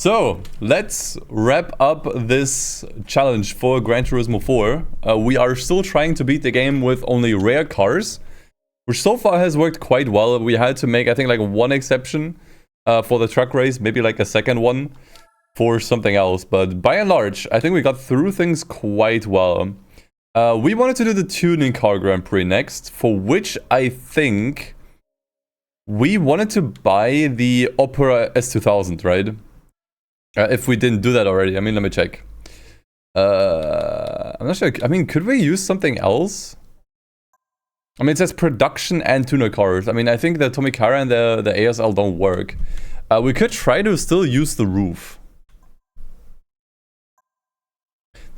So, let's wrap up this challenge for Gran Turismo 4. We are still trying to beat the game with only rare cars, which so far has worked quite well. We had to make, I think, like one exception for the truck race, maybe like a second one for something else. But by and large, I think we got through things quite well. We wanted to do the tuning car Grand Prix next, for which I think we wanted to buy the Opera S2000, right? If we didn't do that already. I mean, let me check. I'm not sure. I mean, could we use something else? I mean, it says production and tuner cars. I mean, I think the Tomicara and the ASL don't work. We could try to still use the roof.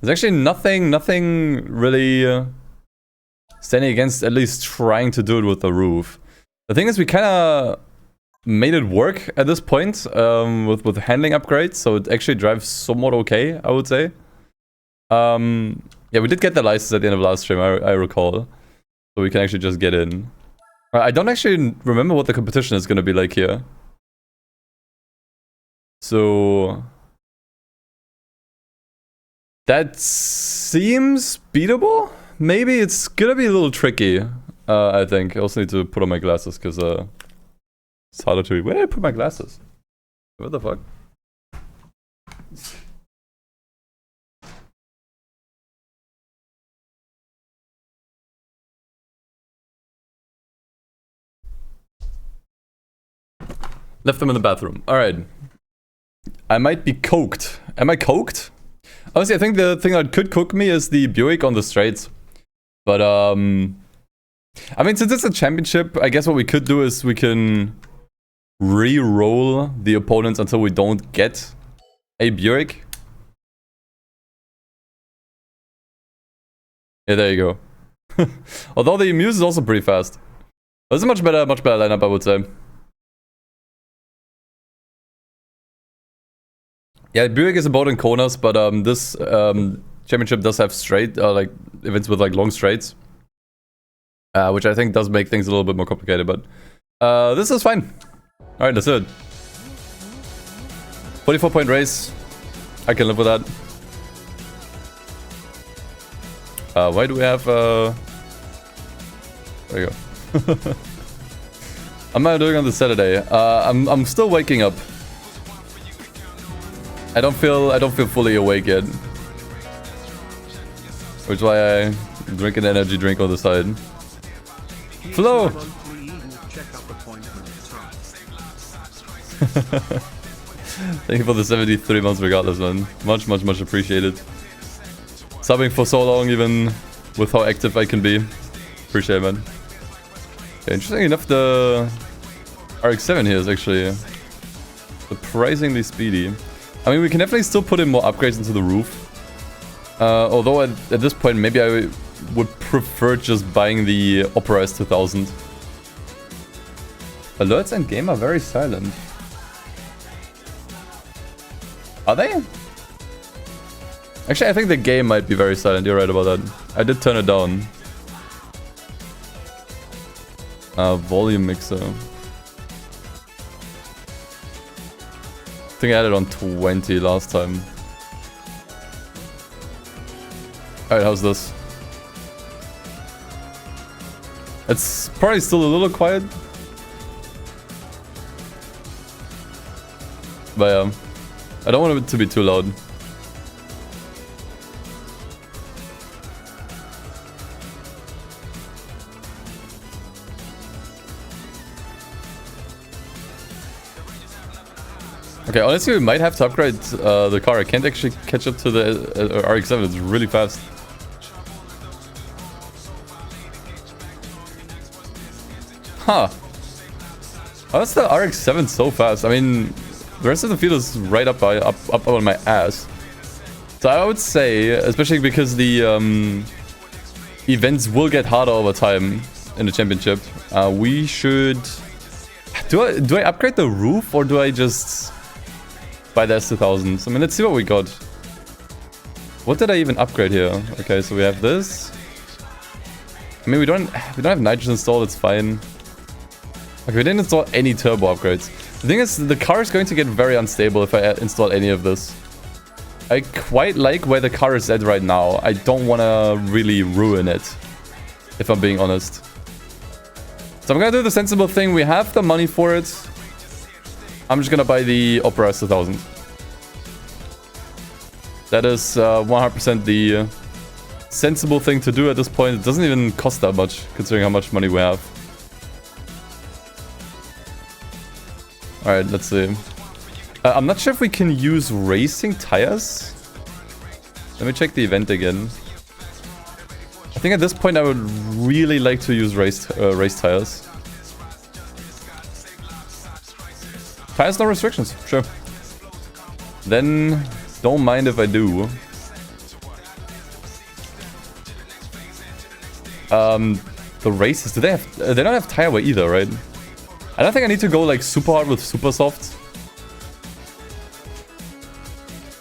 There's actually nothing really standing against at least trying to do it with the roof. The thing is, we kind of made it work at this point with handling upgrades, so it actually drives somewhat okay, I would say. Yeah, we did get the license at the end of last stream, I recall. So we can actually just get in. I don't actually remember what the competition is going to be like here. So that seems beatable? Maybe it's gonna be a little tricky, I think. I also need to put on my glasses, because it's harder to read. Where did I put my glasses? What the fuck? Left them in the bathroom. Alright. I might be coked. Am I coked? Honestly, I think the thing that could cook me is the Buick on the straights. But, I mean, since it's a championship, I guess what we could do is we can re-roll the opponents until we don't get a Buick. Yeah, there you go. Although the Muse is also pretty fast. This is a much better lineup, I would say. Yeah, Buick is about in corners, but this championship does have straight, like events with like long straights, which I think does make things a little bit more complicated. But this is fine. All right, let's do it. 44-point race. I can live with that. Why do we have? There you go. I'm not doing on the Saturday. I'm still waking up. I don't feel fully awake yet, which is why I drink an energy drink on the side. Flo! Thank you for the 73 months regardless, man. Much appreciated. Subbing for so long, even with how active I can be. Appreciate it, man. Okay, interesting enough, the RX-7 here is actually surprisingly speedy. I mean, we can definitely still put in more upgrades into the roof. Although at this point, maybe I would prefer just buying the Opera S2000. Alerts and game are very silent. Are they? Actually, I think the game might be very silent. You're right about that. I did turn it down. Volume mixer. I think I had it on 20 last time. Alright, how's this? It's probably still a little quiet. But yeah, I don't want it to be too loud. Okay, honestly, we might have to upgrade the car. I can't actually catch up to the RX-7. It's really fast. Huh. How is the RX-7 so fast? I mean, the rest of the field is right up on my ass. So I would say, especially because the events will get harder over time in the championship, we should... Do I upgrade the roof, or do I just buy the S2000s? I mean, let's see what we got. What did I even upgrade here? Okay, so we have this. I mean, we don't have nitrogen installed. It's fine. Okay, we didn't install any turbo upgrades. The thing is, the car is going to get very unstable if I install any of this. I quite like where the car is at right now. I don't want to really ruin it, if I'm being honest. So I'm going to do the sensible thing. We have the money for it. I'm just going to buy the Opera S2000. That is 100% the sensible thing to do at this point. It doesn't even cost that much, considering how much money we have. Alright, let's see. I'm not sure if we can use racing tires. Let me check the event again. I think at this point I would really like to use race tires. Tires, no restrictions. Sure. Then don't mind if I do. The races, do they have? They don't have tire wear either, right? I don't think I need to go like super hard with super soft.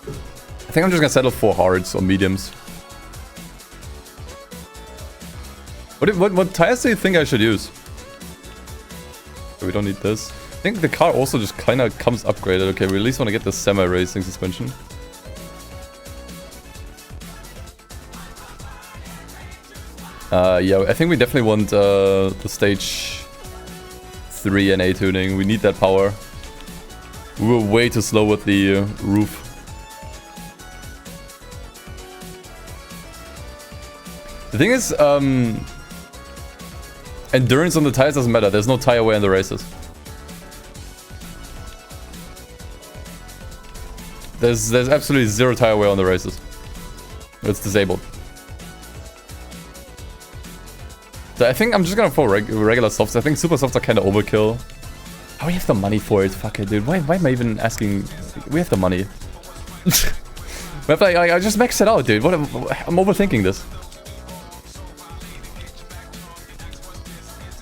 I think I'm just gonna settle for hards or mediums. What tires do you think I should use? We don't need this. I think the car also just kind of comes upgraded. Okay, we at least want to get the semi-racing suspension. Yeah, I think we definitely want the stage 3 NA tuning. We need that power. We were way too slow with the roof. The thing is, endurance on the tires doesn't matter. There's no tire wear in the races. There's absolutely zero tire wear on the races. It's disabled. So I think I'm just gonna for regular softs. I think super softs are kind of overkill. Oh, we have the money for it. Fuck it, dude. Why am I even asking? We have the money. But I just max it out, dude. What? I'm overthinking this.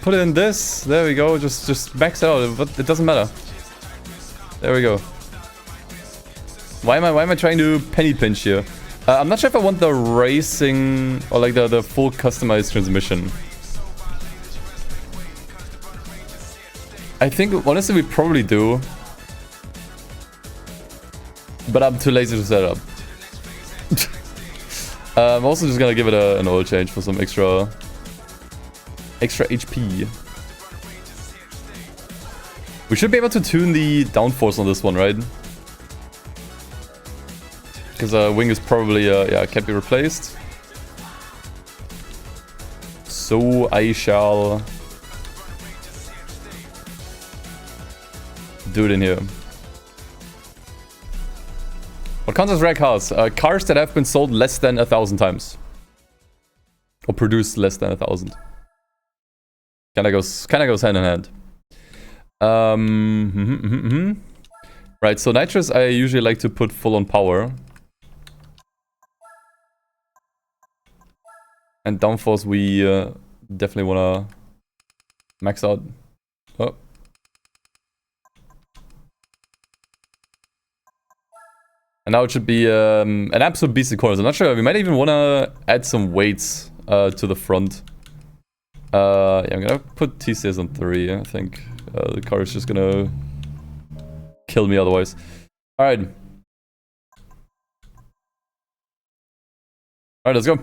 Put it in this. There we go. Just max it out. But it doesn't matter. There we go. Why am I trying to penny pinch here? I'm not sure if I want the racing or like the full customized transmission. I think honestly we probably do, but I'm too lazy to set up. I'm also just gonna give it an oil change for some extra HP. We should be able to tune the downforce on this one, right? Because wing is probably yeah, can't be replaced. So I shall do it in here. What counts as rare cars? Cars that have been sold less than 1,000 times. Or produced less than 1,000. Kinda goes hand in hand. Right, so nitrous I usually like to put full on power. And downforce we definitely wanna max out. Oh. And now it should be an absolute beast of corners. I'm not sure. We might even want to add some weights to the front. Yeah, I'm going to put TCS on 3. I think the car is just going to kill me otherwise. Alright. Alright, let's go.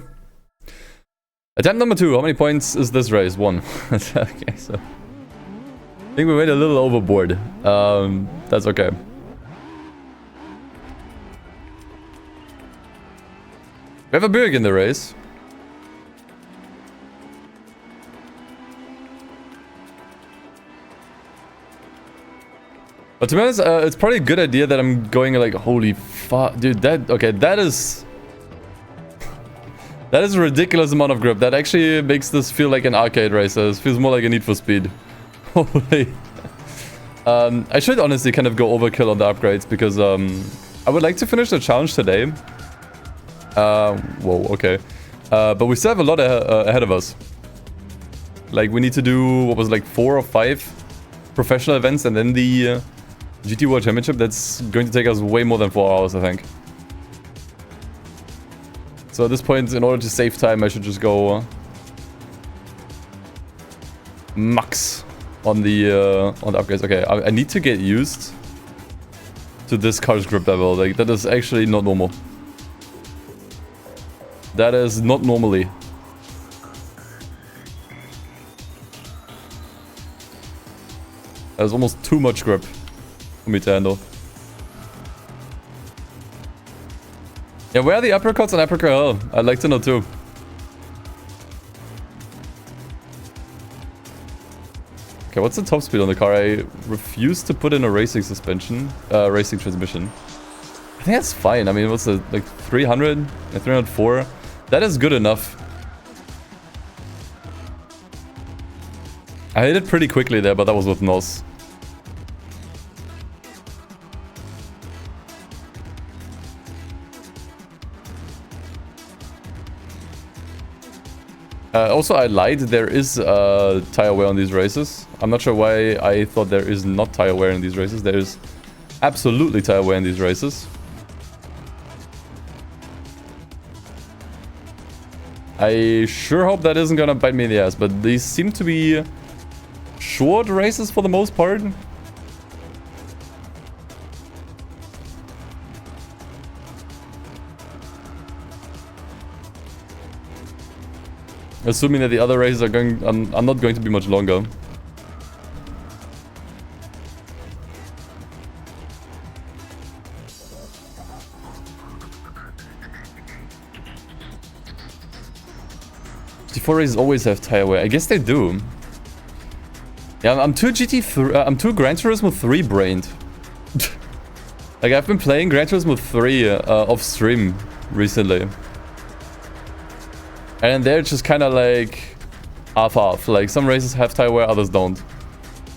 Attempt number 2. How many points is this race? 1. Okay, so I think we went a little overboard. That's okay. We have a Buick in the race. But to be honest, it's probably a good idea that I'm going like, holy fuck, dude, that is a ridiculous amount of grip. That actually makes this feel like an arcade race. It feels more like a Need for Speed. Holy. I should honestly kind of go overkill on the upgrades because I would like to finish the challenge today. Whoa, okay. But we still have a lot ahead of us. Like, we need to do, what was it, like 4 or 5 professional events and then the GT World Championship. That's going to take us way more than 4 hours, I think. So at this point, in order to save time, I should just go max. on the upgrades. Okay, I need to get used to this car's grip level. Like, that is actually not normal. That is not normally. That's almost too much grip for me to handle. Yeah, where are the uppercuts on Apricot Hill? I'd like to know too. Okay, what's the top speed on the car? I refuse to put in a racing suspension, racing transmission. I think that's fine. I mean, what's the, like 300? 304? That is good enough. I hit it pretty quickly there, but that was with NOS. Also, I lied. There is tire wear on these races. I'm not sure why I thought there is not tire wear in these races. There is absolutely tire wear in these races. I sure hope that isn't gonna bite me in the ass, but these seem to be short races for the most part. Assuming that the other races are not going to be much longer. GT4 races always have tire wear. I guess they do. Yeah, I'm too I'm too Gran Turismo 3 brained. Like, I've been playing Gran Turismo 3 off stream recently. And they're just kind of like half-half. Like, some races have tire wear, others don't.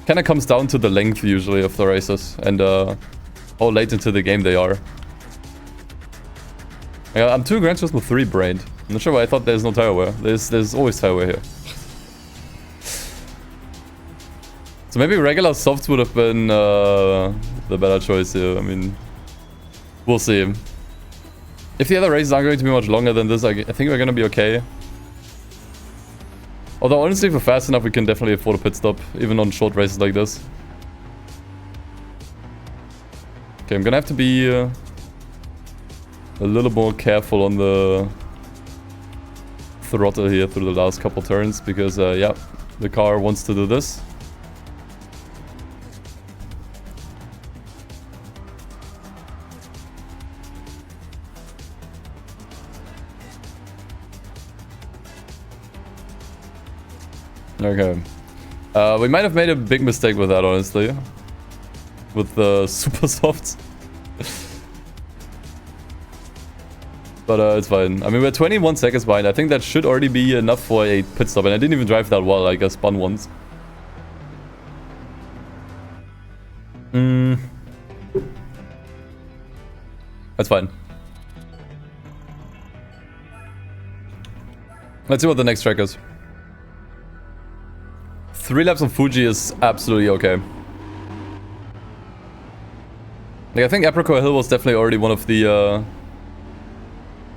Kind of comes down to the length usually of the races and how late into the game they are. Yeah, I'm too Gran Turismo 3 brained. I'm not sure why I thought there's no tire wear. There's always tire wear here. So maybe regular softs would have been the better choice here. I mean, we'll see. If the other races aren't going to be much longer than this, I think we're going to be okay. Although, honestly, if we're fast enough, we can definitely afford a pit stop, even on short races like this. Okay, I'm going to have to be a little more careful on the throttle here through the last couple turns, because, yeah, the car wants to do this. Okay. We might have made a big mistake with that, honestly. With the super softs. But it's fine. I mean, we're 21 seconds behind. I think that should already be enough for a pit stop. And I didn't even drive that well. I guess spun once. That's fine. Let's see what the next track is. 3 laps on Fuji is absolutely okay. Like, I think Apricot Hill was definitely already one of the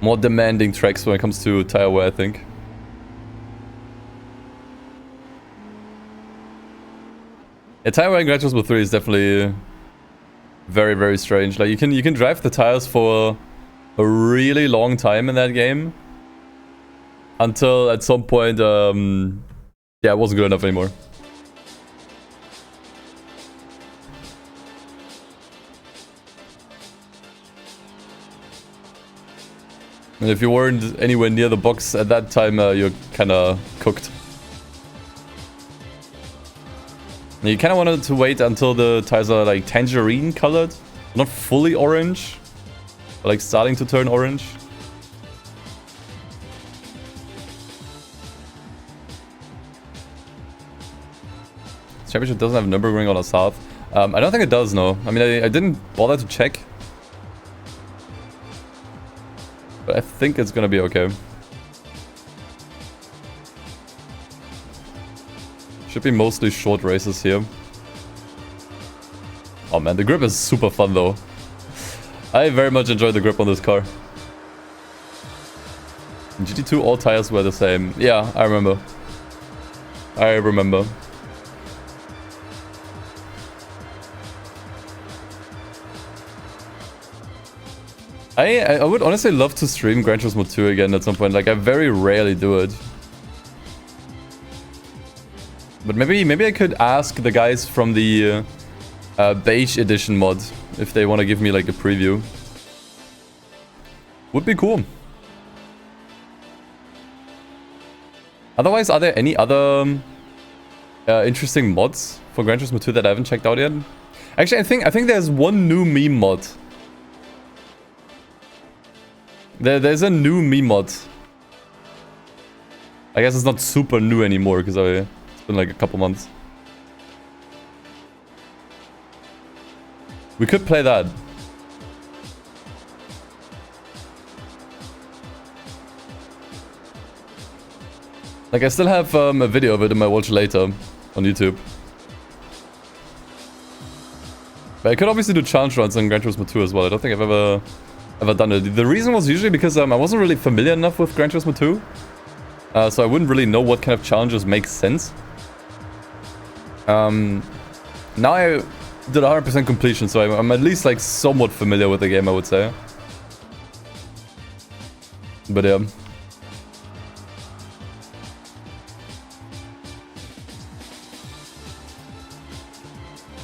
more demanding tracks when it comes to tire wear, I think. Yeah, tire wear in Gran Turismo 3 is definitely very, very strange. Like, you can drive the tires for a really long time in that game. Until at some point, yeah, it wasn't good enough anymore. And if you weren't anywhere near the box at that time, you're kind of cooked. And you kind of wanted to wait until the tires are like tangerine colored. Not fully orange, but like starting to turn orange. Championship doesn't have Nürburgring on the south. I don't think it does, no. I mean, I didn't bother to check. But I think it's gonna be okay. Should be mostly short races here. Oh man, the grip is super fun though. I very much enjoy the grip on this car. In GT2, all tires were the same. Yeah, I remember. I remember. I would honestly love to stream Gran Turismo 2 again at some point. Like, I very rarely do it. But maybe I could ask the guys from the beige edition mod if they want to give me like a preview. Would be cool. Otherwise, are there any other interesting mods for Gran Turismo 2 that I haven't checked out yet? Actually, I think there's one new meme mod. There's a new meme mod. I guess it's not super new anymore because it's been like a couple months. We could play that. Like, I still have a video of it in my watch later on YouTube. But I could obviously do challenge runs on Gran Turismo 2 as well. I don't think I've ever done it. The reason was usually because I wasn't really familiar enough with Gran Turismo 2. So I wouldn't really know what kind of challenges make sense. Now I did 100% completion, so I'm at least like somewhat familiar with the game, I would say. But yeah.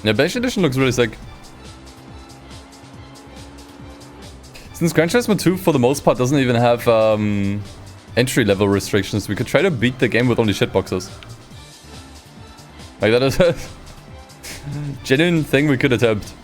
Yeah, Beige Edition looks really sick. Since Gran Turismo 2 for the most part doesn't even have entry level restrictions, we could try to beat the game with only shitboxes. Like, that is a genuine thing we could attempt.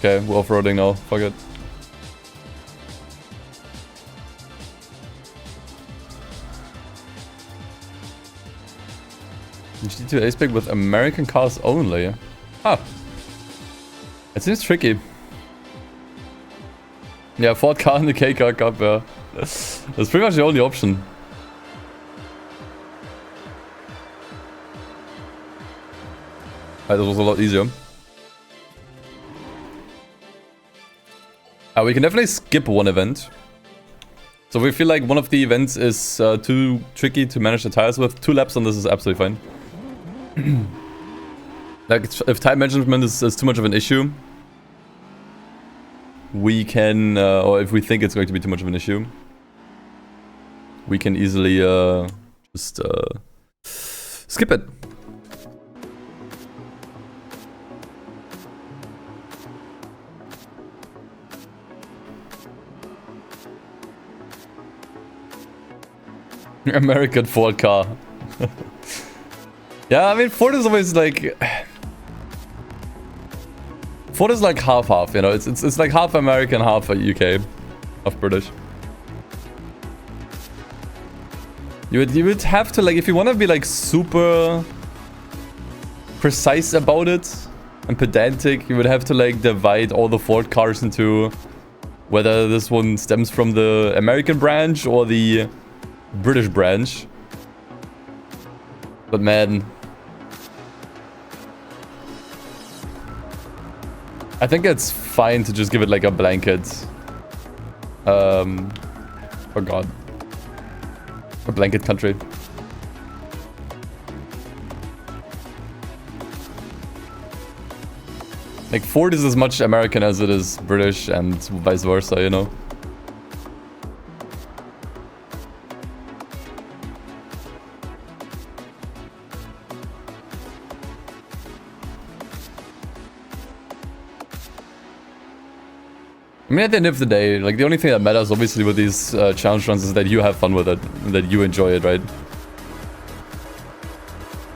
Okay, we're off-roading now. Fuck it. GT2 Ace-Pick with American cars only. Huh. It seems tricky. Yeah, Ford car in the K-Car Cup, yeah. That's pretty much the only option. That was a lot easier. We can definitely skip one event. So if we feel like one of the events is too tricky to manage the tires with, 2 laps on this is absolutely fine. Like, if time management is too much of an issue, we can, or if we think it's going to be too much of an issue, we can easily just skip it. American Ford car. Yeah, I mean, Ford is always like... Ford is like half-half, you know? It's like half American, half UK. Half British. You would have to, like, if you want to be like super precise about it and pedantic, you would have to like divide all the Ford cars into whether this one stems from the American branch or the British branch. But man, I think it's fine to just give it like a blanket. Oh god. A blanket country. Like, Ford is as much American as it is British and vice versa, you know? I mean, at the end of the day, like, the only thing that matters, obviously, with these challenge runs is that you have fun with it, and that you enjoy it, right?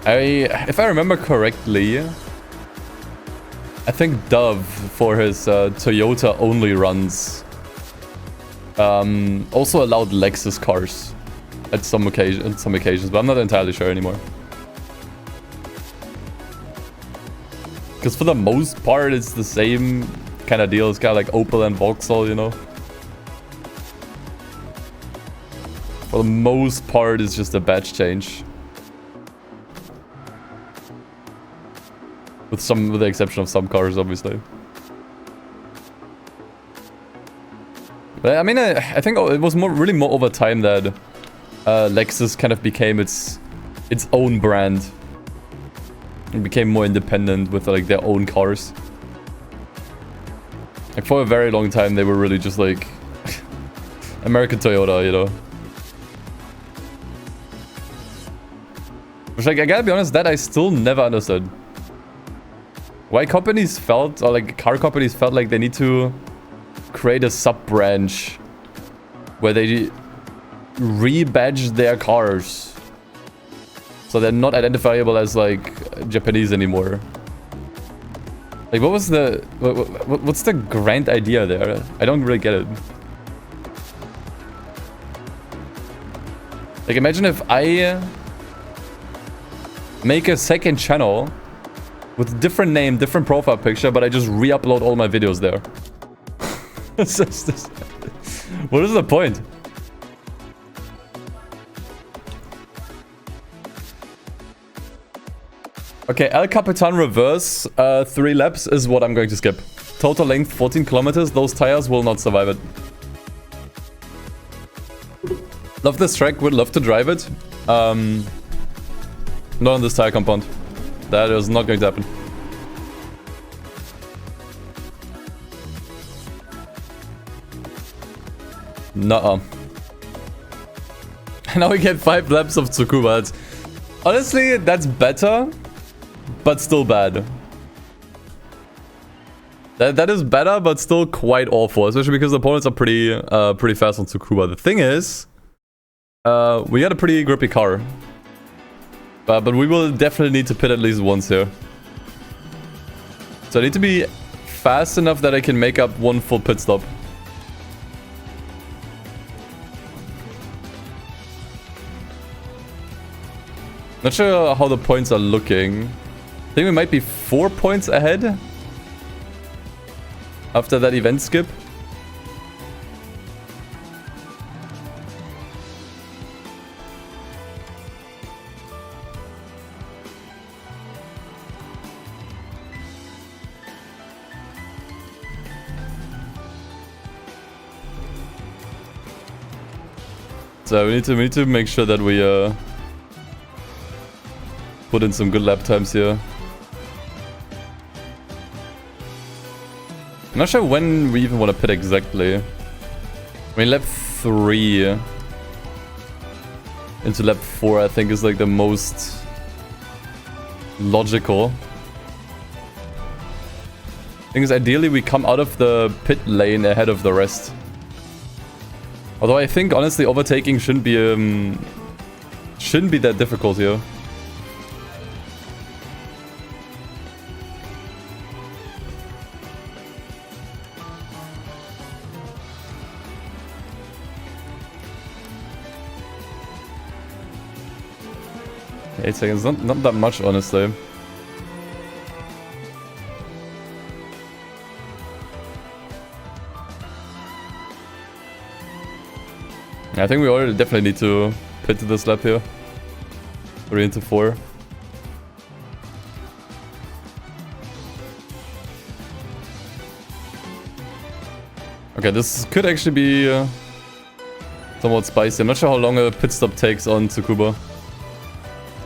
If I remember correctly, I think Dove, for his Toyota-only runs, also allowed Lexus cars at some occasions, but I'm not entirely sure anymore. Because for the most part, it's the same kind of deal. It's kind of like Opel and Vauxhall, you know? For the most part, it's just a badge change. With the exception of some cars, obviously. But I mean, I think it was really more over time that Lexus kind of became its own brand. It became more independent with like their own cars. Like for a very long time, they were really just like American Toyota, you know. Which, like, I gotta be honest, that I still never understood. Why companies felt, or like car companies felt like they need to create a sub-branch where they rebadge their cars so they're not identifiable as like Japanese anymore. Like, what was the what's the grand idea there? I don't really get it. Like, imagine if I make a second channel with a different name, different profile picture, but I just re-upload all my videos there. What is the point? Okay, El Capitan reverse, 3 laps is what I'm going to skip. Total length 14 kilometers, those tires will not survive it. Love this track, would love to drive it. Not on this tire compound. That is not going to happen. Nuh-uh. Now we get 5 laps of Tsukuba. Honestly, that's better, but still bad. That is better, but still quite awful, especially because the opponents are pretty fast on Tsukuba. The thing is, we got a pretty grippy car. But we will definitely need to pit at least once here. So I need to be fast enough that I can make up one full pit stop. Not sure how the points are looking. I think we might be 4 points ahead after that event skip. So we need to make sure that we put in some good lap times here. I'm not sure when we even want to pit exactly. I mean, lap 3 into lap 4 I think is like the most logical. Thing is, ideally we come out of the pit lane ahead of the rest. Although I think, honestly, overtaking shouldn't be that difficult here. Yeah, 8 seconds, not that much, honestly. I think we already definitely need to pit to this lap here. 3 into 4. Okay, this could actually be somewhat spicy. I'm not sure how long a pit stop takes on Tsukuba.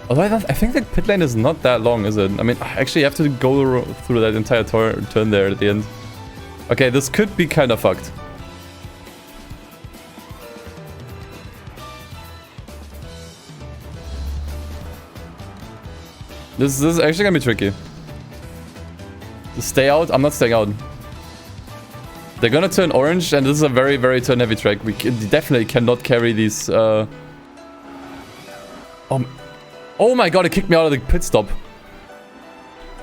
Although I think the pit lane is not that long, is it? I mean, actually you have to go through that entire turn there at the end. Okay, this could be kind of fucked. This is actually gonna be tricky. Stay out? I'm not staying out. They're gonna turn orange, and this is a very, very turn-heavy track. We definitely cannot carry these... Oh my god, it kicked me out of the pit stop.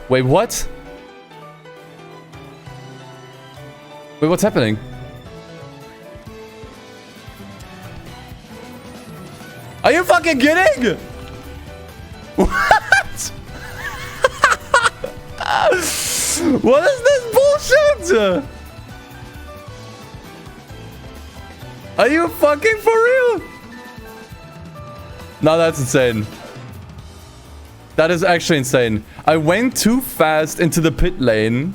Wait, what? Wait, what's happening? Are you fucking kidding? What? What is this bullshit? Are you fucking for real? No, that's insane. That is actually insane. I went too fast into the pit lane.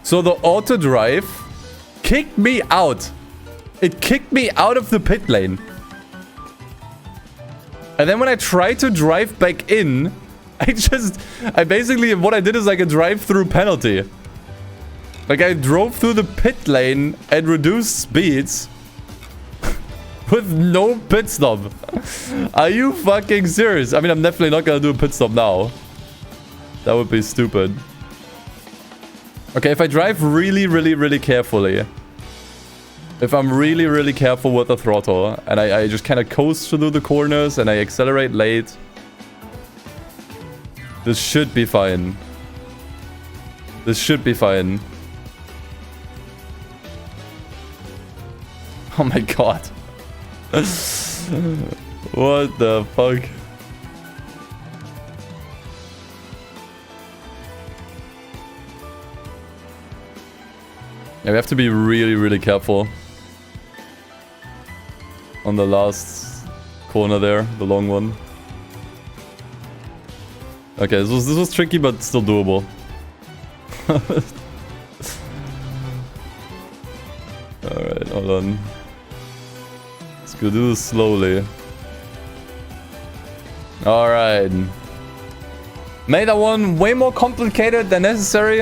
So the auto drive kicked me out. It kicked me out of the pit lane. And then when I tried to drive back in, I basically, what I did is like a drive-through penalty. Like I drove through the pit lane at reduced speeds with no pit stop. Are you fucking serious? I mean, I'm definitely not gonna do a pit stop now. That would be stupid. Okay, if I drive really, really, really carefully. If I'm really, really careful with the throttle and I just kind of coast through the corners and I accelerate late. This should be fine. This should be fine. Oh my god. What the fuck? Yeah, we have to be really, really careful. On the last corner there, the long one. Okay, this was tricky, but still doable. Alright, hold on. Let's go do this slowly. Alright. Made that one way more complicated than necessary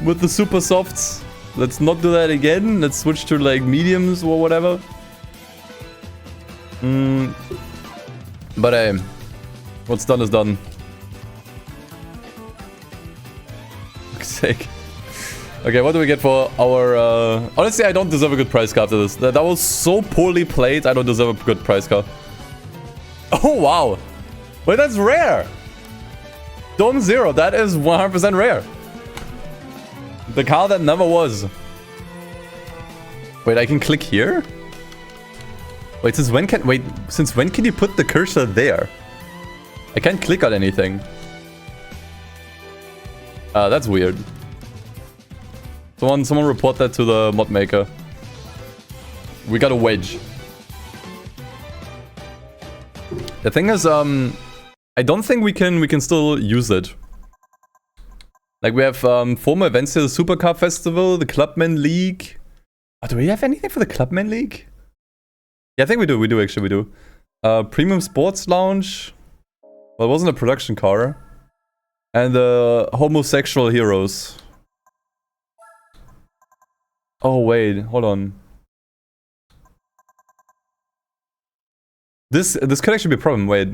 with the super softs. Let's not do that again. Let's switch to like mediums or whatever. But hey, what's done is done. For fuck's sake. Okay, what do we get for our... Honestly, I don't deserve a good price car after this. That was so poorly played, I don't deserve a good price car. Oh, wow. Wait, that's rare. Dome Zero, that is 100% rare. The car that never was. Wait, I can click here? Wait, since when can you put the cursor there? I can't click on anything. That's weird. Someone report that to the mod maker. We got a wedge. The thing is, I don't think we can still use it. Like we have former events here, the Supercar Festival, the Clubman League. Oh, do we have anything for the Clubman League? Yeah, I think we do. We do actually. We do. Premium Sports Lounge. Well, it wasn't a production car. And Homosexual Heroes. Oh wait, hold on. This could actually be a problem. Wait.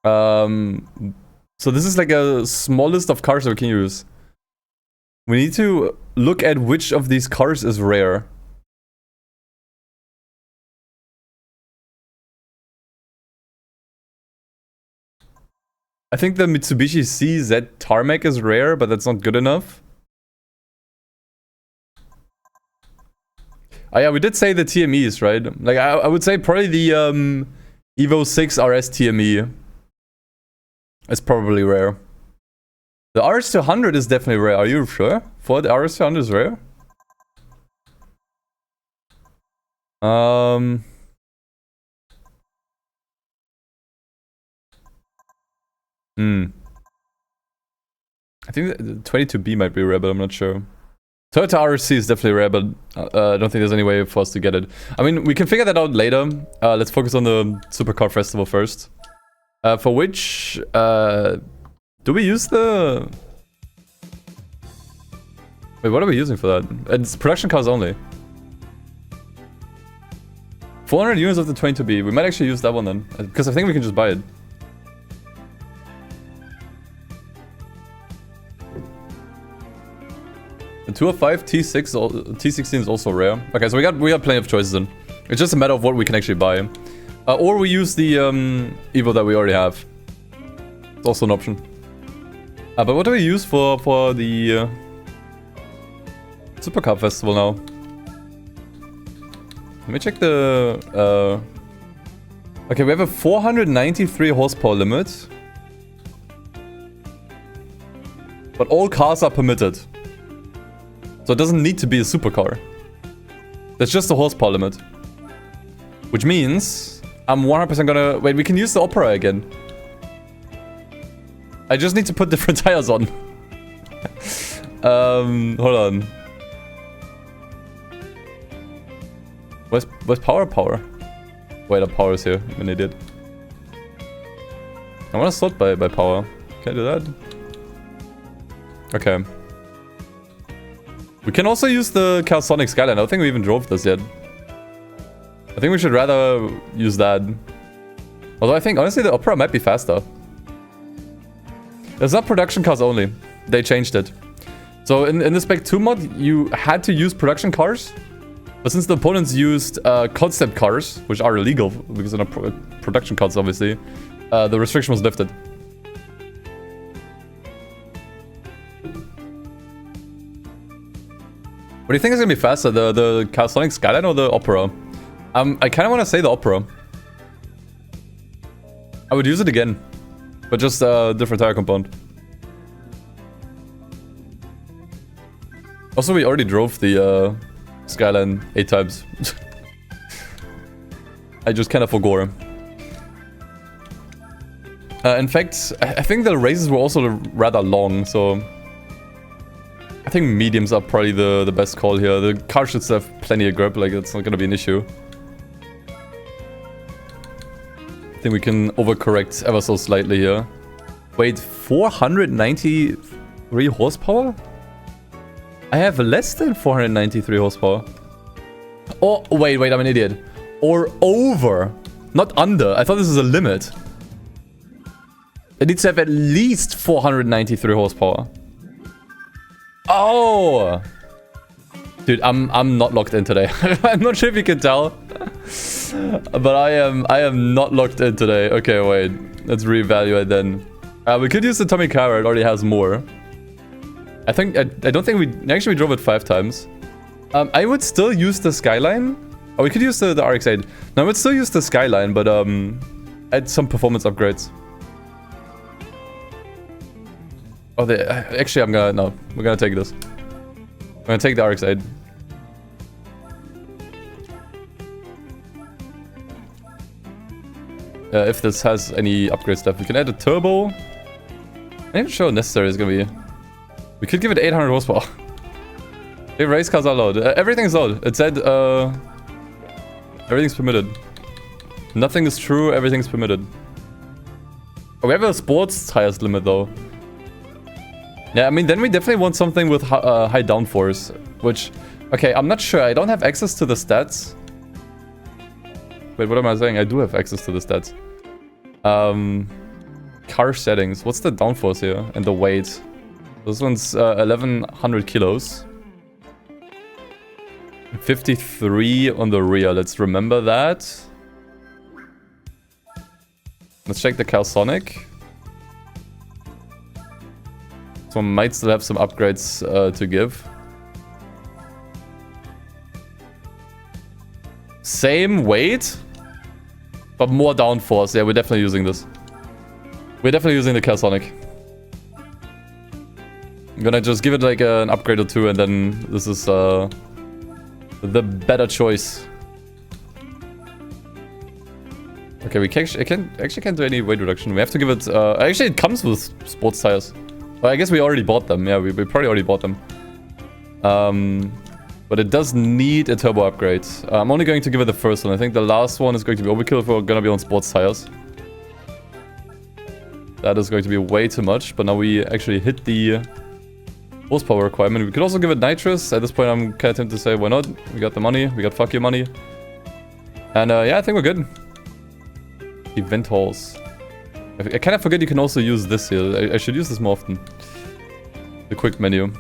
So this is like a small list of cars that we can use. We need to look at which of these cars is rare. I think the Mitsubishi CZ Tarmac is rare, but that's not good enough. Oh yeah, we did say the TMEs, right? Like I would say probably the Evo 6 RS TME. It's probably rare. The RS200 is definitely rare. Are you sure? Ford RS200 is rare? I think the 22B might be rare, but I'm not sure. Toyota RSC is definitely rare, but I don't think there's any way for us to get it. I mean, we can figure that out later. Let's focus on the Supercar Festival first. For which... do we use the... Wait, what are we using for that? It's production cars only. 400 units of the 22B. We might actually use that one then. Because I think we can just buy it. The 205 T16 is also rare. Okay, so we got plenty of choices then. It's just a matter of what we can actually buy. Or we use the Evo that we already have. It's also an option. But what do we use for the Supercar Festival now? Let me check the... Okay, we have a 493 horsepower limit. But all cars are permitted. So it doesn't need to be a supercar. That's just a horsepower limit. Which means I'm 100% gonna... Wait, we can use the Opera again. I just need to put different tires on. Hold on. Where's power? Wait, the power is here. I'm an idiot. I want to sort by power. Can I do that? Okay. We can also use the Calsonic Skyline. I don't think we even drove this yet. I think we should rather use that. Although I think, honestly, the Opera might be faster. It's not production cars only. They changed it. So in the Spec 2 mod, you had to use production cars. But since the opponents used concept cars, which are illegal because they're not production cars, obviously, the restriction was lifted. What do you think is going to be faster, the Calsonic Skyline or the Opera? I kind of want to say the Opera. I would use it again, but just a different tire compound. Also, we already drove the Skyline 8 times. I just kind of forgot. In fact, I think the races were also rather long, so... I think mediums are probably the best call here. The car should have plenty of grip, like it's not gonna be an issue. I think we can overcorrect ever so slightly here. Wait, 493 horsepower? I have less than 493 horsepower. Oh, wait, I'm an idiot. Or over, not under. I thought this was a limit. It needs to have at least 493 horsepower. Oh! Dude, I'm not locked in today. I'm not sure if you can tell. But I am not locked in today. Okay, wait. Let's reevaluate then. We could use the Tommy Car, it already has more. I don't think we drove it 5 times. I would still use the Skyline. Oh, we could use the RX-8. No, I would still use the Skyline, but add some performance upgrades. Oh, actually, we're gonna take this. We're gonna take the RX-8. If this has any upgrade stuff, we can add a turbo. I'm not even sure how necessary it's gonna be. We could give it 800 horsepower. Hey, race cars are allowed. Everything's allowed. It said, everything's permitted. Nothing is true, everything's permitted. Oh, we have a sports tires limit, though. Yeah, I mean, then we definitely want something with high downforce, which... Okay, I'm not sure. I don't have access to the stats. Wait, what am I saying? I do have access to the stats. Car settings. What's the downforce here? And the weight. This one's 1100 kilos. 53 on the rear. Let's remember that. Let's check the Calsonic. So I might still have some upgrades to give. Same weight, but more downforce. Yeah, we're definitely using this. We're definitely using the Calsonic. I'm gonna just give it like an upgrade or two, and then this is the better choice. Okay, we actually can't do any weight reduction. We have to give it... actually, it comes with sports tires. Well, I guess we already bought them. Yeah, we probably already bought them. But it does need a turbo upgrade. I'm only going to give it the first one. I think the last one is going to be overkill if we're going to be on sports tires. That is going to be way too much. But now we actually hit the horsepower requirement. We could also give it nitrous. At this point, I'm kind of tempted to say, why not? We got the money. We got fuck your money. And yeah, I think we're good. Event halls. I kind of forget you can also use this here. I should use this more often. The quick menu.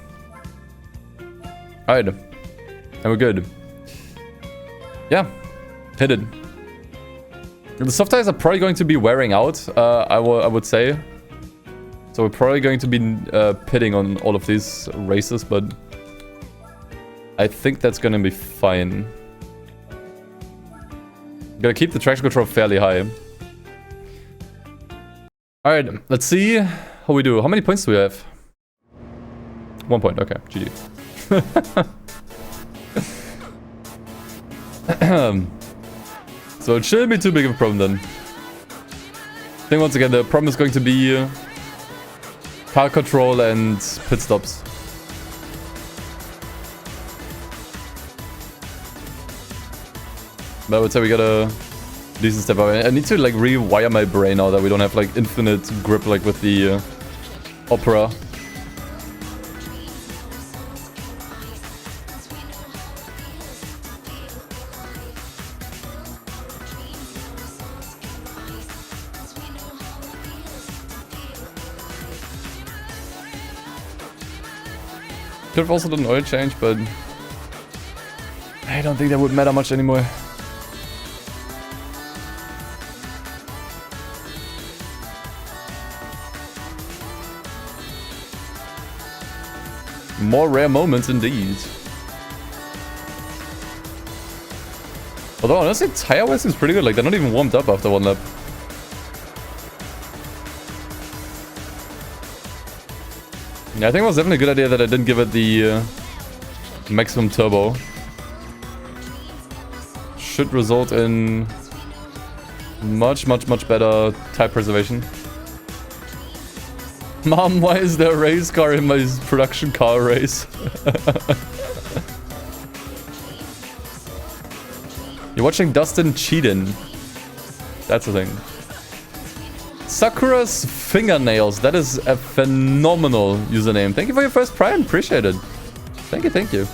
Alright. And we're good. Yeah. Hit it. The soft tires are probably going to be wearing out, I would say. So we're probably going to be pitting on all of these races, but I think that's going to be fine. Gotta keep the traction control fairly high. Alright, let's see how we do. How many points do we have? 1 point, okay, GG. So it shouldn't be too big of a problem then. I think once again the problem is going to be car control and pit stops. But I would say we got a decent step up. I need to like rewire my brain now that we don't have like infinite grip like with the Opera. Could have also done an oil change, but I don't think that would matter much anymore. More rare moments indeed. Although honestly, tire wise is pretty good. Like they're not even warmed up after one lap. Yeah, I think it was definitely a good idea that I didn't give it the maximum turbo. Should result in much better tire preservation. Mom, why is there a race car in my production car race? You're watching DustinEden. That's the thing. Sakura's Fingernails. That is a phenomenal username. Thank you for your first prime. Appreciate it. Thank you.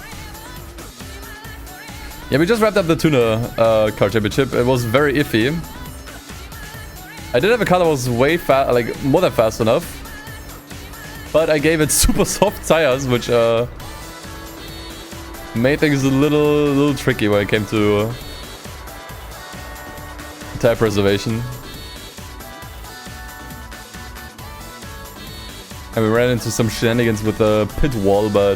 Yeah, we just wrapped up the Tuna car championship. It was very iffy. I did have a car that was way fast, like more than fast enough. But I gave it super soft tires, which made things a little tricky when it came to tire preservation. And we ran into some shenanigans with the pit wall, but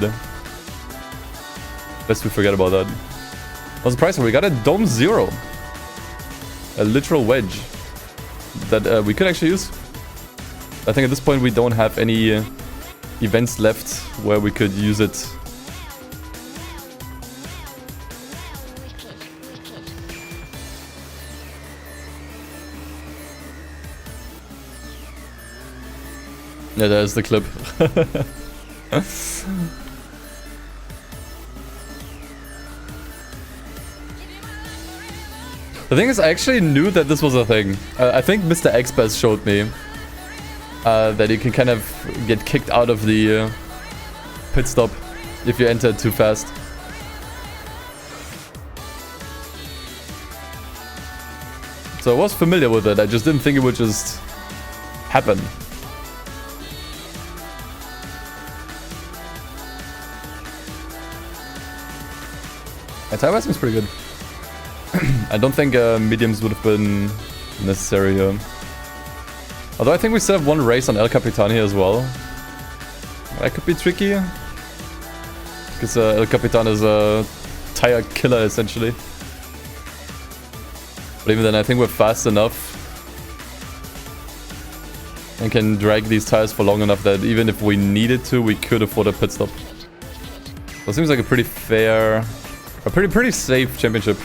best we forget about that. I was surprised we got a Dome Zero. A literal wedge that we could actually use. I think at this point we don't have any events left where we could use it. Yeah, there's the clip. The thing is, I actually knew that this was a thing. I think Mr. Xbest showed me that you can kind of get kicked out of the pit stop if you enter too fast. So I was familiar with it, I just didn't think it would just happen. My tire seems pretty good. I don't think mediums would have been necessary here. Although I think we still have one race on El Capitan here as well. That could be tricky. Because El Capitan is a tire killer essentially. But even then I think we're fast enough and can drag these tires for long enough that even if we needed to, we could afford a pit stop. So it seems like a pretty fair, a pretty safe championship,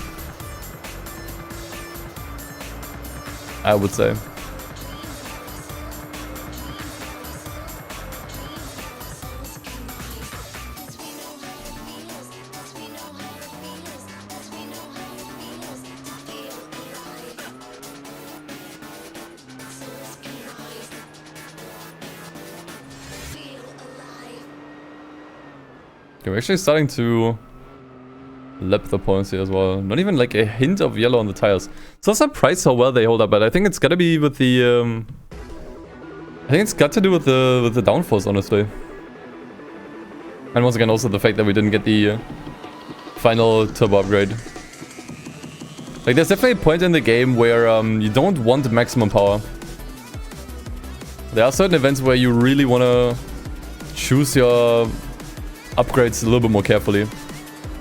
I would say. Okay, we're actually starting to lap the points here as well. Not even like a hint of yellow on the tires. So I'm surprised how well they hold up, but I think it's gotta be with the I think it's got to do with the downforce, honestly. And once again also the fact that we didn't get the final turbo upgrade. Like there's definitely a point in the game where you don't want maximum power. There are certain events where you really wanna choose your upgrades a little bit more carefully.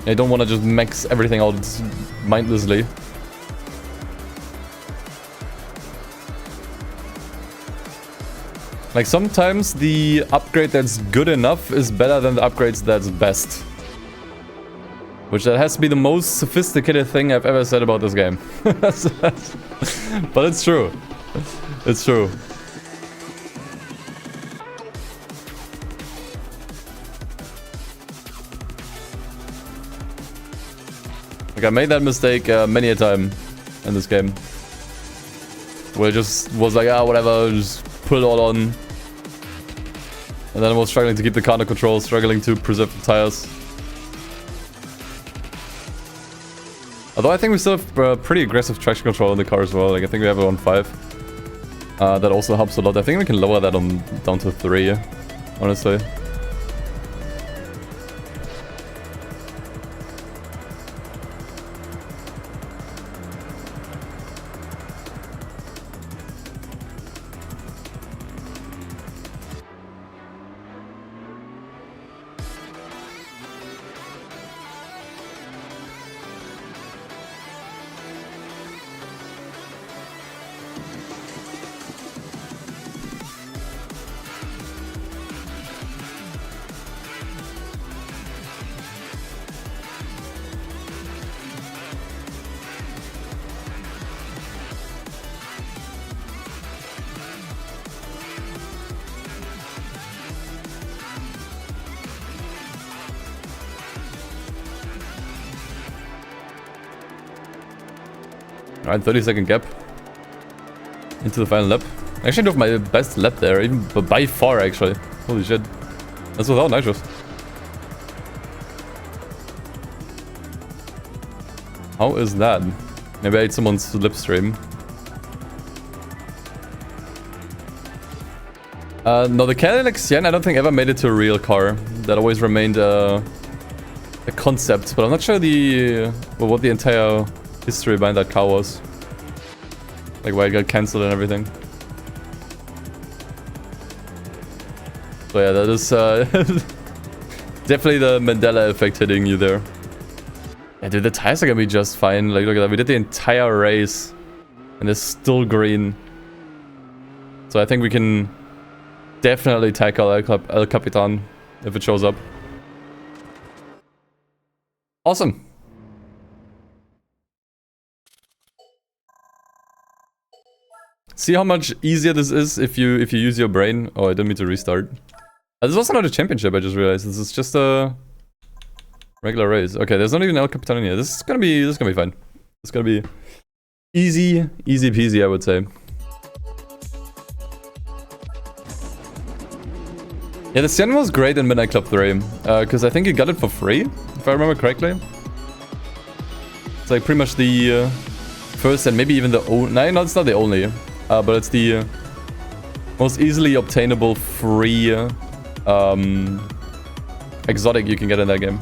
I don't want to just max everything out mindlessly. Like sometimes the upgrade that's good enough is better than the upgrades that's best. Which that has to be the most sophisticated thing I've ever said about this game. But it's true. It's true. Like, I made that mistake many a time in this game. Where I just was like, ah, whatever, just put it all on. And then I was struggling to keep the counter control, struggling to preserve the tires. Although I think we still have pretty aggressive traction control in the car as well. Like, I think we have it on 5. That also helps a lot. I think we can lower that on down to 3, honestly. Alright, 30-second gap into the final lap. I actually drove my best lap there, even by far actually. Holy shit. That's without nitros. How is that? Maybe I ate someone's slipstream. No, the Cadillac Sienna I don't think ever made it to a real car. That always remained a concept, but I'm not sure what the entire history behind that car was. Like why it got cancelled and everything. So yeah, that is definitely the Mandela effect hitting you there. Yeah, dude, the tires are gonna be just fine. Like, look at that. We did the entire race and it's still green. So I think we can definitely tackle El Capitan if it shows up. Awesome. See how much easier this is if you use your brain. Oh, I didn't mean to restart. This was not a championship, I just realized. This is just a regular race. Okay, there's not even El Capitan in here. This is gonna be fine. It's gonna be easy peasy, I would say. Yeah, the Sienna was great in Midnight Club 3, because I think you got it for free, if I remember correctly. It's like pretty much the first and maybe even the only... No, it's not the only, but it's the most easily obtainable free exotic you can get in that game.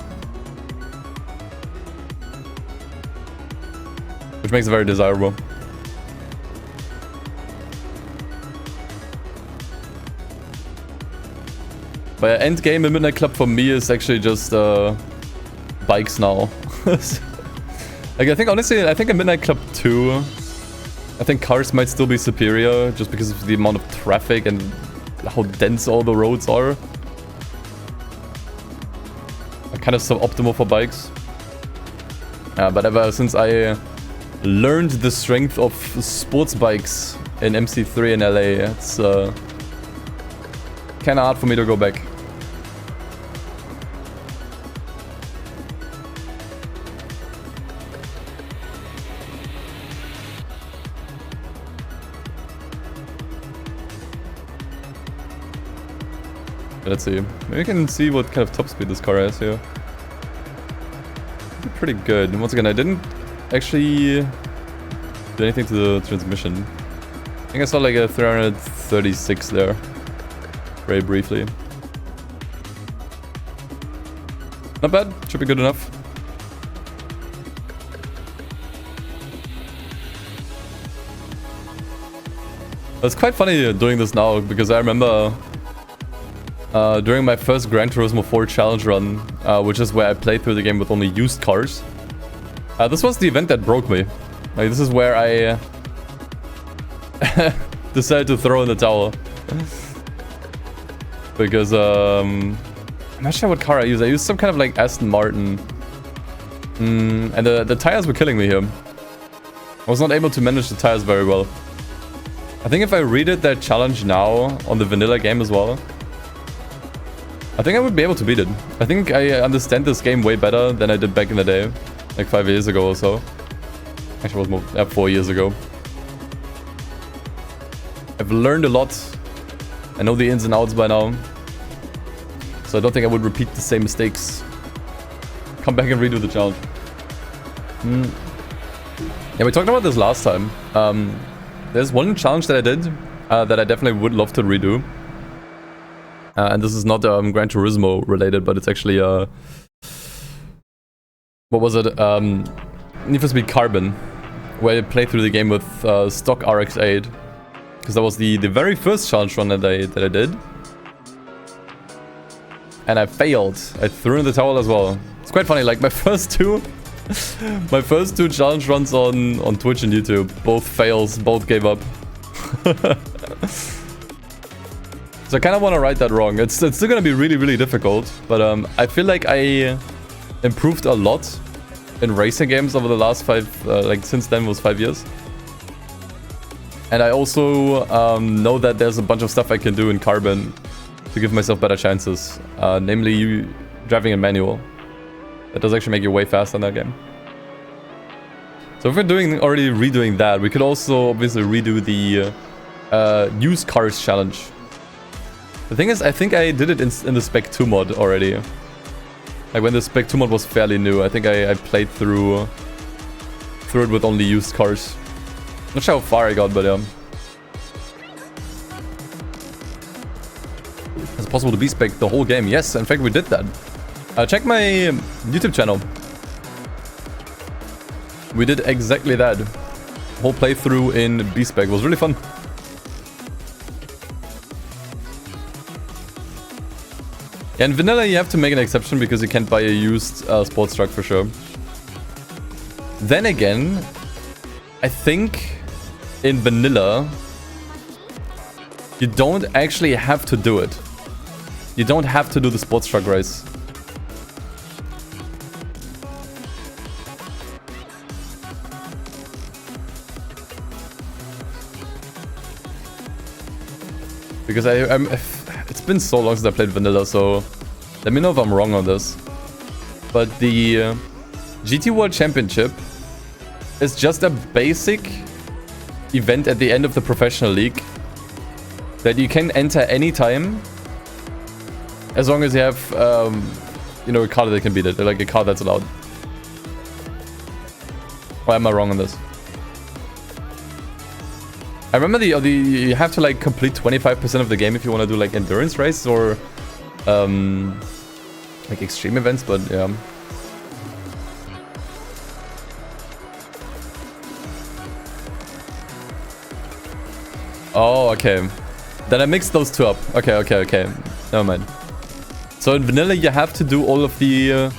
Which makes it very desirable. But yeah, end game in Midnight Club for me is actually just bikes now. Like, I think honestly, in Midnight Club 2, I think cars might still be superior just because of the amount of traffic and how dense all the roads are. Kind of suboptimal for bikes. But ever since I learned the strength of sports bikes in MC3 in LA, it's kind of hard for me to go back. Let's see. Maybe we can see what kind of top speed this car has here. Pretty good. And once again, I didn't actually do anything to the transmission. I think I saw like a 336 there. Very briefly. Not bad. Should be good enough. It's quite funny doing this now because I remember during my first Gran Turismo 4 challenge run, which is where I played through the game with only used cars. This was the event that broke me. Like, this is where I decided to throw in the towel. Because, I'm not sure what car I used. I used some kind of like Aston Martin. And the tires were killing me here. I was not able to manage the tires very well. I think if I redid that challenge now on the vanilla game as well, I think I would be able to beat it. I think I understand this game way better than I did back in the day. Like 5 years ago or so. Actually, it was more, 4 years ago. I've learned a lot. I know the ins and outs by now. So I don't think I would repeat the same mistakes. Come back and redo the challenge. Yeah, we talked about this last time. There's one challenge that I did that I definitely would love to redo. And this is not Gran Turismo related, but it's actually what was it? Need for Speed Carbon, where I played through the game with stock RX-8, because that was the very first challenge run that I did, and I failed. I threw in the towel as well. It's quite funny. Like my first two challenge runs on Twitch and YouTube, both fails, both gave up. So I kind of want to right that wrong. It's still going to be really, really difficult, but I feel like I improved a lot in racing games over the last since then was 5 years. And I also know that there's a bunch of stuff I can do in Carbon to give myself better chances, namely driving in manual. That does actually make you way faster in that game. So if we're already redoing that, we could also obviously redo the used cars challenge. The thing is, I think I did it in the Spec 2 mod already. Like when the Spec 2 mod was fairly new. I think I played through it with only used cars. Not sure how far I got, but yeah. Is it possible to B-spec the whole game? Yes, in fact we did that. Check my YouTube channel. We did exactly that. Whole playthrough in B-spec. It was really fun. Yeah, in vanilla you have to make an exception because you can't buy a used sports truck for sure. Then again, I think in vanilla you don't actually have to do it. You don't have to do the sports truck race. Because it's been so long since I played vanilla, so let me know if I'm wrong on this. But the GT World Championship is just a basic event at the end of the professional league that you can enter anytime, as long as you have, you know, a car that can beat it, like a car that's allowed. Why am I wrong on this? I remember you have to like complete 25% of the game if you want to do like endurance races or like extreme events, but yeah. Oh, okay. Then I mixed those two up. Okay. Never mind. So in vanilla you have to do all of the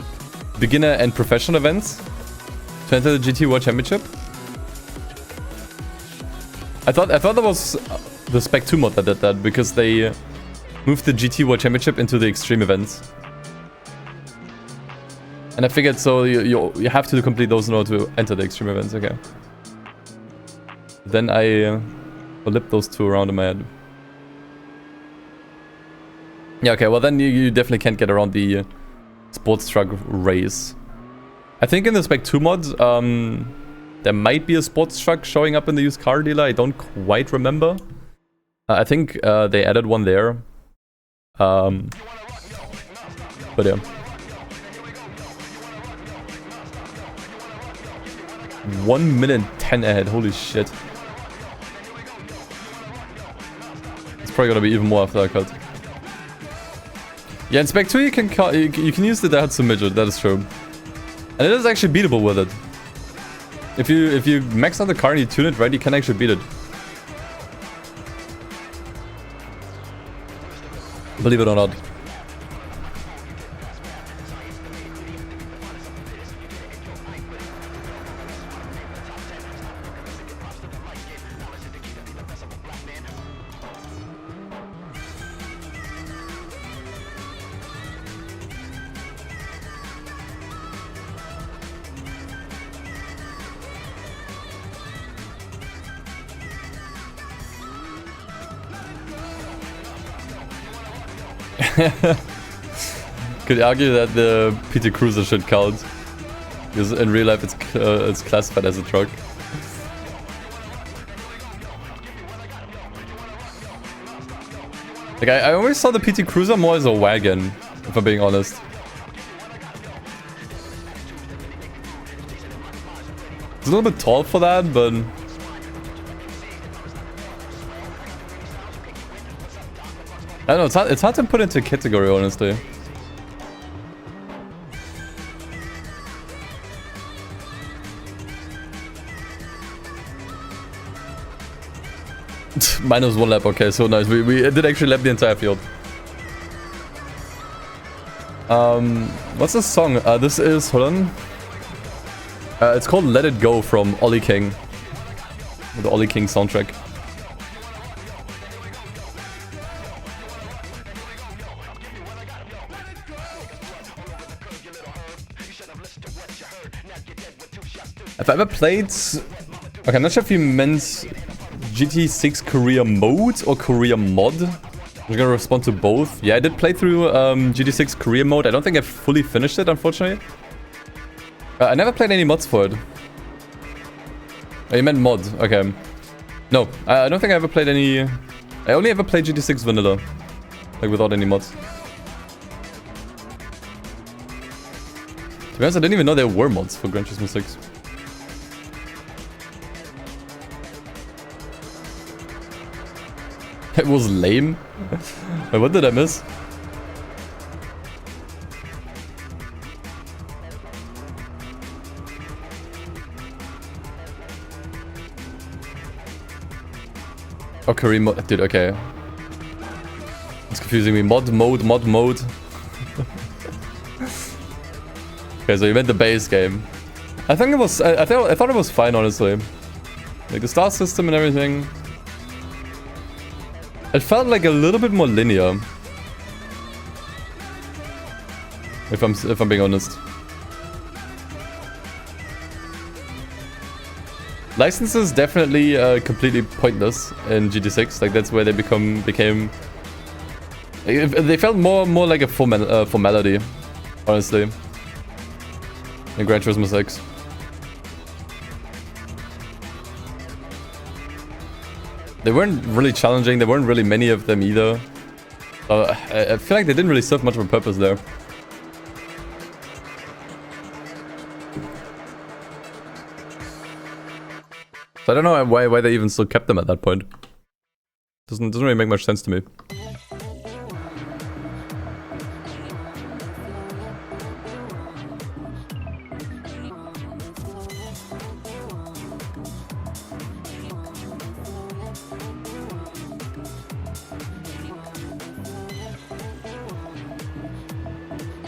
beginner and professional events to enter the GT World Championship. I thought that was the Spec 2 mod that did that, because they moved the GT World Championship into the extreme events. And I figured so you have to complete those in order to enter the extreme events, okay. Then I flipped those two around in my head. Yeah, okay, well then you definitely can't get around the sports truck race. I think in the Spec 2 mod, there might be a sports truck showing up in the used car dealer. I don't quite remember. I think they added one there. But yeah. 1 minute 10 ahead. Holy shit. It's probably gonna be even more after that cut. Yeah, in Spec 2 you can use the Daihatsu Midget. That is true. And it is actually beatable with it. If you max out the car and you tune it right, you can actually beat it. Believe it or not. Could argue that the PT Cruiser should count. Because in real life it's classified as a truck. Like I always saw the PT Cruiser more as a wagon, if I'm being honest. It's a little bit tall for that, but I don't know, it's hard to put into a category, honestly. Minus 1 lap, okay, so nice. We did actually lap the entire field. What's this song? This is, hold on. It's called Let It Go from Ollie King. The Ollie King soundtrack. Have I ever played... Okay, I'm not sure if you meant GT6 career mode or career mod. I'm gonna respond to both. Yeah, I did play through GT6 career mode. I don't think I fully finished it, unfortunately. I never played any mods for it. Oh, you meant mod. Okay. No, I don't think I ever played any... I only ever played GT6 vanilla. Like, without any mods. To be honest, I didn't even know there were mods for Gran Turismo 6. It was lame. Wait, what did I miss? Oh, career mode. Dude, okay. It's confusing me. Mod mode. Okay, so you meant the base game. I think it was... I thought it was fine, honestly. Like, the star system and everything. It felt like a little bit more linear. If I'm being honest. Licenses definitely completely pointless in GT6. Like that's where they became. They felt more like a formality, honestly. In Gran Turismo 6. They weren't really challenging, there weren't really many of them either. I feel like they didn't really serve much of a purpose there. So I don't know why they even still kept them at that point. Doesn't really make much sense to me.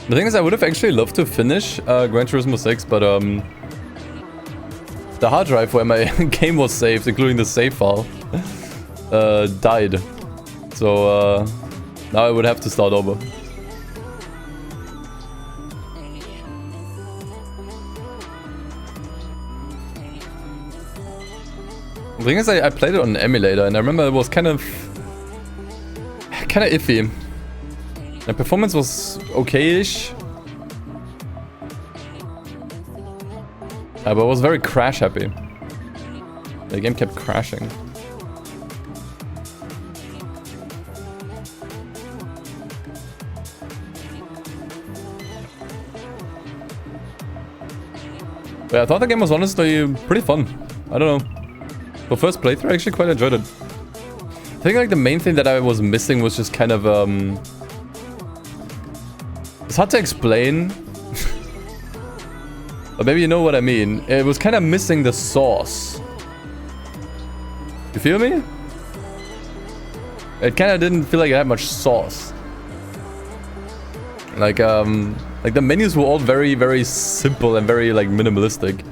The thing is, I would have actually loved to finish Gran Turismo 6, but the hard drive where my game was saved, including the save file, died. So now I would have to start over. The thing is, I played it on an emulator, and I remember it was kind of iffy. The performance was okay-ish. But it was very crash happy. The game kept crashing. But I thought the game was honestly pretty fun. I don't know. For first playthrough, I actually quite enjoyed it. I think like the main thing that I was missing was just kind of it's hard to explain. But maybe you know what I mean. It was kind of missing the sauce. You feel me? It kind of didn't feel like it had much sauce. Like the menus were all very, very simple and very like minimalistic.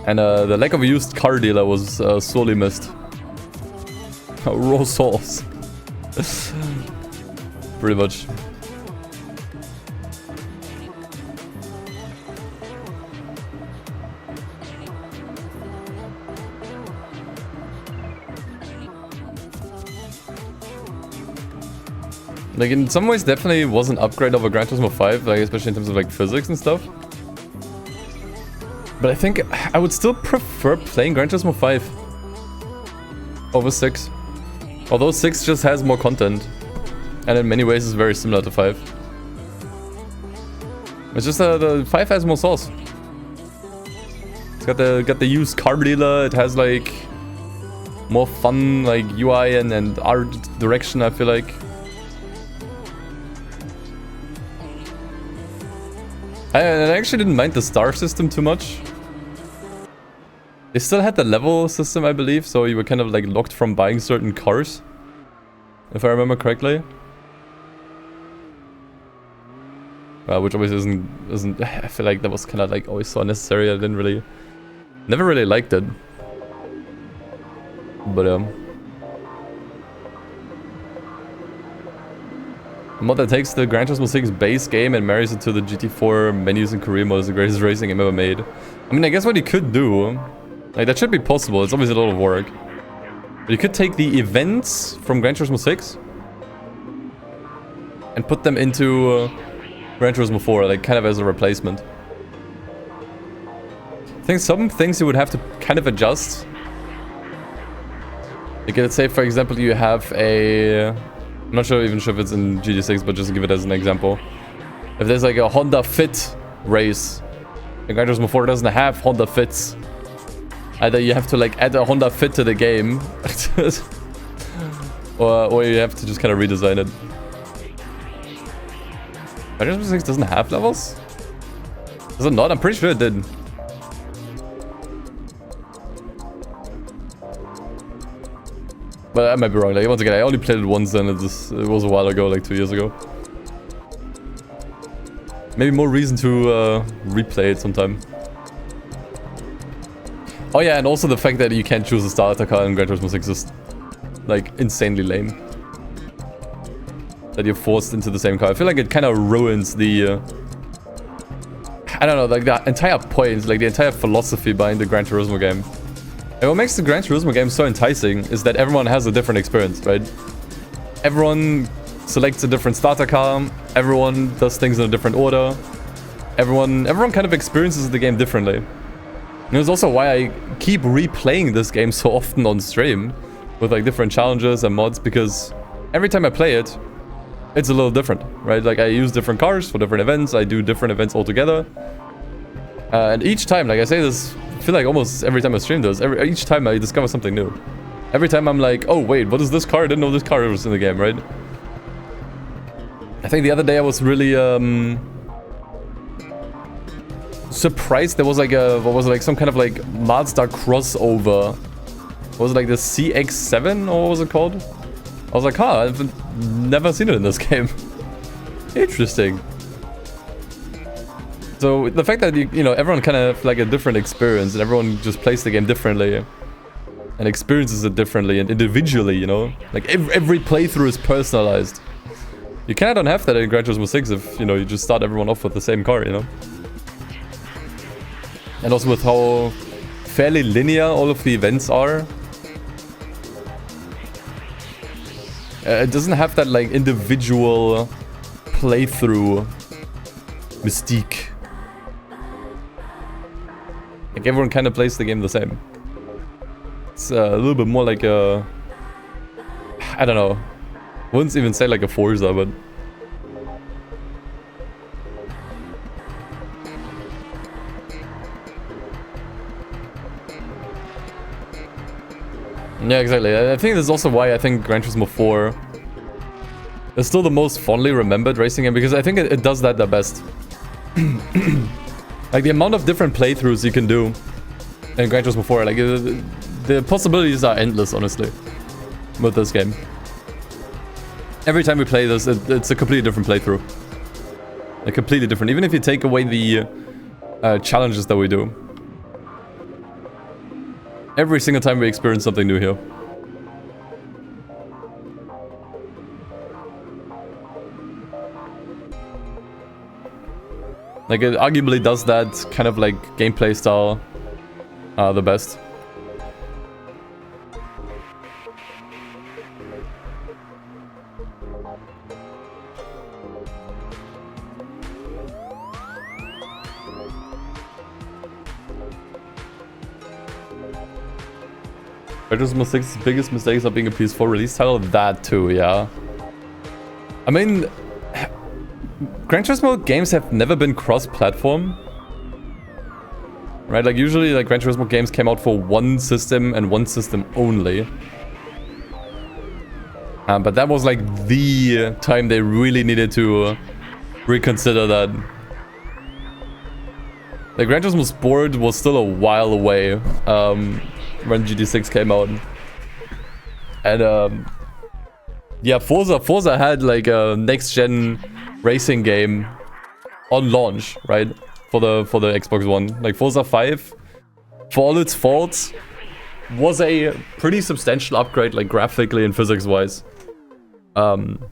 And the lack of a used car dealer was sorely missed. Raw sauce. Pretty much. Like, in some ways, definitely was an upgrade over Gran Turismo 5, like, especially in terms of, like, physics and stuff. But I think I would still prefer playing Gran Turismo 5 over 6. Although 6 just has more content. And in many ways is very similar to 5. It's just the 5 has more sauce. It's got the used car dealer, it has, like, more fun, like, UI and art direction, I feel like. I actually didn't mind the star system too much. They still had the level system, I believe, so you were kind of like locked from buying certain cars, if I remember correctly. Which always isn't. I feel like that was kind of like always so unnecessary. I never really liked it. But a mod that takes the Gran Turismo 6 base game and marries it to the GT4 menus and career mode is the greatest racing game ever made. I mean, I guess what you could do, like, that should be possible. It's always a lot of work. But you could take the events from Gran Turismo 6 and put them into Gran Turismo 4, like, kind of as a replacement. I think some things you would have to kind of adjust. Like, let's say, for example, you have a... I'm not even sure if it's in GT6, but just to give it as an example. If there's like a Honda Fit race, and Gran Turismo 4 doesn't have Honda Fits, either you have to like add a Honda Fit to the game, or you have to just kind of redesign it. Gran Turismo 6 doesn't have levels? Does it not? I'm pretty sure it did. But I might be wrong. Like, once again, I only played it once and it was a while ago, like 2 years ago. Maybe more reason to replay it sometime. Oh yeah, and also the fact that you can't choose a starter car in Gran Turismo 6 is, like, insanely lame. That you're forced into the same car. I feel like it kind of ruins the... I don't know, like the entire point, like the entire philosophy behind the Gran Turismo game. And what makes the Gran Turismo game so enticing is that everyone has a different experience, right? Everyone selects a different starter car, everyone does things in a different order, everyone kind of experiences the game differently. And it's also why I keep replaying this game so often on stream, with like different challenges and mods, because every time I play it, it's a little different, right? Like, I use different cars for different events, I do different events altogether. And each time, like I say this, I feel like almost every time I stream this, each time I discover something new. Every time I'm like, oh wait, what is this car? I didn't know this car was in the game, right? I think the other day I was really surprised there was like what was it, like some kind of like Mazda crossover. What was it, like the CX-7 or what was it called? I was like, huh, I've never seen it in this game. Interesting. So the fact that you know, everyone kind of have like a different experience and everyone just plays the game differently and experiences it differently and individually, you know, like every playthrough is personalized. You kind of don't have that in Gran Turismo 6 if, you know, you just start everyone off with the same car, you know. And also with how fairly linear all of the events are. It doesn't have that like individual playthrough mystique. Like, everyone kind of plays the game the same. It's a little bit more like a... I don't know. I wouldn't even say like a Forza, but... Yeah, exactly. I think that's also why I think Gran Turismo 4 is still the most fondly remembered racing game, because I think it does that the best. Like, the amount of different playthroughs you can do in Gran Turismo 4, like, the possibilities are endless, honestly, with this game. Every time we play this, it's a completely different playthrough. Like, completely different. Even if you take away the challenges that we do. Every single time we experience something new here. Like, it arguably does that kind of like gameplay style the best. Gran Turismo 6's biggest mistakes are being a PS4 release title. That too, yeah. I mean, Gran Turismo games have never been cross-platform. Right, like usually like Gran Turismo games came out for one system and one system only. But that was like the time they really needed to reconsider that. The Gran Turismo Sport was still a while away when GT6 came out. And yeah, Forza had like a next-gen racing game on launch, right? For the Xbox One. Like Forza 5, for all its faults, was a pretty substantial upgrade, like graphically and physics-wise. Over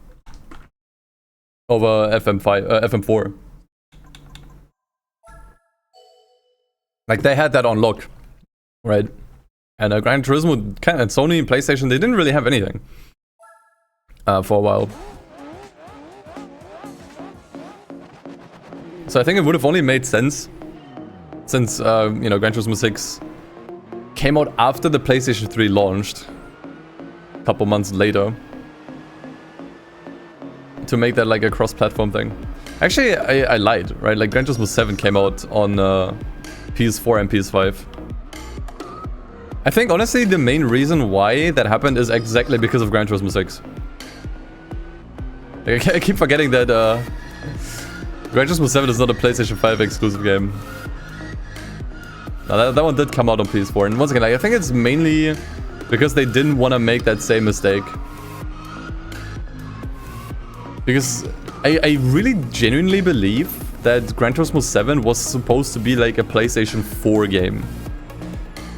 FM4. Like they had that on lock, right? And Gran Turismo, kind of Sony and PlayStation, they didn't really have anything for a while. So I think it would have only made sense since you know, Gran Turismo 6 came out after the PlayStation 3 launched, a couple months later, to make that like a cross-platform thing. Actually, I lied, right? Like Gran Turismo 7 came out on PS4 and PS5. I think honestly the main reason why that happened is exactly because of Gran Turismo 6. Like, I keep forgetting that Gran Turismo 7 is not a PlayStation 5 exclusive game. Now that one did come out on PS4, and once again, like, I think it's mainly because they didn't want to make that same mistake. Because I really genuinely believe that Gran Turismo 7 was supposed to be like a PlayStation 4 game.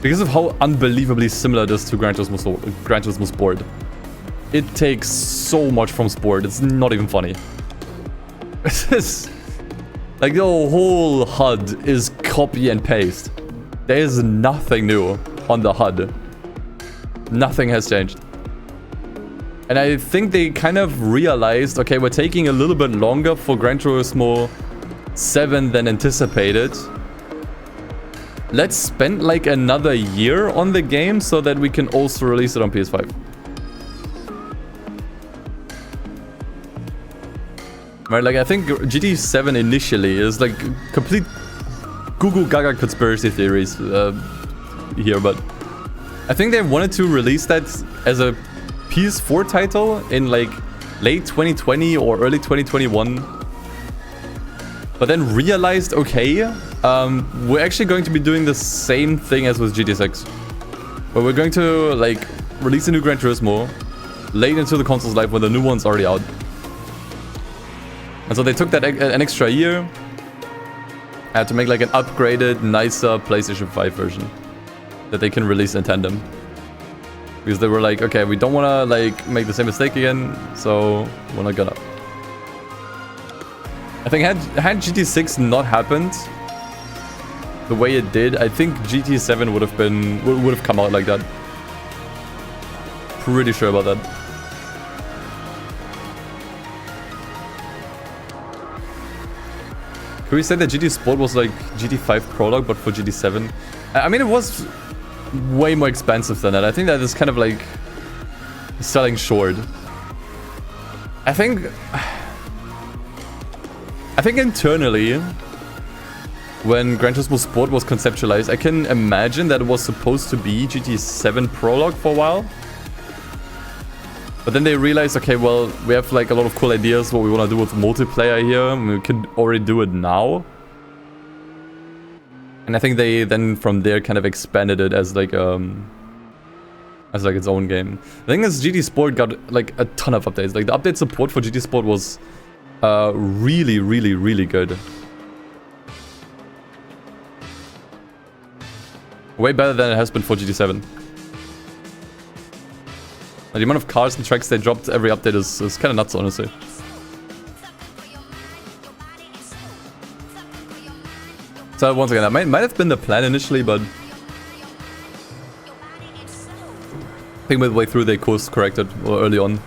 Because of how unbelievably similar it is to Gran Turismo Sport. It takes so much from Sport, it's not even funny. It's like the whole HUD is copy and paste. There is nothing new on the HUD. Nothing has changed. And I think they kind of realized, okay, we're taking a little bit longer for Gran Turismo 7 than anticipated. Let's spend like another year on the game so that we can also release it on PS5. Right, like I think GT7 initially is like complete Google Gaga conspiracy theories here, but I think they wanted to release that as a PS4 title in like late 2020 or early 2021, but then realized, okay, we're actually going to be doing the same thing as with GT6, but we're going to like release a new Gran Turismo late into the console's life when the new one's already out. And so they took that an extra year to make like an upgraded, nicer PlayStation 5 version that they can release in tandem. Because they were like, okay, we don't want to like make the same mistake again, so we're not gonna. I think had GT6 not happened the way it did, I think GT7 would have come out like that. Pretty sure about that. Could we say that GT Sport was like GT5 Prologue, but for GT7? I mean, it was way more expensive than that. I think that is kind of like selling short. I think internally, when Gran Turismo Sport was conceptualized, I can imagine that it was supposed to be GT7 Prologue for a while. But then they realized, okay, well, we have like a lot of cool ideas what we want to do with multiplayer here. And we can already do it now. And I think they then from there kind of expanded it as like its own game. The thing is, GT Sport got like a ton of updates. Like the update support for GT Sport was really, really, really good. Way better than it has been for GT7. The amount of cars and tracks they dropped every update is kind of nuts, honestly. So once again, that might have been the plan initially, but I think midway through they course corrected early on.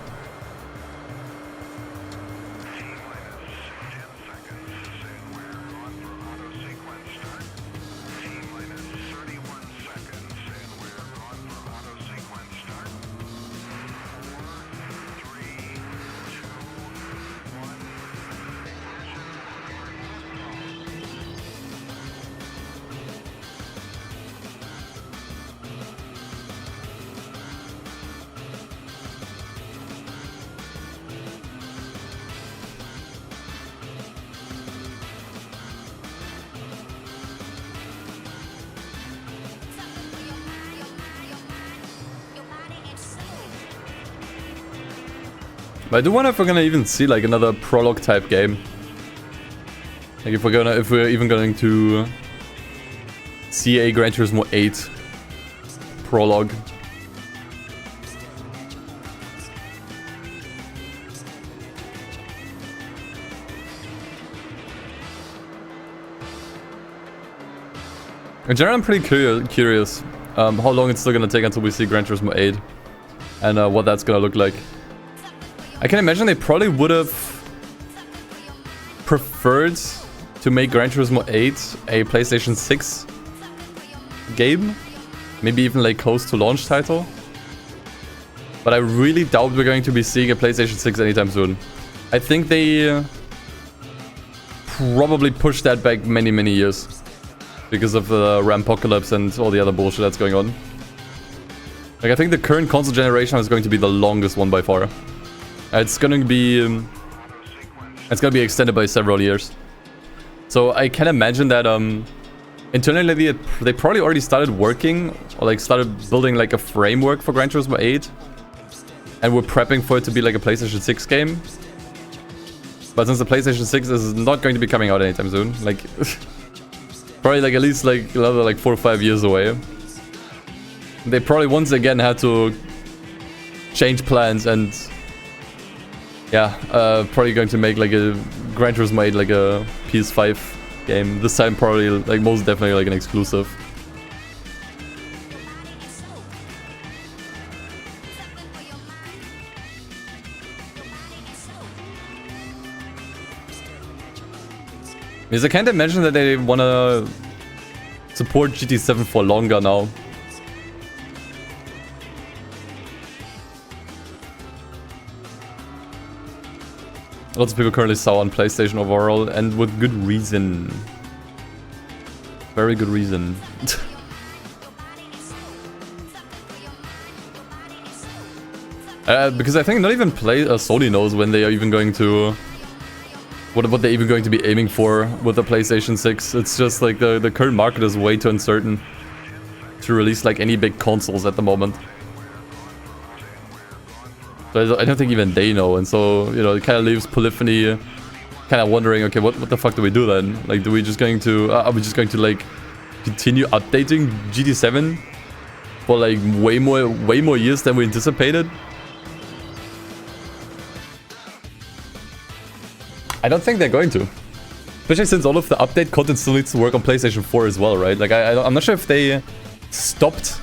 But I do wonder if we're gonna even see like another prologue type game. Like if we're even going to see a Gran Turismo 8 prologue. In general, I'm pretty curious how long it's still gonna take until we see Gran Turismo 8 and what that's gonna look like. I can imagine they probably would have preferred to make Gran Turismo 8 a PlayStation 6 game, maybe even like close to launch title. But I really doubt we're going to be seeing a PlayStation 6 anytime soon. I think they probably pushed that back many years. Because of the Rampocalypse and all the other bullshit that's going on. Like, I think the current console generation is going to be the longest one by far. It's gonna be extended by several years. So I can imagine that internally they probably already started working or like started building like a framework for Gran Turismo 8, and we're prepping for it to be like a PlayStation 6 game. But since the PlayStation 6 is not going to be coming out anytime soon, like. Probably like at least like another like 4 or 5 years away. They probably once again had to change plans and yeah, probably going to make like a Gran Turismo 8 like a PS5 game. This time probably like most definitely like an exclusive. Because I can't imagine that they wanna support GT7 for longer now. Lots of people currently sour on PlayStation overall, and with good reason. Very good reason. Because I think not even Sony knows when they are even going to... What they're even going to be aiming for with the PlayStation 6. It's just like the current market is way too uncertain to release like any big consoles at the moment. So I don't think even they know, and so, you know, it kind of leaves Polyphony kind of wondering, okay, what the fuck do we do then? Like, are we just going to like continue updating GT7 for like way more years than we anticipated? I don't think they're going to. Especially since all of the update content still needs to work on PlayStation 4 as well, right? Like, I'm not sure if they stopped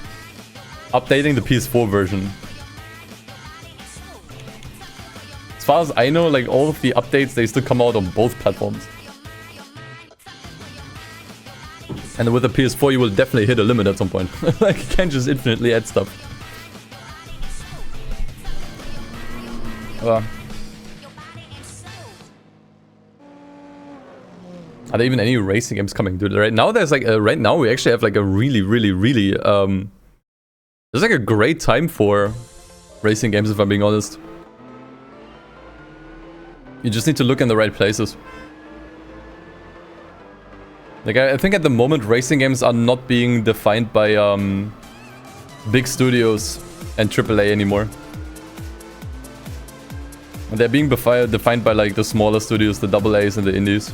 updating the PS4 version. As far as I know, like, all of the updates, they still come out on both platforms. And with the PS4, you will definitely hit a limit at some point. Like, you can't just infinitely add stuff. Are there even any racing games coming? Dude, right now there's like right now we actually have like a really there's like a great time for racing games, if I'm being honest. You just need to look in the right places. Like I think at the moment racing games are not being defined by big studios and AAA anymore. They're being defined by like the smaller studios, the AA's and the indies.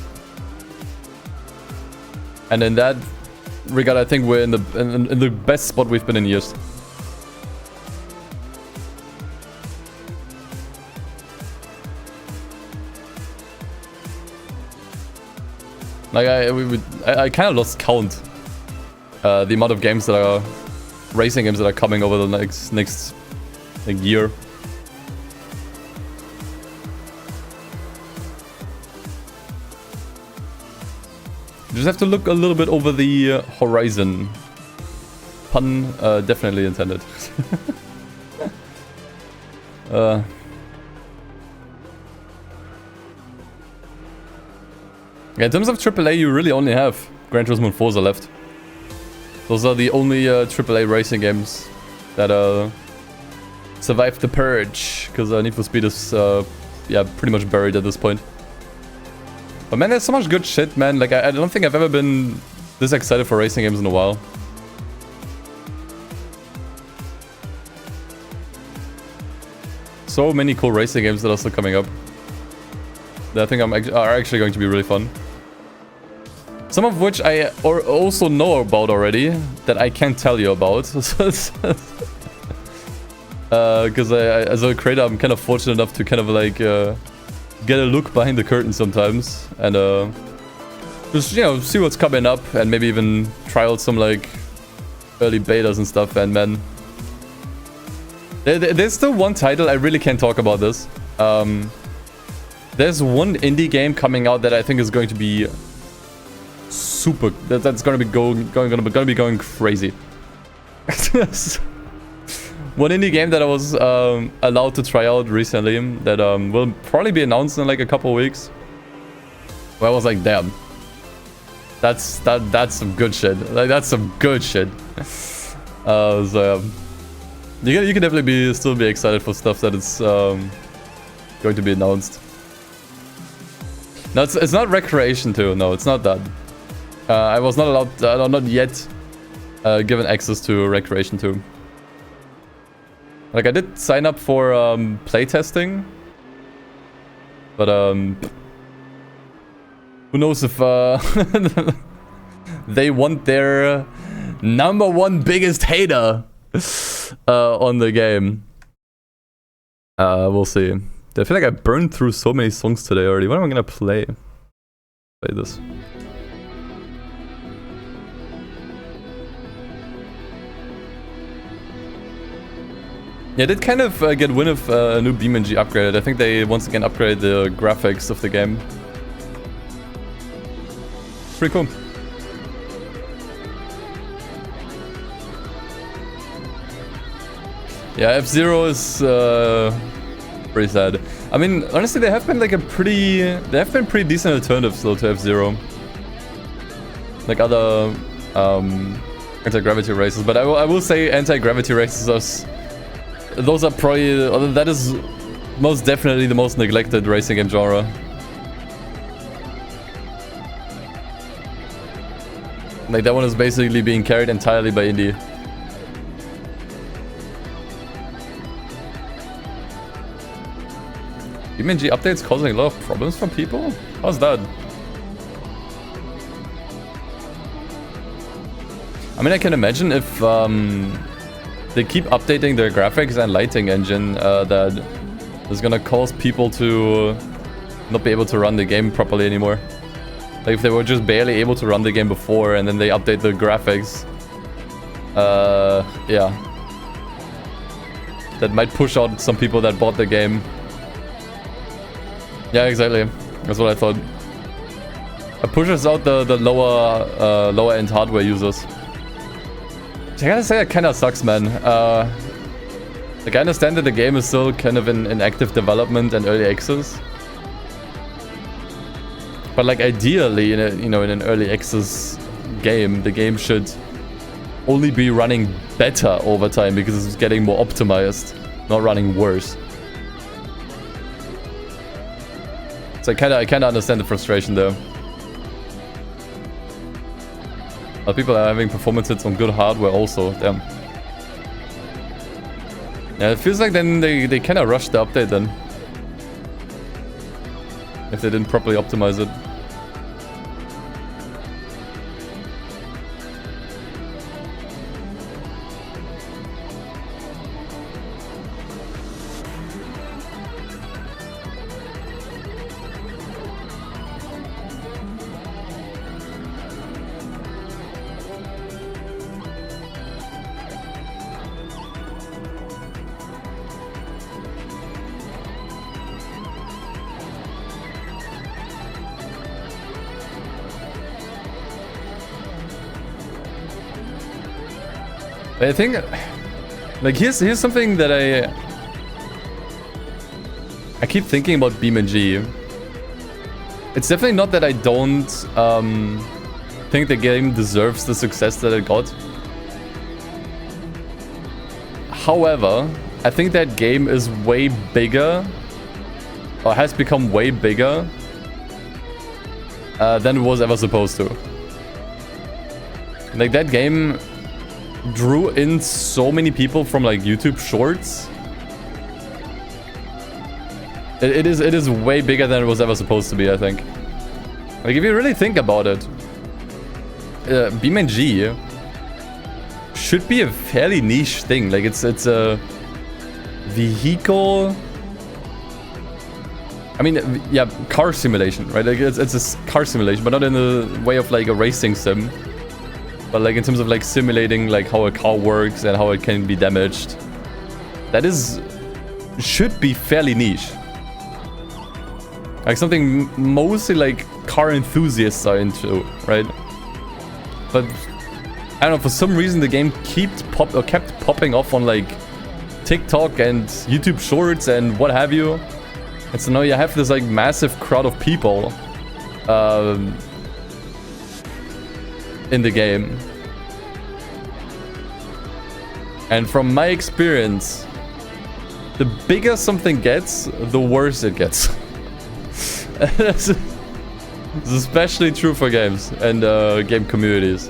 And in that regard, I think we're in the best spot we've been in years. Like I kind of lost count the amount of games that are racing games that are coming over the next like year. You just have to look a little bit over the horizon. Pun definitely intended. Yeah, in terms of AAA, you really only have Gran Turismo and Forza left. Those are the only AAA racing games that survived the purge, because Need for Speed is yeah, pretty much buried at this point. But man, there's so much good shit, man. Like, I don't think I've ever been this excited for racing games in a while. so many cool racing games that are still coming up that I think are actually going to be really fun. Some of which I also know about already that I can't tell you about. Because as a creator, I'm kind of fortunate enough to kind of like get a look behind the curtain sometimes and just, you know, see what's coming up and maybe even try out some like early betas and stuff. And man, there's still one title I really can't talk about this. There's one indie game coming out that I think is going to be super. That's going to be going crazy. One indie game that I was allowed to try out recently that will probably be announced in like a couple of weeks. Where I was like, damn, that's some good shit. Like that's some good shit. So you can definitely still be excited for stuff that is going to be announced. No, it's not Recreation 2. No, it's not that. I was not allowed, not yet given access to Recreation 2. Like I did sign up for playtesting, but who knows if they want their #1 biggest hater on the game. We'll see. I feel like I burned through so many songs today already. What am I gonna play? Play this. Yeah, I did kind of get wind of a new BeamNG upgrade. I think they once again upgraded the graphics of the game. Pretty cool. Yeah, F-Zero is pretty sad. I mean, honestly, they have been pretty decent alternatives though to F-Zero. Like other anti-gravity races, but I will say anti-gravity races those are probably, that is most definitely the most neglected racing game genre. Like that one is basically being carried entirely by indie. BeamNG updates causing a lot of problems for people? How's that? I mean, I can imagine if they keep updating their graphics and lighting engine, that is gonna cause people to not be able to run the game properly anymore. Like if they were just barely able to run the game before and then they update the graphics, yeah, that might push out some people that bought the game. Yeah, exactly. That's what I thought. It pushes out the lower end hardware users. I gotta say, that kind of sucks, man. Like I understand that the game is still kind of in active development and early access, but like ideally, in an early access game, the game should only be running better over time because it's getting more optimized, not running worse. So I kind of understand the frustration there. People are having performance hits on good hardware also, damn. Yeah, it feels like then they kind of rushed the update then. If they didn't properly optimize it. I think, like, here's something that I keep thinking about BeamNG. It's definitely not that I don't think the game deserves the success that it got. However, I think that game is way bigger, or has become way bigger than it was ever supposed to. Like, that game drew in so many people from like YouTube Shorts It is way bigger than it was ever supposed to be, I think. Like, if you really think about it, BeamNG should be a fairly niche thing. Like, it's a vehicle. I mean, yeah, car simulation, right? Like, it's a car simulation, but not in the way of like a racing sim, but like in terms of like simulating like how a car works and how it can be damaged. That should be fairly niche. Like something mostly like car enthusiasts are into, right? But I don't know, for some reason the game kept popping off on like TikTok and YouTube Shorts and what have you. And so now you have this like massive crowd of people in the game. And from my experience, the bigger something gets, the worse it gets. This is especially true for games and game communities.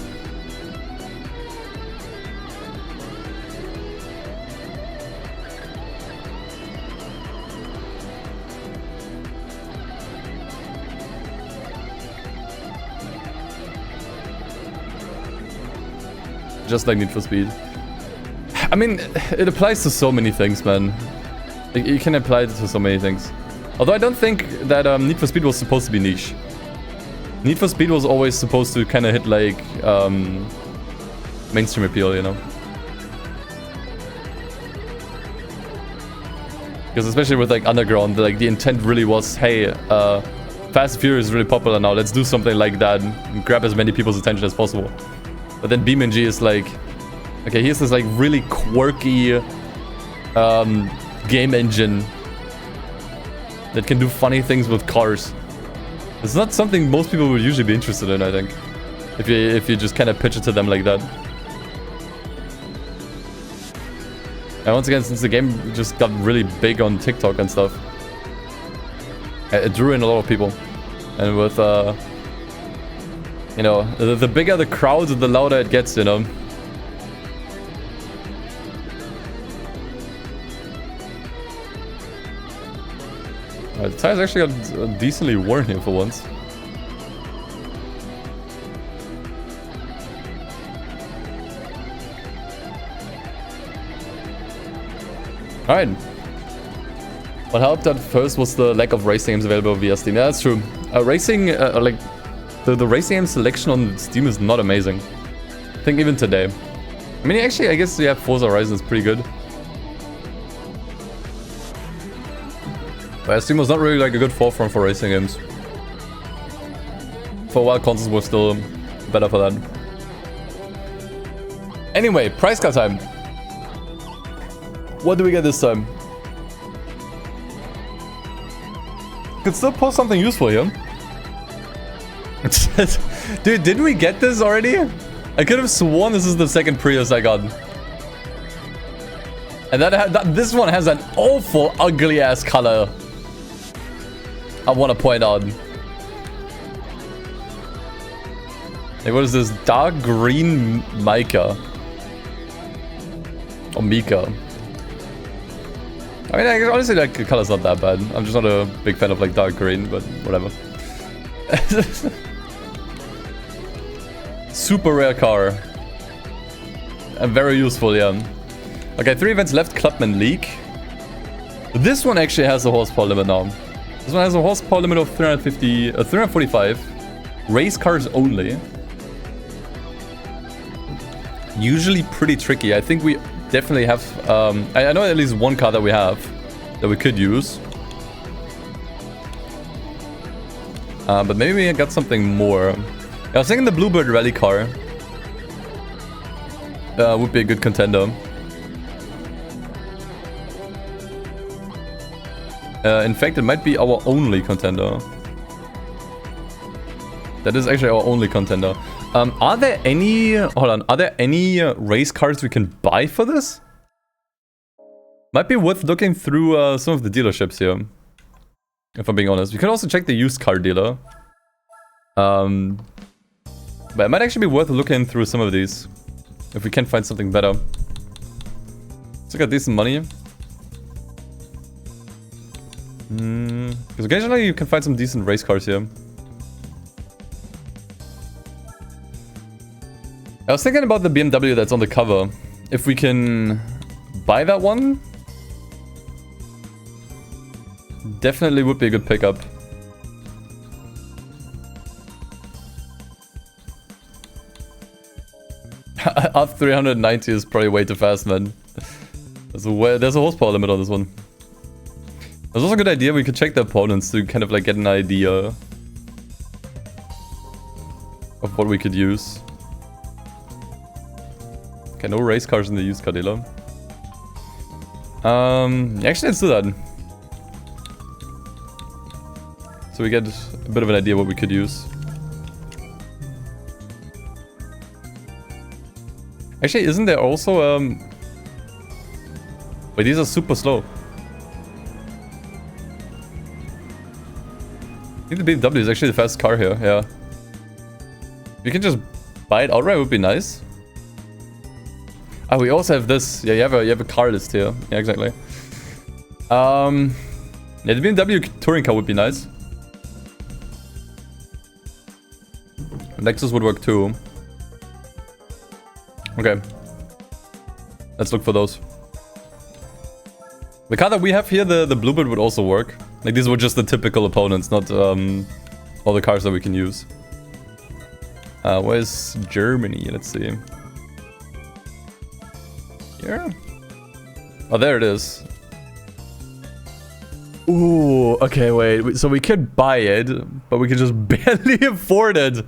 Just like Need for Speed. I mean, it applies to so many things, man. You can apply it to so many things. Although I don't think that Need for Speed was supposed to be niche. Need for Speed was always supposed to kind of hit like mainstream appeal, you know? Because especially with like Underground, like the intent really was, hey, Fast and Furious is really popular now, let's do something like that and grab as many people's attention as possible. But then BeamNG is like, okay, here's this like really quirky game engine that can do funny things with cars. It's not something most people would usually be interested in, I think. If you just kind of pitch it to them like that. And once again, since the game just got really big on TikTok and stuff, it drew in a lot of people. And with, you know, the bigger the crowd, the louder it gets, you know. The tires actually got decently worn here for once. Alright. What helped at first was the lack of racing games available via Steam. Yeah, that's true. Racing, like, the racing game selection on Steam is not amazing. I think even today. I mean, actually, I guess, yeah, Forza Horizon is pretty good. But Steam was not really like a good forefront for racing games. For a while, consoles were still better for that. Anyway, price cut time. What do we get this time? Could still post something useful here. Dude, didn't we get this already? I could have sworn this is the second Prius I got. And this one has an awful ugly ass color. I want to point out. Like, what is this? Dark green mica. Or mica. I mean, honestly, like, the color's not that bad. I'm just not a big fan of, like, dark green, but whatever. Super rare car. And very useful, yeah. Okay, 3 events left. Clubman League. This one actually has a horsepower limit now. This one has a horsepower limit of 345. Race cars only. Usually pretty tricky. I think we definitely have... I know at least one car that we have that we could use. But maybe we got something more. I was thinking the Bluebird Rally car would be a good contender. In fact, it might be our only contender. That is actually our only contender. Are there any... Hold on. Are there any race cars we can buy for this? Might be worth looking through some of the dealerships here. If I'm being honest. We could also check the used car dealer. But it might actually be worth looking through some of these. If we can find something better. So we got decent money. Because occasionally you can find some decent race cars here. I was thinking about the BMW that's on the cover. If we can buy that one, definitely would be a good pickup. Up 390 is probably way too fast, man. There's a horsepower limit on this one. There's also a good idea, we could check the opponents to kind of like get an idea of what we could use. Okay, no race cars in the used car dealer. Actually, let's do that. So we get a bit of an idea what we could use. Actually, isn't there also, wait, these are super slow. I think the BMW is actually the fastest car here, yeah. You can just buy it outright, would be nice. Oh, we also have this. Yeah, you have a car list here. Yeah, exactly. Yeah, the BMW touring car would be nice. Lexus would work too. Okay. Let's look for those. The car that we have here, the Bluebird, would also work. Like, these were just the typical opponents, not all the cars that we can use. Where's Germany? Let's see. Here? Oh, there it is. Ooh, okay, wait. So we could buy it, but we could just barely afford it.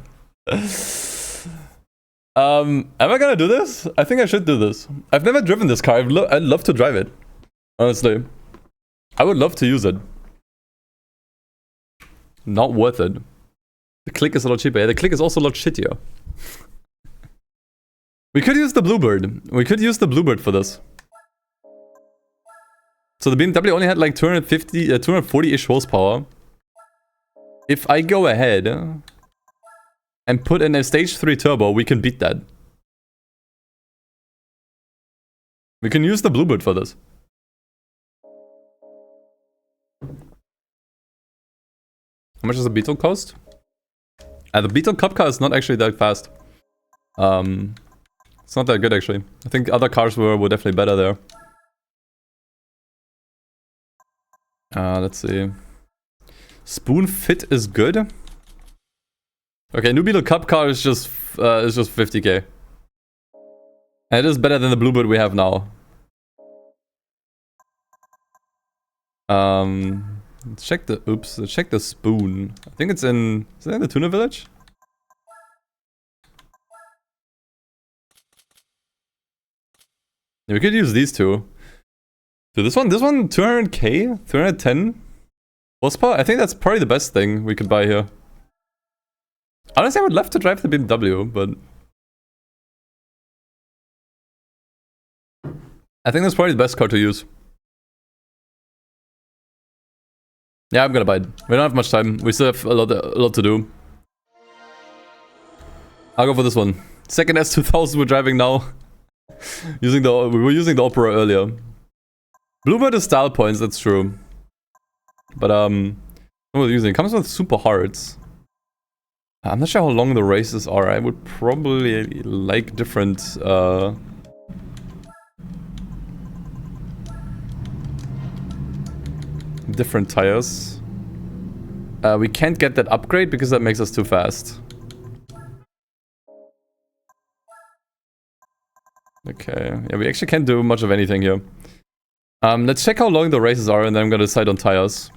Am I gonna do this? I think I should do this. I've never driven this car. I'd love to drive it. Honestly. I would love to use it. Not worth it. The Click is a lot cheaper. Yeah, the Click is also a lot shittier. We could use the Bluebird. We could use the Bluebird for this. So the BMW only had like 240-ish horsepower. If I go ahead and put in a stage 3 turbo, we can beat that. We can use the Bluebird for this. How much does the Beetle cost? The Beetle Cup car is not actually that fast. It's not that good actually. I think other cars were definitely better there. Let's see. Spoon Fit is good. Okay, new Beetle Cup car is just 50k. And it is better than the Bluebird we have now. Let's check the Spoon. I think it's in... Is it in the Tuna Village? Yeah, we could use these two. So this one 200k? 210 horsepower? I think that's probably the best thing we could buy here. Honestly, I would love to drive the BMW, but... I think that's probably the best car to use. Yeah, I'm gonna buy it. We don't have much time. We still have a lot to do. I'll go for this one. Second S2000 we're driving now. We were using the Opera earlier. Bluebird is style points, that's true. But what we're using, it comes with super hearts. I'm not sure how long the races are. I would probably like different tires. We can't get that upgrade because that makes us too fast. Okay, yeah, we actually can't do much of anything here. Let's check how long the races are and then I'm gonna decide on tires.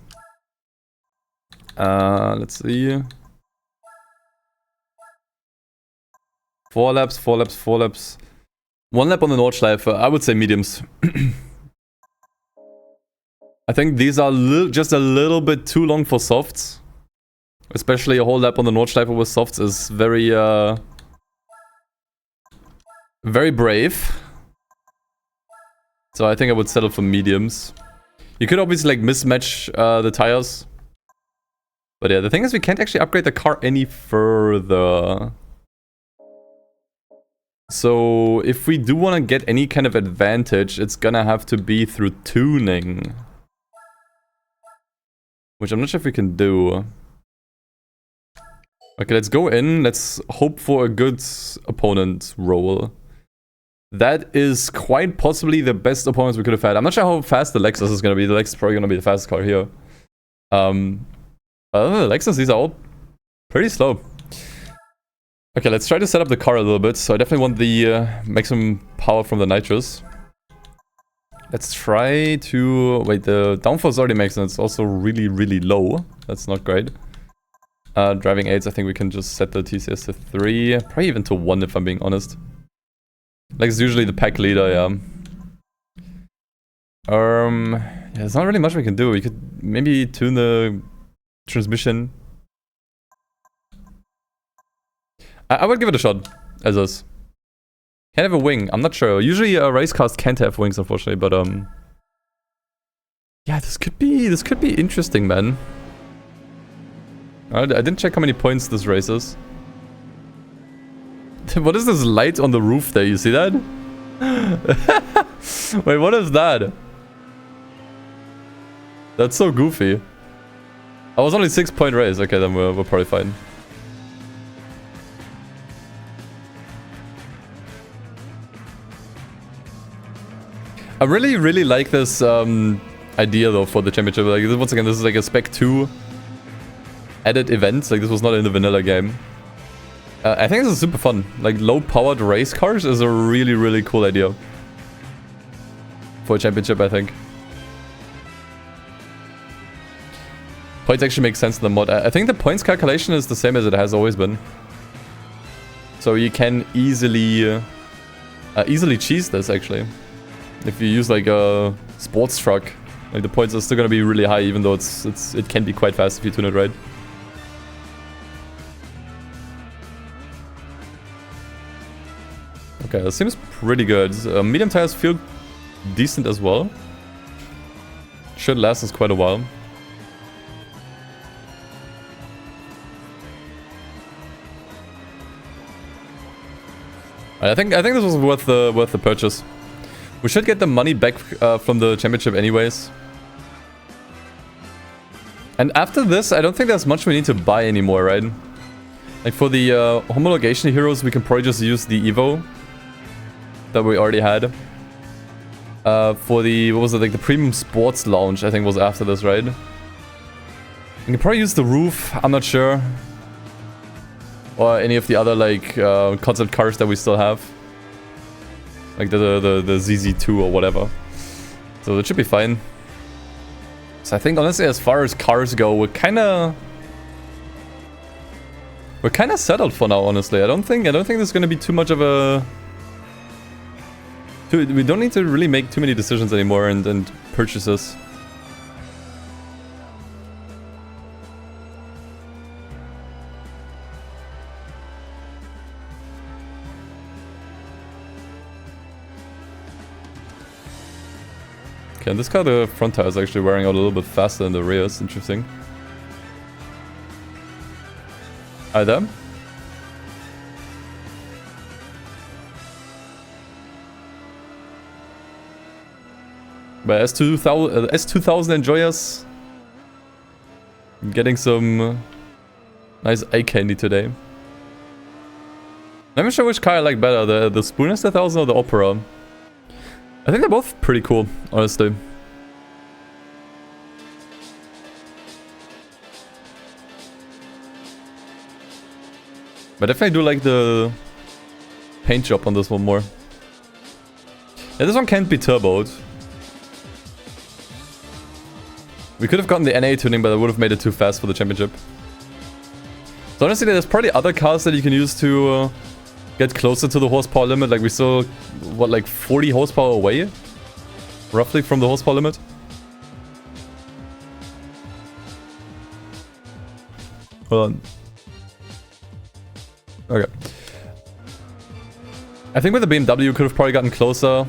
Let's see. 4 laps, 4 laps, 4 laps. 1 lap on the Nordschleife, I would say mediums. I think these are just a little bit too long for softs. Especially a whole lap on the Nordschleife with softs is very, very brave. So I think I would settle for mediums. You could obviously like mismatch the tires. But yeah, the thing is we can't actually upgrade the car any further. So if we do want to get any kind of advantage, it's gonna have to be through tuning. which I'm not sure if we can do. Okay, let's go in. Let's hope for a good opponent roll. That is quite possibly the best opponents we could have had. I'm not sure how fast the Lexus is going to be. The Lexus is probably going to be the fastest car here. The Lexus, these are all pretty slow. Okay, let's try to set up the car a little bit. So I definitely want the maximum power from the nitrous. Let's try to... Wait, the downforce already makes sense. It's also really, really low. That's not great. Driving aids, I think we can just set the TCS to 3. Probably even to 1 if I'm being honest. Like, it's usually the pack leader, yeah. Yeah, there's not really much we can do. We could maybe tune the transmission. I would give it a shot, as is. Can't have a wing, I'm not sure. Usually race cars can't have wings, unfortunately, but yeah, this could be interesting, man. I didn't check how many points this race is. What is this light on the roof there? You see that? Wait, what is that? That's so goofy. I was only 6-point race. Okay, then we're probably fine. I really, really like this idea though for the championship. Like, once again, this is like a Spec 2 added event. Like, this was not in the vanilla game. I think this is super fun. Like, low-powered race cars is a really, really cool idea for a championship, I think. Points actually make sense in the mod. I think the points calculation is the same as it has always been. So you can easily cheese this, actually. If you use like a sports truck, like the points are still gonna be really high, even though it can be quite fast if you tune it right. Okay, that seems pretty good. Medium tires feel decent as well. Should last us quite a while. I think this was worth the purchase. We should get the money back from the championship anyways. And after this, I don't think there's much we need to buy anymore, right? Like for the homologation heroes, we can probably just use the Evo that we already had. For the, what was it, like the premium sports lounge, I think was after this, right? We can probably use the roof, I'm not sure. Or any of the other like concept cars that we still have. Like the ZZ2 or whatever. So that should be fine. So I think honestly, as far as cars go, we're kinda settled for now, honestly. I don't think there's gonna be too much of a... We don't need to really make too many decisions anymore and purchases. Okay, and this car, the front tire is actually wearing out a little bit faster than the rear. It's interesting. Hi there. But S2000 enjoyers getting some nice eye candy today. I'm not sure which car I like better, the Spoon S1000 or the Opera. I think they're both pretty cool, honestly. But I definitely do like the paint job on this one more. Yeah, this one can't be turboed. We could have gotten the NA tuning, but it would have made it too fast for the championship. So honestly, there's probably other cars that you can use to get closer to the horsepower limit. Like, we still, what, like 40 horsepower away? Roughly from the horsepower limit? Hold on. Okay. I think with the BMW, could have probably gotten closer.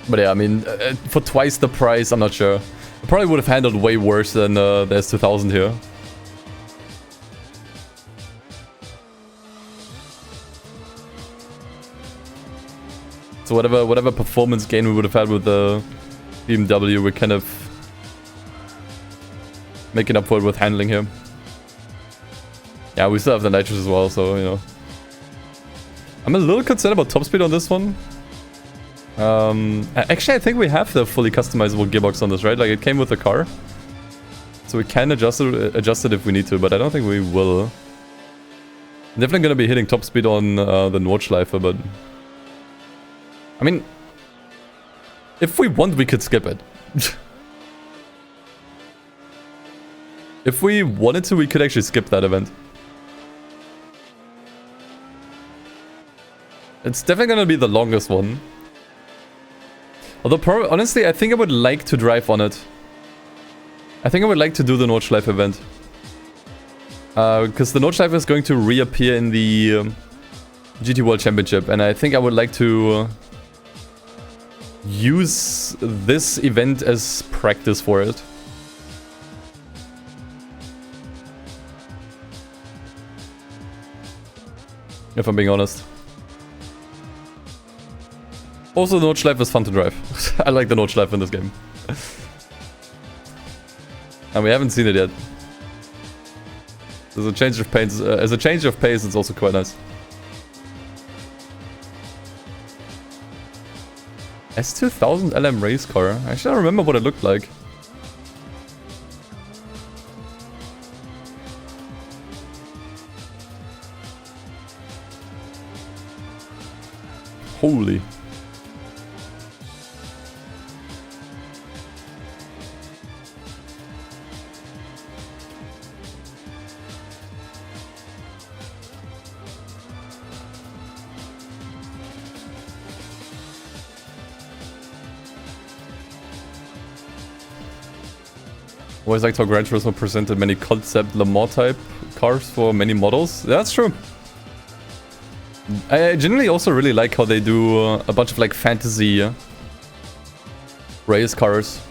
But yeah, I mean, for twice the price, I'm not sure. I probably would have handled way worse than the S2000 here. So whatever performance gain we would have had with the BMW, we're kind of making up for it with handling here. Yeah, we still have the nitrous as well, so, you know. I'm a little concerned about top speed on this one. Actually, I think we have the fully customizable gearbox on this, right? Like, it came with the car. So we can adjust it if we need to, but I don't think we will. Definitely gonna be hitting top speed on the Nordschleife, but... I mean... If we want, we could skip it. If we wanted to, we could actually skip that event. It's definitely gonna be the longest one. Although, honestly, I think I would like to drive on it. I think I would like to do the Nordschleife event. Because the Nordschleife is going to reappear in the GT World Championship. And I think I would like to use this event as practice for it. If I'm being honest. Also, the Nordschleife is fun to drive. I like the Nordschleife in this game. And we haven't seen it yet. There's a change of pace. As a change of pace, it's also quite nice. S2000 LM race car. Actually, I don't remember what it looked like. Holy. Always liked how Gran Turismo presented many concept Le Mans type cars for many models. Yeah, that's true. I generally also really like how they do a bunch of like fantasy race cars.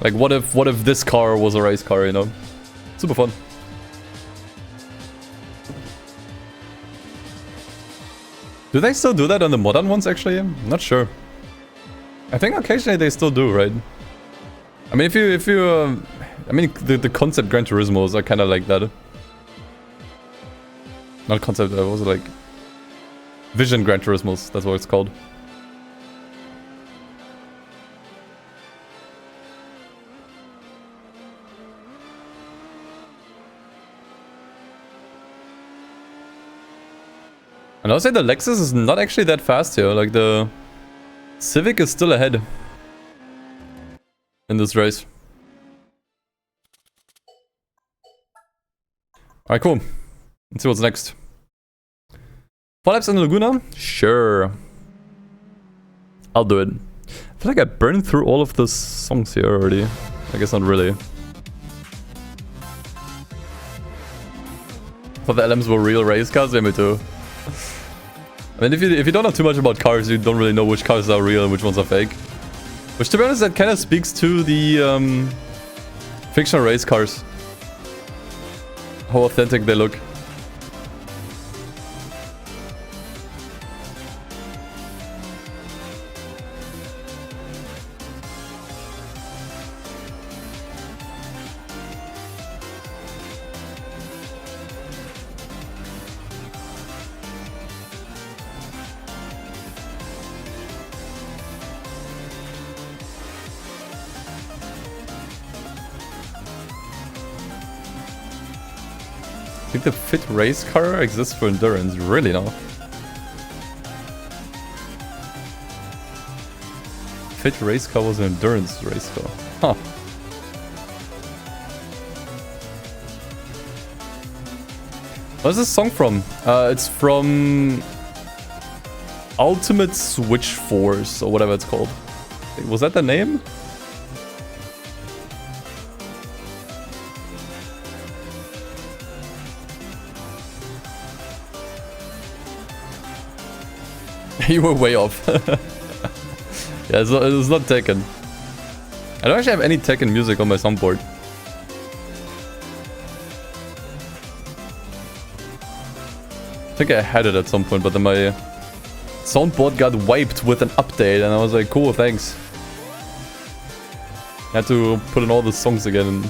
Like what if this car was a race car, you know? Super fun. Do they still do that on the modern ones actually? I'm not sure. I think occasionally they still do, right? I mean, if you I mean, the concept Gran Turismos are kind of like that. Not concept, what was it like? Vision Gran Turismos, that's what it's called. And I'll say the Lexus is not actually that fast here, like the Civic is still ahead in this race. Alright, cool. Let's see what's next. 4 laps in Laguna? Sure. I'll do it. I feel like I burned through all of the songs here already. I guess not really. Thought the LMs were real race cars? Yeah, me too. I mean, if you don't know too much about cars, you don't really know which cars are real and which ones are fake. Which, to be honest, that kind of speaks to the fictional race cars. How authentic they look. I think the fit race car exists for endurance. Really now? Fit race car was an endurance race car. Huh. What's this song from? It's from Ultimate Switch Force or whatever it's called. Was that the name? You were way off. Yeah, it was not Tekken. I don't actually have any Tekken music on my soundboard. I think I had it at some point, but then my soundboard got wiped with an update and I was like, cool, thanks. Had to put in all the songs again.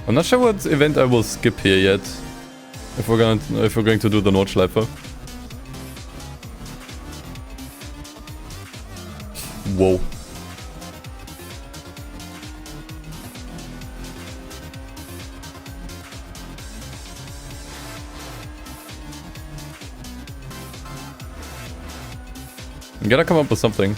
I'm not sure what event I will skip here yet. If we're going to do the Nordschleife. Whoa. I'm gonna come up with something.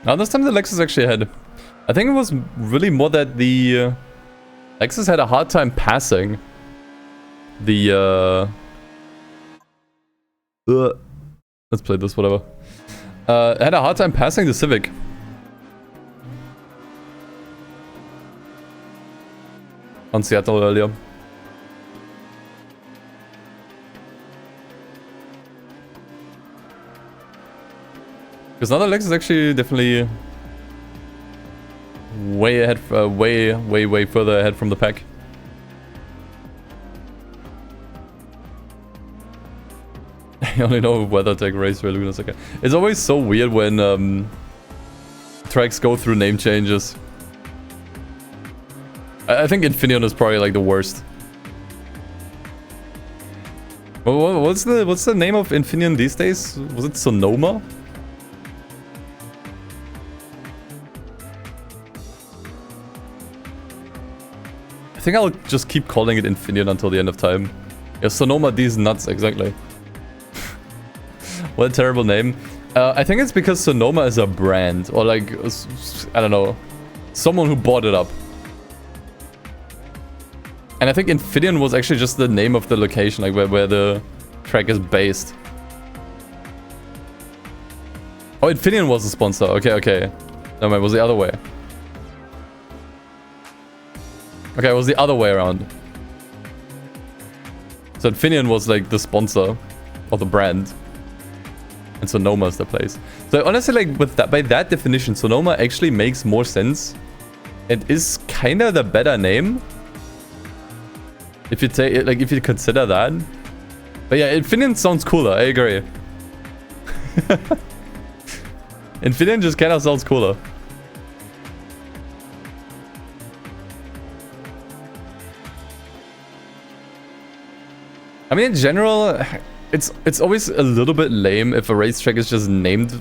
Now this time the Lexus actually had... I think it was really more that the Lexus had a hard time passing the... let's play this, whatever. Had a hard time passing the Civic. On Seattle earlier. Because now the Lexus is actually definitely way ahead, way further ahead from the pack. I only know WeatherTech Race for Luna Second. It's always so weird when tracks go through name changes. I think Infineon is probably like the worst. What's the name of Infineon these days? Was it Sonoma? I think I'll just keep calling it Infineon until the end of time. Yeah, Sonoma, these nuts, exactly. What a terrible name. I think it's because Sonoma is a brand, or like, I don't know, someone who bought it up. And I think Infineon was actually just the name of the location, like where the track is based. Oh, Infineon was the sponsor. Okay. No, it was the other way. Okay, it was the other way around. So Infineon was like the sponsor of the brand. And Sonoma is the place. So honestly, like with that, by that definition, Sonoma actually makes more sense. It is kind of the better name. If you take it, like if you consider that. But yeah, Infineon sounds cooler, I agree. Infineon just kind of sounds cooler. I mean, in general, it's always a little bit lame if a racetrack is just named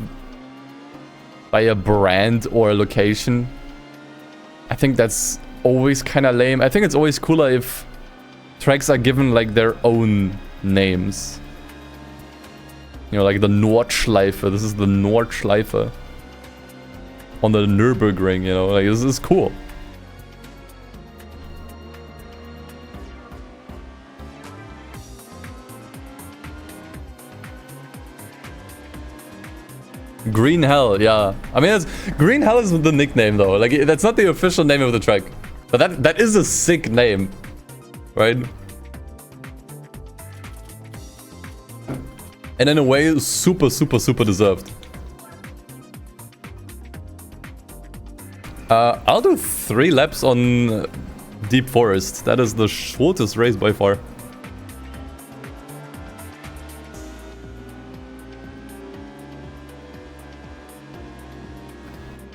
by a brand or a location. I think that's always kind of lame. I think it's always cooler if tracks are given like their own names. You know, like the Nordschleife. This is the Nordschleife on the Nürburgring, you know, like this is cool. Green Hell, yeah. I mean, Green Hell is the nickname though. Like that's not the official name of the track, but that is a sick name, right? And in a way, super deserved. I'll do 3 laps on Deep Forest. That is the shortest race by far.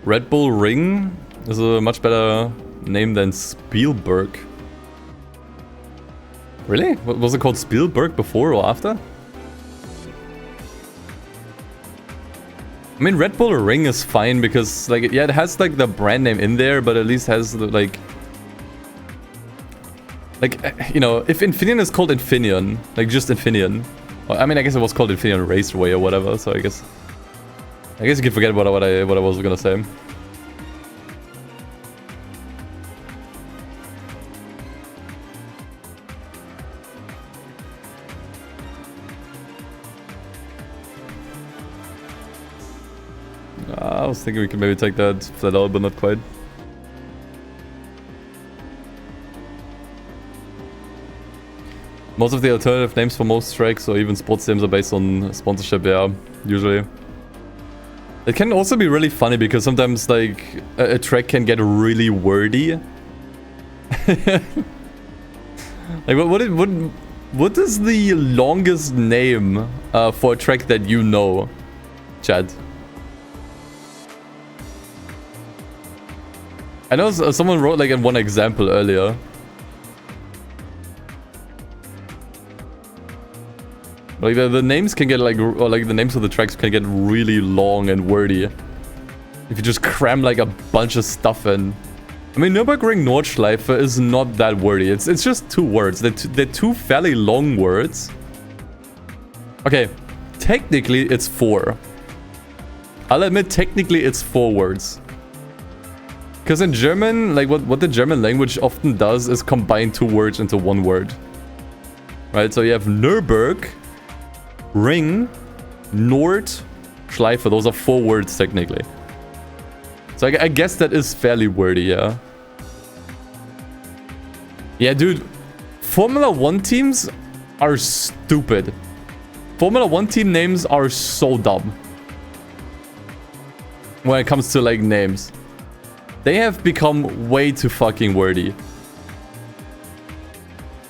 Red Bull Ring is a much better name than Spielberg. Really? Was it called Spielberg before or after? I mean, Red Bull Ring is fine because, like, yeah, it has, like, the brand name in there, but at least has, the, like, you know, if Infineon is called Infineon, like, just Infineon. I mean, I guess it was called Infineon Raceway or whatever, so I guess you can forget what I was gonna say. I was thinking we could maybe take that flat out, but not quite. Most of the alternative names for most tracks or even sports teams are based on sponsorship, yeah, usually. It can also be really funny because sometimes, like, a track can get really wordy. Like, what is the longest name for a track that you know, Chad? I know someone wrote, like, in one example earlier. Like, the names can get, like, or, like, the names of the tracks can get really long and wordy. If you just cram, like, a bunch of stuff in. I mean, Nürburgring Nordschleife is not that wordy. It's just 2 words. They're 2 fairly long words. Okay, technically it's 4. I'll admit, technically it's 4 words. Because in German, like, what the German language often does is combine 2 words into 1 word. Right, so you have Nürburg, Ring, Nord, Schleife. Those are 4 words, technically. So I guess that is fairly wordy, yeah. Yeah, dude. Formula 1 teams are stupid. Formula 1 team names are so dumb. When it comes to, like, names. They have become way too fucking wordy.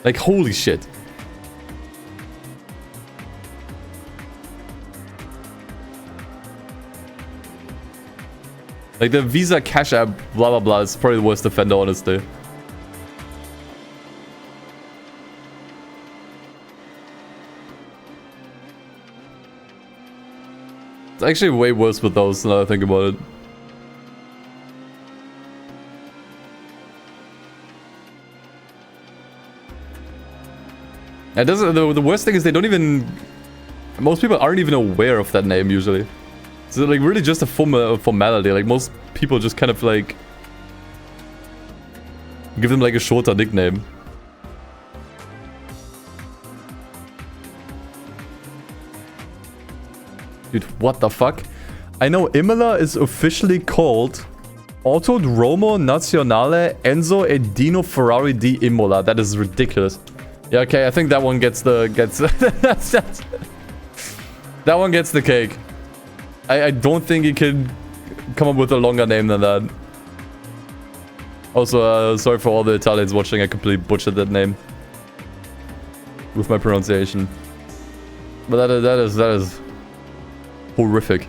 Like, holy shit. Like, the Visa Cash App, blah blah blah, is probably the worst offender, honestly. It's actually way worse with those now that I think about it. And the worst thing is they don't even... Most people aren't even aware of that name, usually. It's like really just a formality. Like, most people just kind of like... give them like a shorter nickname. Dude, what the fuck? I know Imola is officially called Autodromo Nazionale Enzo e Dino Ferrari di Imola. That is ridiculous. Yeah, okay, I think that one gets the... that one gets the cake. I don't think you can come up with a longer name than that. Also, sorry for all the Italians watching. I completely butchered that name with my pronunciation. But that is horrific.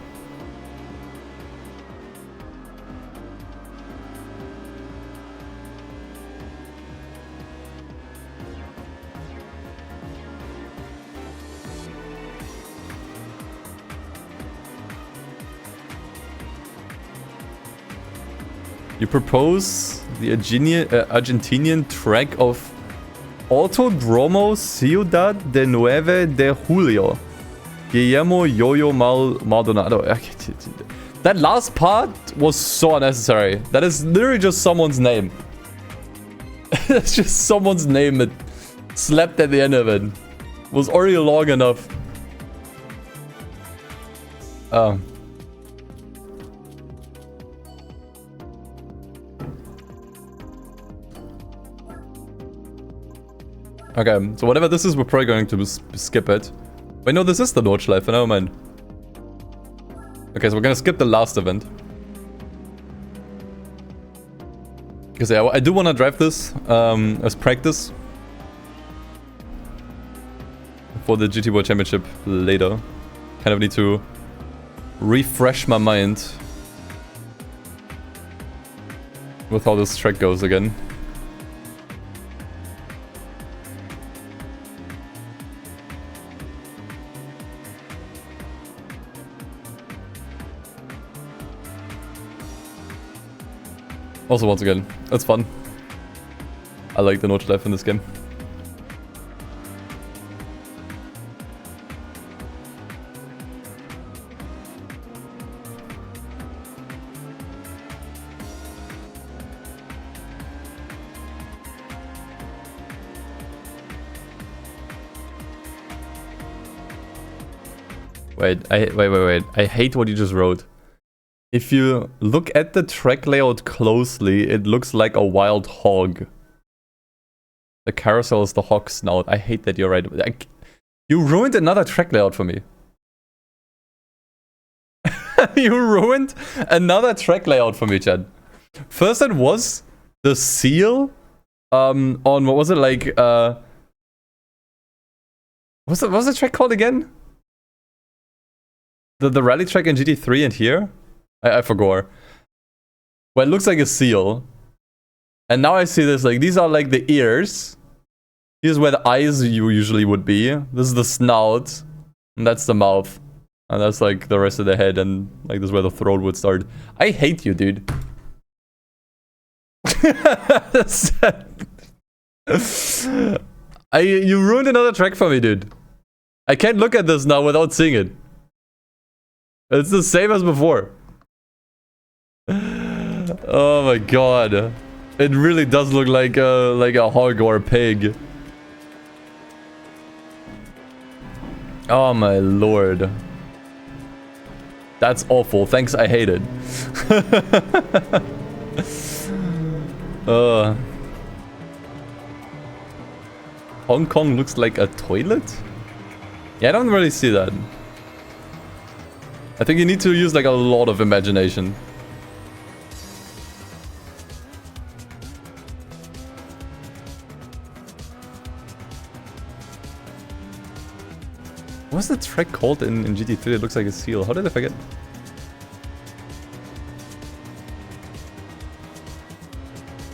You propose the Argentinian track of Autodromo Ciudad de 9 de Julio. Guillermo Yo-Yo Maldonado. That last part was so unnecessary. That is literally just someone's name. That's just someone's name that slapped at the end of it. It was already long enough. Okay, so whatever this is, we're probably going to skip it. Wait, no, this is the Nordschleife, never mind. Okay, so we're gonna skip the last event. Because yeah, I do want to drive this as practice for the GT World Championship later. Kind of need to refresh my mind with how this track goes again. Also, once again, it's fun. I like the notch life in this game. Wait, I hate what you just wrote. If you look at the track layout closely, it looks like a wild hog. The carousel is the hog snout. I hate that you're right. You ruined another track layout for me. You ruined another track layout for me, Chad. First it was the seal on, what was it, like, what's the track called again? The rally track in GT3 and here? I forgot. Well, it looks like a seal. And now I see this, like, these are like the ears. Here's where the eyes you usually would be. This is the snout. And that's the mouth. And that's like the rest of the head, and like this is where the throat would start. I hate you, dude. You ruined another track for me, dude. I can't look at this now without seeing it. It's the same as before. Oh my god. It really does look like a hog or a pig. Oh my lord. That's awful. Thanks, I hate it. Hong Kong looks like a toilet? Yeah, I don't really see that. I think you need to use like a lot of imagination. What's the track called in GT3? It looks like a seal. How did I forget?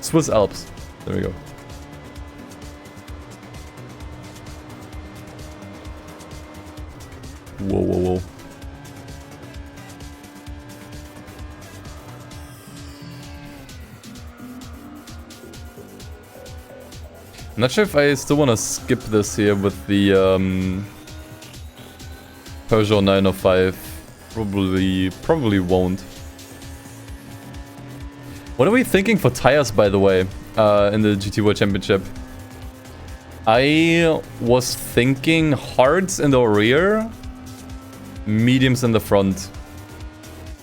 Swiss Alps. There we go. Whoa, whoa, whoa. I'm not sure if I still want to skip this here with the Peugeot 905. Probably won't. What are we thinking for tires, by the way, in the GT World Championship? I was thinking hards in the rear, mediums in the front.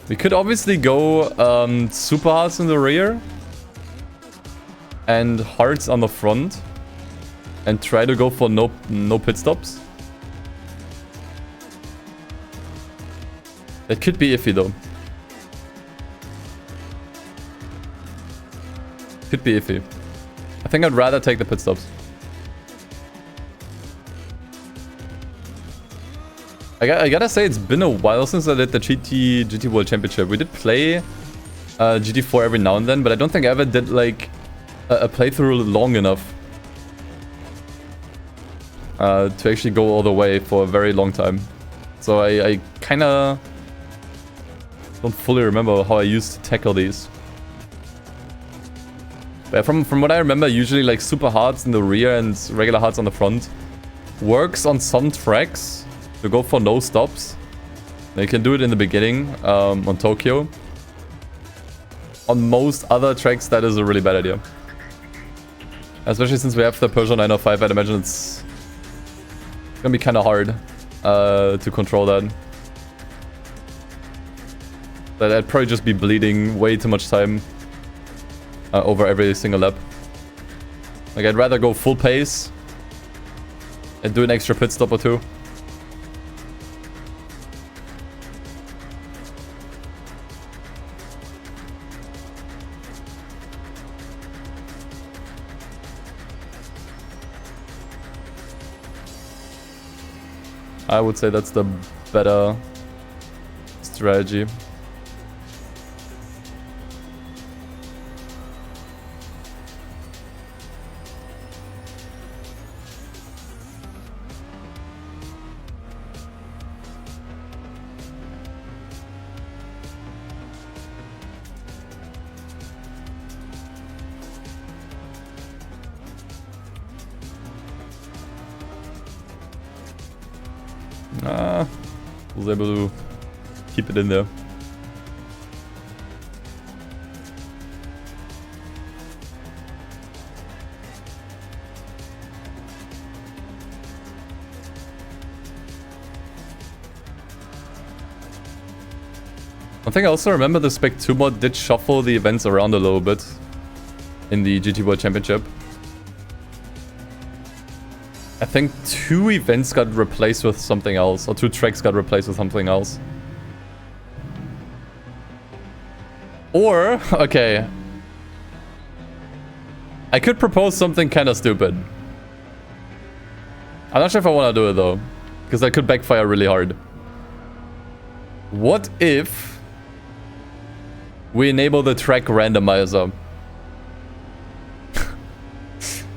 We could obviously go super hards in the rear and hards on the front and try to go for no pit stops. That could be iffy though. Could be iffy. I think I'd rather take the pit stops. I gotta say, it's been a while since I did the GT World Championship. We did play GT4 every now and then, but I don't think I ever did like a playthrough long enough to actually go all the way for a very long time. So I kinda don't fully remember how I used to tackle these. But from what I remember, usually like super hards in the rear and regular hards on the front works on some tracks to go for no stops. You can do it in the beginning on Tokyo. On most other tracks, that is a really bad idea. Especially since we have the Peugeot 905, I'd imagine it's gonna be kind of hard to control that. But I'd probably just be bleeding way too much time over every single lap. Like, I'd rather go full pace and do an extra pit stop or two. I would say that's the better strategy. Was able to keep it in there. I think I also remember the Spec 2 mod did shuffle the events around a little bit in the GT World Championship. I think 2 events got replaced with something else, or 2 tracks got replaced with something else. Or, okay. I could propose something kind of stupid. I'm not sure if I want to do it though, because that could backfire really hard. What if we enable the track randomizer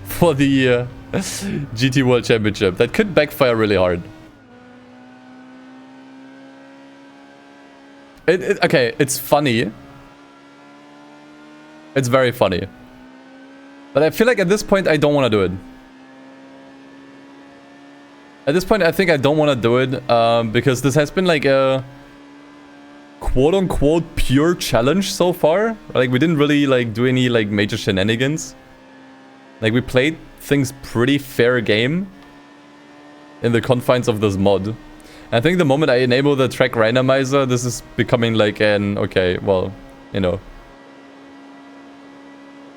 for the GT World Championship? That could backfire really hard. Okay, it's funny. It's very funny. But I feel like at this point I don't want to do it. At this point I think I don't want to do it because this has been like a quote-unquote pure challenge so far. Like we didn't really like do any like major shenanigans. Like we played things pretty fair game in the confines of this mod. I think the moment I enable the track randomizer, this is becoming like an, okay, well, you know.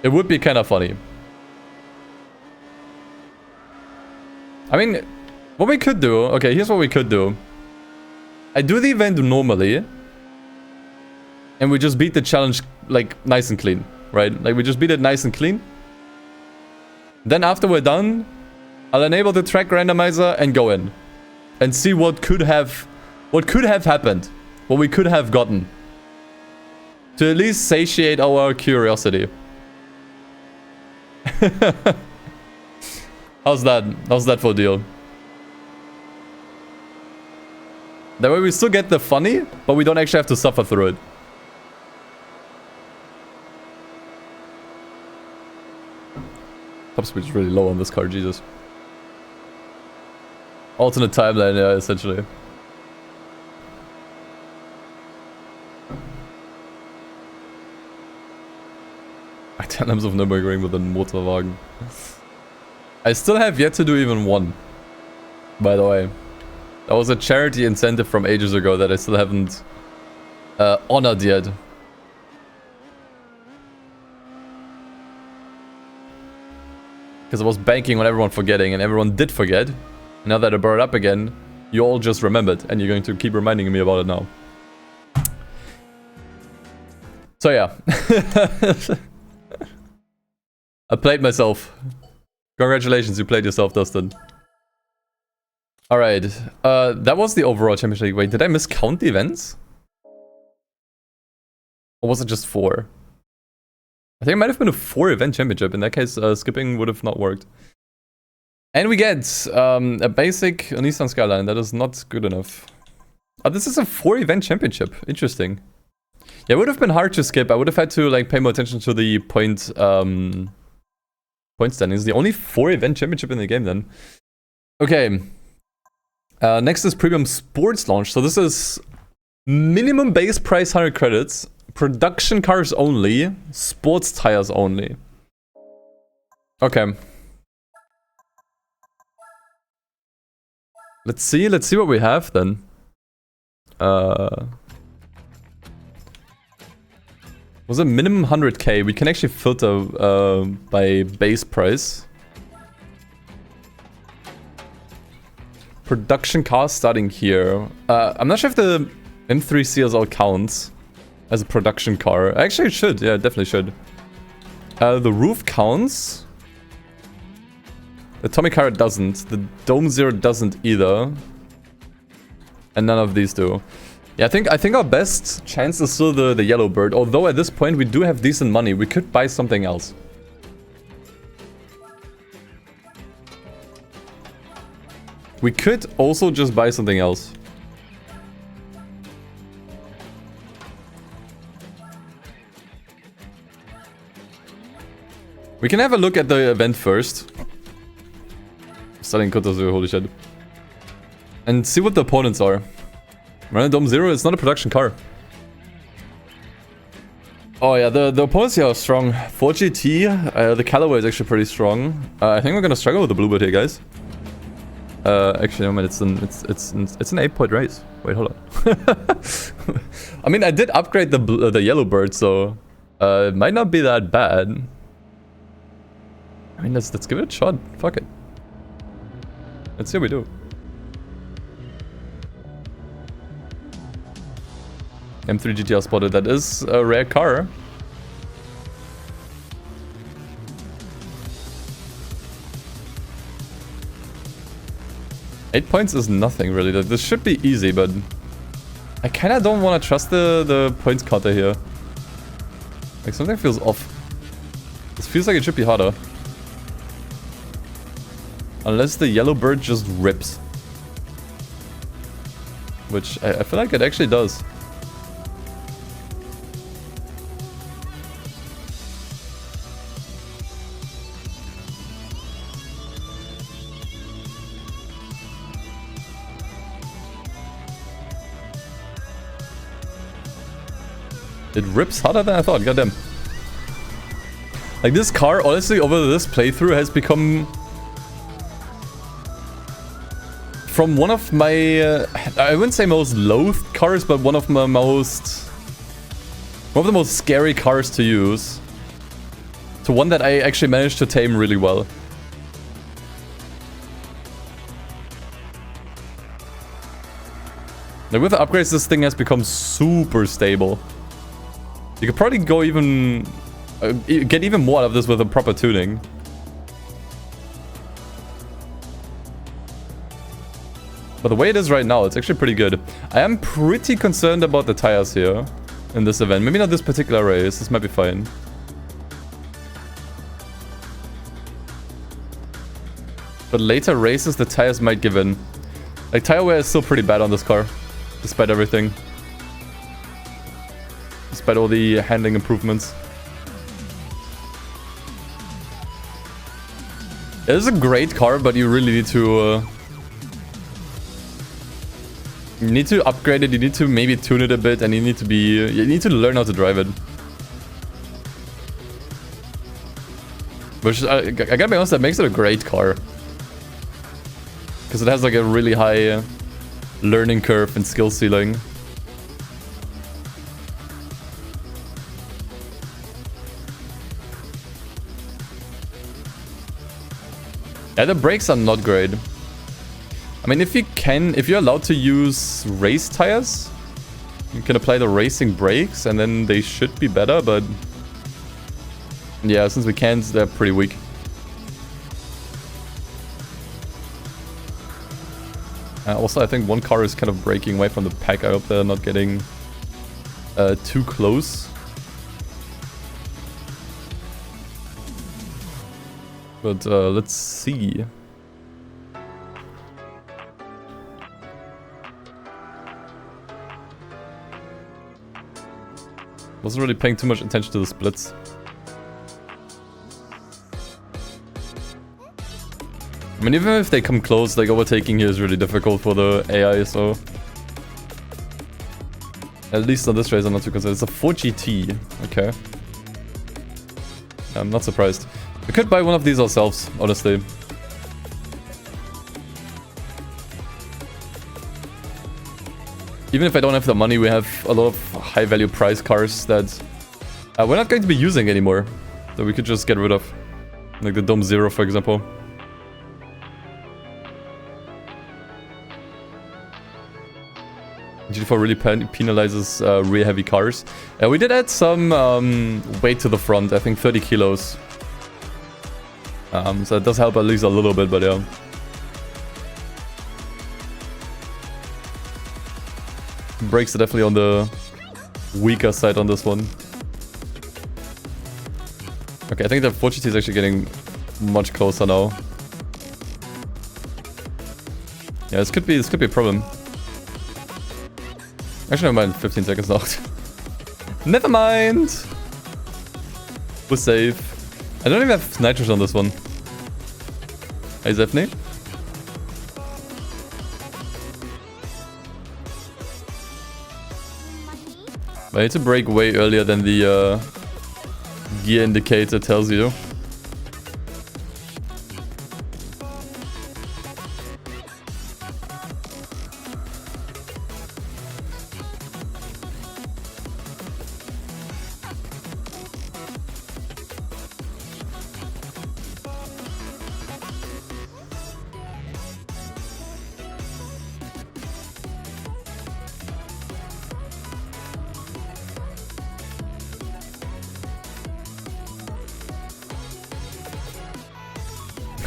It would be kind of funny. I mean, what we could do, okay, here's what we could do. I do the event normally, and we just beat the challenge like nice and clean, right? Like we just beat it nice and clean. Then after we're done, I'll enable the track randomizer and go in. And see what could have happened. What we could have gotten. To at least satiate our curiosity. How's that? How's that for a deal? That way we still get the funny, but we don't actually have to suffer through it. Top speed is really low on this car, Jesus. Alternate timeline, yeah, essentially. Times of Nürburgring with a Motorwagen. I still have yet to do even one. By the way. That was a charity incentive from ages ago that I still haven't honored yet. Because I was banking on everyone forgetting, and everyone did forget. Now that I brought it up again, you all just remembered, and you're going to keep reminding me about it now. So yeah. I played myself. Congratulations, you played yourself, Dustin. Alright, that was the overall championship league. Wait, did I miscount the events? Or was it just 4? I think it might have been a 4-event championship. In that case, skipping would have not worked. And we get a basic Nissan Skyline. That is not good enough. Oh, this is a 4-event championship. Interesting. Yeah, it would have been hard to skip. I would have had to like pay more attention to the point standings. The only 4-event championship in the game then. Okay. Next is Premium Sports Launch. So this is minimum base price 100 credits. Production cars only. Sports tires only. Okay. Let's see what we have then. Was it minimum 100k? We can actually filter by base price. Production cars starting here. I'm not sure if the M3 CSL counts as a production car. Actually it should, yeah, it definitely should. The roof counts. The Tommy car doesn't. The Dome Zero doesn't either. And none of these do. Yeah, I think our best chance is still the yellow bird. Although at this point we do have decent money. We could buy something else. We could also just buy something else. We can have a look at the event first. Starting Kotozu, holy shit. And see what the opponents are. Random Zero is not a production car. Oh yeah, the opponents here are strong. 4GT, the Callaway is actually pretty strong. I think we're gonna struggle with the Bluebird here, guys. Actually, no man, it's an 8-point race. Wait, hold on. I mean, I did upgrade the yellow bird, so it might not be that bad. I mean, let's give it a shot. Fuck it. Let's see how we do. M3 GTR spotted. That is a rare car. Eight points is nothing really. This should be easy, but I kind of don't want to trust the points counter here. Like something feels off. This feels like it should be harder. Unless the yellow bird just rips. Which I feel like it actually does. It rips harder than I thought, goddamn. Like this car, honestly, over this playthrough has become... From one of my, I wouldn't say most loathed cars, but one of the most scary cars to use. To one that I actually managed to tame really well. Like with the upgrades, this thing has become super stable. You could probably go even, get even more out of this with a proper tuning. But the way it is right now, it's actually pretty good. I am pretty concerned about the tires here in this event. Maybe not this particular race. This might be fine. But later races, the tires might give in. Like, tire wear is still pretty bad on this car. Despite everything. Despite all the handling improvements. It is a great car, but you really need to... You need to upgrade it, you need to maybe tune it a bit, and you need to learn how to drive it. Which, I gotta be honest, that makes it a great car. Because it has like a really high learning curve and skill ceiling. Yeah, the brakes are not great. I mean, if you're allowed to use race tires, you can apply the racing brakes and then they should be better, but yeah, since we can't, they're pretty weak. Also, I think one car is kind of breaking away from the pack. I hope they're not getting too close. But let's see. Wasn't really paying too much attention to the splits. I mean, even if they come close, like overtaking here is really difficult for the AI, so... At least on this race I'm not too concerned. It's a 4GT, okay. I'm not surprised. We could buy one of these ourselves, honestly. Even if I don't have the money, we have a lot of high-value prize cars that we're not going to be using anymore. That we could just get rid of. Like the Dome Zero, for example. GT4 really penalizes rear-heavy cars. We did add some weight to the front, I think 30 kilos. So it does help at least a little bit, but yeah. brakes are definitely on the weaker side on this one. Okay, I think the 4GT is actually getting much closer now. Yeah, this could be a problem. Actually, never mind. 15 seconds now. Never mind. We're safe. I don't even have nitrous on this one. Hey, Zephne. I need to brake way earlier than the gear indicator tells you.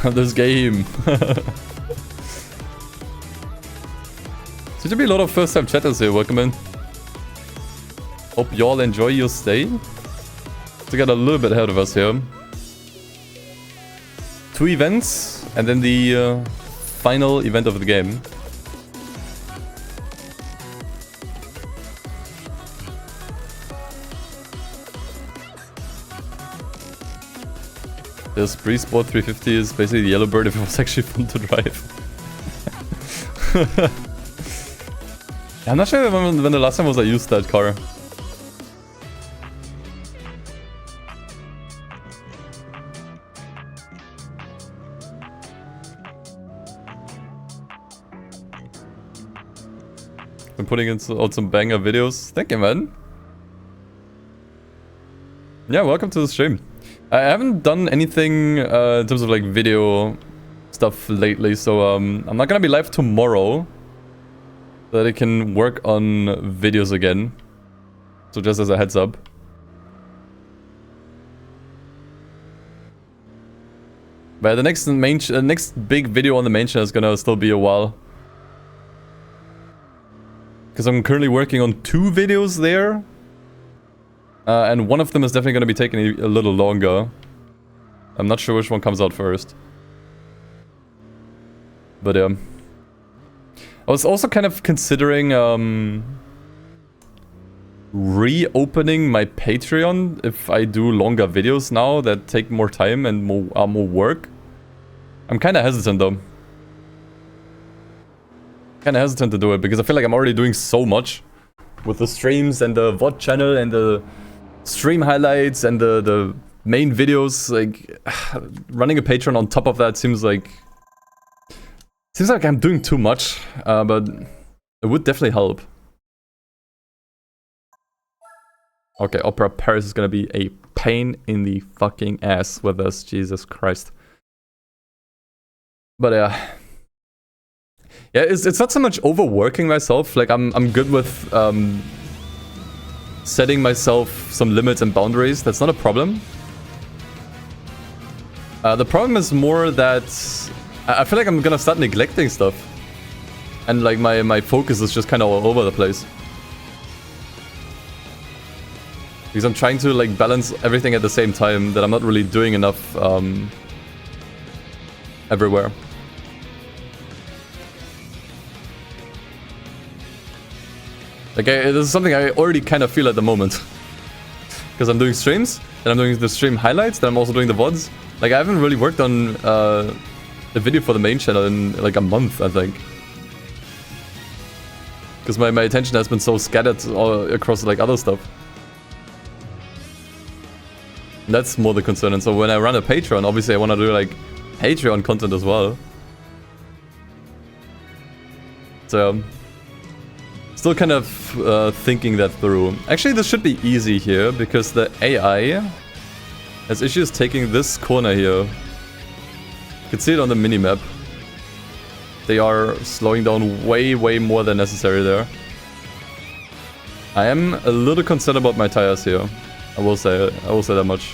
This game. Seems to be a lot of first-time chatters here. Welcome in. Hope y'all enjoy your stay. To get a little bit ahead of us here. 2 events, and then the final event of the game. This Breeze Sport 350 is basically the yellow bird if it was actually fun to drive. I'm not sure when the last time was I used that car. Been putting out some banger videos. Thank you, man. Yeah, welcome to the stream. I haven't done anything in terms of like video stuff lately, so I'm not gonna be live tomorrow. So that I can work on videos again. So just as a heads up. But the next big video on the main channel is gonna still be a while. Because I'm currently working on 2 videos there. And one of them is definitely going to be taking a little longer. I'm not sure which one comes out first. But I was also kind of considering reopening my Patreon if I do longer videos now that take more time and more work. I'm kind of hesitant though. Kind of hesitant to do it because I feel like I'm already doing so much with the streams and the VOD channel and the stream highlights and the main videos. Like running a Patreon on top of that seems like I'm doing too much, but it would definitely help. Okay, Opera Paris is gonna be a pain in the fucking ass with us, Jesus Christ. But yeah, it's not so much overworking myself. Like I'm good with setting myself some limits and boundaries. That's not a problem. The problem is more that I feel like I'm gonna start neglecting stuff, and like my focus is just kind of all over the place. Because I'm trying to like balance everything at the same time that I'm not really doing enough everywhere. Like this is something I already kind of feel at the moment. Because I'm doing streams, and I'm doing the stream highlights, then I'm also doing the VODs. Like I haven't really worked on a video for the main channel in like a month, I think. Because my attention has been so scattered all across like other stuff. That's more the concern. And so when I run a Patreon, obviously I want to do like Patreon content as well. So still kind of thinking that through. Actually, this should be easy here because the AI has issues taking this corner here. You can see it on the minimap. They are slowing down way more than necessary there. I am a little concerned about my tires here. I will say that much.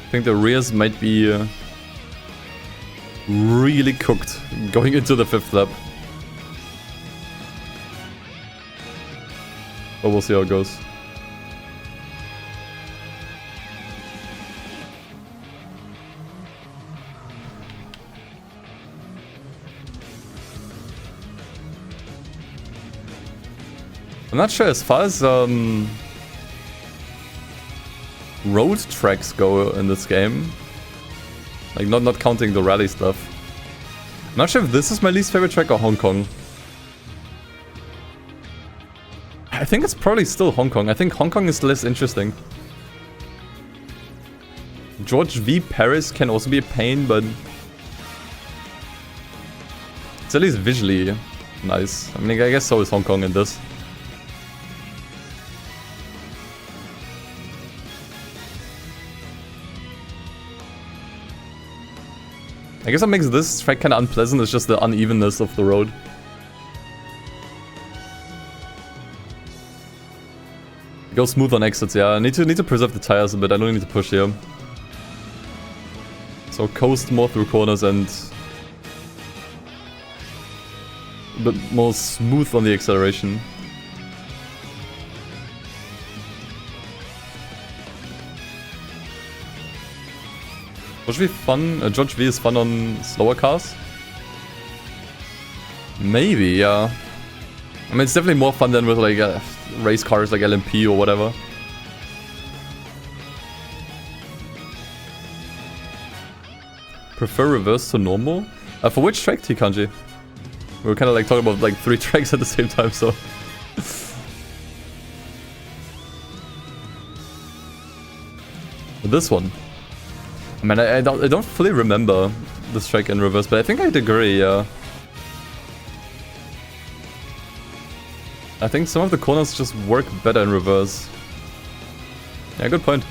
I think the rears might be really cooked going into the 5th lap. But we'll see how it goes. I'm not sure as far as road tracks go in this game. Like not counting the rally stuff. I'm not sure if this is my least favorite track or Hong Kong. I think it's probably still Hong Kong. I think Hong Kong is less interesting. George V. Paris can also be a pain, but it's at least visually nice. I mean, I guess so is Hong Kong in this. I guess what makes this track kind of unpleasant is just the unevenness of the road. It goes smooth on exits, yeah. I need to preserve the tires a bit. I don't need to push here. So coast more through corners and a bit more smooth on the acceleration. George V fun. George V is fun on slower cars. Maybe, yeah. I mean, it's definitely more fun than with like race cars like LMP or whatever. Prefer reverse to normal? For which track, T-Kanji? We were kind of like talking about like 3 tracks at the same time, so. This one. I mean, I don't fully remember this track in reverse, but I think I'd agree, yeah. I think some of the corners just work better in reverse. Yeah, good point.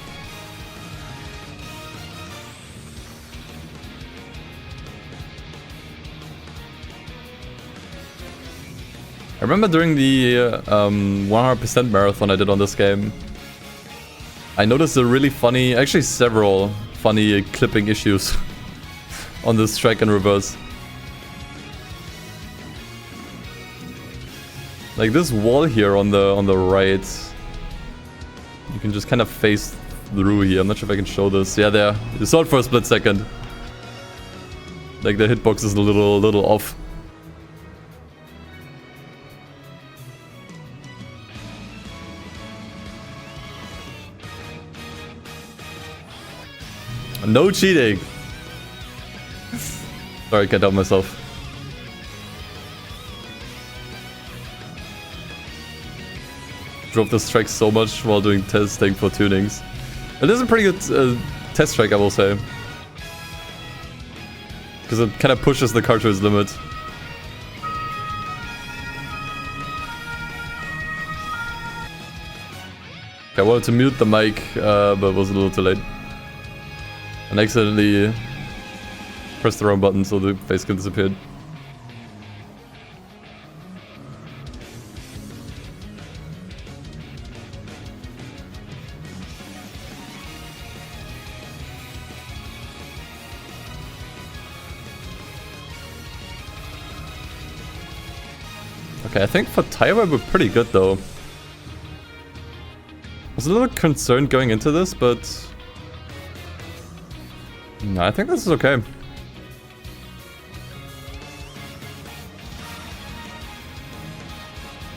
I remember during the 100% marathon I did on this game, I noticed a really funny, actually several funny clipping issues on this track in reverse. Like this wall here on the right, you can just kind of face through here. I'm not sure if I can show this. Yeah, there. You saw it for a split second. Like the hitbox is a little off. No cheating. Sorry, I can't help myself. Drove this track so much while doing testing for tunings. It is a pretty good test track, I will say. Because it kind of pushes the car to its limit. I wanted to mute the mic, but it was a little too late. And accidentally pressed the wrong button, so the face cam disappeared. Okay, I think for tire wear we're pretty good though. I was a little concerned going into this, but no, I think this is okay.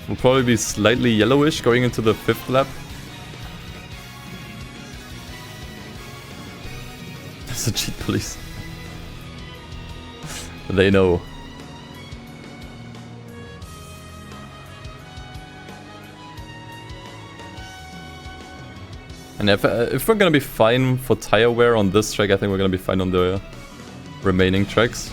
We'll probably be slightly yellowish going into the 5th lap. That's a cheat police. They know. And if we're gonna be fine for tire wear on this track, I think we're gonna be fine on the remaining tracks.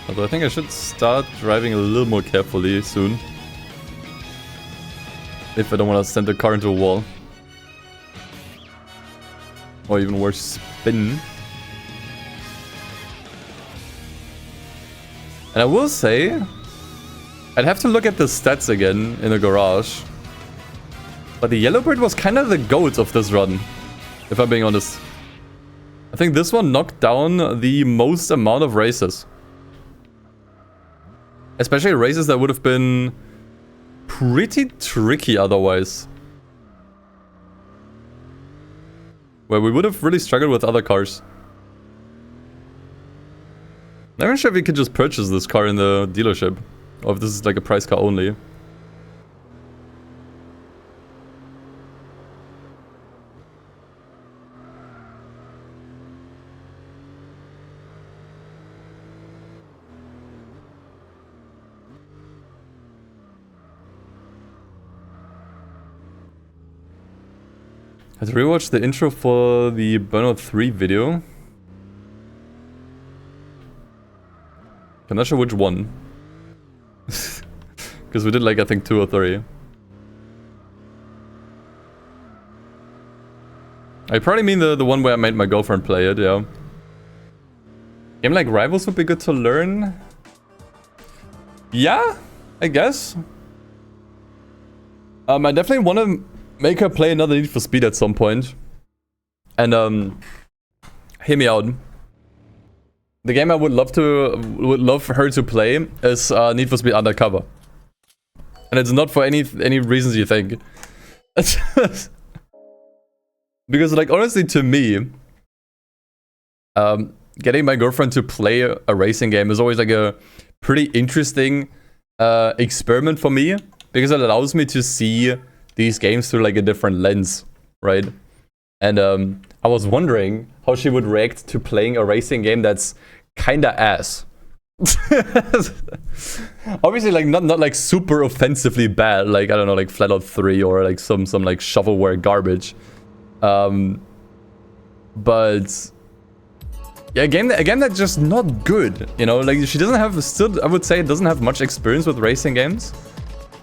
Although I think I should start driving a little more carefully soon. If I don't want to send the car into a wall. Or even worse, spin. And I will say, I'd have to look at the stats again in the garage. But the Yellowbird was kind of the GOAT of this run, if I'm being honest. I think this one knocked down the most amount of races. Especially races that would have been pretty tricky otherwise. Where we would have really struggled with other cars. I'm not even sure if we could just purchase this car in the dealership. Or if this is like a price car only. I had to rewatch the intro for the Burnout 3 video. I'm not sure which one. Because we did like, I think 2 or 3. I probably mean the one where I made my girlfriend play it, yeah. Game like Rivals would be good to learn. Yeah, I guess. I definitely want to make her play another Need for Speed at some point. And hear me out. The game I would love her to play is Need for Speed Undercover. And it's not for any reasons you think. Because like honestly to me, getting my girlfriend to play a racing game is always like a pretty interesting experiment for me. Because it allows me to see these games through like a different lens, right? And I was wondering how she would react to playing a racing game that's kinda ass. Obviously like not like super offensively bad, like I don't know, like Flat Out 3 or like some like shovelware garbage. But yeah, a game that's just not good, you know, like she doesn't have, still I would say doesn't have much experience with racing games.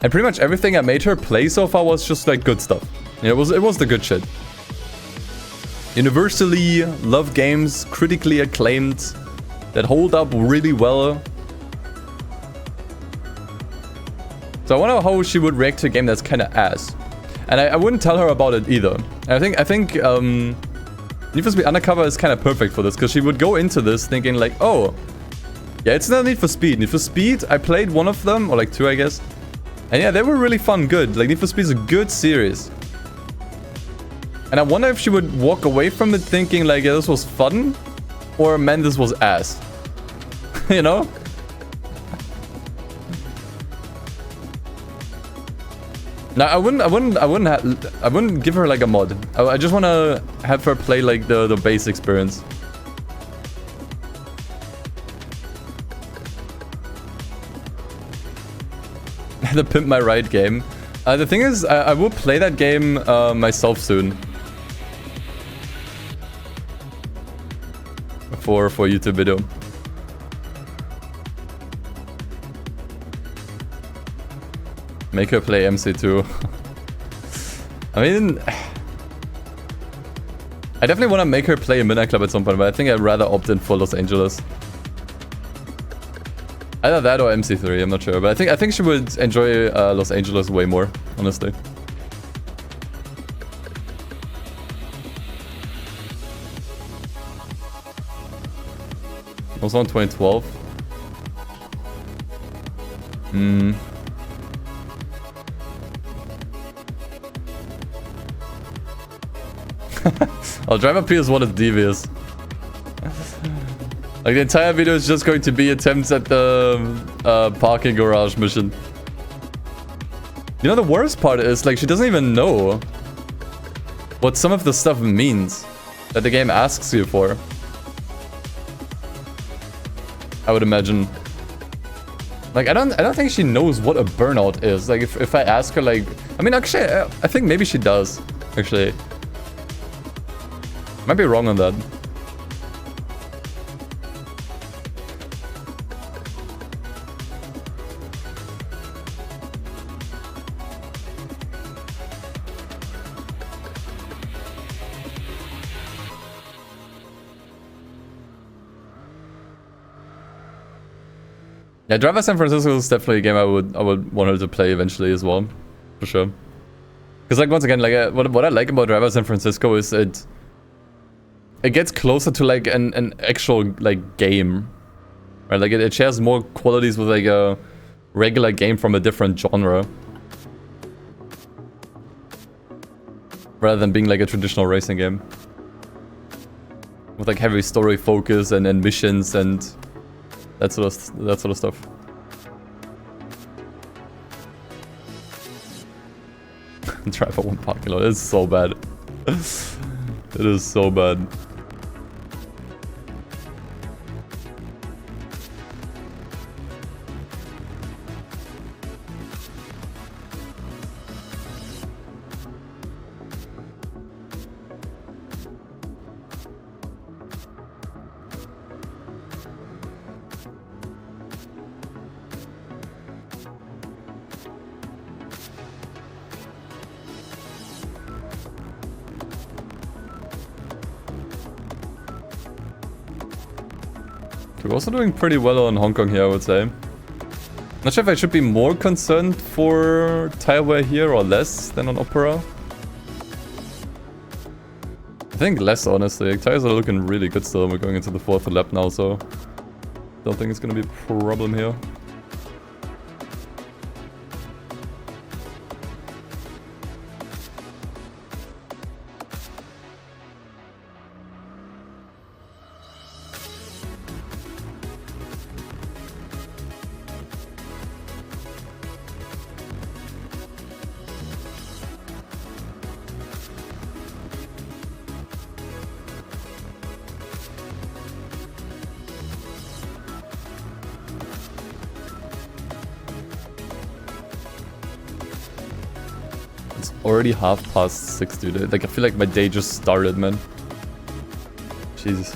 And pretty much everything I made her play so far was just like good stuff. You know, it was the good shit. Universally loved games, critically acclaimed, that hold up really well. So I wonder how she would react to a game that's kind of ass. And I wouldn't tell her about it either. I think Need for Speed Undercover is kind of perfect for this, because she would go into this thinking like, oh, yeah, it's not Need for Speed. Need for Speed, I played one of them, or like 2 I guess. And yeah, they were really fun, good. Like Need for Speed is a good series. And I wonder if she would walk away from it thinking like, yeah, this was fun, or man, this was ass. You know? No, I wouldn't give her like a mod. I just want to have her play like the base experience. The Pimp My Ride game. The thing is, I will play that game myself soon. For YouTube video. Make her play MC2. I mean, I definitely want to make her play a Midnight Club at some point, but I think I'd rather opt in for Los Angeles. Either that or MC3, I'm not sure, but I think she would enjoy Los Angeles way more, honestly. Also in 2012. I'll drive a PS1 is devious. Like the entire video is just going to be attempts at the parking garage mission. You know, the worst part is like she doesn't even know what some of the stuff means that the game asks you for. I would imagine. Like I don't think she knows what a burnout is. Like if I ask her, like, I mean, actually I think maybe she does. Actually, might be wrong on that. Yeah, Driver San Francisco is definitely a game I would want her to play eventually as well, for sure. Because like once again, like what I like about Driver San Francisco is it gets closer to like an actual like game, right? Like it shares more qualities with like a regular game from a different genre, rather than being like a traditional racing game with like heavy story focus and missions and that sort of stuff. Driver 1 parking lot. It's so bad. It is so bad. We're also doing pretty well on Hong Kong here, I would say. Not sure if I should be more concerned for tire wear here or less than on Opera. I think less, honestly. Like, tires are looking really good still. We're going into the 4th lap now, so don't think it's gonna be a problem here. Already 6:30, dude. Like, I feel like my day just started, man. Jesus.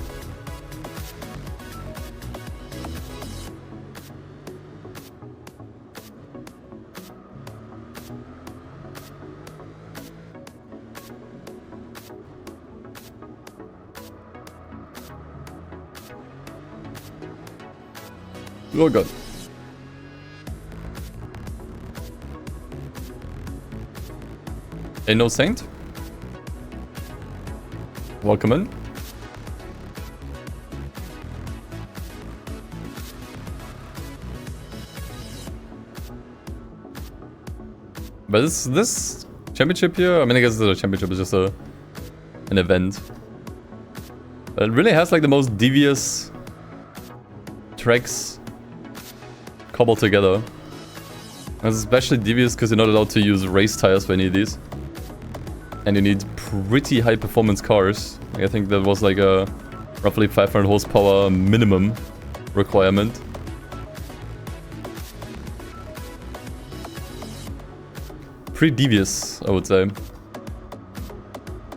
Oh god. Ain't no saint. Welcome in. But this championship here, I mean, I guess the championship is just an event. But it really has like the most devious tracks cobbled together. And it's especially devious because you're not allowed to use race tires for any of these. And you need pretty high performance cars. Like, I think that was like a roughly 500 horsepower minimum requirement. Pretty devious, I would say. And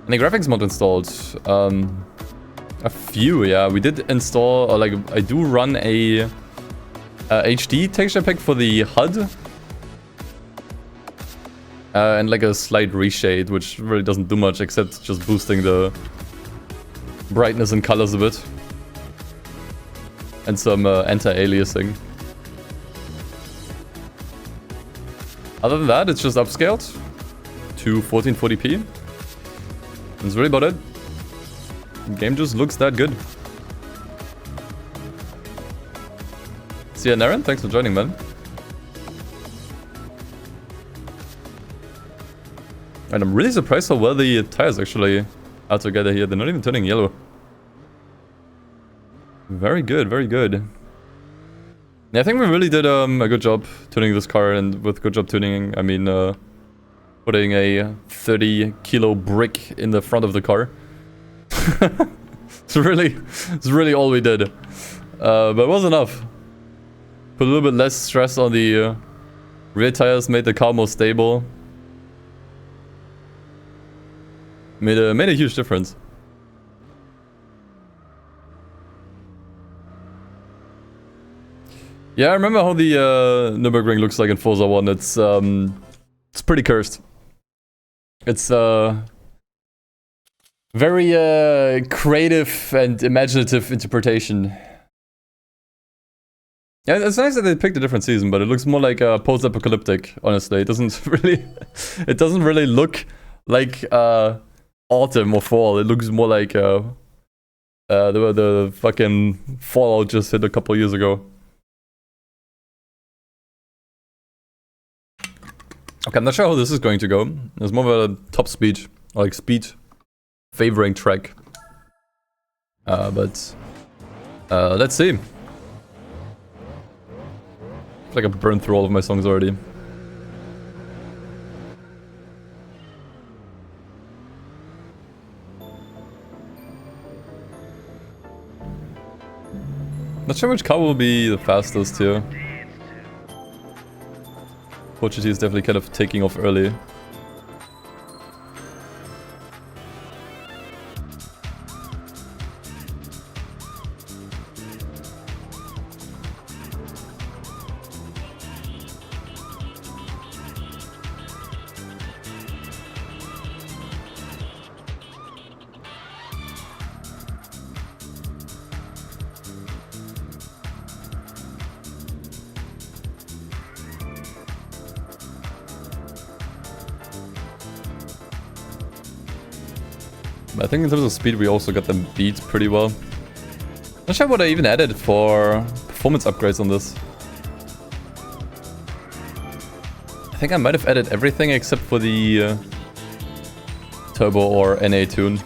the graphics mod installed. A few, yeah. We did install, or like, I do run a HD texture pack for the HUD. And like a slight reshade, which really doesn't do much except just boosting the brightness and colors a bit. And some anti-aliasing. Other than that, it's just upscaled to 1440p. That's really about it. The game just looks that good. See ya, Naren. Thanks for joining, man. And I'm really surprised how well the tires actually are together here. They're not even turning yellow. Very good, very good. Yeah, I think we really did a good job tuning this car, and with good job tuning, I mean putting a 30 kilo brick in the front of the car. It's really all we did. But it was enough. Put a little bit less stress on the rear tires, made the car more stable. Made a huge difference. Yeah, I remember how the Nürburgring looks like in Forza 1. It's pretty cursed. It's very creative and imaginative interpretation. Yeah, it's nice that they picked a different season, but it looks more like post-apocalyptic, honestly. It doesn't really look like autumn or fall. It looks more like the fucking Fallout just hit a couple years ago. Okay, I'm not sure how this is going to go. It's more of a top speed, or like speed favoring track. But let's see. I feel like I've burned through all of my songs already. Not sure which car will be the fastest here. Portuguese is definitely kind of taking off early. I think in terms of speed we also got them beat pretty well. Not sure what I even added for performance upgrades on this. I think I might have added everything except for the turbo or NA tune.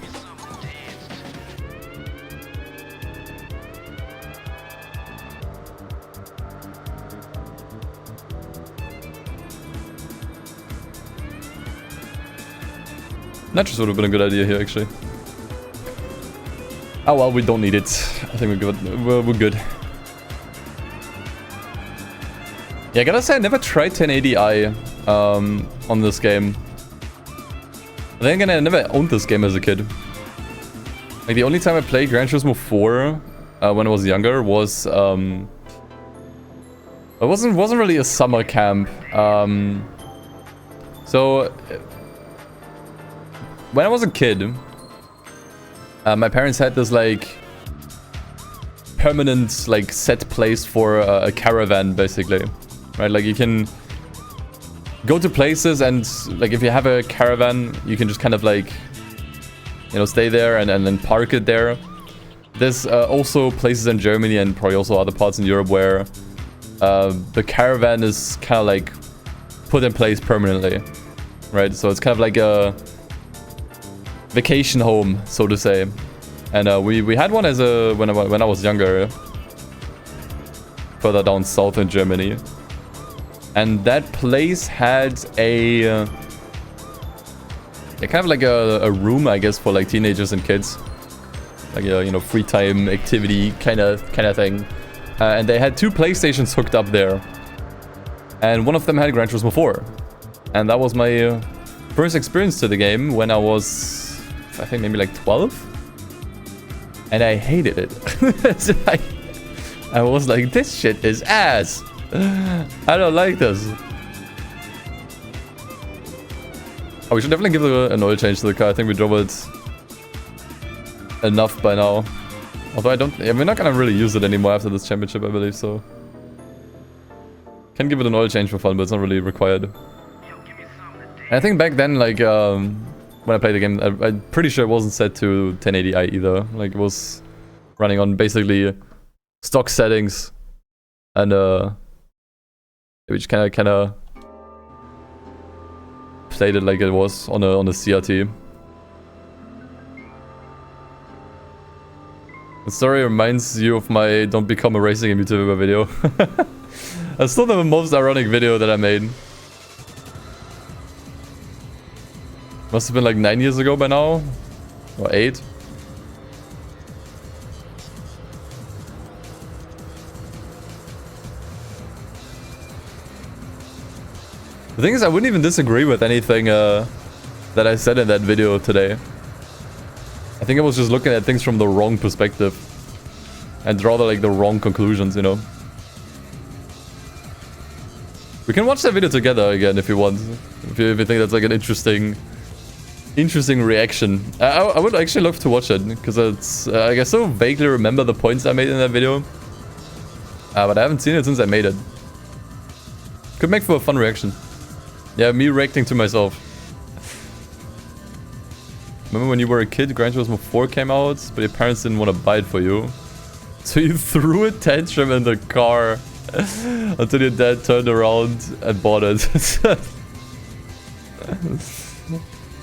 Nitrous would have been a good idea here, actually. Oh well, we don't need it. I think we're good. We're good. Yeah, I gotta say, I never tried 1080i on this game. Then again, I never owned this game as a kid. Like, the only time I played Gran Turismo 4 when I was younger was... it wasn't really a summer camp. So... when I was a kid, my parents had this like permanent like set place for a caravan, basically, right? Like you can go to places and like if you have a caravan, you can just kind of like, you know, stay there and then park it there. There's also places in Germany and probably also other parts in Europe where the caravan is kind of like put in place permanently, right? So it's kind of like a vacation home, so to say. And we had one as a when I was younger, further down south in Germany, and that place had a kind of like a room, I guess, for like teenagers and kids, like a, you know, free time activity kind of thing. And they had 2 PlayStations hooked up there, and one of them had Gran Turismo 4, and that was my first experience to the game when I was, I think, maybe like 12, and I hated it. I was like, this shit is ass. I don't like this. Oh, we should definitely give an oil change to the car. I think we drove it enough by now. Although we're not gonna really use it anymore after this championship, I believe, so. Can give it an oil change for fun, but it's not really required. And I think back then, like, when I played the game, I'm pretty sure it wasn't set to 1080i either. Like, it was running on basically stock settings, and we just kind of played it like it was on a CRT. The story reminds you of my "Don't Become a Racing Game" YouTuber video. That's still the most ironic video that I made. Must have been like 9 years ago by now, or 8. The thing is, I wouldn't even disagree with anything that I said in that video today. I think I was just looking at things from the wrong perspective and draw the wrong conclusions, you know. We can watch that video together again if you want, if you think that's like an interesting reaction. I would actually love to watch it, because it's I so vaguely remember the points I made in that video. But I haven't seen it since I made it. Could make for a fun reaction. Yeah, me reacting to myself. Remember when you were a kid, Gran Turismo 4 came out, but your parents didn't want to buy it for you? So you threw a tantrum in the car until your dad turned around and bought it.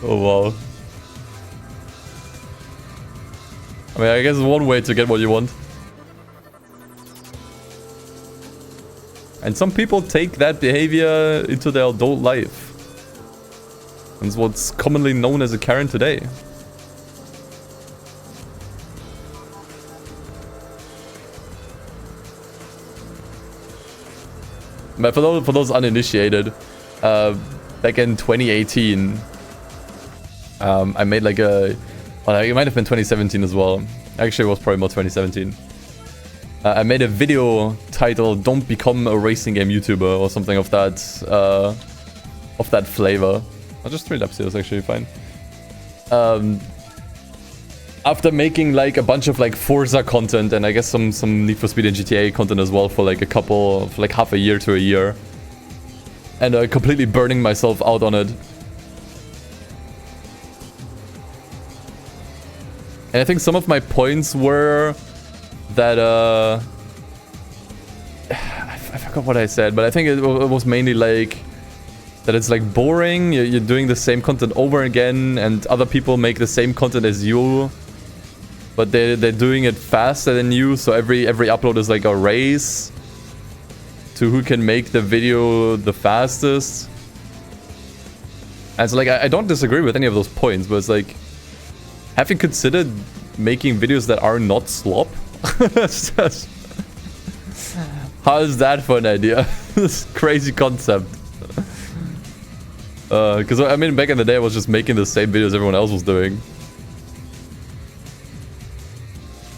Oh wow. I mean, I guess it's one way to get what you want. And some people take that behavior into their adult life. And it's what's commonly known as a Karen today. But for those uninitiated, back in 2018, I made like a... Well, it might have been 2017 as well. Actually, it was probably more 2017. I made a video titled "Don't Become a Racing Game YouTuber" or something of that flavor. I'll just 3 laps here, it's actually fine. After making like a bunch of like Forza content and I guess some Need for Speed and GTA content as well for like a couple, for like half a year to a year. And completely burning myself out on it. And I think some of my points were that, I forgot what I said, but I think it was mainly like, that it's like boring, you're doing the same content over again, and other people make the same content as you, but they're doing it faster than you, so every upload is like a race to who can make the video the fastest. And so like, I don't disagree with any of those points, but it's like, have you considered making videos that are not slop? How is that for an idea? This crazy concept. Because I mean, back in the day, I was just making the same videos everyone else was doing.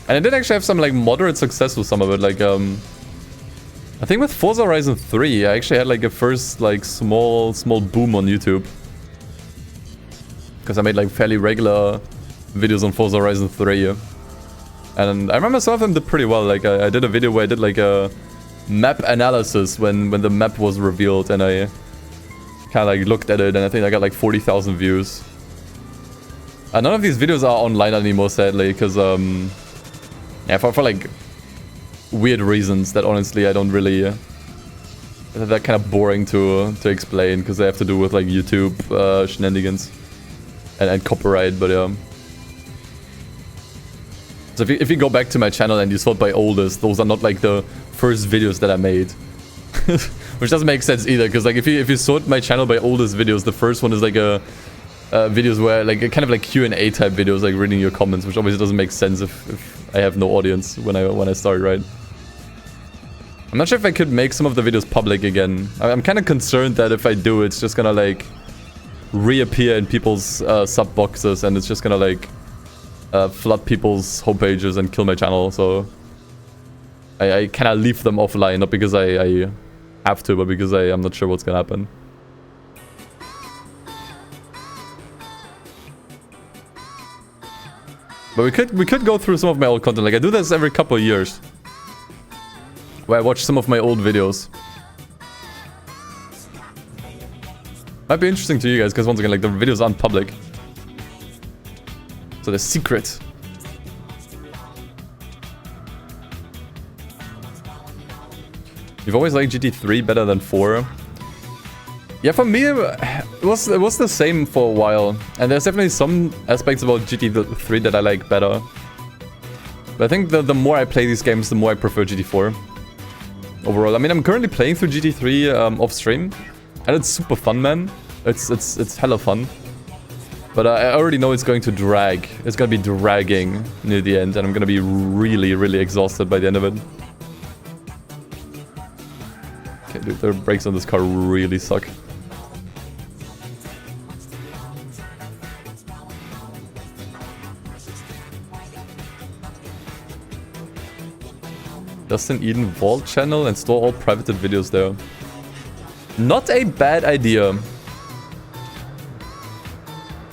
And I did actually have some like moderate success with some of it. Like, I think with Forza Horizon 3, I actually had like a first like small boom on YouTube. Because I made like fairly regular videos on Forza Horizon 3. And I remember some of them did pretty well. Like I did a video where I did like a map analysis when the map was revealed, and I kind of like looked at it, and I think I got like 40,000 views. And none of these videos are online anymore, sadly, because yeah, for like weird reasons that honestly I don't really they're kind of boring to explain, because they have to do with like YouTube shenanigans and copyright. But yeah. So if you go back to my channel and you sort by oldest, those are not like the first videos that I made. Which doesn't make sense either, because like if you sort my channel by oldest videos, the first one is like a videos where like kind of like Q&A type videos, like reading your comments, which obviously doesn't make sense if I have no audience when I start, right? I'm not sure if I could make some of the videos public again. I'm kind of concerned that if I do, it's just gonna like reappear in people's sub boxes, and it's just gonna like flood people's homepages and kill my channel. So I kind of leave them offline, not because I have to, but because I'm not sure what's gonna happen. But we could go through some of my old content. Like I do this every couple of years, where I watch some of my old videos. Might be interesting to you guys, because once again, like the videos aren't public, so they're secret. You've always liked GT3 better than 4. Yeah, for me, it was the same for a while. And there's definitely some aspects about GT3 that I like better. But I think the more I play these games, the more I prefer GT4. Overall, I mean, I'm currently playing through GT3 off stream. And it's super fun, man. It's hella fun. But I already know it's going to drag. It's going to be dragging near the end. And I'm going to be really, really exhausted by the end of it. Okay, dude, the brakes on this car really suck. DustinEden Vault channel and store all privated videos there. Not a bad idea.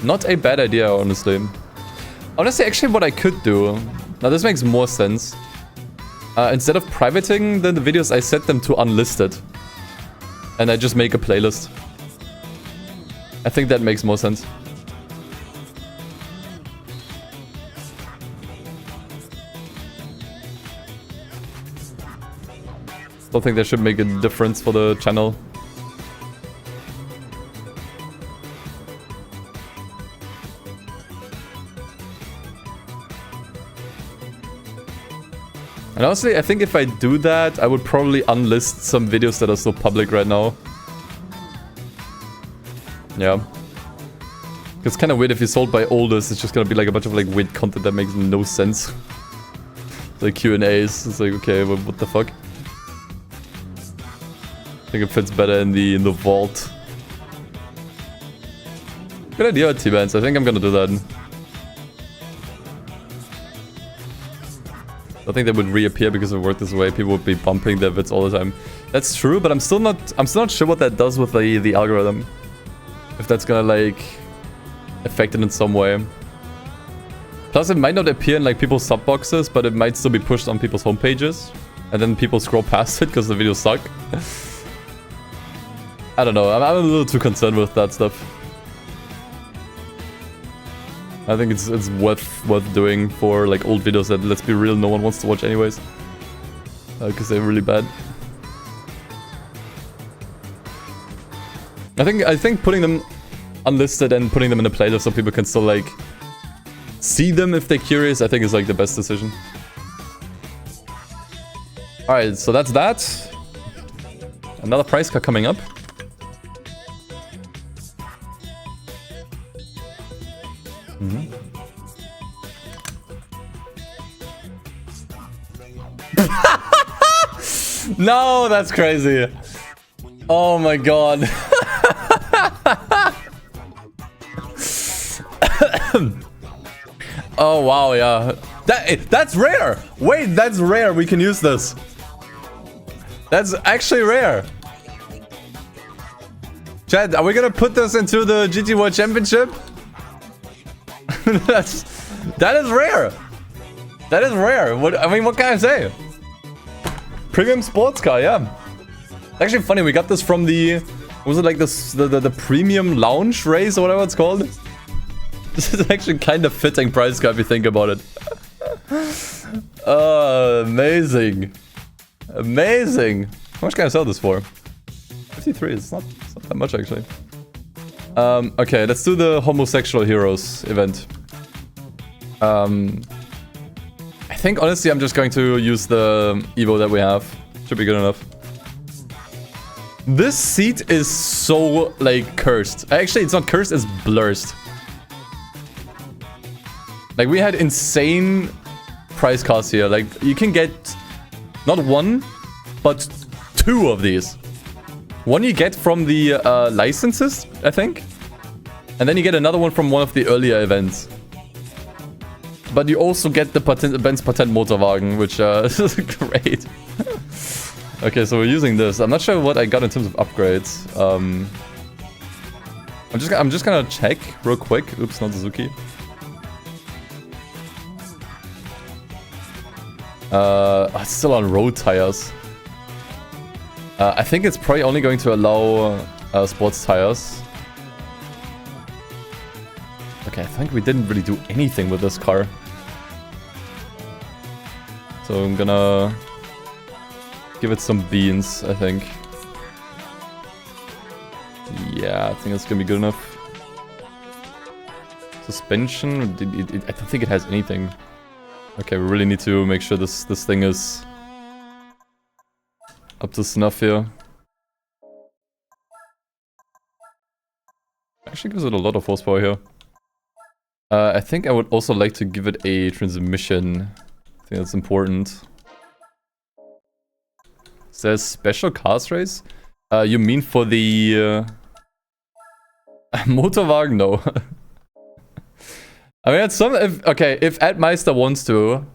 Not a bad idea, honestly. Honestly, actually what I could do... Now this makes more sense. Instead of privating the videos, I set them to unlisted. And I just make a playlist. I think that makes more sense. Don't think that should make a difference for the channel. And honestly, I think if I do that, I would probably unlist some videos that are still public right now. Yeah. It's kind of weird if you sold by oldest, it's just gonna be like a bunch of like weird content that makes no sense. Like Q&As, it's like, okay, what the fuck? I think it fits better in the vault. Good idea, T-Bands. I think I'm gonna do that. I think they would reappear because it worked this way. People would be bumping their vids all the time. That's true, but I'm still not sure what that does with the algorithm. If that's gonna like affect it in some way. Plus, it might not appear in like people's sub boxes, but it might still be pushed on people's homepages, and then people scroll past it because the videos suck. I don't know. I'm a little too concerned with that stuff. I think it's worth doing for like old videos that, let's be real, no one wants to watch anyways, because they're really bad. I think putting them unlisted and putting them in a playlist so people can still like see them if they're curious, I think is like the best decision. All right, so that's that. Another prize card coming up. No, that's crazy. Oh my god. Oh wow, yeah. That's rare. Wait, that's rare. We can use this. That's actually rare. Chad, are we gonna put this into the GT World Championship? That is rare. That is rare. What can I say? Premium sports car, yeah. Actually funny, we got this from the, was it like this the premium lounge race or whatever it's called? This is actually kind of fitting price car if you think about it. Amazing. Amazing. How much can I sell this for? 53, it's not that much actually. Okay, let's do the homosexual heroes event. I think honestly I'm just going to use the Evo that we have. Should be good enough. This seat is so like cursed. Actually, it's not cursed, it's blurred. Like we had insane price costs here. Like you can get not one, but two of these. One you get from the licenses, I think. And then you get another one from one of the earlier events. But you also get the Benz Patent Motorwagen, which is great. Okay, so we're using this. I'm not sure what I got in terms of upgrades. I'm just gonna check real quick. Oops, not Suzuki. It's still on road tires. I think it's probably only going to allow sports tires. Okay, I think we didn't really do anything with this car. So I'm gonna give it some beans, I think. Yeah, I think that's gonna be good enough. Suspension, I don't think it has anything. Okay, we really need to make sure this thing is up to snuff here. Actually gives it a lot of horsepower here. I think I would also like to give it a transmission. I think that's important. Is there a special cars race? You mean for the Motorwagen? No. I mean, at some if Admeister wants to,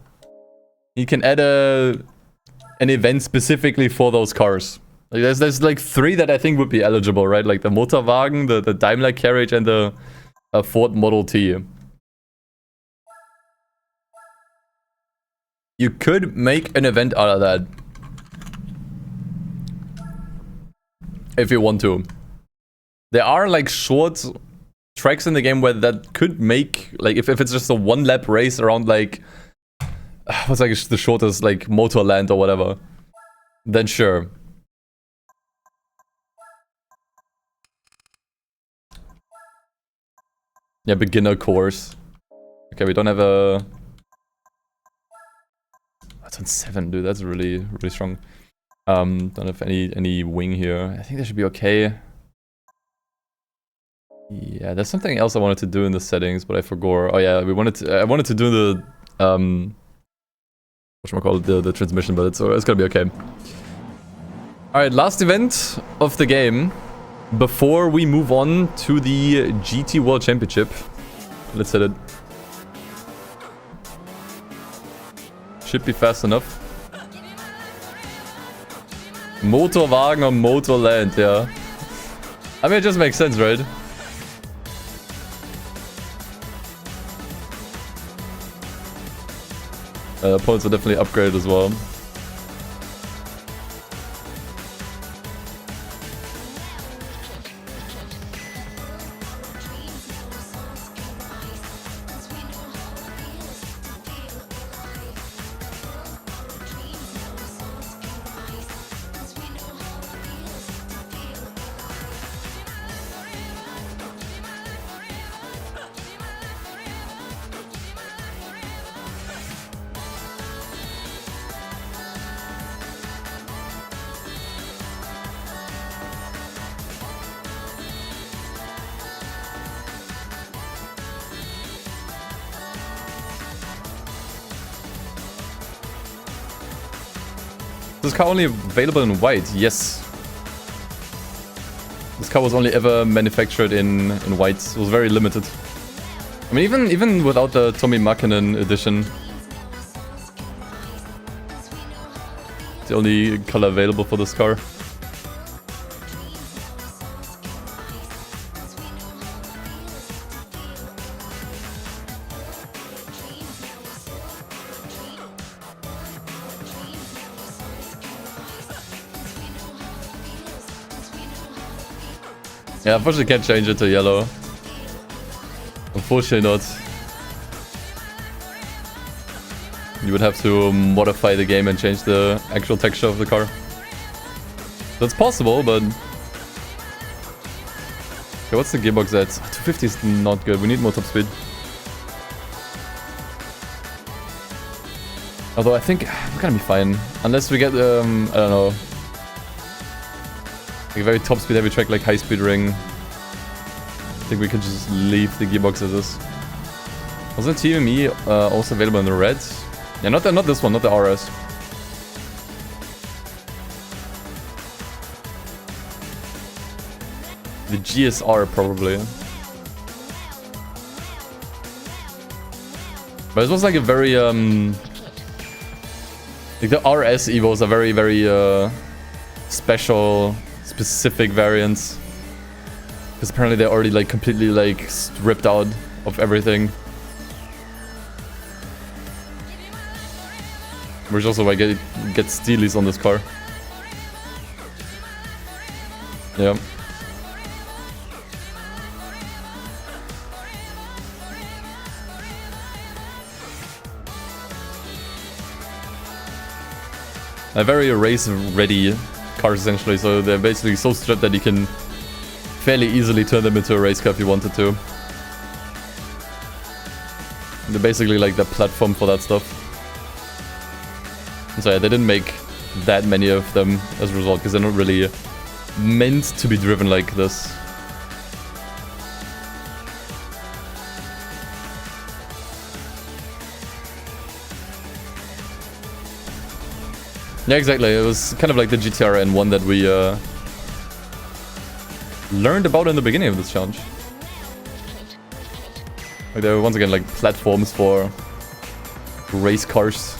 he can add an event specifically for those cars. Like there's like 3 that I think would be eligible, right? Like the Motorwagen, the Daimler carriage, and the Ford Model T. You could make an event out of that. If you want to. There are like short tracks in the game where that could make, like if it's just a 1 lap race around like, what's like the shortest like Motorland or whatever, then sure. Yeah, beginner course. Okay, we don't have a... That's on 7, dude. That's really strong. Don't have any wing here. I think that should be okay. Yeah, there's something else I wanted to do in the settings, but I forgot. Oh yeah, I wanted to do the whatchamacallit, the transmission, but it's gonna be okay. Alright, last event of the game before we move on to the GT World Championship. Let's hit it. Should be fast enough. Motorwagen or Motorland, yeah. I mean, it just makes sense, right? Points are definitely upgraded as well. This car only available in white? Yes. This car was only ever manufactured in white. It was very limited. I mean, even without the Tommy Makinen edition, it's the only color available for this car. Yeah, unfortunately can't change it to yellow. Unfortunately not. You would have to modify the game and change the actual texture of the car. That's possible, but... Okay, what's the gearbox at? 250 is not good, we need more top speed. Although I think we're gonna be fine. Unless we get, I don't know, like a very top speed heavy track like High Speed Ring. I think we could just leave the gearbox as is. Wasn't TME also available in the red? Yeah, not this one, not the RS. The GSR probably. But it was like a very like the RS Evos are very special, specific variants. Because apparently they're already like completely like stripped out of everything. Which also why I get steelies on this car. Yeah. A very race-ready cars essentially, so they're basically so stripped that you can fairly easily turn them into a race car if you wanted to. They're basically like the platform for that stuff. And so yeah, they didn't make that many of them as a result, because they're not really meant to be driven like this. Yeah, exactly. It was kind of like the GTR N1 that we learned about in the beginning of this challenge. Like there were once again like platforms for race cars.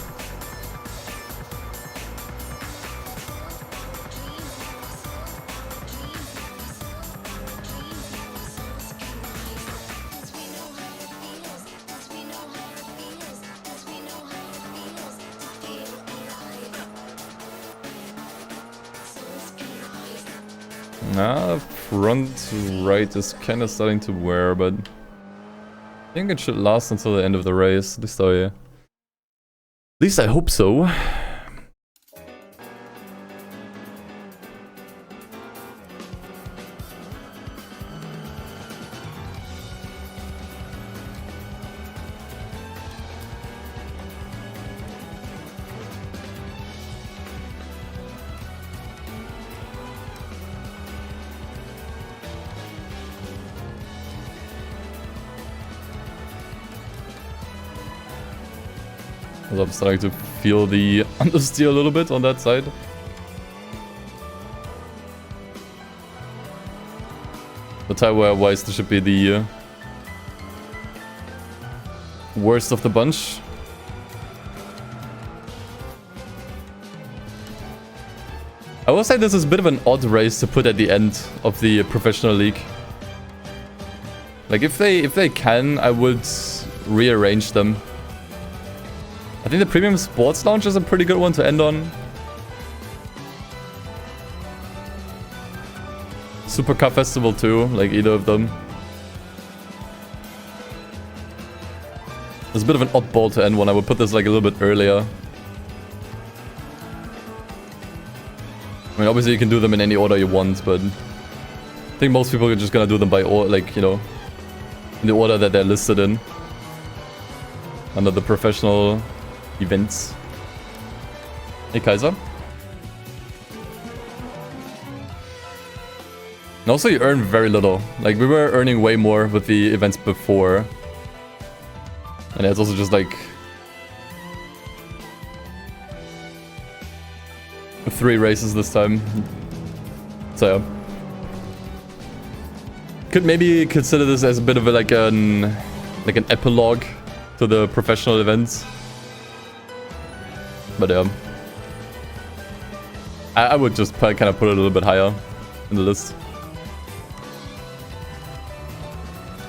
Front right is kind of starting to wear, but I think it should last until the end of the race. At least I hope so. I'm starting to feel the understeer a little bit on that side. The tire wear wise, this should be the worst of the bunch. I will say this is a bit of an odd race to put at the end of the professional league. Like if they can, I would rearrange them. I think the Premium Sports Lounge is a pretty good one to end on. Supercar Festival too, like either of them. It's a bit of an oddball to end one. I would put this like a little bit earlier. I mean, obviously you can do them in any order you want, but I think most people are just gonna do them by order, like, you know, in the order that they're listed in. Under the professional events. Hey, Kaiser. And also you earn very little. Like, we were earning way more with the events before. And it's also just like 3 races this time. So yeah. Could maybe consider this as a bit of a, like an epilogue to the professional events. But yeah, I would just kind of put it a little bit higher in the list.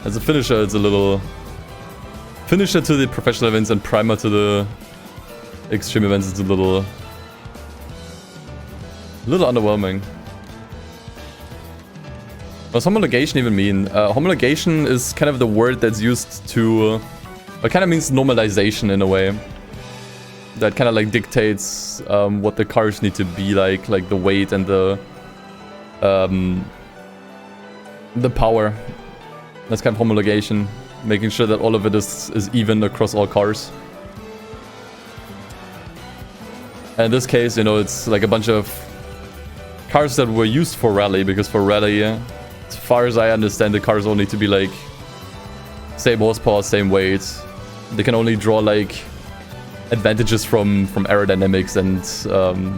As a finisher, it's a little... Finisher to the professional events and primer to the extreme events, it's a little underwhelming. What does homologation even mean? Homologation is kind of the word that's used to... It kind of means normalization in a way. That kind of like dictates what the cars need to be like the weight and the power. That's kind of homologation, making sure that all of it is even across all cars. And in this case, you know, it's like a bunch of cars that were used for rally, because for rally, as far as I understand, the cars all need to be like same horsepower, same weight. They can only draw like advantages from aerodynamics and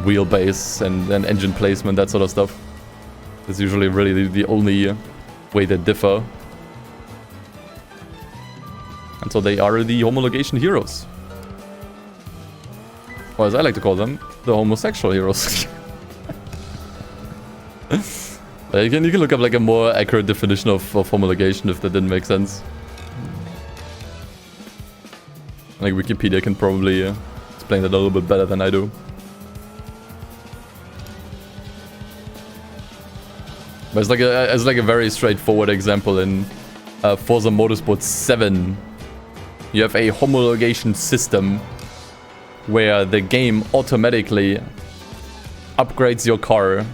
wheelbase and engine placement, that sort of stuff. That's usually really the only way they differ. And so they are the homologation heroes. Or as I like to call them, the homosexual heroes. You can look up like a more accurate definition of homologation if that didn't make sense. Like Wikipedia can probably explain that a little bit better than I do. But it's like a very straightforward example in Forza Motorsport 7. You have a homologation system where the game automatically upgrades your car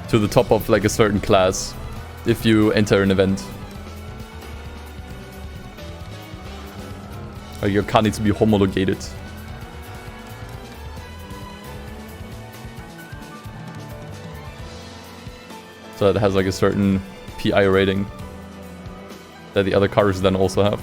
to the top of like a certain class if you enter an event. Your car needs to be homologated. So it has like a certain PI rating that the other cars then also have.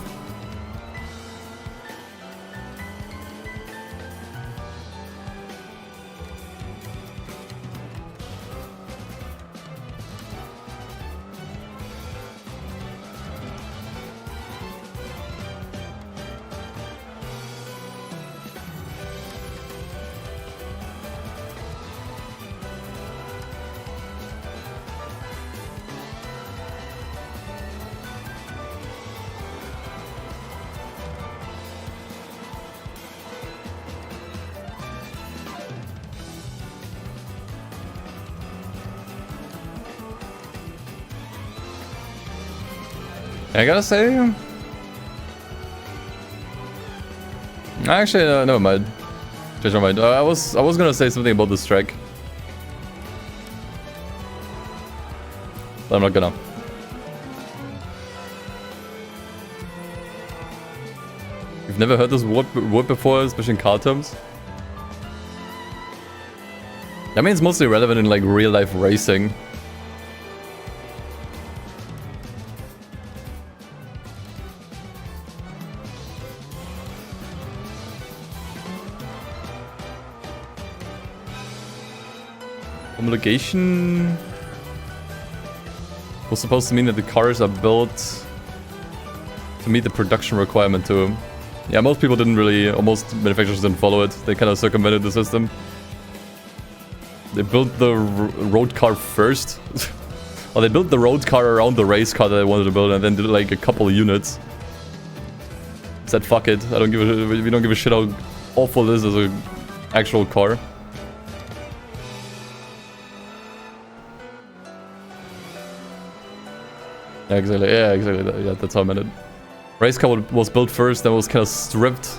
I gotta say... Actually, never mind. Change my mind. I was gonna say something about this track. But I'm not gonna. You've never heard this word before, especially in car terms? I mean, it's mostly relevant in like real life racing. Homologation was supposed to mean that the cars are built to meet the production requirement too. Yeah, most people didn't really, or most manufacturers didn't follow it. They kind of circumvented the system. They built the road car first. Or they built the road car around the race car that they wanted to build and then did like a couple of units. Said fuck it, we don't give a shit how awful this is as an actual car. Yeah, exactly. Yeah, exactly. Yeah, that's how I meant it. Race car was built first, then was kind of stripped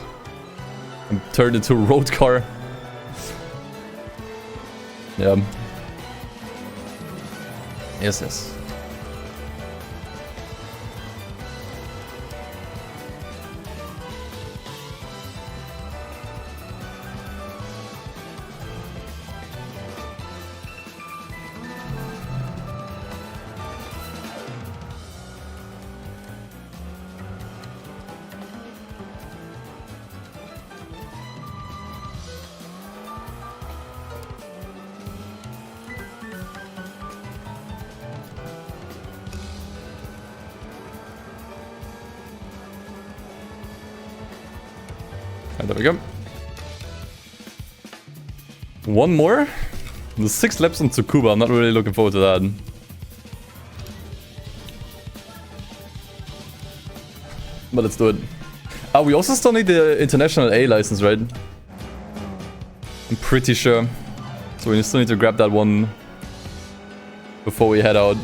and turned into a road car. Yeah. Yes, yes. There we go. One more? The 6 laps on Tsukuba. I'm not really looking forward to that. But let's do it. We also still need the international A license, right? I'm pretty sure. So we still need to grab that one before we head out.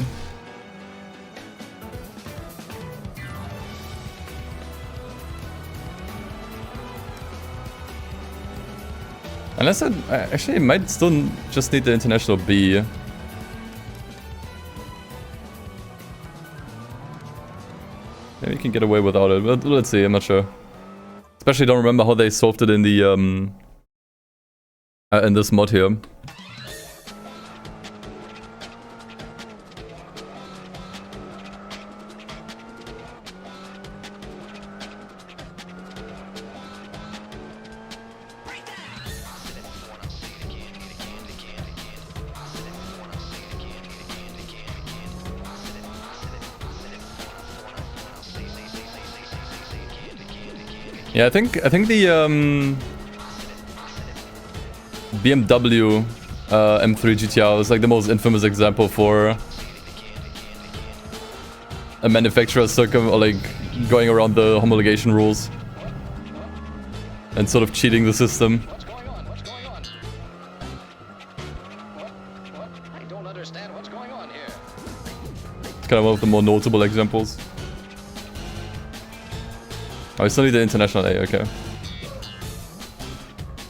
Unless I actually might still just need the international B. Maybe you can get away without it, but let's see, I'm not sure. Especially don't remember how they solved it in the in this mod here. Yeah, I think the BMW M3 GTR is like the most infamous example for a manufacturer going around the homologation rules and sort of cheating the system. What's going on? What's going on? What? I don't understand what's going on here. It's kind of one of the more notable examples. Oh, I still need the international A, okay.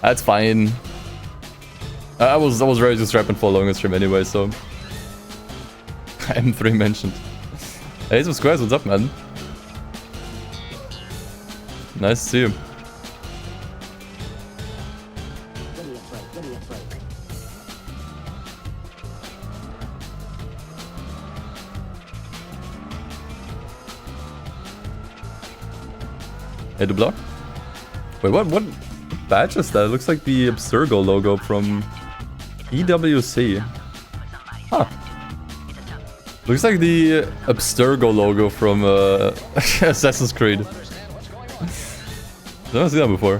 That's fine. I was ready to strap in for a longer stream anyway, so... M3 mentioned. Hey, some squares, what's up, man? Nice to see you. Hey, Dublar? Wait, what badge is that? It looks like the Abstergo logo from EWC. Huh. Looks like the Abstergo logo from Assassin's Creed. I've never seen that before.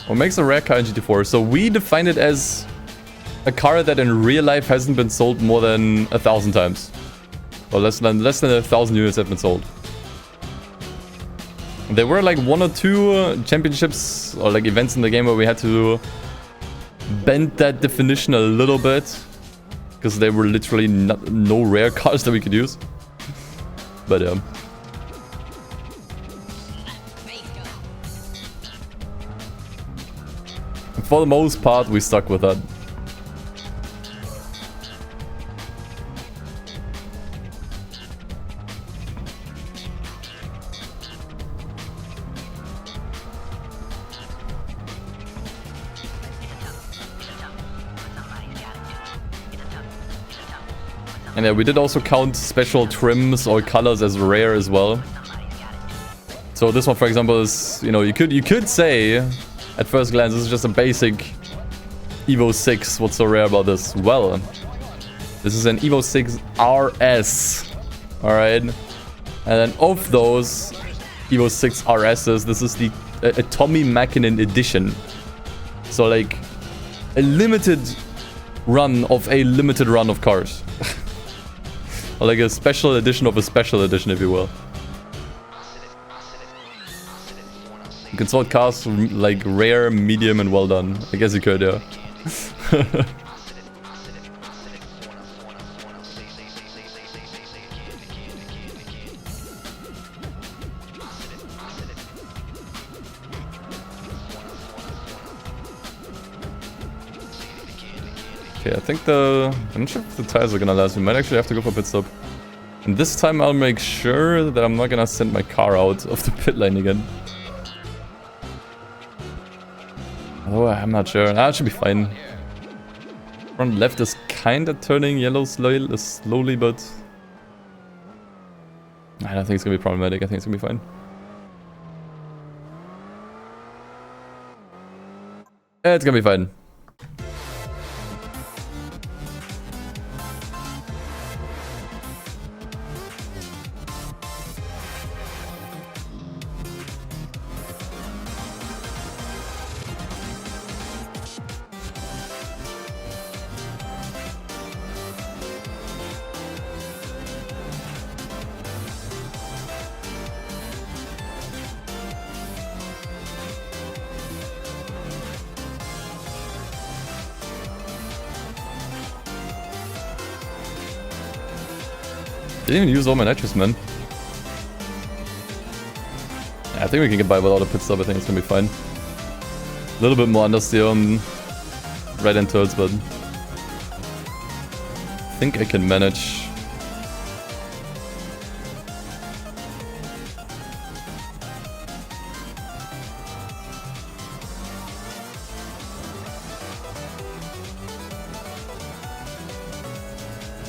What makes a rare car in GT4? So we define it as a car that in real life hasn't been sold more than 1,000 times. Or less than 1,000 units have been sold. There were like 1 or 2 championships or like events in the game where we had to bend that definition a little bit. because there were literally no rare cars that we could use. But yeah. For the most part, we stuck with that. And yeah, we did also count special trims or colors as rare as well. So this one, for example, is, you know, you could say at first glance this is just a basic Evo 6. What's so rare about this? Well, this is an Evo 6 RS. Alright. And then of those Evo 6 RSs, this is the Tommy Mäkinen edition. So like a limited run of a limited run of cars. Or like a special edition of a special edition, if you will. You can sort cars like rare, medium, and well done. I guess you could, yeah. Okay, I think I'm not sure if the tires are gonna last. We might actually have to go for a pit stop. And this time I'll make sure that I'm not gonna send my car out of the pit lane again. Oh, I'm not sure. Nah, it should be fine. Front left is kinda turning yellow slowly, but I don't think it's gonna be problematic. I think it's gonna be fine. It's gonna be fine. Didn't even use all my nitrous, man. Yeah, I think we can get by without a pit stop. I think it's gonna be fine. A little bit more understeer on right-hand turns, but I think I can manage.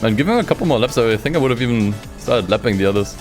And give him a couple more laps, I think I would have even started lapping the others.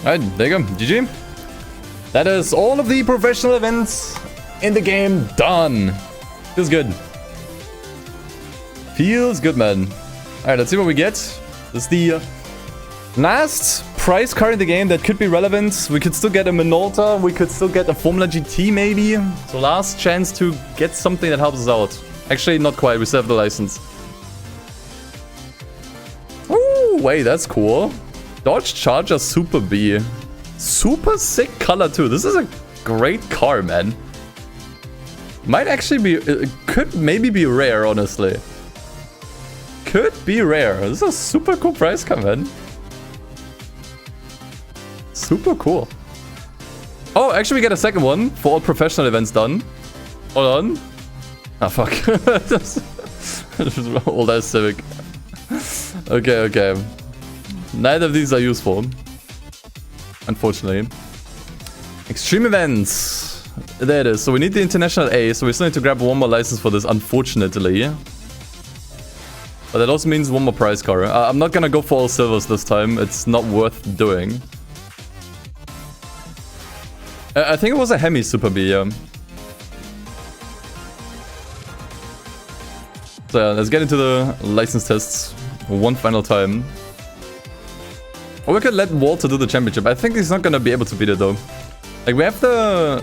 Alright, there you go. GG. That is all of the professional events in the game done. Feels good. Feels good, man. Alright, let's see what we get. This is the last prize car in the game that could be relevant. We could still get a Minolta. We could still get a Formula GT, maybe. So last chance to get something that helps us out. Actually, not quite. We still have the license. Ooh, wait, that's cool. Dodge Charger Super B. Super sick color too. This is a great car, man. Might actually be... It could maybe be rare, honestly. Could be rare. This is a super cool price car, man. Super cool. Oh, actually we get a second one for all professional events done. Hold on. Ah, fuck. Old ass Civic. Okay, okay. Neither of these are useful. Unfortunately. Extreme events. There it is. So we need the International A. So we still need to grab one more license for this, unfortunately. But that also means one more prize car. I'm not gonna go for all silvers this time. It's not worth doing. I think it was a Hemi Super B, yeah. So yeah, let's get into the license tests one final time. Or we could let Walter do the championship. I think he's not gonna be able to beat it though. Like we have the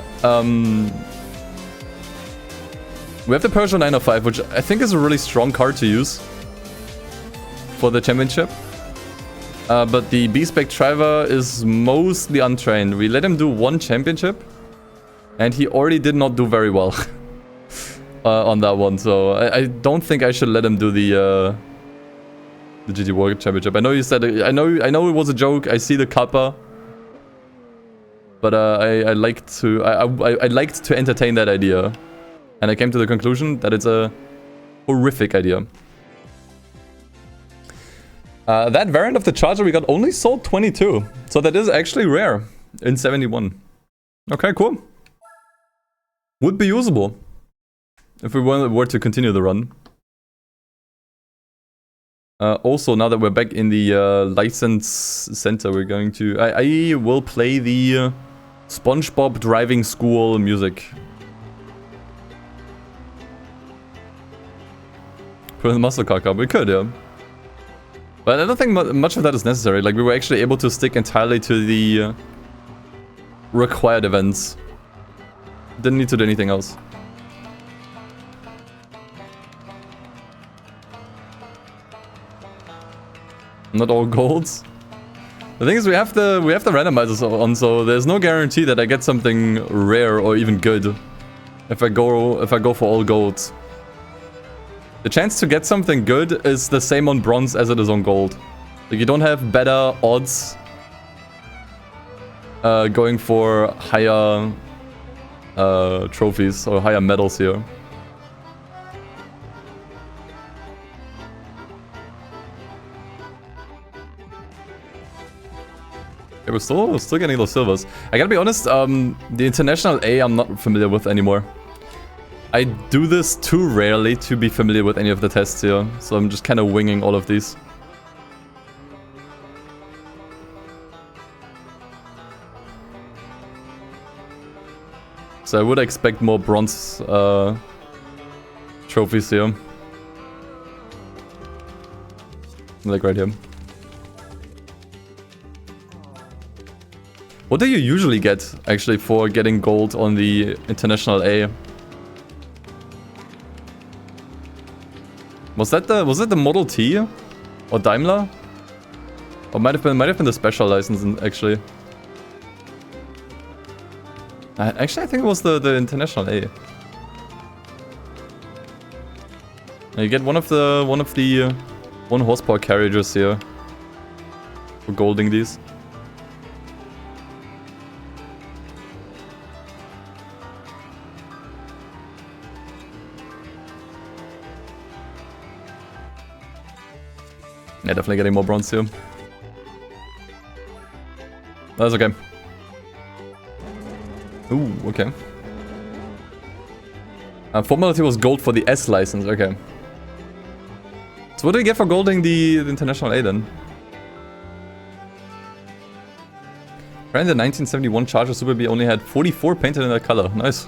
Peugeot 905, which I think is a really strong car to use for the championship. But the B-Spec driver is mostly untrained. We let him do one championship, and he already did not do very well on that one. So I don't think I should let him do the GT World Championship. I know you said I know it was a joke. I see the kappa, but I liked to entertain that idea, and I came to the conclusion that it's a horrific idea. That variant of the Charger we got only sold 22. So that is actually rare in 71. Okay, cool. Would be usable if we were to continue the run. Also, now that we're back in the license center, we're going to... I will play the SpongeBob driving school music. Put in the muscle car car, we could, yeah. But I don't think much of that is necessary. Like, we were actually able to stick entirely to the required events. Didn't need to do anything else. Not all golds. The thing is, we have the randomizers on, so there's no guarantee that I get something rare or even good if I go for all golds. The chance to get something good is the same on bronze as it is on gold. Like, you don't have better odds going for higher trophies or higher medals here. Okay, we're still getting those silvers. I gotta be honest, the International A I'm not familiar with anymore. I do this too rarely to be familiar with any of the tests here, so I'm just kind of winging all of these. So I would expect more bronze trophies here. Like right here. What do you usually get, actually, for getting gold on the International A? Was that the Model T or Daimler? Or might have been the special license actually. Actually, I think it was the International A. Now you get one of the 1 horsepower carriages here for golding these. Yeah, definitely getting more bronze here. That's okay. Ooh, okay. Formality was gold for the S license, okay. So what do you get for golding the International A then? Apparently the 1971 Charger Super B only had 44 painted in that color. Nice.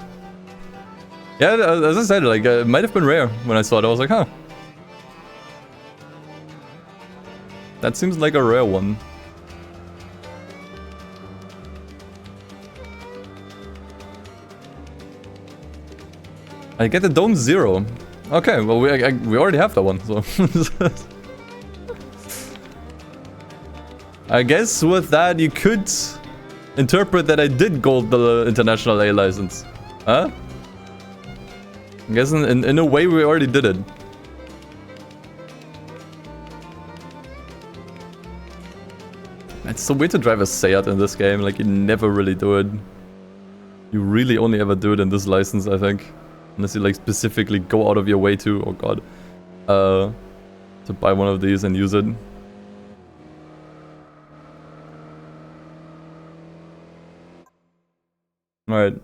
Yeah, as I said, like, it might have been rare when I saw it. I was like, huh. That seems like a rare one. I get the Dome Zero. Okay, well we already have that one, so I guess with that you could interpret that I did gold the International A license. Huh? I guess in a way we already did it. It's so weird to drive a Seat in this game, like you never really do it. You really only ever do it in this license, I think. Unless you like specifically go out of your way to, oh god, to buy one of these and use it. Alright.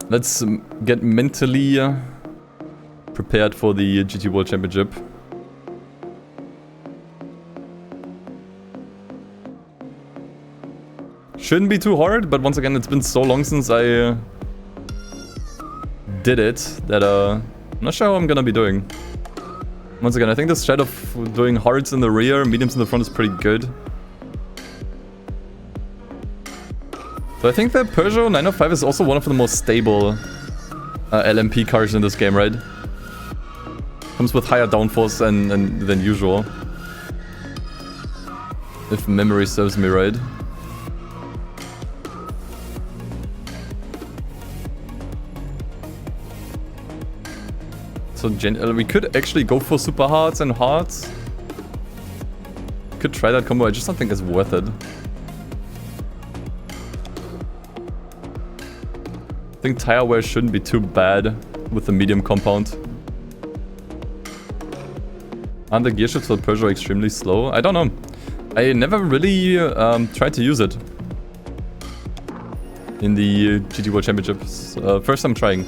Let's get mentally prepared for the GT World Championship. Shouldn't be too hard, but once again, it's been so long since I did it that I'm not sure how I'm gonna be doing. Once again, I think the strat of doing hards in the rear, mediums in the front is pretty good. So I think the Peugeot 905 is also one of the most stable LMP cars in this game, right? Comes with higher downforce than usual. If memory serves me right. So we could actually go for super hards and hards. Could try that combo, I just don't think it's worth it. I think tire wear shouldn't be too bad with the medium compound. And the gear shifts for Peugeot extremely slow? I don't know. I never really tried to use it in the GT World Championships. First time trying.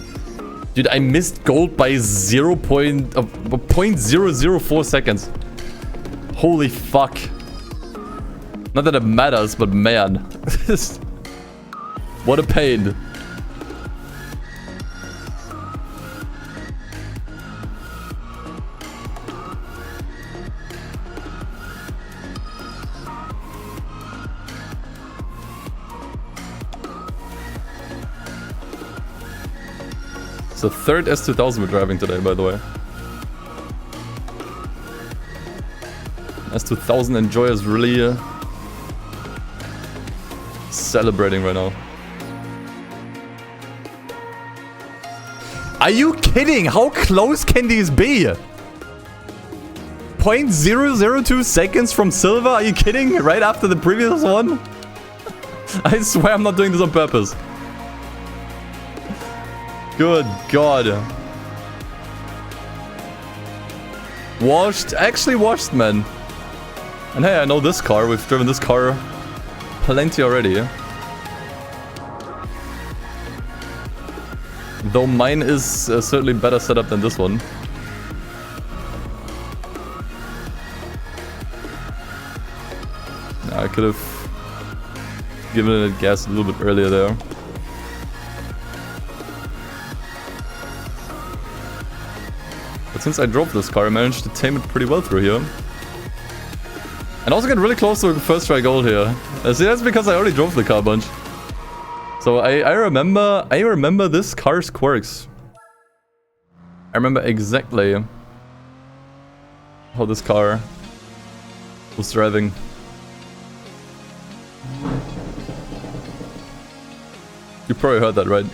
Dude, I missed gold by 0.004 seconds. Holy fuck. Not that it matters, but man. What a pain. It's the third S2000 we're driving today, by the way. S2000 Enjoy is really celebrating right now. Are you kidding? How close can these be? 0.002 seconds from silver? Are you kidding? Right after the previous one? I swear I'm not doing this on purpose. Good God. Washed. Actually washed, man. And hey, I know this car. We've driven this car plenty already. Though mine is certainly better set up than this one. I could have given it gas a little bit earlier there. But since I drove this car, I managed to tame it pretty well through here. And also get really close to first try gold here. See, that's because I already drove the car a bunch. So I remember this car's quirks. I remember exactly how this car was driving. You probably heard that, right?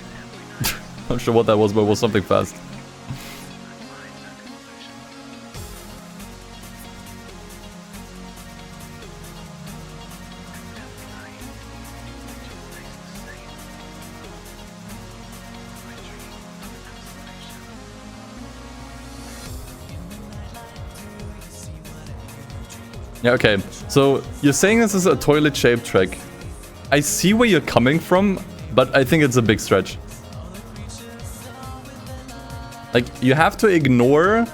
Not sure what that was, but it was something fast. Yeah, okay. So, you're saying this is a toilet-shaped track. I see where you're coming from, but I think it's a big stretch. Like, you have to ignore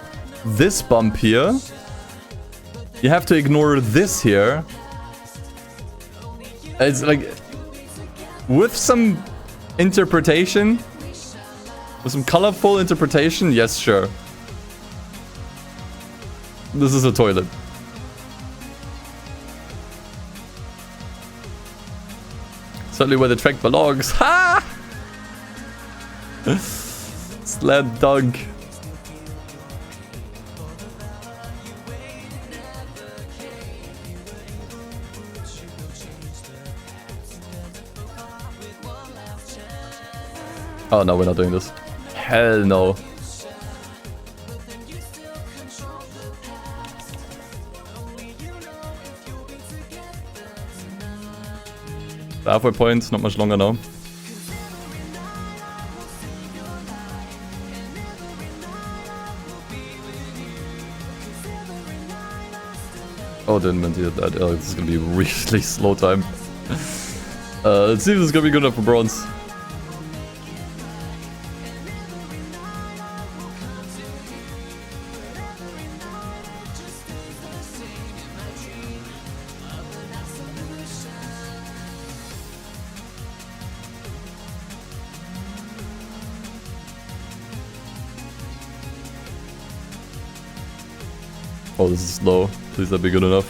this bump here. You have to ignore this here. It's like... With some interpretation, with some colorful interpretation, yes, sure. This is a toilet. Certainly where the track belongs. Ha! Slam dunk. Oh no, we're not doing this. Hell no. The halfway point, not much longer now. Oh, didn't mean to hit that. Oh, this is gonna be really slow time. Let's see if this is gonna be good enough for bronze. Oh, this is slow. Please that be good enough.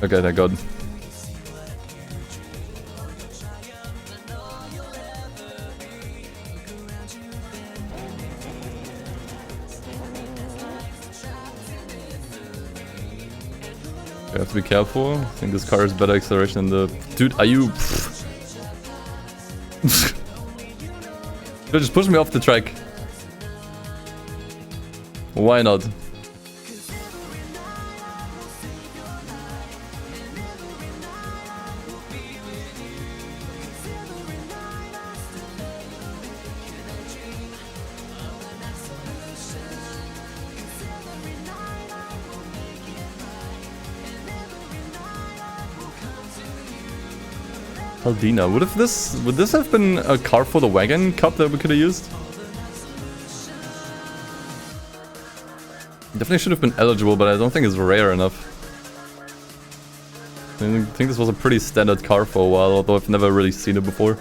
Okay, thank God. I have to be careful. I think this car has better acceleration than the... Dude, are you... Just push me off the track. Why not? Aldina, would this have been a car for the wagon cup that we could have used? Definitely should have been eligible, but I don't think it's rare enough. I think this was a pretty standard car for a while, although I've never really seen it before.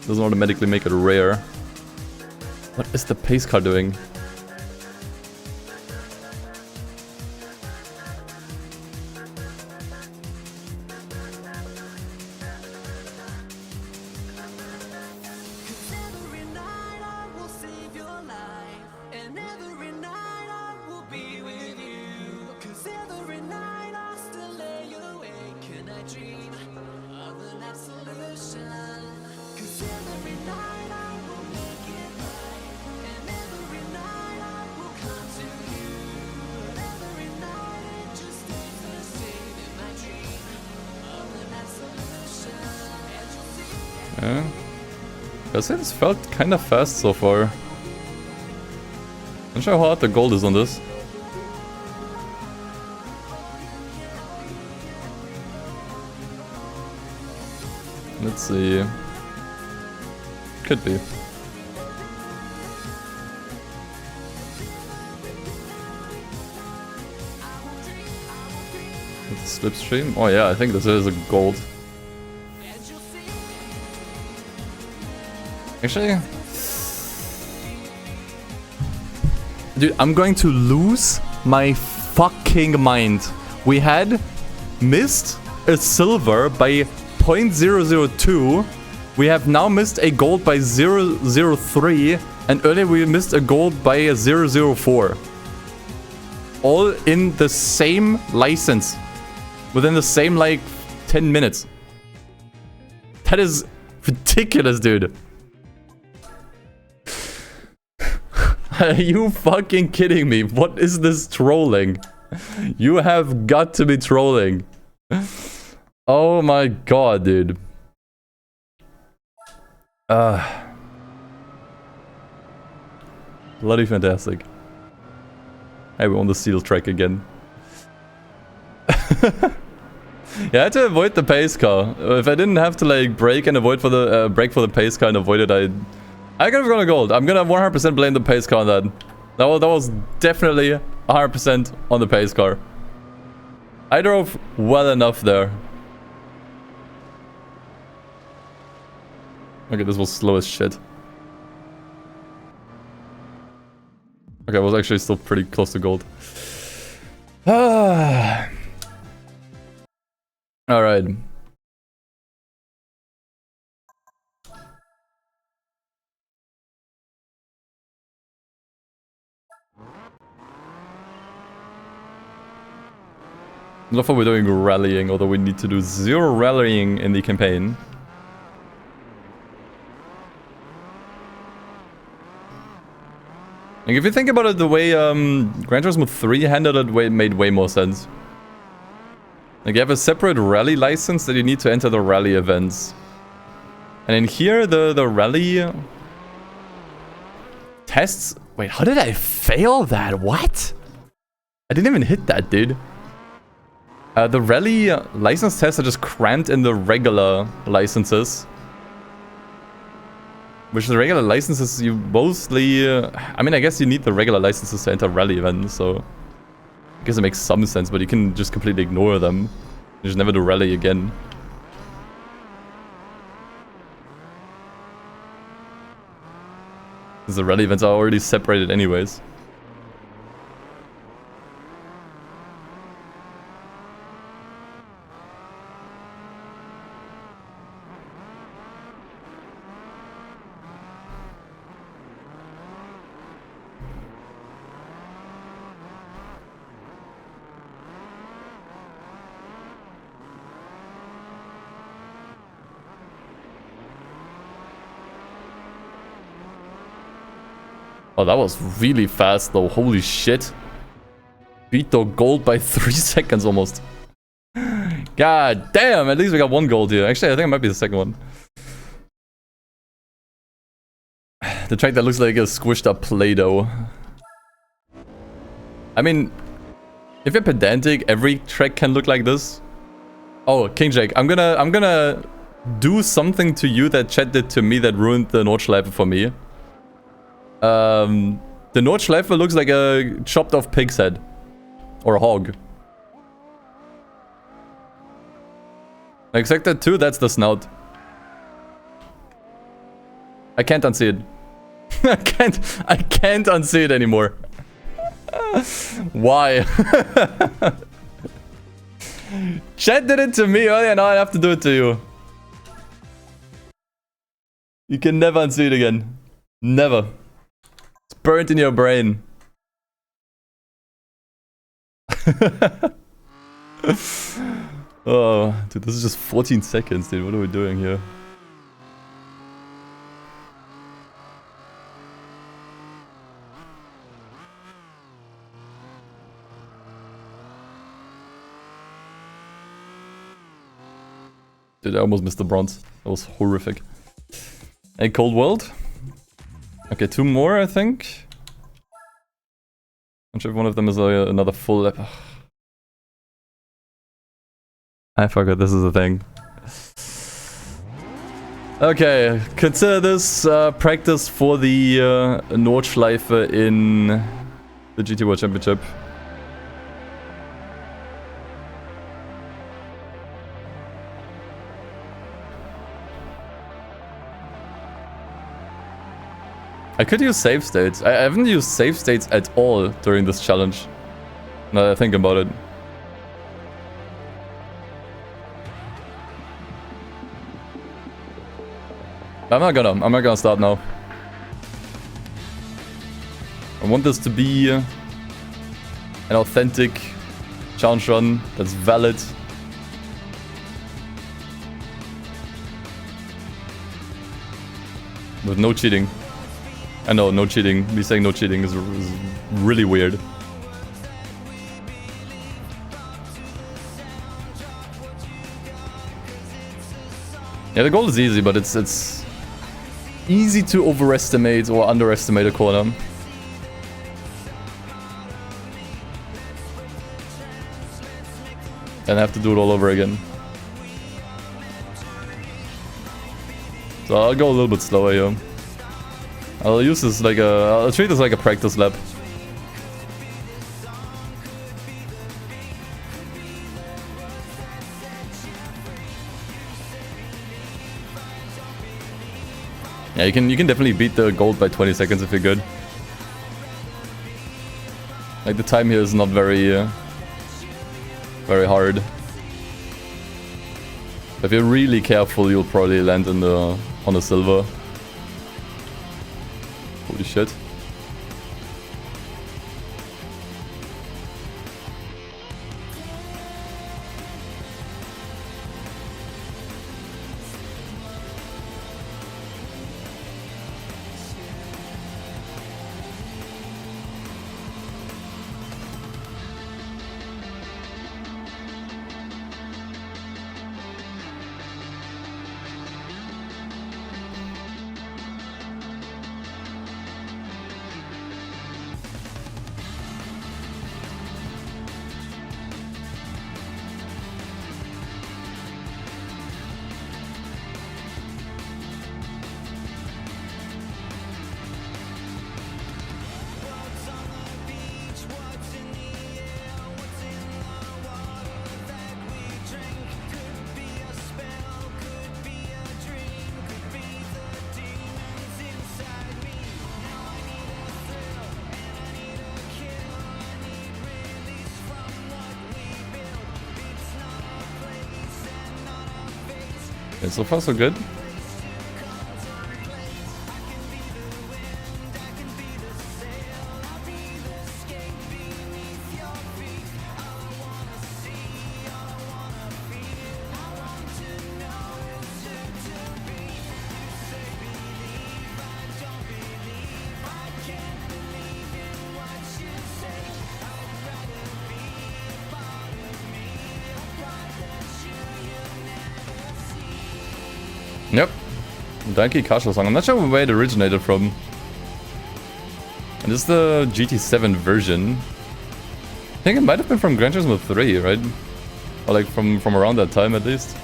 Doesn't automatically make it rare. What is the pace car doing? Yeah. I say this felt kind of fast so far. Not sure how hard the gold is on this. Let's see. Could be. It's a slipstream. Oh yeah, I think this is a gold. Actually, dude, I'm going to lose my fucking mind. We had missed a silver by 0.002. We have now missed a gold by 0.003, and earlier we missed a gold by 0.004. All in the same license, within the same like 10 minutes. That is ridiculous, dude. Are you fucking kidding me? What is this trolling? You have got to be trolling. Oh my god, dude. Bloody fantastic. Hey, we're on the seal track again. Yeah, I had to avoid the pace car. If I didn't have to like brake and avoid for the brake for the pace car and avoid it, I could have gone a gold. I'm gonna 100% blame the pace car on that. That was definitely 100% on the pace car. I drove well enough there. Okay, this was slow as shit. Okay, I was actually still pretty close to gold. Alright. I love how we're doing rallying, although we need to do 0 rallying in the campaign. Like, if you think about it, the way Gran Turismo 3 handled it made way more sense. Like, you have a separate rally license that you need to enter the rally events. And in here, the rally tests... Wait, how did I fail that? What? I didn't even hit that, dude. The rally license tests are just crammed in the regular licenses. Which the regular licenses you mostly... I mean, I guess you need the regular licenses to enter rally events, so... I guess it makes some sense, but you can just completely ignore them. You just never do rally again. The rally events are already separated anyways. Oh, that was really fast though. Holy shit. Beat the gold by 3 seconds almost. God damn, at least we got 1 gold here. Actually, I think it might be the second one. The track that looks like a squished up Play-Doh. I mean, if you're pedantic, every track can look like this. Oh, King Jake, I'm gonna do something to you that chat did to me that ruined the Nordschleife for me. The Nordschleife looks like a chopped off pig's head. Or a hog. Like Sector 2, that's the snout. I can't unsee it. I can't unsee it anymore. Why? Chat did it to me earlier, now I have to do it to you. You can never unsee it again. Never. It's burnt in your brain. Oh, dude, this is just 14 seconds, dude. What are we doing here? Dude, I almost missed the bronze. That was horrific. A cold world. Okay, 2 more, I think. Not sure if one of them is another full lap. I forgot this is a thing. Okay, consider this practice for the Nordschleife in the GT World Championship. I could use save states. I haven't used save states at all during this challenge. Now that I think about it. I'm not gonna start now. I want this to be an authentic challenge run that's valid. With no cheating. I know, no cheating. Me saying no cheating is really weird. Yeah, the goal is easy, but it's easy to overestimate or underestimate a corner. And have to do it all over again. So I'll go a little bit slower here. I'll use this like I'll treat this like a practice lap. Yeah, you can definitely beat the gold by 20 seconds if you're good. Like the time here is not very hard. If you're really careful, you'll probably land on the silver. Holy shit. Yeah, so far so good. Yep. Donkey Kasha song. I'm not sure where it originated from. And this is the GT7 version. I think it might have been from Gran Turismo 3, right? Or like from around that time at least.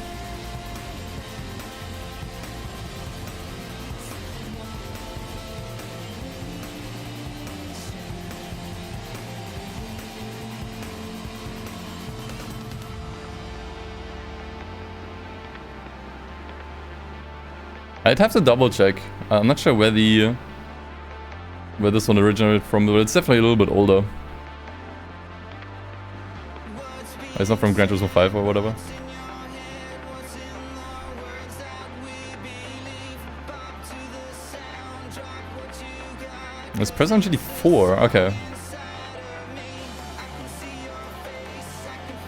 I'd have to double check. I'm not sure where this one originated from, but it's definitely a little bit older. It's not from Gran Turismo 5 or whatever. It's present on GT4, okay.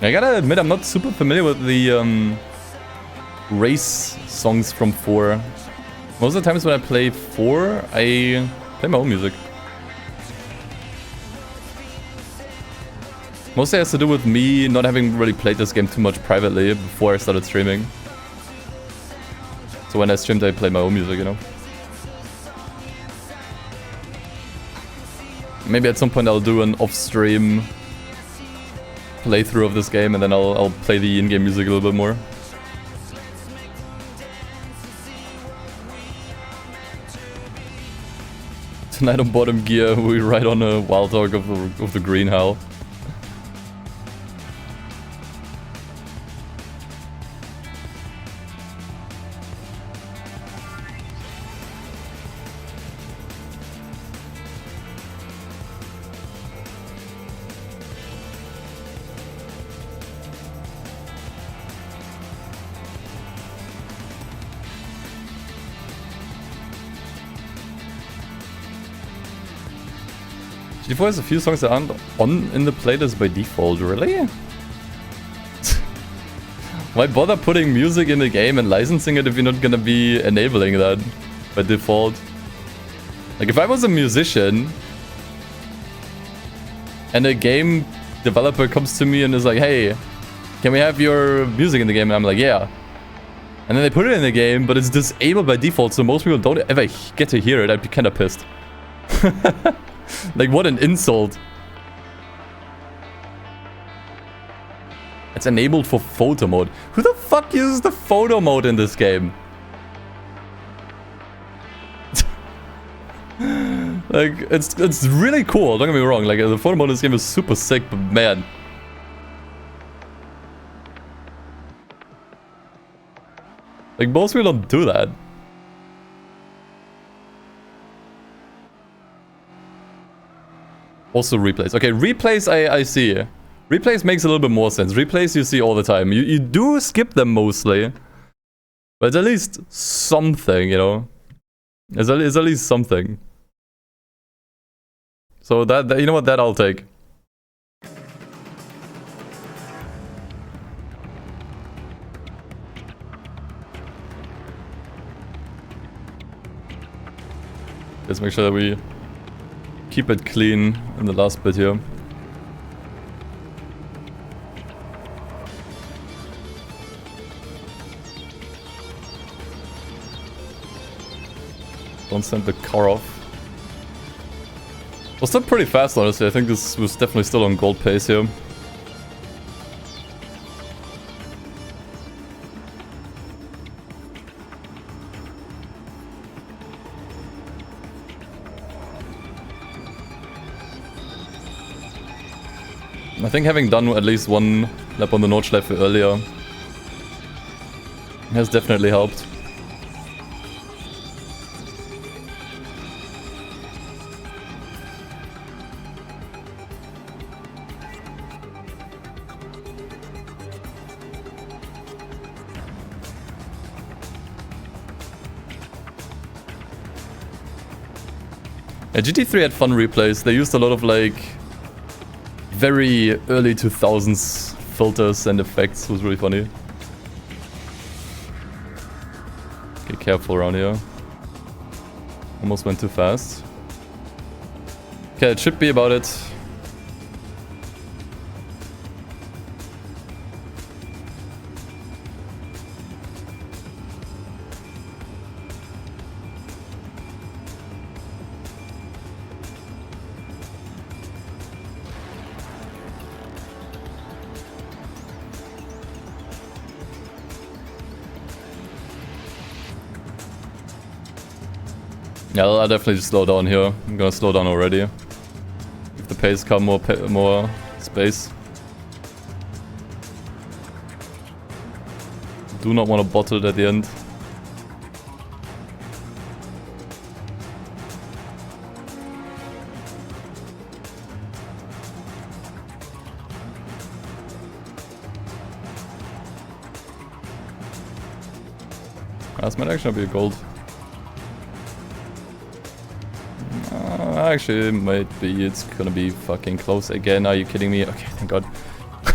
I gotta admit, I'm not super familiar with the race songs from 4. Most of the times when I play 4, I play my own music. Mostly has to do with me not having really played this game too much privately before I started streaming. So when I streamed, I play my own music, you know. Maybe at some point I'll do an off-stream playthrough of this game and then I'll play the in-game music a little bit more. Tonight on Bottom Gear, we ride on a wild dog of the green hell. GT4 has a few songs that aren't on in the playlist by default, really? Why bother putting music in the game and licensing it if you're not gonna be enabling that by default? Like, if I was a musician and a game developer comes to me and is like, hey, can we have your music in the game? And I'm like, yeah. And then they put it in the game, but it's disabled by default, so most people don't ever get to hear it. I'd be kinda pissed. Like, what an insult. It's enabled for photo mode. Who the fuck uses the photo mode in this game? Like, it's really cool, don't get me wrong. Like, the photo mode in this game is super sick, but man. Like, most people don't do that. Also replays. Okay, replays I see. Replays makes a little bit more sense. Replays you see all the time. You do skip them mostly. But it's at least something, you know? It's at least something. So that you know what, that I'll take. Let's make sure that we keep it clean in the last bit here. Don't send the car off. Well, still pretty fast, honestly. I think this was definitely still on gold pace here. I think having done at least one lap on the Nordschleife earlier has definitely helped. Yeah, GT3 had fun replays. They used a lot of like very early 2000s filters and effects. It was really funny. Okay, careful around here. Almost went too fast. Okay, it should be about it. Yeah, I'll definitely just slow down here. I'm gonna slow down already. If the pace come more space. Do not want to bottle it at the end. This might actually be a gold. Actually, it might be. It's gonna be fucking close again. Are you kidding me? Okay, thank God.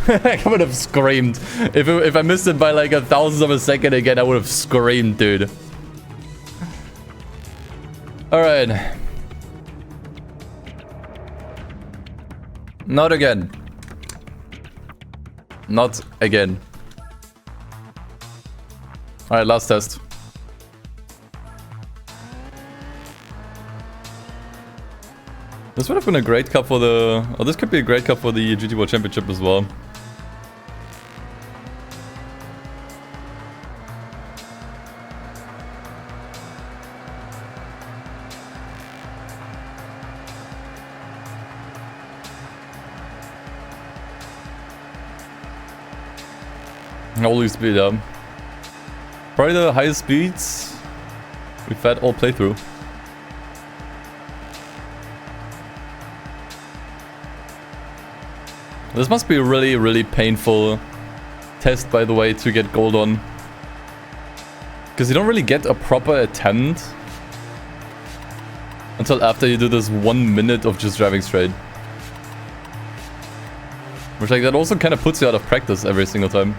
I would have screamed. If I missed it by like 1,000th of a second again, I would have screamed, dude. Alright. Not again. Not again. Alright, last test. This would have been a great cup for the... Oh, this could be a great cup for the GT World Championship as well. Holy speed, yeah. Probably the highest speeds we've had all playthrough. This must be a really, really painful test, by the way, to get gold on. Because you don't really get a proper attempt until after you do this 1 minute of just driving straight. Which, like, that also kind of puts you out of practice every single time.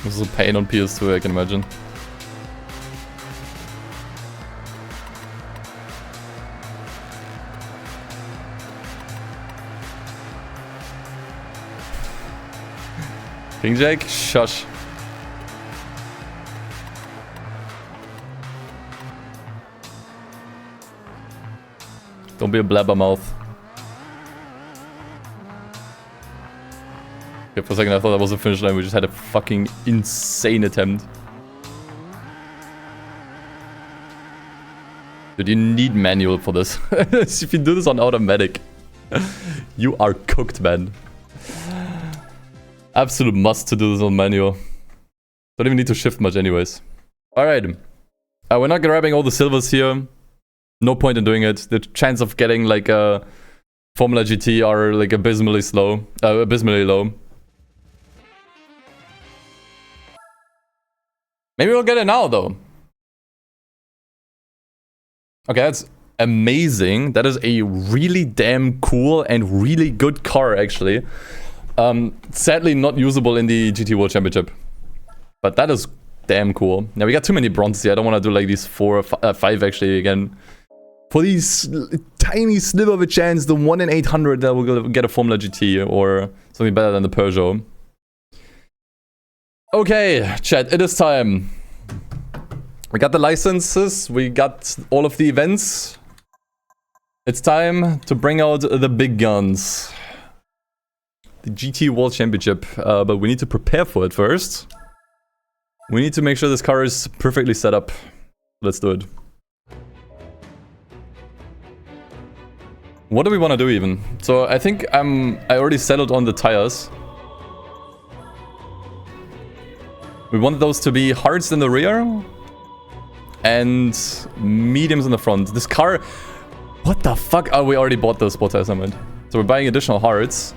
This is a pain on PS2, I can imagine. King Jack, shush. Don't be a blabbermouth. Okay, for a second I thought that was a finish line. We just had a fucking insane attempt. Dude, you need manual for this. If you do this on automatic, you are cooked, man. Absolute must to do this on manual. Don't even need to shift much anyways. Alright. We're not grabbing all the silvers here. No point in doing it. The chance of getting like a Formula GT are like abysmally low. Maybe we'll get it now though. Okay, that's amazing. That is a really damn cool and really good car actually. Sadly not usable in the GT World Championship. But that is damn cool. Now we got too many bronzes here. I don't want to do like these 4 or 5 actually again. For these tiny sliver of a chance, the 1 in 800 that we'll get a Formula GT or something better than the Peugeot. Okay, chat, it is time. We got the licenses, we got all of the events. It's time to bring out the big guns. The GT World Championship, but we need to prepare for it first. We need to make sure this car is perfectly set up. Let's do it. What do we want to do even? So I think I already settled on the tires. We want those to be hards in the rear. and mediums in the front. This car... What the fuck? Oh, we already bought the sport tire summit. So we're buying additional hearts.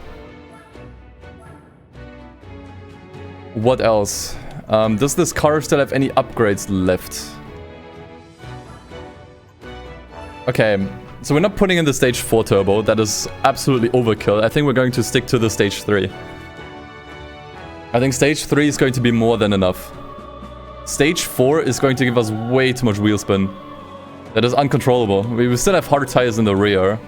What else? Does this car still have any upgrades left? Okay, so we're not putting in the stage 4 turbo. That is absolutely overkill. I think we're going to stick to the stage 3. I think stage 3 is going to be more than enough. Stage 4 is going to give us way too much wheel spin. That is uncontrollable. We still have hard tires in the rear.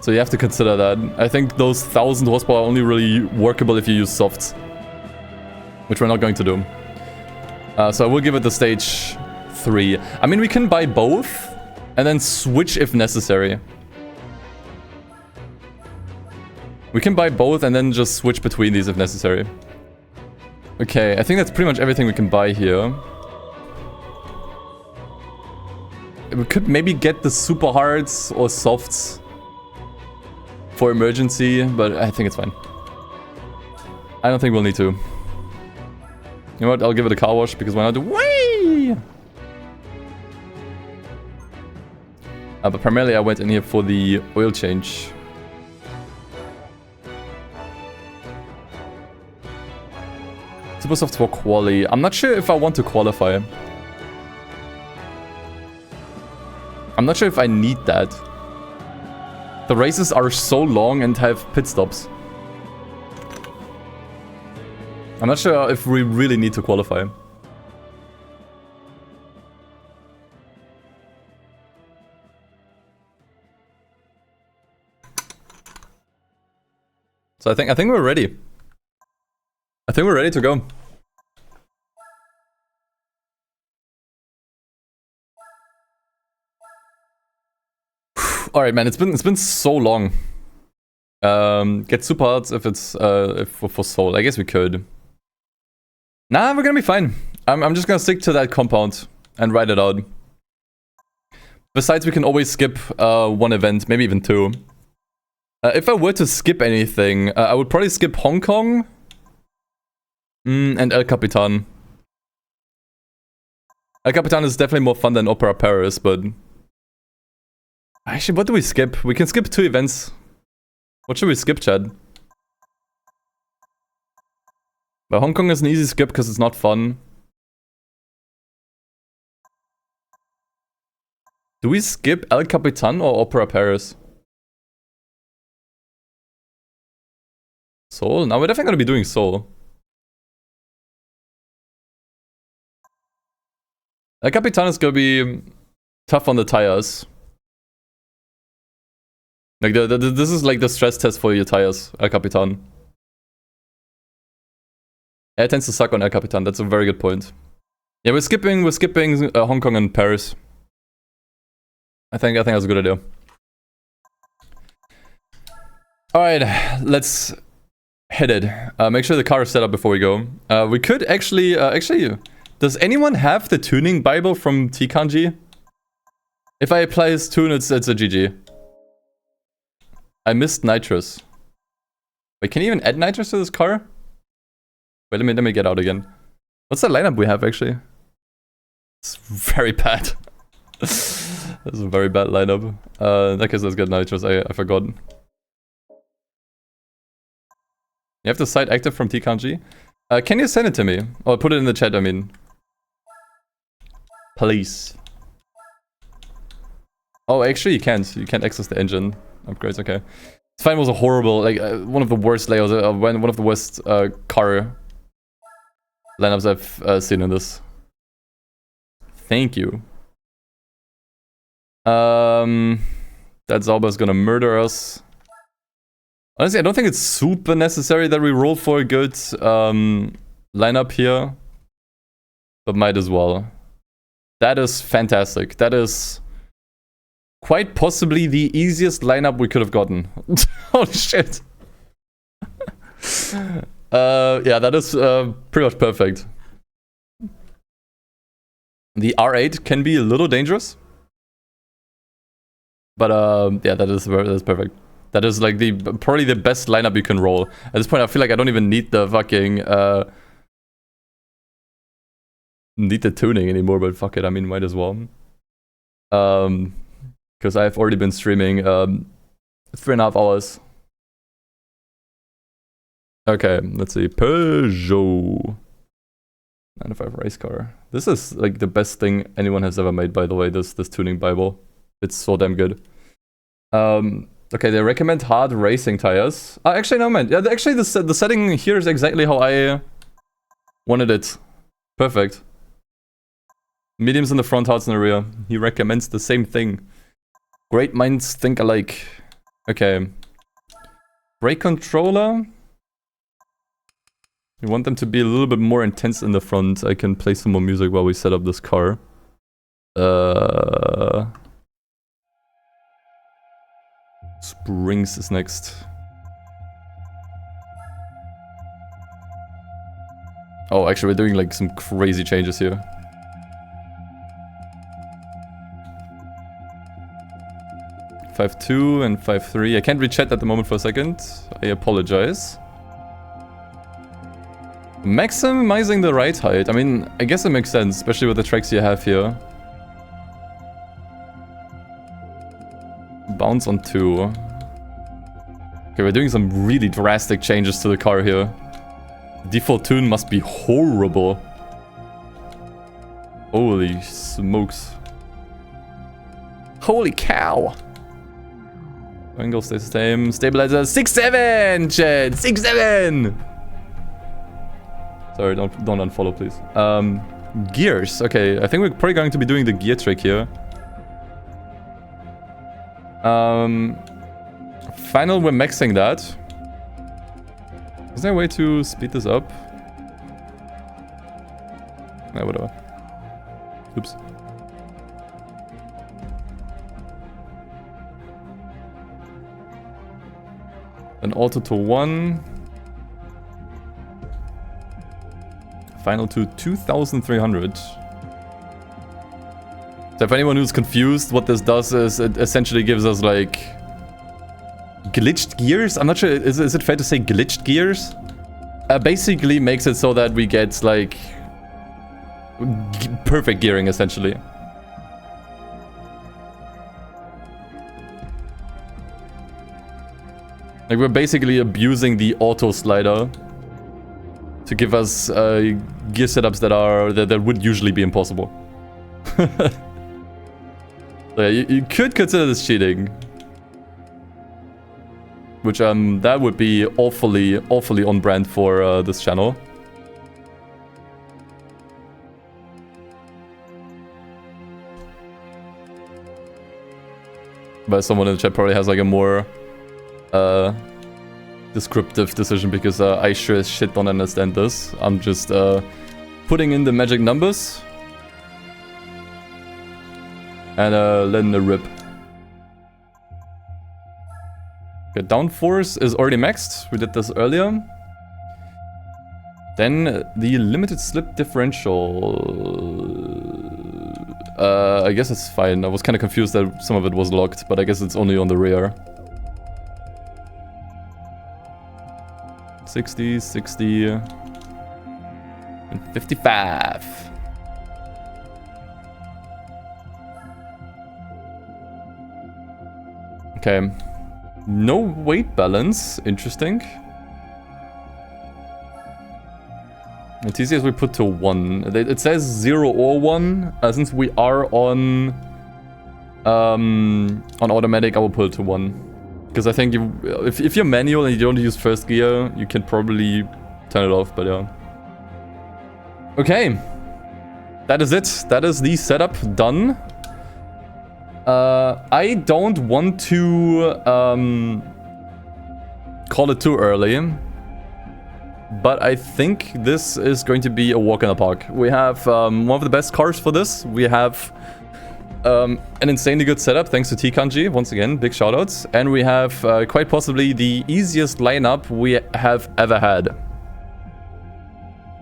So you have to consider that. I think those 1000 horsepower are only really workable if you use softs. Which we're not going to do. So I will give it the stage 3. I mean, we can buy both and then switch if necessary. We can buy both and then just switch between these if necessary. Okay, I think that's pretty much everything we can buy here. We could maybe get the super hards or softs for emergency, but I think it's fine. I don't think we'll need to. You know what? I'll give it a car wash because why not? Whee! But primarily I went in here for the oil change. Super softs for quali. I'm not sure if I want to qualify. I'm not sure if I need that. The races are so long and have pit stops. I'm not sure if we really need to qualify. So I think we're ready. I think we're ready to go. Alright, man, it's been so long. Get super hards if it's for soul. I guess we could. Nah, we're gonna be fine. I'm just gonna stick to that compound and ride it out. Besides, we can always skip one event, maybe even 2. If I were to skip anything, I would probably skip Hong Kong and El Capitan. El Capitan is definitely more fun than Opera Paris, but... Actually, what do we skip? We can skip 2 events. What should we skip, Chad? But Hong Kong is an easy skip because it's not fun. Do we skip El Capitan or Opera Paris? Seoul? Now we're definitely gonna be doing Seoul. El Capitan is gonna be tough on the tires. Like this is like the stress test for your tires, El Capitan. Yeah, it tends to suck on El Capitan. That's a very good point. Yeah, we're skipping Hong Kong and Paris. I think that's a good idea. All right, let's hit it. Make sure the car is set up before we go. We could actually, does anyone have the tuning Bible from T-Kanji? If I apply his tune, it's a GG. I missed nitrous. Wait, can you even add nitrous to this car? Wait, let me get out again. What's the lineup we have actually? It's very bad. That's a very bad lineup. In that case, let's get nitrous. I forgot. You have the site active from T-Kanji? Can you send it to me? Or put it in the chat, I mean. Please. Oh, actually you can't. You can't access the engine upgrades, okay. This was a horrible, like, one of the worst layouts, one of the worst car lineups I've seen in this. Thank you. That's almost gonna murder us. Honestly, I don't think it's super necessary that we roll for a good lineup here. But might as well. That is fantastic. That is quite possibly the easiest lineup we could have gotten. Holy shit. Yeah, that is pretty much perfect. The R8 can be a little dangerous. But yeah, that's perfect. That is like probably the best lineup you can roll. At this point, I feel like I don't even need the fucking need the tuning anymore, but fuck it, I mean, might as well. Because I've already been streaming 3.5 hours. Okay, let's see. Peugeot 95 race car. This is like the best thing anyone has ever made, by the way, this tuning Bible. It's so damn good. Okay, they recommend hard racing tires. Actually, no, man. Yeah, actually, the setting here is exactly how I wanted it. Perfect. Mediums in the front, hards in the rear. He recommends the same thing. Great minds think alike. Okay. Brake controller. We want them to be a little bit more intense in the front. I can play some more music while we set up this car. Springs is next. Oh, actually, we're doing like some crazy changes here. .5.2 and 5.3. I can't read chat at the moment for a second. I apologize. Maximizing the ride height. I mean, I guess it makes sense, especially with the tracks you have here. Bounce on 2. Okay, we're doing some really drastic changes to the car here. Default tune must be horrible. Holy smokes. Holy cow. Angle stays the same. Stabilizer 6.7, chat. 6.7. Sorry, don't unfollow, please. Gears. Okay, I think we're probably going to be doing the gear trick here. Final, we're maxing that. Is there a way to speed this up? Yeah, whatever. Oops. An auto to 1. Final to 2,300. So if anyone who's confused, what this does is it essentially gives us like glitched gears. I'm not sure, is it fair to say glitched gears? Basically makes it so that we get like perfect gearing essentially. Like we're basically abusing the auto slider to give us gear setups that would usually be impossible. So yeah, you could consider this cheating. Which that would be awfully on brand for this channel. But someone in the chat probably has like a more descriptive decision, because I sure as shit don't understand this. I'm just putting in the magic numbers and letting it rip. Okay, downforce is already maxed. We did this earlier. Then the limited slip differential. I guess it's fine. I was kind of confused that some of it was locked, but I guess it's only on the rear. 60, 60, and 55. Okay. No weight balance. Interesting. And TCS we put to 1. It says 0 or 1. Since we are on automatic, I will put it to 1. Because I think if you're manual and you don't use first gear, you can probably turn it off, but yeah. Okay. That is it. That is the setup done. I don't want to call it too early, but I think this is going to be a walk in the park. We have one of the best cars for this. We have an insanely good setup thanks to T-Kanji. Once again, big shoutouts. And we have quite possibly the easiest lineup we have ever had.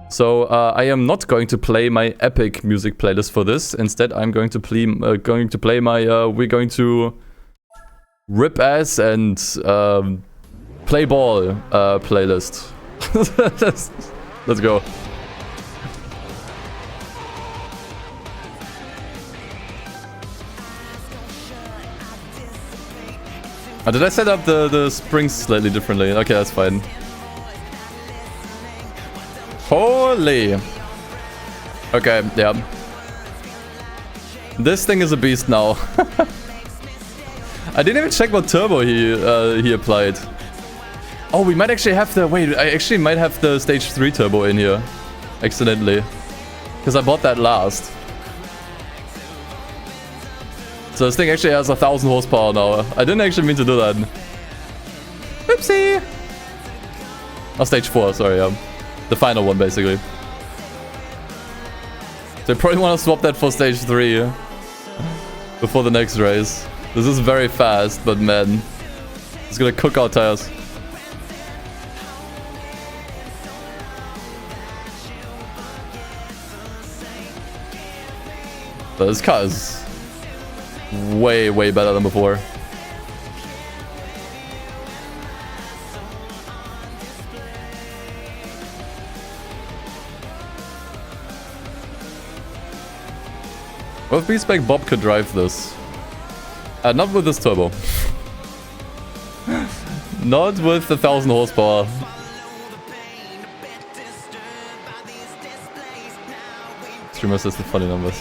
So I am not going to play my epic music playlist for this. Instead, I'm going to play my we're going to rip ass and play ball playlist. Let's go. Oh, did I set up the springs slightly differently? Okay, that's fine. Holy. Okay, yeah. This thing is a beast now. I didn't even check what turbo he applied. Oh, we might actually have the... Wait, I actually might have the stage 3 turbo in here. Accidentally. Because I bought that last. So this thing actually has 1,000 horsepower now. I didn't actually mean to do that. Oopsie! Oh, stage 4, sorry, yeah. The final one, basically. So I probably want to swap that for stage 3 before the next race. This is very fast, but man, it's gonna cook our tires. But this car is way, way better than before. With B-Spec, Bob could drive this. Not with this turbo. Not with 1,000 horsepower. Streamer says the funny numbers.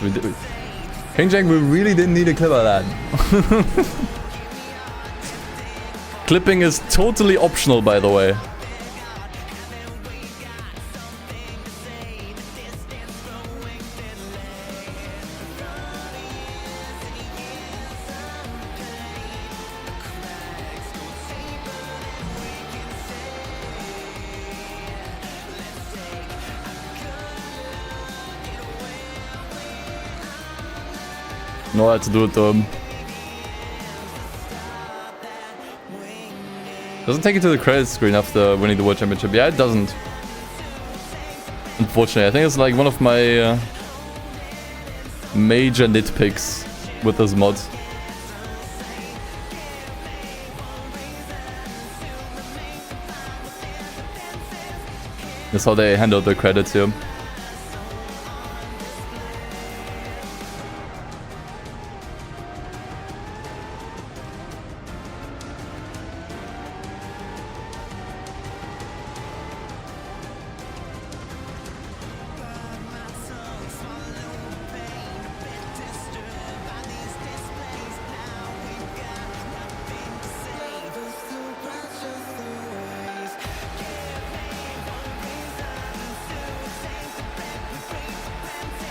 King Jack, we really didn't need a clip of that. Clipping is totally optional, by the way. Know how to do it to him. Doesn't take you to the credit screen after winning the World Championship. Yeah, it doesn't. Unfortunately, I think it's like one of my major nitpicks with this mod. That's how they handle the credits here.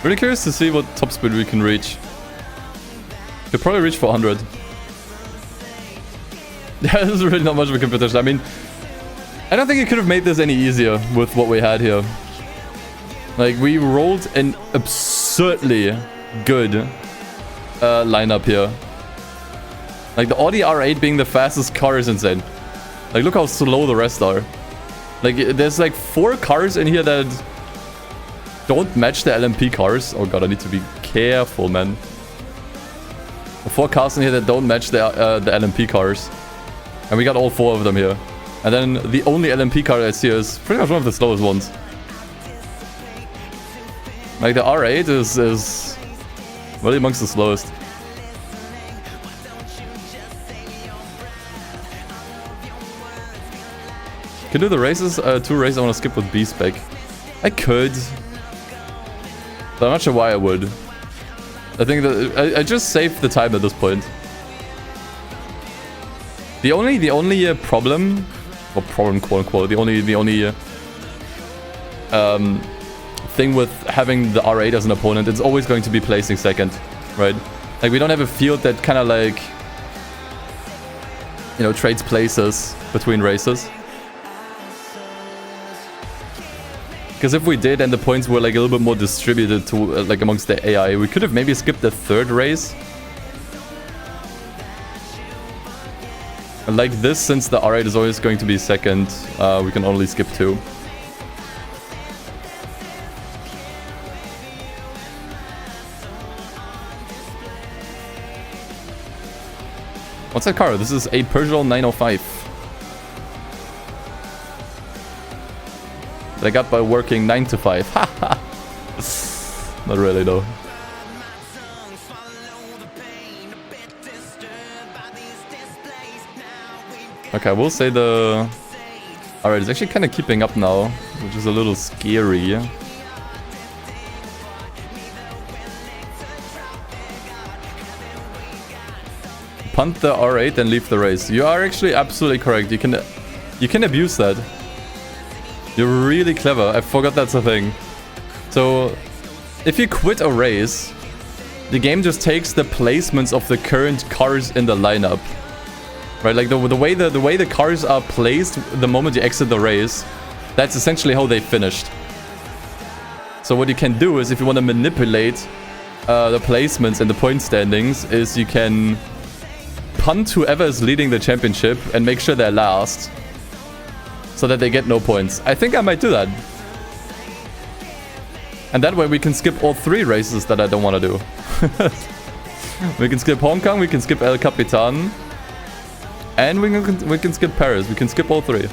Really curious to see what top speed we can reach. Could probably reach 400. Yeah, this is really not much of a competition. I mean, I don't think you could have made this any easier with what we had here. Like, we rolled an absurdly good lineup here. Like, the Audi R8 being the fastest car is insane. Like, look how slow the rest are. Like, there's like 4 cars in here that don't match the LMP cars. Oh god, I need to be careful, man. 4 cars in here that don't match the LMP cars. And we got all 4 of them here. And then the only LMP car I see is pretty much one of the slowest ones. Like the R8 is really amongst the slowest. Can do the races, 2 races I want to skip with B-Spec. I could. But I'm not sure why I would. I think that I just saved the time at this point. The only problem, or problem quote unquote, the only thing with having the R8 as an opponent, it's always going to be placing second, right? Like we don't have a field that kind of like, you know, trades places between races. Because if we did and the points were like a little bit more distributed to like amongst the AI, we could have maybe skipped the 3rd race. And like this, since the R8 is always going to be second, we can only skip 2. What's that car? This is a Peugeot 905. That I got by working 9 to 5. Haha. Not really though. Okay, I will say the... Alright, it's actually kind of keeping up now, which is a little scary. Punt the R8 and leave the race. You are actually absolutely correct. You can abuse that. You're really clever. I forgot that's a thing. So, if you quit a race, the game just takes the placements of the current cars in the lineup. Right, like the way the cars are placed the moment you exit the race, that's essentially how they finished. So what you can do is, if you want to manipulate the placements and the point standings, is you can punt whoever is leading the championship and make sure they're last, so that they get no points. I think I might do that. And that way we can skip all 3 races that I don't want to do. We can skip Hong Kong, we can skip El Capitan, and we can skip Paris. We can skip all 3.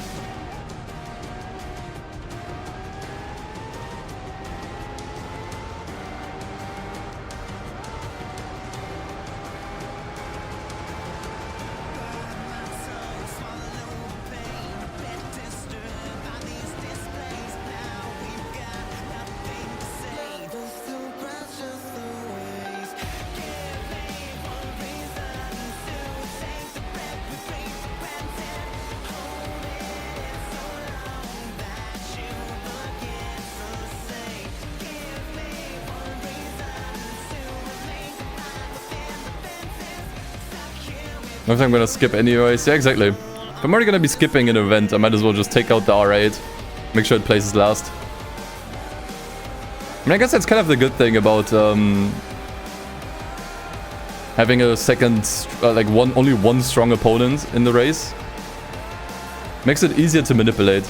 I think I'm gonna skip anyways. Yeah, exactly. If I'm already gonna be skipping an event, I might as well just take out the R8. Make sure it places last. I mean, I guess that's kind of the good thing about having a second, only one strong opponent in the race. Makes it easier to manipulate.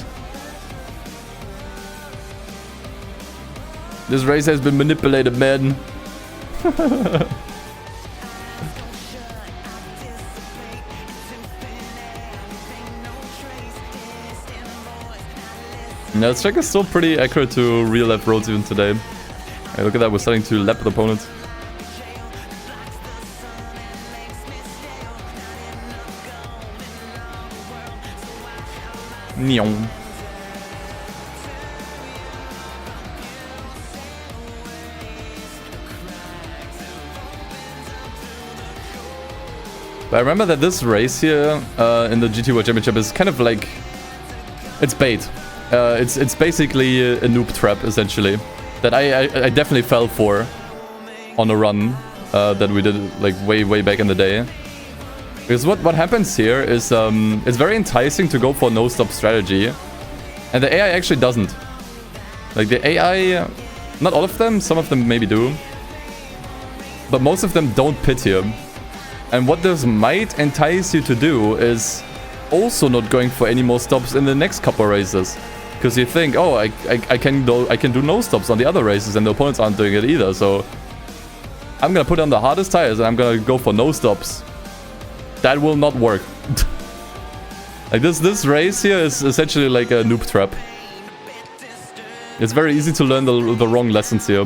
This race has been manipulated, man. Yeah, this track is still pretty accurate to real life roads even today. Hey, look at that, we're starting to lap the opponents. Neon. But I remember that this race here in the GT World Championship is kind of like... It's bait. It's basically a noob trap, essentially. That I definitely fell for on a run that we did like way back in the day. Because what happens here is it's very enticing to go for no-stop strategy. And the AI actually doesn't. Like the AI, not all of them, some of them maybe do. But most of them don't pit here. And what this might entice you to do is also not going for any more stops in the next couple races. Because you think, oh, I can do no stops on the other races and the opponents aren't doing it either, so I'm gonna put on the hardest tires and I'm gonna go for no stops. That will not work. Like this race here is essentially like a noob trap. It's very easy to learn the wrong lessons here.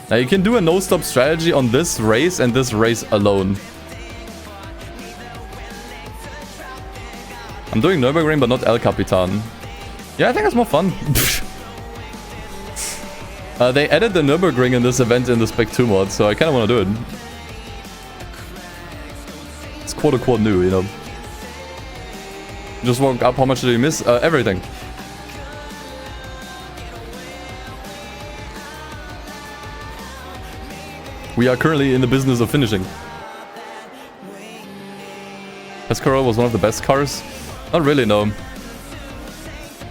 Now you can do a no-stop strategy on this race and this race alone. I'm doing Nürburgring, but not El Capitan. Yeah, I think it's more fun. They added the Nürburgring in this event in the Spec 2 mod, so I kind of want to do it. It's quote-unquote new, you know. Just woke up, how much did you miss? Everything. We are currently in the business of finishing. Pescarol was one of the best cars. Not really, no.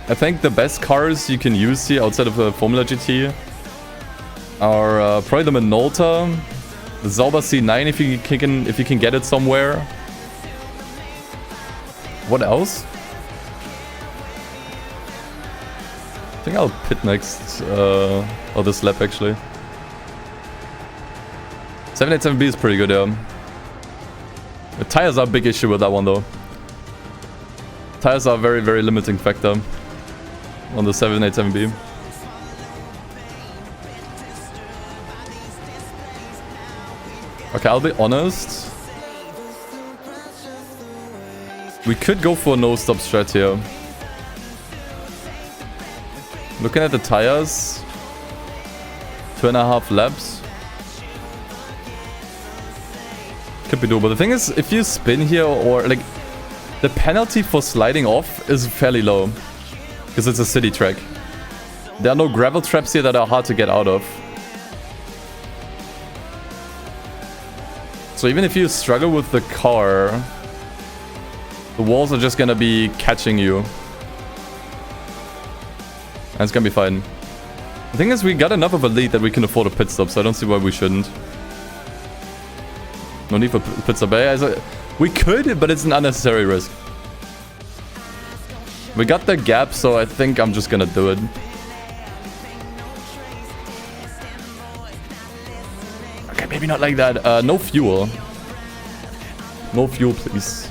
I think the best cars you can use here outside of the Formula GT are probably the Minolta, the Sauber C9 if you can get it somewhere. What else? I think I'll pit next, or this lap actually. 787B is pretty good, yeah. The tires are a big issue with that one though. Tires are a very limiting factor on the 787B. Okay, I'll be honest. We could go for a no-stop strat here. Looking at the tires. 2.5 laps. Could be doable. The thing is, if you spin here or like... The penalty for sliding off is fairly low. Because it's a city track. There are no gravel traps here that are hard to get out of. So even if you struggle with the car, the walls are just gonna be catching you. And it's gonna be fine. The thing is, we got enough of a lead that we can afford a pit stop, so I don't see why we shouldn't. No need for pit stop. We could, but it's an unnecessary risk. We got the gap, so I think I'm just gonna do it. Okay, maybe not like that. No fuel. No fuel, please.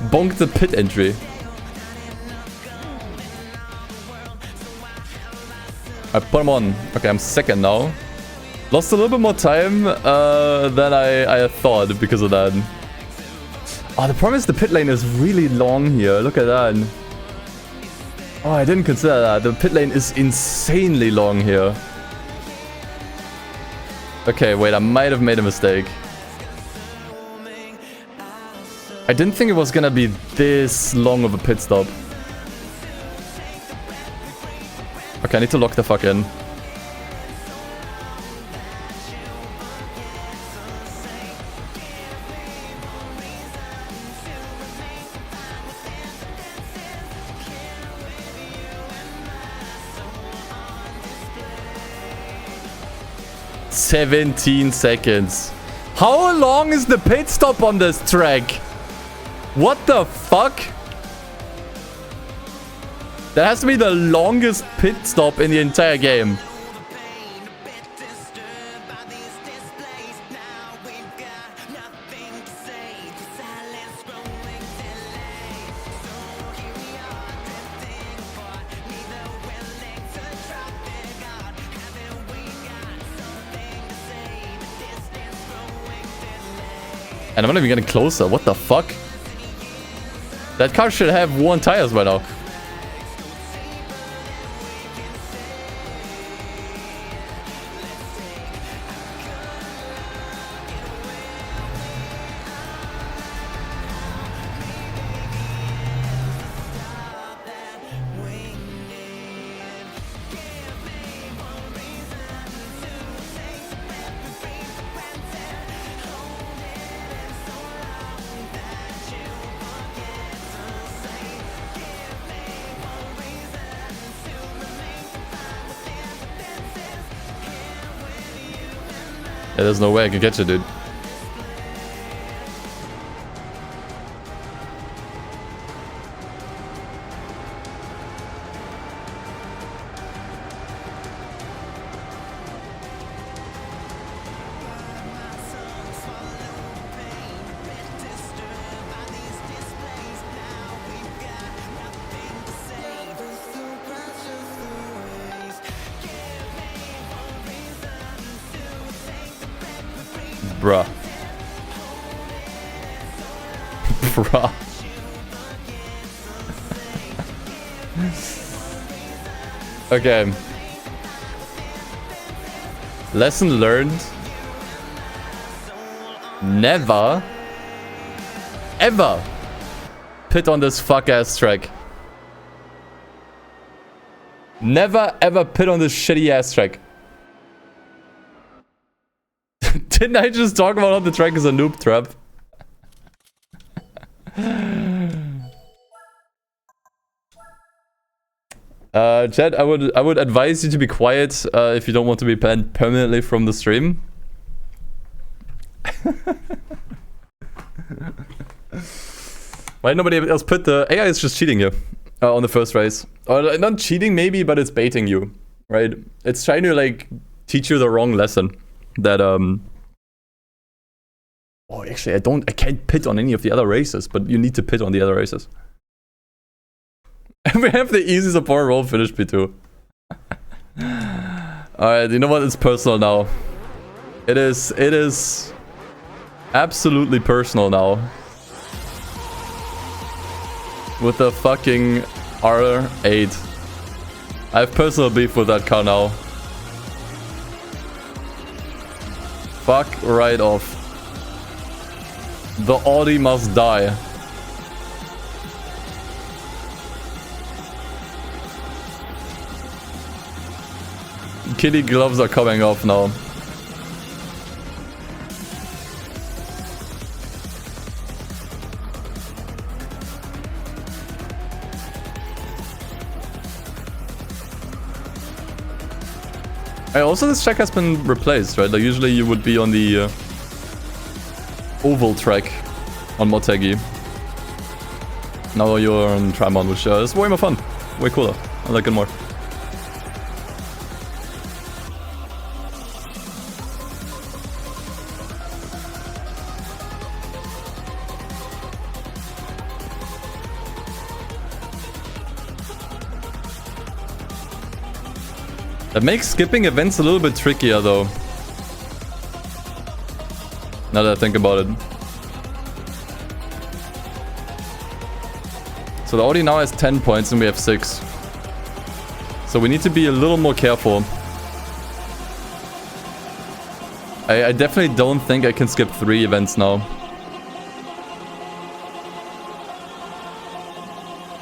Bonk the pit entry. I put him on. Okay, I'm second now. Lost a little bit more time than I thought because of that. Oh, the problem is the pit lane is really long here. Look at that. Oh, I didn't consider that. The pit lane is insanely long here. Okay, wait, I might have made a mistake. I didn't think it was gonna be this long of a pit stop. Okay, I need to lock the fuck in. "17 seconds. How long is the pit stop on this track? What the fuck? That has to be the longest pit stop in the entire game. And I'm not even getting closer. What the fuck? That car should have worn tires by now. Yeah, there's no way I can catch it, dude. Bruh. Bruh. Okay. Lesson learned. Never, ever pit on this fuck-ass track. Never, ever pit on this shitty-ass track. Didn't I just talk about how the track is a noob trap? Chat, I would advise you to be quiet if you don't want to be banned permanently from the stream. Why nobody else put the AI is just cheating you on the first race? Or not cheating maybe, but it's baiting you, right? It's trying to like teach you the wrong lesson. That oh, actually, I can't pit on any of the other races, but you need to pit on the other races. We have the easy support role finished P2. Alright, you know what? It's personal now. It is absolutely personal now. with the fucking R8. I have personal beef with that car now. Fuck right off. The Audi must die. Kitty gloves are coming off now. Also, this track has been replaced, right? Like, usually you would be on the oval track on Motegi. Now you're on Tramon, which is way more fun. Way cooler. I like it more. That makes skipping events a little bit trickier though. Now that I think about it. So the Audi now has 10 points and we have 6. So we need to be a little more careful. I definitely don't think I can skip 3 events now.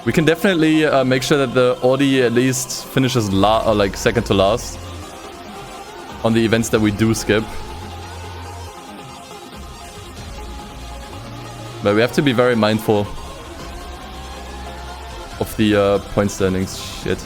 We can definitely make sure that the Audi at least finishes like second to last on the events that we do skip. But we have to be very mindful of the point standings. Shit.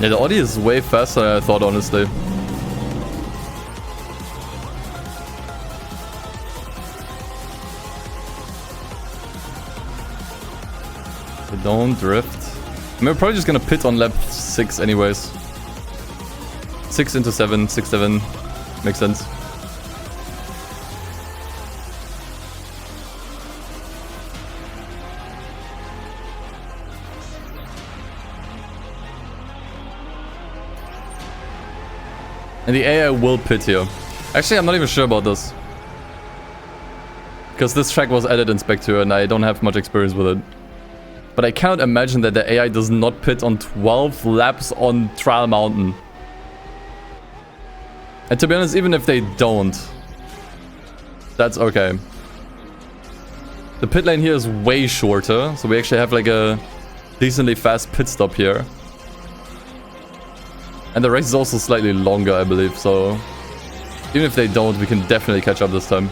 Yeah, the Audi is way faster than I thought, honestly. So don't drift. I mean, we're probably just gonna pit on lap 6 anyways. 6 into 7, 6, 7. Makes sense. And the AI will pit here. Actually, I'm not even sure about this. Because this track was added in Spec 2 and I don't have much experience with it. But I cannot imagine that the AI does not pit on 12 laps on Trial Mountain. And to be honest, even if they don't, that's okay. The pit lane here is way shorter, so we actually have like a decently fast pit stop here. And the race is also slightly longer, I believe, so even if they don't, we can definitely catch up this time.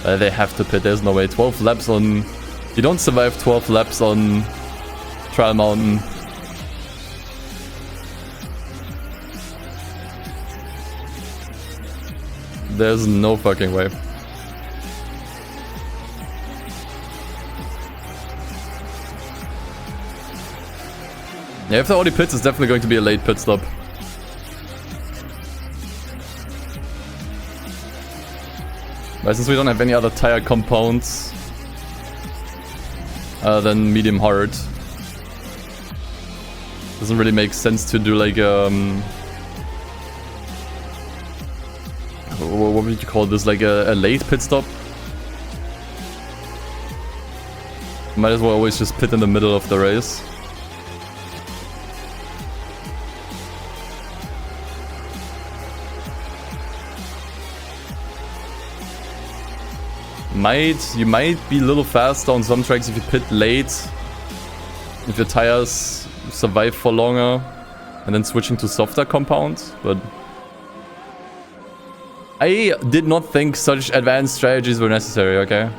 They have to pit, there's no way. 12 laps on... You don't survive 12 laps on Trial Mountain. There's no fucking way. Yeah, if the Audi pits, it's definitely going to be a late pit stop. But since we don't have any other tire compounds than medium hard, doesn't really make sense to do like what would you call this, like a late pit stop? Might as well always just pit in the middle of the race. You might be a little faster on some tracks if you pit late. If your tires survive for longer. And then switching to softer compounds. But I did not think such advanced strategies were necessary, okay?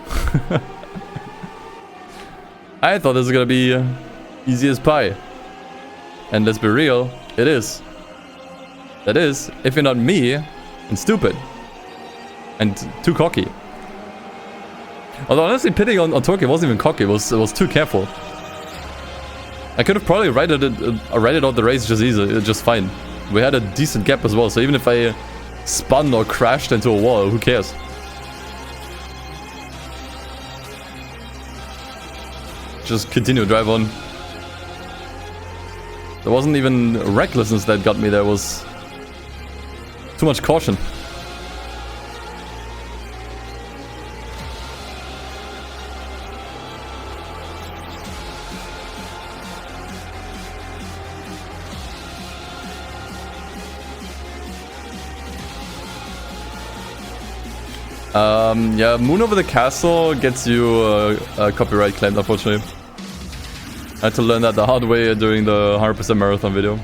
I thought this was gonna be easy as pie. And let's be real, it is. That is, if you're not me, and stupid. And too cocky. Although honestly, pitting on Tokyo wasn't even cocky, it was too careful. I could have probably righted out the race just fine. We had a decent gap as well, so even if I spun or crashed into a wall, who cares? Just continue, drive on. There wasn't even recklessness that got me, there was too much caution. Yeah, Moon Over the Castle gets you copyright claimed, unfortunately. I had to learn that the hard way during the 100% marathon video.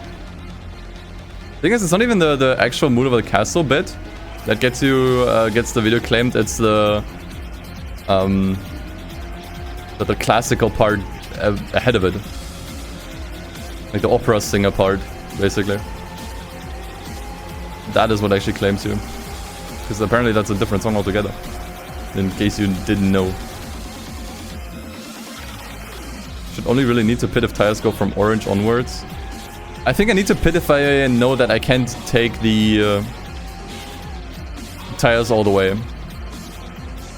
Thing is, it's not even the actual Moon Over the Castle bit that gets you gets the video claimed. It's the classical part ahead of it, like the opera singer part, basically. That is what actually claims you. Because apparently that's a different song altogether. In case you didn't know. Should only really need to pit if tires go from orange onwards. I think I need to pit if I know that I can't take the tires all the way.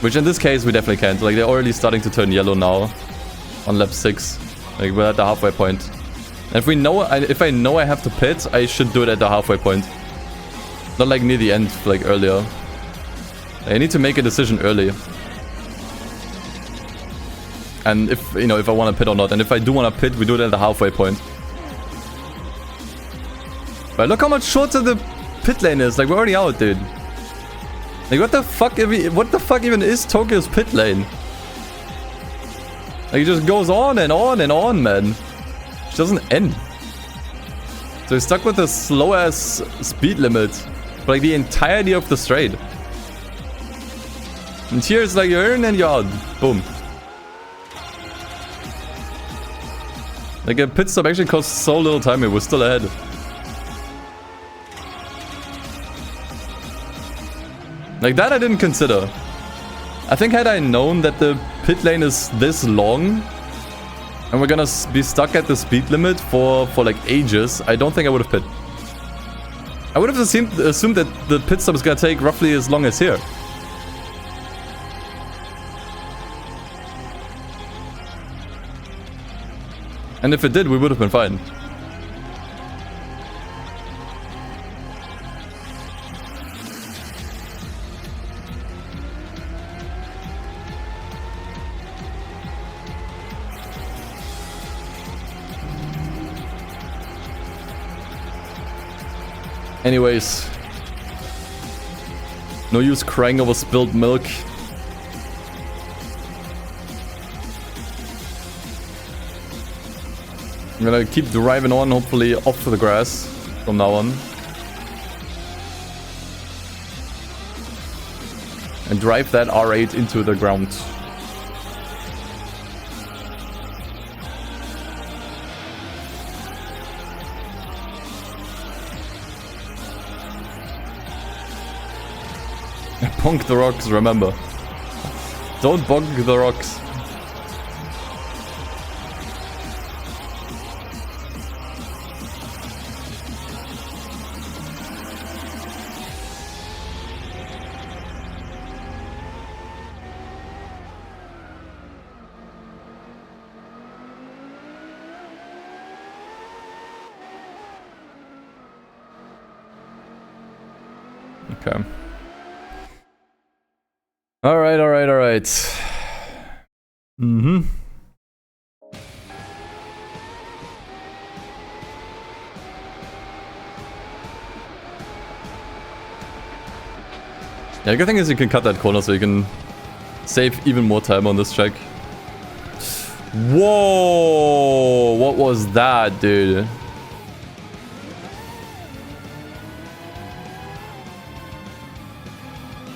Which in this case we definitely can't. Like they're already starting to turn yellow now. On lap 6. Like we're at the halfway point. And if I know I have to pit, I should do it at the halfway point. Not like near the end, like earlier. I need to make a decision early. And if I want to pit or not. And if I do want to pit, we do it at the halfway point. But look how much shorter the pit lane is. Like we're already out, dude. Like what the fuck even is Tokyo's pit lane? Like it just goes on and on and on, man. It doesn't end. So we're stuck with a slow ass speed limit for like the entirety of the straight. And here it's like you're in and you're out. Boom. Like a pit stop actually costs so little time here. We're still ahead. Like that I didn't consider. I think had I known that the pit lane is this long and we're gonna be stuck at the speed limit for like ages, I don't think I would have pit. I would have assumed that the pit stop is gonna take roughly as long as here. And if it did, we would have been fine. Anyways. No use crying over spilled milk. I'm gonna keep driving on, hopefully off the grass from now on. And drive that R8 into the ground. Bonk the rocks, remember. Don't bonk the rocks. Okay. Alright. Mm-hmm. Yeah, the good thing is you can cut that corner so you can save even more time on this track. Whoa! What was that, dude?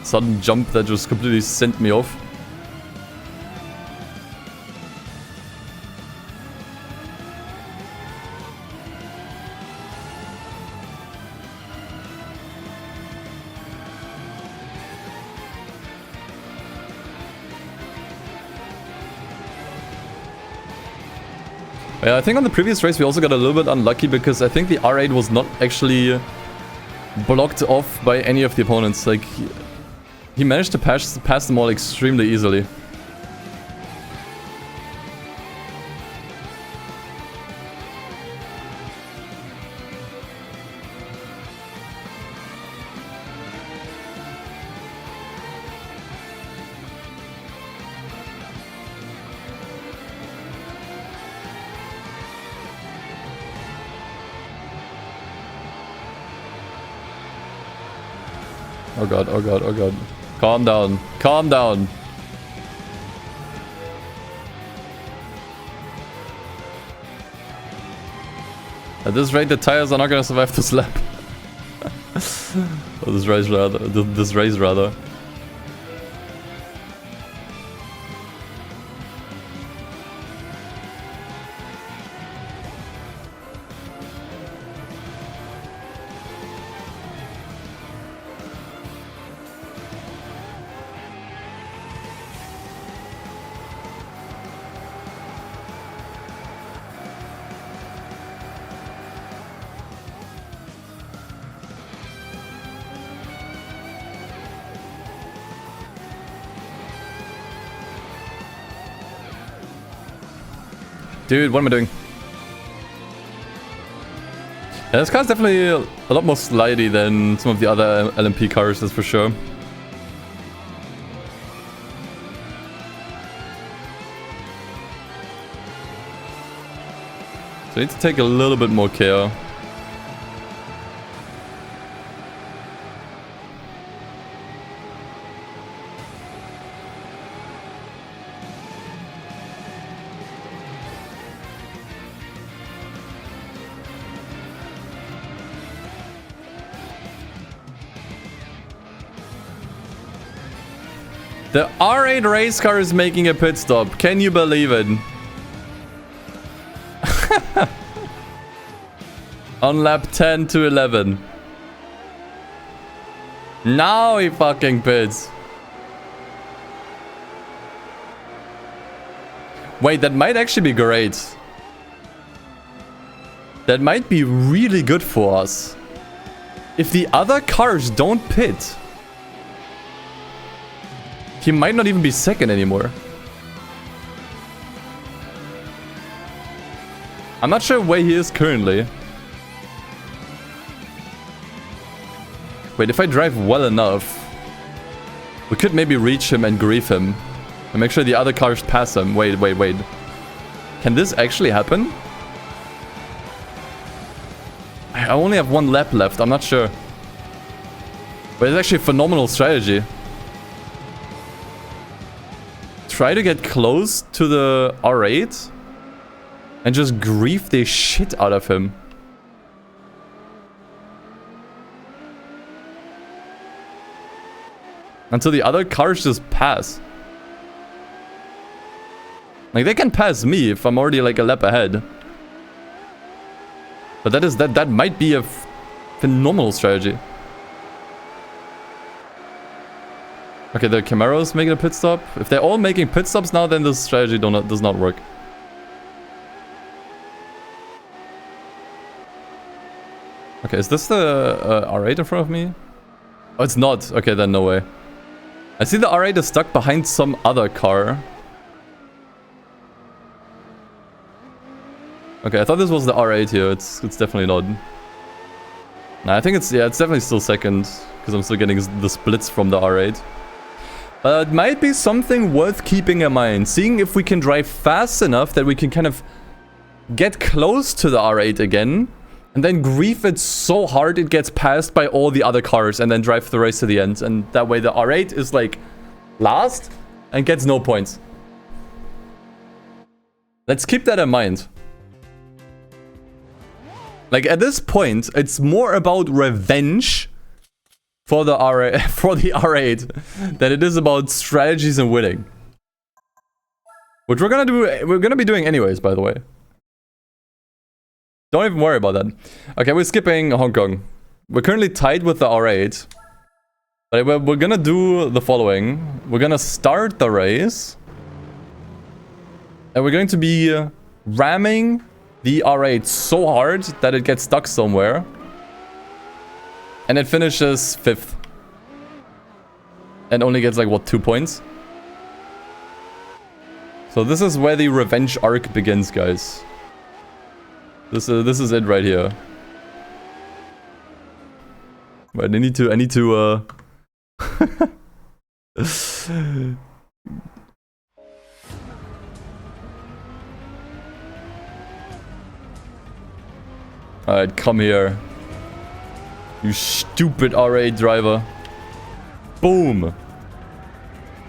Sudden jump that just completely sent me off. Yeah, I think on the previous race we also got a little bit unlucky because I think the R8 was not actually blocked off by any of the opponents. Like, he managed to pass them all extremely easily. Oh god, oh god, oh god. Calm down, calm down. At this rate, the tires are not gonna survive this lap. Or this race rather. This race rather. Dude, what am I doing? Yeah, this car's definitely a lot more slidey than some of the other LMP cars, that's for sure. So I need to take a little bit more care. The R8 race car is making a pit stop. Can you believe it? On lap 10 to 11. Now he fucking pits. Wait, that might actually be great. That might be really good for us. If the other cars don't pit, he might not even be second anymore. I'm not sure where he is currently. Wait, if I drive well enough, we could maybe reach him and grief him. And make sure the other cars pass him. Wait, wait, wait. Can this actually happen? I only have one lap left, I'm not sure. But it's actually a phenomenal strategy. Try to get close to the R8 and just grief the shit out of him. Until the other cars just pass. Like, they can pass me if I'm already like a lap ahead. But that might be a phenomenal strategy. Okay, the Camaro's making a pit stop. If they're all making pit stops now, then this strategy does not work. Okay, is this the R8 in front of me? Oh, it's not. Okay, then no way. I see the R8 is stuck behind some other car. Okay, I thought this was the R8 here. It's definitely not. Nah, I think it's definitely still second, because I'm still getting the splits from the R8. But it might be something worth keeping in mind. Seeing if we can drive fast enough that we can kind of get close to the R8 again. And then grief it so hard it gets passed by all the other cars. And then drive the race to the end. And that way the R8 is like last. and gets no points. Let's keep that in mind. Like, at this point, it's more about revenge for the R8 than it is about strategies and winning. Which we're gonna be doing anyways, by the way. Don't even worry about that. Okay, we're skipping Hong Kong. We're currently tied with the R8. But we're gonna do the following. We're gonna start the race. And we're going to be ramming the R8 so hard that it gets stuck somewhere. And it finishes 5th. And only gets like, what, 2 points? So this is where the revenge arc begins, guys. This is it right here. Right, I need to Alright, come here. You stupid R8 driver. Boom.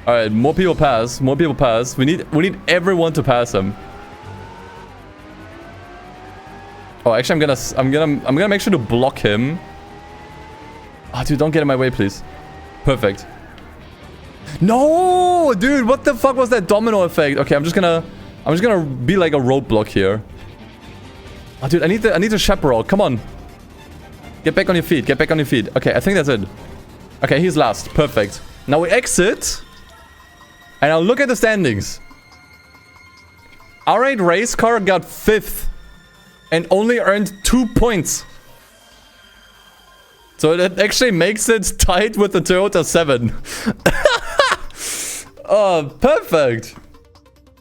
Alright, more people pass. More people pass. We need everyone to pass him. Oh, actually I'm gonna make sure to block him. Oh, dude, don't get in my way, please. Perfect. No, dude, what the fuck was that domino effect? Okay, I'm just gonna be like a roadblock here. Oh, dude, I need to chaperone. Come on. Get back on your feet. Get back on your feet. Okay, I think that's it. Okay, he's last. Perfect. Now we exit. And now look at the standings. R8 race car got 5th. And only earned 2 points. So that actually makes it tied with the Toyota 7. Oh, perfect.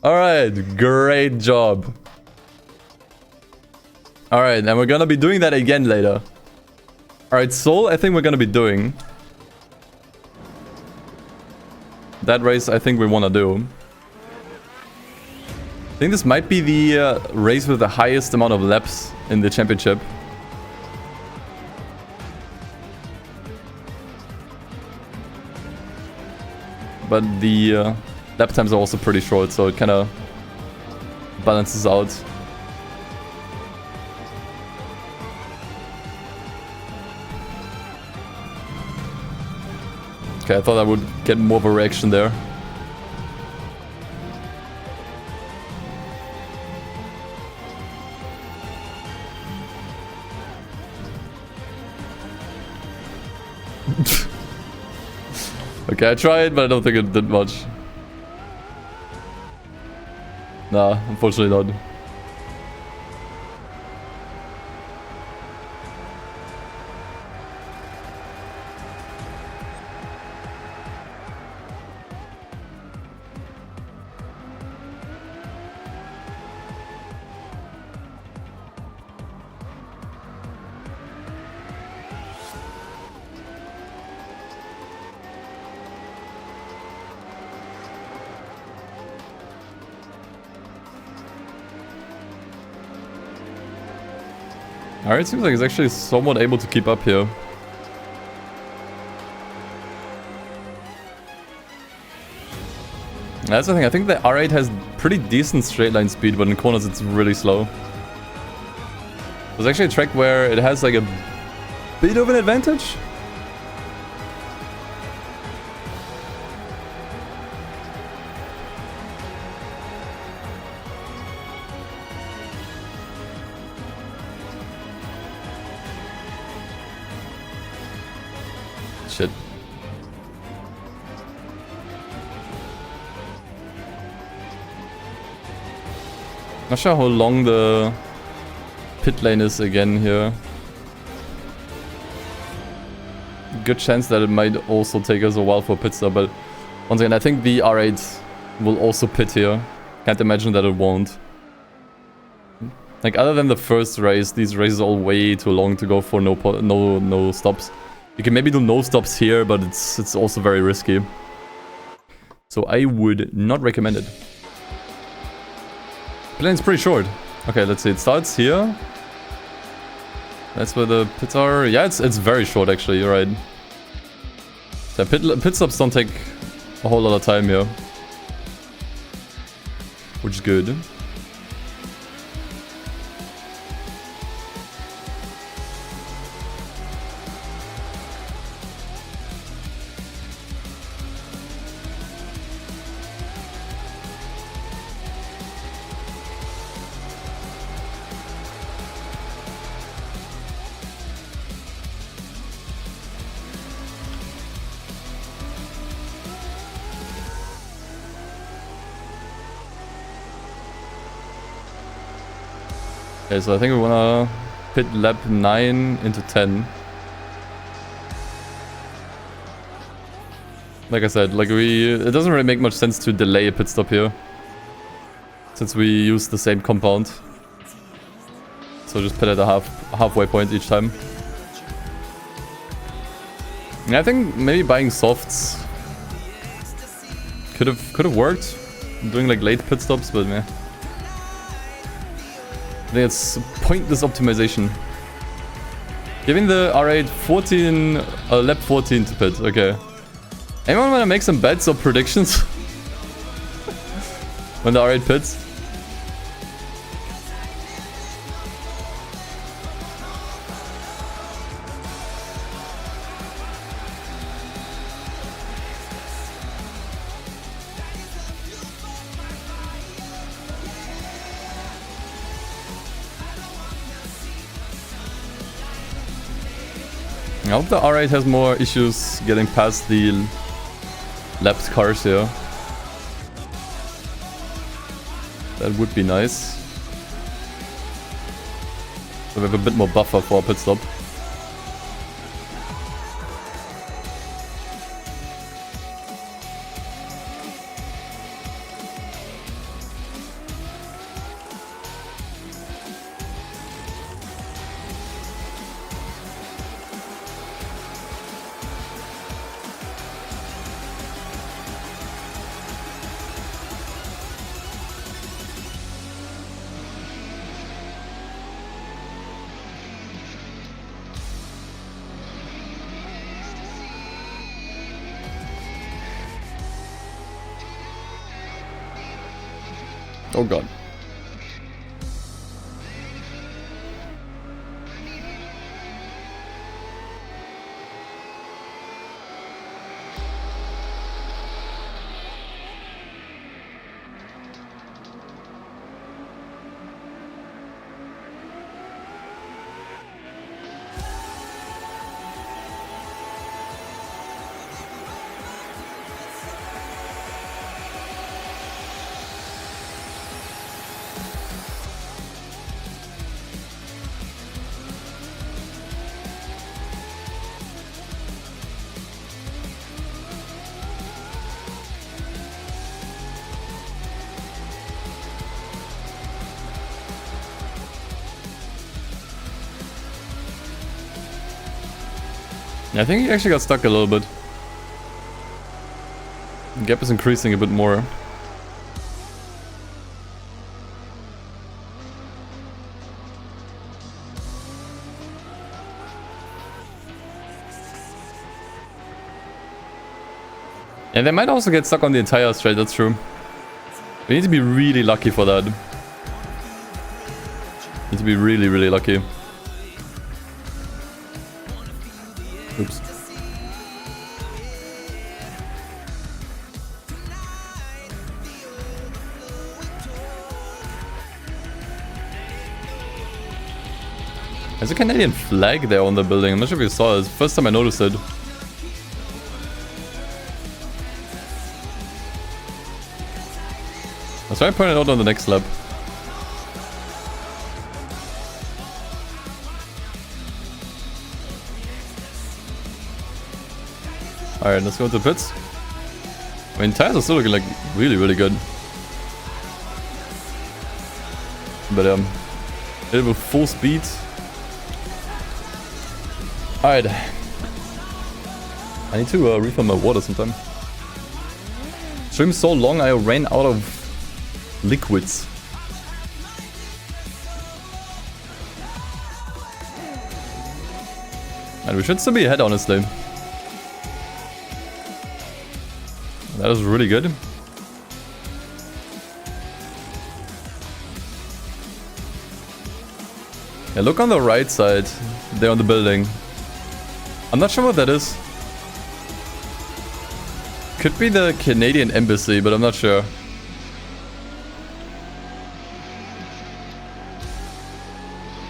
Alright, great job. Alright, and we're gonna be doing that again later. Alright, Seoul, I think we're gonna be doing. That race, I think we wanna do. I think this might be the race with the highest amount of laps in the championship. But the lap times are also pretty short, so it kind of balances out. Okay, I thought I would get more of a reaction there. Okay, I tried, but I don't think it did much. Nah, unfortunately not. Alright, seems like he's actually somewhat able to keep up here. That's the thing, I think the R8 has pretty decent straight line speed, but in corners it's really slow. There's actually a track where it has like a bit of an advantage. Shit. Not sure how long the pit lane is again here. Good chance that it might also take us a while for pit stop, but once again, I think the R8 will also pit here. Can't imagine that it won't. Like, other than the first race, these races are all way too long to go for no stops. You can maybe do no stops here, but it's also very risky. So I would not recommend it. Plane's pretty short. Okay, let's see. It starts here. That's where the pits are. Yeah, it's very short actually. You're right. The pit stops don't take a whole lot of time here. which is good. Okay, so I think we wanna pit lap 9 into 10. Like I said, like it doesn't really make much sense to delay a pit stop here, since we use the same compound. So just pit at a halfway point each time. And I think maybe buying softs could have worked, doing like late pit stops, but meh. I think it's pointless optimization. Giving the R8 14, lap 14 to pit, okay. Anyone wanna make some bets or predictions? When the R8 pits? I hope the R8 has more issues getting past the lapped cars here. That would be nice. So we have a bit more buffer for our pit stop. Oh god. I think he actually got stuck a little bit. The gap is increasing a bit more. And they might also get stuck on the entire straight, that's true. We need to be really lucky for that. Need to be really, really lucky. Oops. There's a Canadian flag there on the building. I'm not sure if you saw it. It's the first time I noticed it. I'll try and point it out on the next lap. Alright, let's go to the pits. I mean, tires are still looking like really, really good. But hit it with full speed. Alright. I need to refill my water sometime. Stream so long I ran out of liquids. And we should still be ahead, honestly. That is really good. Yeah, look on the right side. There on the building. I'm not sure what that is. Could be the Canadian embassy, but I'm not sure.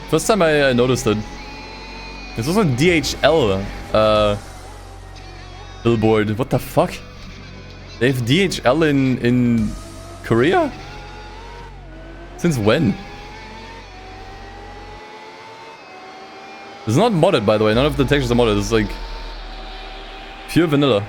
First time I noticed it. There's also a DHL billboard. What the fuck? They have DHL in Korea? Since when? It's not modded, by the way. None of the textures are modded. It's like pure vanilla.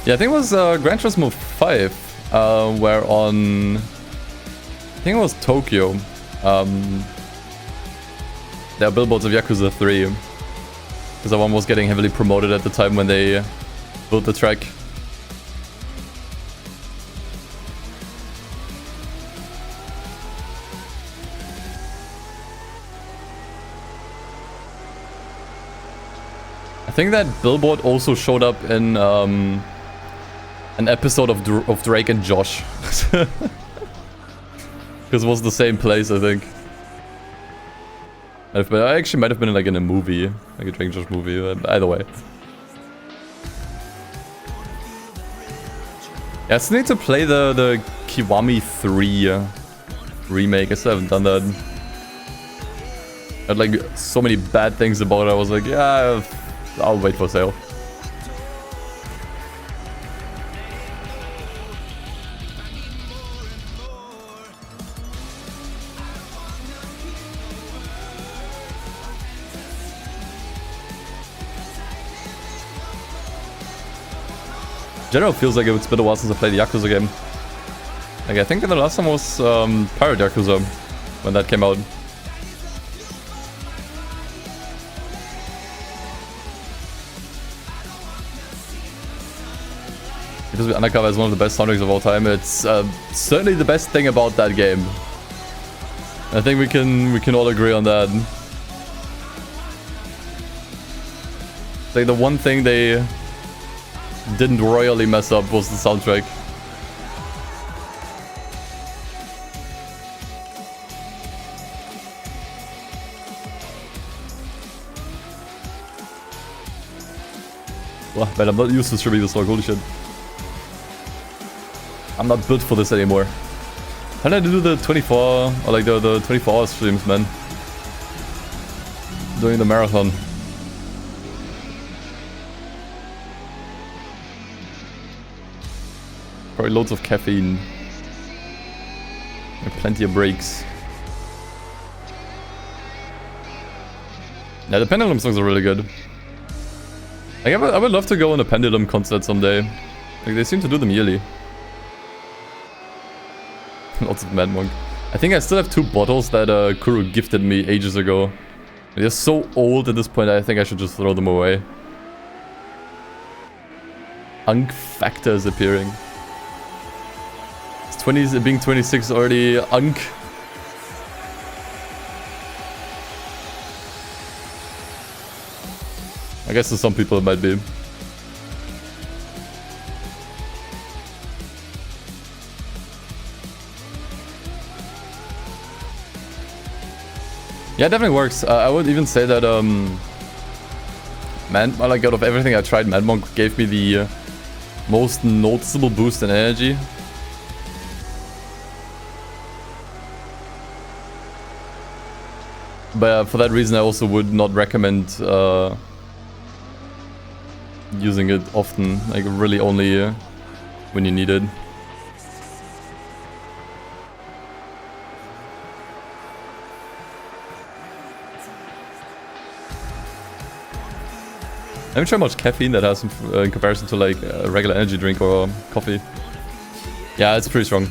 Yeah, I think it was Gran Turismo 5, where on... I think it was Tokyo. There are billboards of Yakuza 3. Because that one was getting heavily promoted at the time when they built the track. I think that billboard also showed up in an episode of Drake and Josh. Because it was the same place, I think. I actually might have been like in a movie, like a Drake and Josh movie, either way. Yeah, I still need to play the Kiwami 3 remake. I still haven't done that. I had like so many bad things about it. I was like, yeah, I'll wait for sale. General feels like it's been a while since I played the Yakuza game. Like, I think the last one was Pirate Yakuza, when that came out. Because Undercover is one of the best soundtracks of all time. It's certainly the best thing about that game. I think we can all agree on that. It's like the one thing they didn't royally mess up was the soundtrack. Wow, man, I'm not used to streaming this long, holy shit. I'm not built for this anymore. How did I do the 24, or like the 24-hour streams, man? Doing the marathon. Probably loads of caffeine. And plenty of breaks. Yeah, the Pendulum songs are really good. Like, I would love to go on a Pendulum concert someday. Like, they seem to do them yearly. Lots of Mad Monk. I think I still have 2 bottles that Kuro gifted me ages ago. They're so old at this point, I think I should just throw them away. Unk Factor is appearing. It's being 26 already. Unk. I guess to some people it might be. Yeah, it definitely works. I would even say that like out of everything I tried, Mad Monk gave me the most noticeable boost in energy. But for that reason, I also would not recommend using it often. Like, really only when you need it. Let me try how much caffeine that has in comparison to like a regular energy drink or coffee. Yeah, it's pretty strong.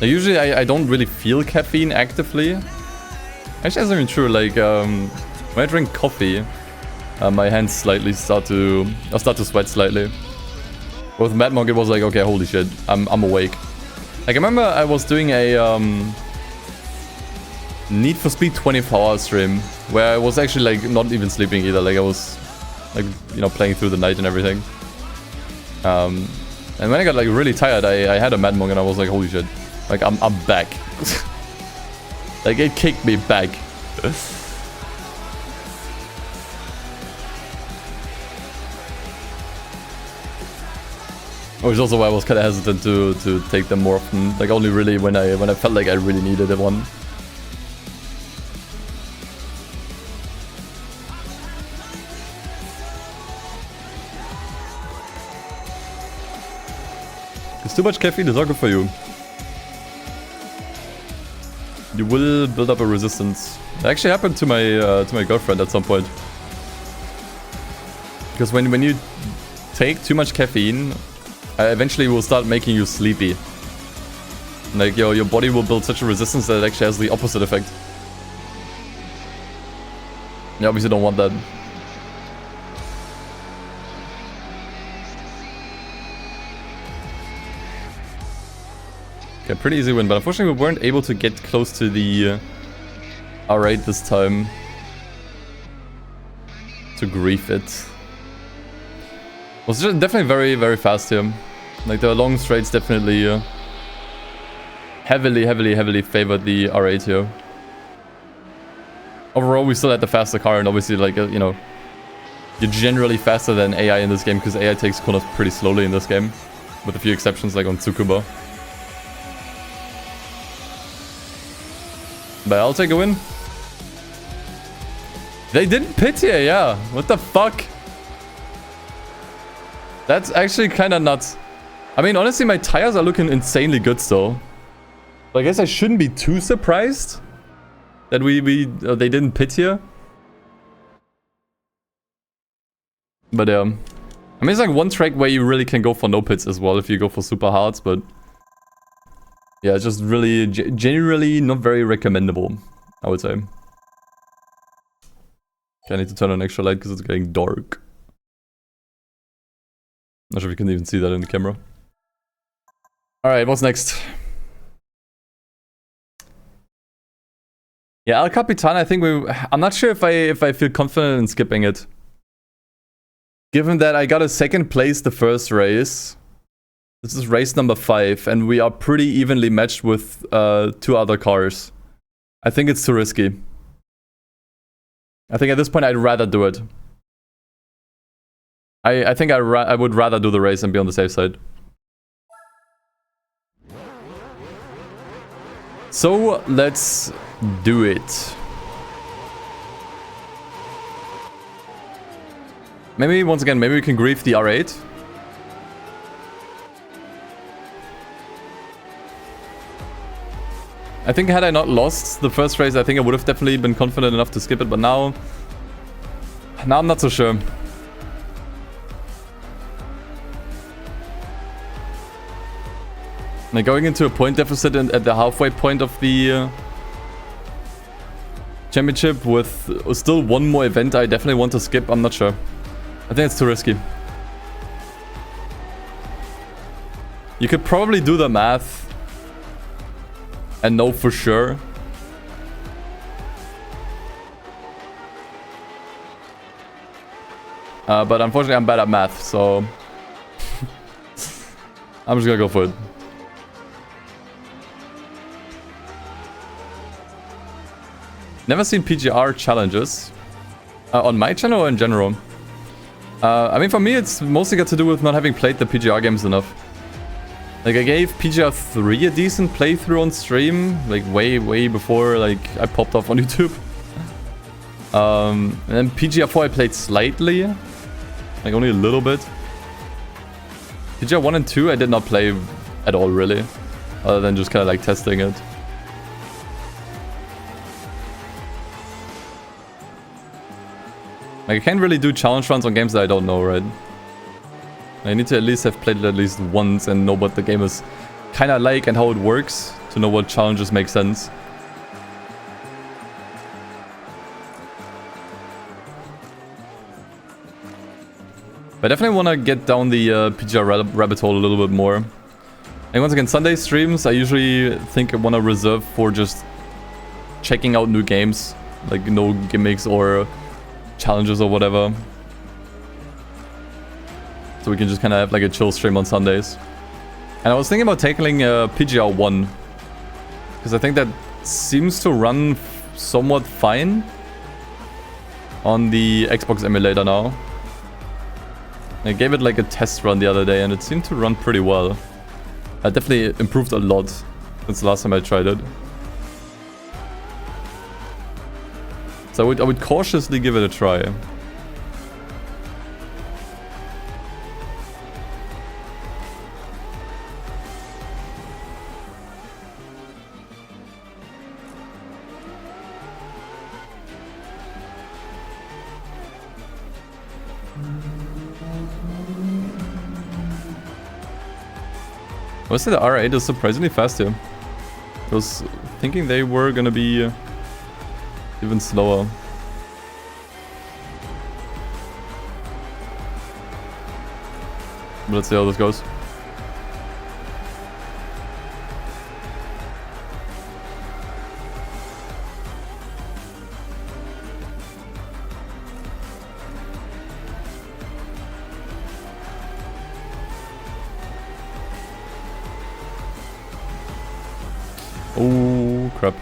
Now, usually I don't really feel caffeine actively. Actually, that's not even true. Like, when I drink coffee, my hands slightly start to sweat slightly. With Mad Monk, it was like, okay, holy shit, I'm awake. Like, I remember I was doing a Need for Speed 24-hour stream, where I was actually like not even sleeping either. Like I was like, you know, playing through the night and everything. And when I got like really tired, I had a Mad Monk and I was like, holy shit. Like I'm back. Like it kicked me back. Which is also why I was kind of hesitant to take them more often. Like only really when I felt like I really needed one. It's too much caffeine is not good for you. You will build up a resistance. It actually happened to my girlfriend at some point. Because when you take too much caffeine, eventually it will start making you sleepy. Like your body will build such a resistance that it actually has the opposite effect. You obviously don't want that. Okay, pretty easy win, but unfortunately we weren't able to get close to the R8 this time. To grief it. Was just definitely very, very fast here. Like the long straights definitely heavily favored the R8 here. Overall, we still had the faster car, and obviously, like, you know, you're generally faster than AI in this game, because AI takes corners pretty slowly in this game. With a few exceptions, like on Tsukuba. But I'll take a win. They didn't pit here, yeah. What the fuck? That's actually kind of nuts. I mean, honestly, my tires are looking insanely good still. But I guess I shouldn't be too surprised that they didn't pit here. But I mean, it's like one track where you really can go for no pits as well if you go for super hards, but yeah, it's just really generally not very recommendable, I would say. Okay, I need to turn on extra light because it's getting dark. Not sure if you can even see that in the camera. Alright, what's next? Yeah, El Capitan, I think I'm not sure if I feel confident in skipping it. Given that I got a second place the first race. This is race number 5, and we are pretty evenly matched with 2 other cars. I think it's too risky. I think at this point I'd rather do it. I think I would rather do the race and be on the safe side. So let's do it. Maybe once again, maybe we can grief the R8. I think had I not lost the first race, I think I would have definitely been confident enough to skip it, but now I'm not so sure. Like going into a point deficit at the halfway point of the championship with still one more event I definitely want to skip, I'm not sure. I think it's too risky. You could probably do the math and know for sure. But unfortunately I'm bad at math, so I'm just gonna go for it. Never seen PGR challenges. On my channel or in general? I mean, for me it's mostly got to do with not having played the PGR games enough. Like, I gave PGR 3 a decent playthrough on stream, like way before like I popped off on YouTube. And then PGR 4 I played slightly, like only a little bit. PGR 1 and 2 I did not play at all really, other than just kind of like testing it. Like, I can't really do challenge runs on games that I don't know, right? I need to at least have played it at least once and know what the game is kind of like and how it works to know what challenges make sense. But I definitely want to get down the PGR rabbit hole a little bit more. And once again, Sunday streams I usually think I want to reserve for just checking out new games, like no gimmicks or challenges or whatever. So we can just kind of have like a chill stream on Sundays. And I was thinking about tackling PGR 1. Because I think that seems to run somewhat fine on the Xbox emulator now. I gave it like a test run the other day and it seemed to run pretty well. I definitely improved a lot since the last time I tried it. So I would cautiously give it a try. I would say the R8 is surprisingly fast here. I was thinking they were gonna be even slower. But let's see how this goes. Oh, crap.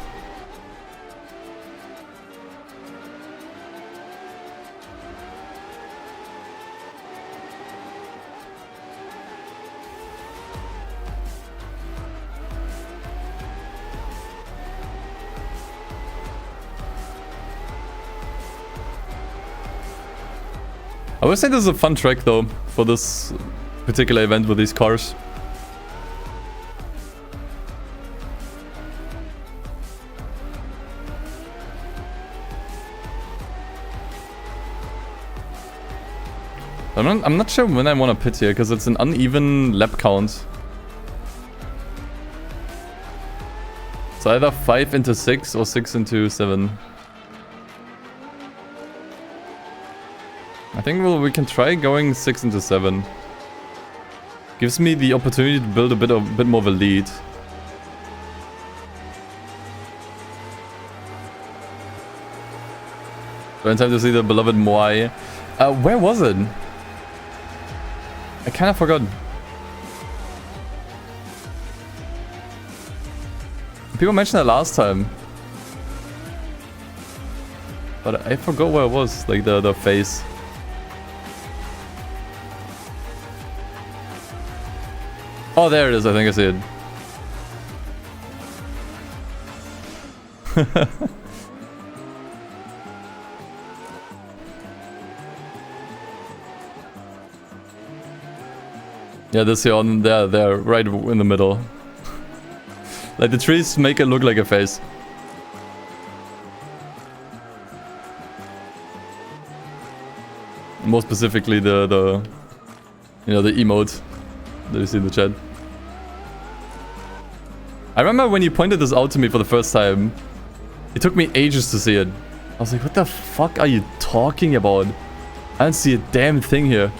I would say this is a fun track though, for this particular event with these cars. I'm not sure when I want to pit here, because it's an uneven lap count. It's either 5 into 6 or 6 into 7. I think we can try going 6 into 7. Gives me the opportunity to build a bit more of a lead. So in time to see the beloved Moai. Where was it? I kind of forgot. People mentioned that last time. But I forgot where it was, like the face. Oh, there it is, I think I see it. Yeah, this here on there, right in the middle. Like the trees make it look like a face. More specifically the you know, the emote that you see in the chat. I remember when you pointed this out to me for the first time, it took me ages to see it. I was like, what the fuck are you talking about? I don't see a damn thing here.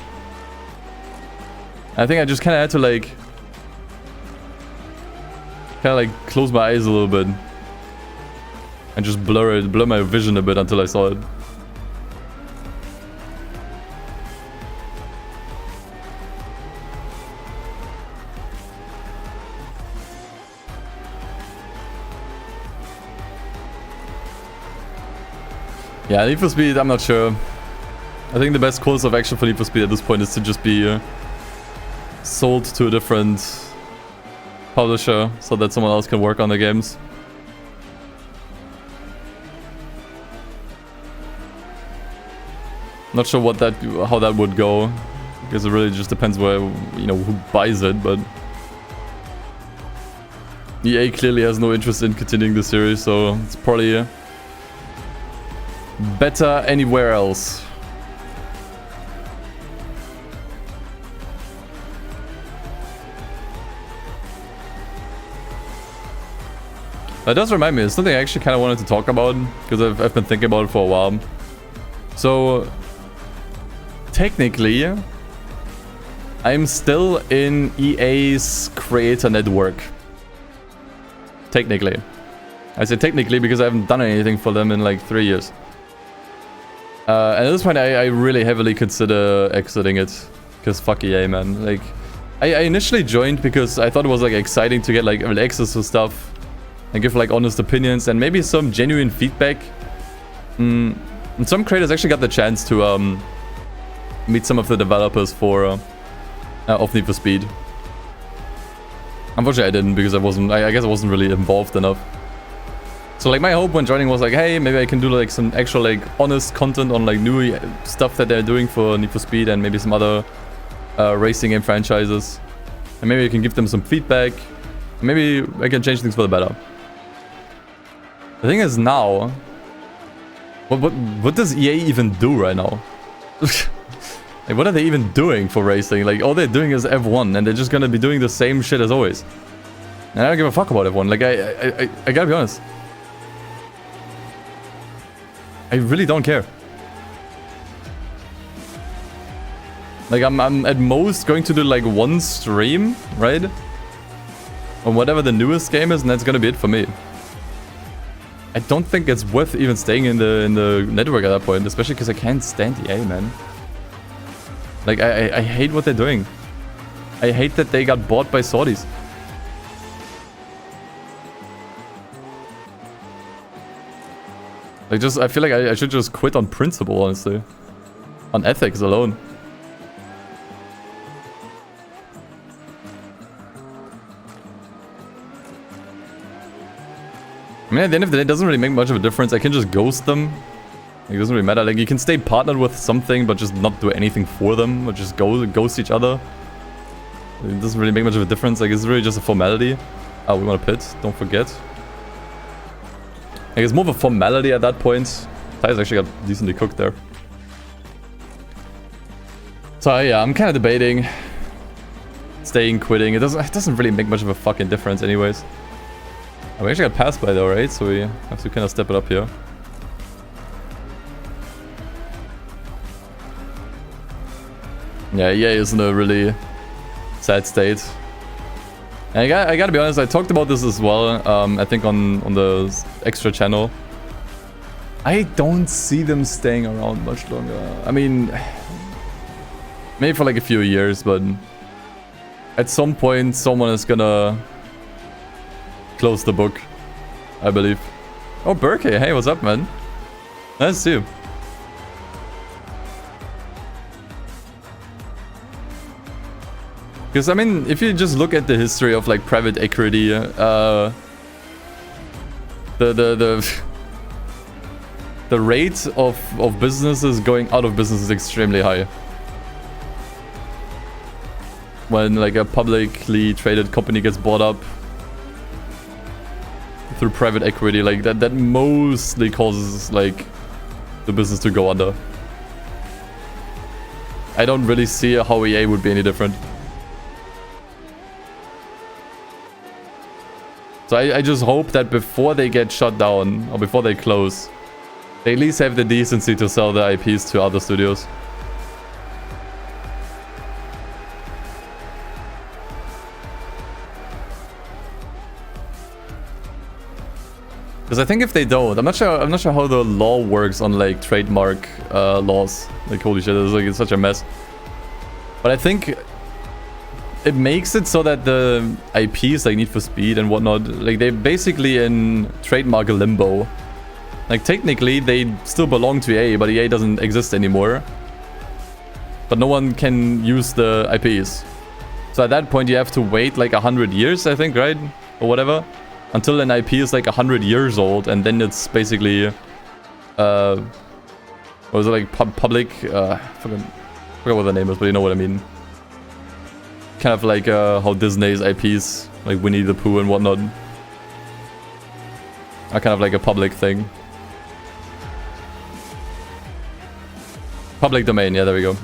I think I just kind of had to like close my eyes a little bit and just blur my vision a bit until I saw it. Yeah, Need for Speed, I'm not sure. I think the best course of action for Need for Speed at this point is to just be sold to a different publisher so that someone else can work on the games. Not sure how that would go, because it really just depends where, you know, who buys it, but EA clearly has no interest in continuing the series, so it's probably better anywhere else. That does remind me, it's something I actually kind of wanted to talk about, because I've been thinking about it for a while. So, technically, I'm still in EA's creator network. Technically. I say technically because I haven't done anything for them in like 3 years. And at this point, I really heavily consider exiting it. Because fuck EA, man. Like, I initially joined because I thought it was like exciting to get like early access to stuff. And give like honest opinions and maybe some genuine feedback. And some creators actually got the chance to meet some of the developers for of Need for Speed. Unfortunately, I didn't because I guess I wasn't really involved enough. So like my hope when joining was like, hey, maybe I can do like some actual like honest content on like new stuff that they're doing for Need for Speed and maybe some other racing game franchises. And maybe I can give them some feedback. Maybe I can change things for the better. The thing is now, what does EA even do right now? Like, what are they even doing for racing? Like, all they're doing is F1, and they're just gonna be doing the same shit as always. And I don't give a fuck about F1. Like, I gotta be honest. I really don't care. Like, I'm at most going to do like one stream, right? On whatever the newest game is, and that's gonna be it for me. I don't think it's worth even staying in the network at that point, especially because I can't stand EA, man. Like, I hate what they're doing. I hate that they got bought by Saudis. Like, I feel like I should just quit on principle, honestly. On ethics alone. I mean, at the end of the day, it doesn't really make much of a difference. I can just ghost them. Like, it doesn't really matter. Like, you can stay partnered with something, but just not do anything for them. Or just ghost each other. It doesn't really make much of a difference. Like, it's really just a formality. Oh, we want to pit. Don't forget. Like, it's more of a formality at that point. Tyres actually got decently cooked there. So, yeah, I'm kind of debating. Staying, quitting. It doesn't really make much of a fucking difference anyways. We actually got passed by though, right? So we have to kind of step it up here. Yeah, EA is in a really sad state. And I gotta be honest, I talked about this as well, I think on the extra channel. I don't see them staying around much longer. I mean, maybe for like a few years, but at some point someone is gonna close the book, I believe. Oh, Berkey, hey, what's up, man? Nice to see you. Because, I mean, if you just look at the history of, like, private equity, the rate of businesses going out of business is extremely high. When, like, a publicly traded company gets bought up through private equity, like that mostly causes like the business to go under. I don't really see how EA would be any different. So I just hope that before they get shut down or before they close, they at least have the decency to sell their IPs to other studios. Because I think if they don't, I'm not sure how the law works on like trademark laws. Like, holy shit, it's such a mess. But I think it makes it so that the IPs like Need for Speed and whatnot, like they're basically in trademark limbo. Like technically they still belong to EA, but EA doesn't exist anymore. But no one can use the IPs. So at that point you have to wait like 100 years, I think, right? Or whatever. Until an IP is like 100 years old, and then it's basically, what was it, like public, forgot what the name is, but you know what I mean. Kind of like how Disney's IPs, like Winnie the Pooh and whatnot, are kind of like a public thing. Public domain, yeah, there we go.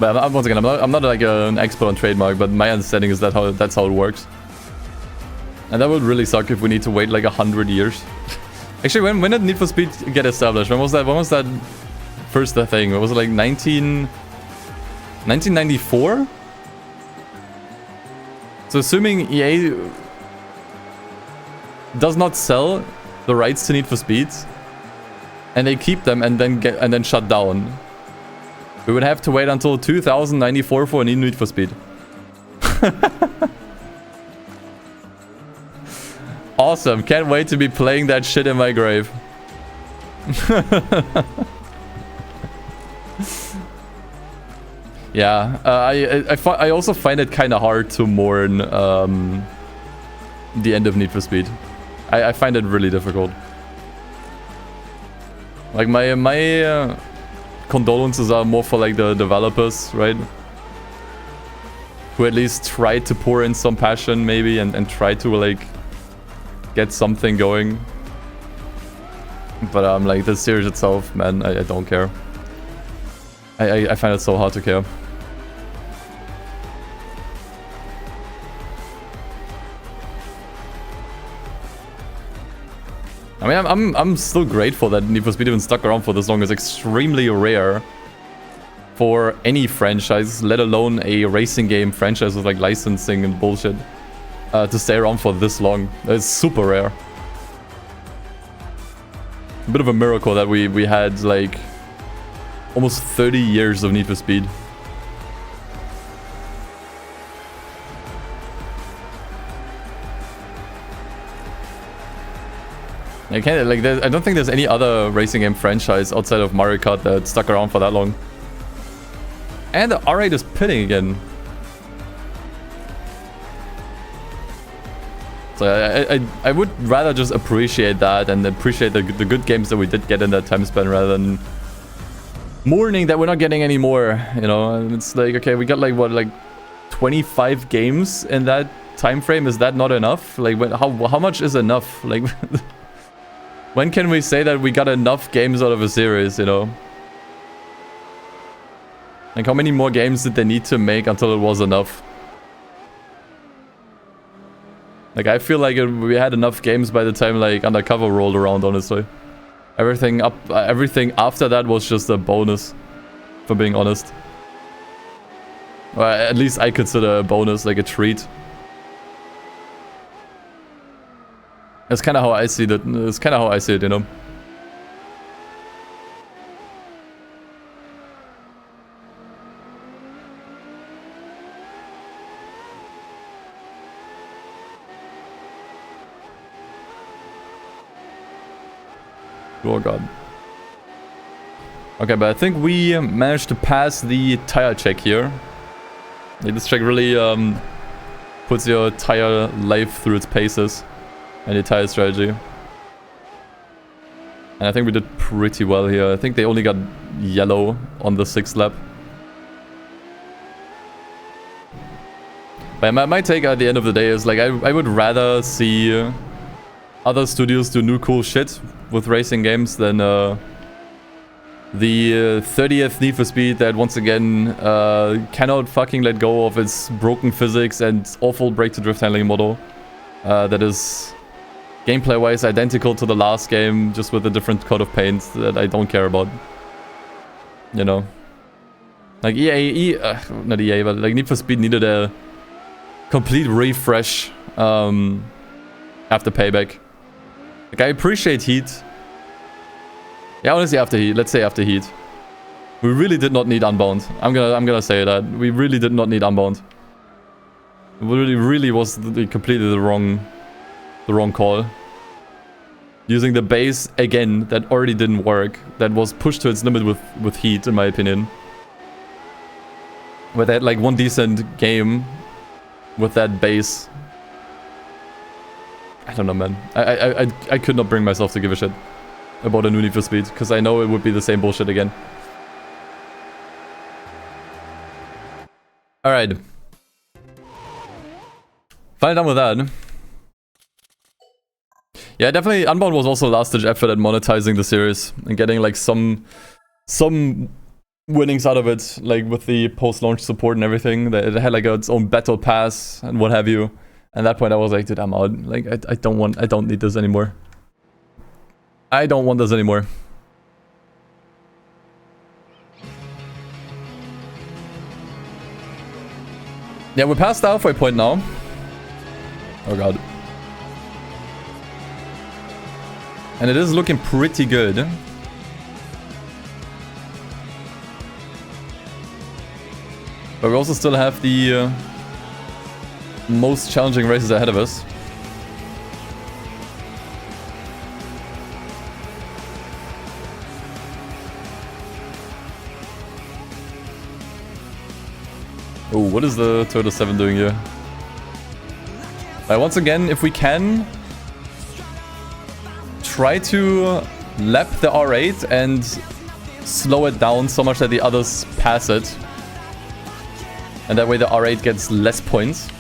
But once again, I'm not like an expert on trademark, but my understanding is that that's how it works. And that would really suck if we need to wait like 100 years. Actually, when did Need for Speed get established? When was that first thing? Was it like 1994? So assuming EA does not sell the rights to Need for Speed, and they keep them and then shut down, we would have to wait until 2094 for a new Need for Speed. Awesome, can't wait to be playing that shit in my grave. Yeah, I also find it kind of hard to mourn the end of Need for Speed. I find it really difficult. Like my condolences are more for like the developers, right? Who at least tried to pour in some passion maybe and try to like get something going. But like the series itself, man, I don't care. I find it so hard to care. I mean, I'm still grateful that Need for Speed even stuck around for this long. It's extremely rare for any franchise, let alone a racing game franchise with like licensing and bullshit, to stay around for this long. It's super rare. A bit of a miracle that we had like almost 30 years of Need for Speed. I don't think there's any other racing game franchise outside of Mario Kart that stuck around for that long. And the R8 is pitting again. So I would rather just appreciate that and appreciate the good games that we did get in that time span rather than mourning that we're not getting any more, you know. And it's like, okay, we got like what, like 25 games in that time frame. Is that not enough? Like how much is enough? Like when can we say that we got enough games out of a series, you know? Like how many more games did they need to make until it was enough? Like I feel like we had enough games by the time like Undercover rolled around, honestly. Everything after that was just a bonus, for being honest. Or at least I consider a bonus, like a treat. That's kind of how I see it. It's kind of how I see it, you know. Oh god. Okay, but I think we managed to pass the tire check here. Yeah, this check really puts your tire life through its paces. And the tire strategy. And I think we did pretty well here. I think they only got yellow on the 6th lap. But my take at the end of the day is like I would rather see other studios do new cool shit with racing games than the 30th Need for Speed that once again cannot fucking let go of its broken physics and awful brake-to-drift handling model. That is gameplay-wise identical to the last game, just with a different coat of paint that I don't care about. You know? Like not EA, but like Need for Speed needed a complete refresh after Payback. Like I appreciate Heat. Yeah, honestly after Heat. Let's say after Heat. We really did not need Unbound. I'm gonna say that. We really did not need Unbound. It really was completely the wrong call. Using the base again that already didn't work, that was pushed to its limit with Heat, in my opinion. Where they had like one decent game with that base. I don't know, man. I could not bring myself to give a shit about a new Need for Speed, because I know it would be the same bullshit again. Alright. Finally done with that. Yeah, definitely Unbound was also a last-ditch effort at monetizing the series and getting like some winnings out of it, like with the post-launch support and everything. It had like its own battle pass and what have you. And at that point I was like, dude, I'm out. Like I don't need this anymore. I don't want this anymore. Yeah, we're past the halfway point now. Oh god. And it is looking pretty good. But we also still have the most challenging races ahead of us. Oh, what is the Toyota 7 doing here? Once again, if we can, try to lap the R8 and slow it down so much that the others pass it. And that way the R8 gets less points.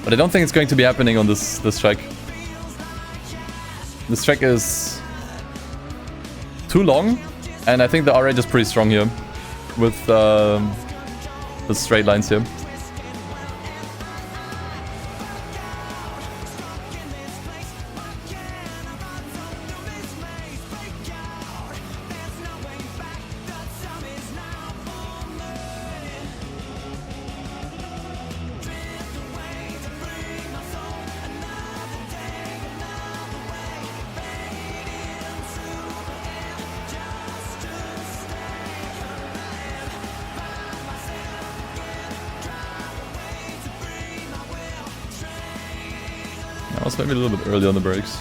But I don't think it's going to be happening on this track. This track is too long, and I think the R8 is pretty strong here with the straight lines here. I was maybe a little bit early on the brakes.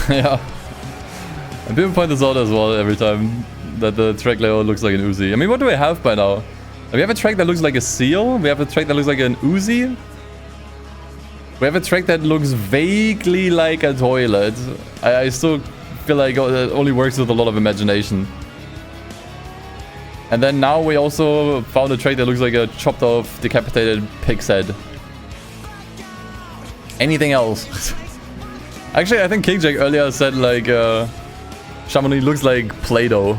Yeah. And people point this out as well every time, that the track layout looks like an Uzi. I mean, what do we have by now? We have a track that looks like a seal. We have a track that looks like an Uzi. We have a track that looks vaguely like a toilet. I still feel like it only works with a lot of imagination. And then now we also found a track that looks like a chopped off, decapitated pig's head. Anything else? Actually, I think King Jack earlier said like Chamonix looks like Play-Doh.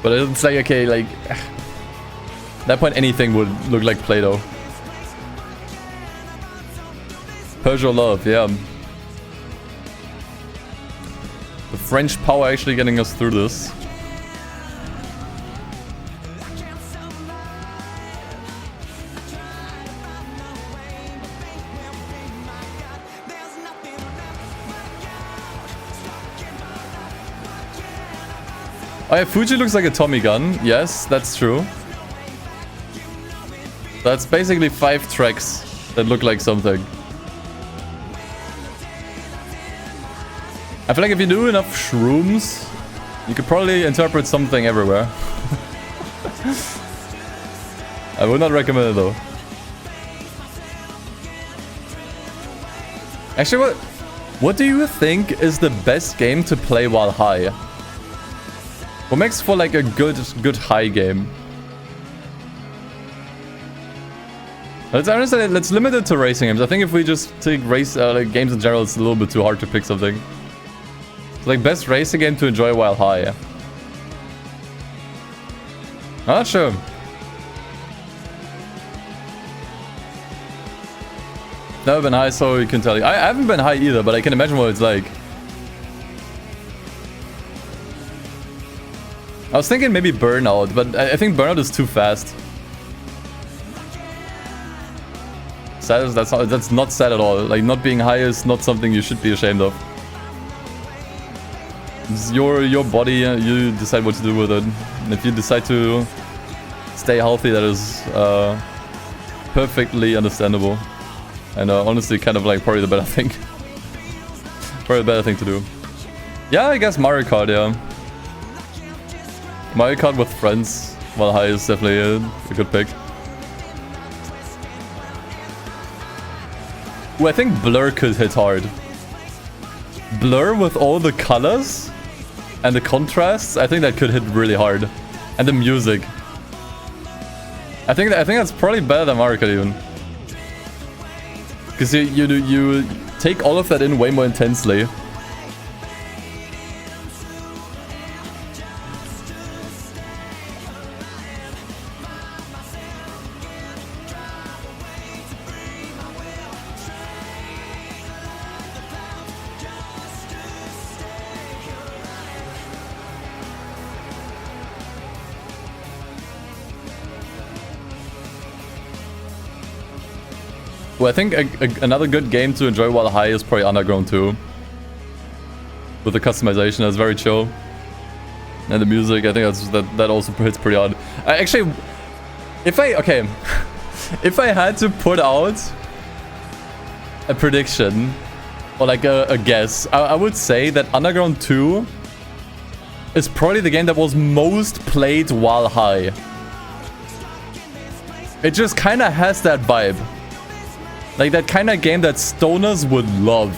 But it's like, okay, like at that point anything would look like Play-Doh. Peugeot love, yeah. The French power actually getting us through this. Oh yeah, Fuji looks like a Tommy gun. Yes, that's true. That's basically 5 tracks that look like something. I feel like if you do enough shrooms, you could probably interpret something everywhere. I would not recommend it though. Actually, what do you think is the best game to play while high? What makes for like a good high game? Let's limit it to racing games. I think if we just take like games in general, it's a little bit too hard to pick something. It's like best racing game to enjoy while high. Ah, sure. Never been high, so you can tell. I haven't been high either, but I can imagine what it's like. I was thinking maybe Burnout, but I think Burnout is too fast. Sad, that's not sad at all. Like, not being high is not something you should be ashamed of. It's your body, you decide what to do with it. And if you decide to stay healthy, that is perfectly understandable. And honestly, kind of like probably the better thing. Probably the better thing to do. Yeah, I guess Mario Kart, yeah. Mario Kart with friends while high is definitely a good pick. Ooh, I think Blur could hit hard. Blur with all the colors and the contrasts, I think that could hit really hard. And the music. I think that's probably better than Mario Kart even. Because you take all of that in way more intensely. Well, I think another good game to enjoy while high is probably Underground 2. With the customization, that's very chill. And the music, I think that also hits pretty hard. Actually, if I had to put out a prediction, or like a guess, I would say that Underground 2 is probably the game that was most played while high. It just kind of has that vibe. Like that kind of game that stoners would love.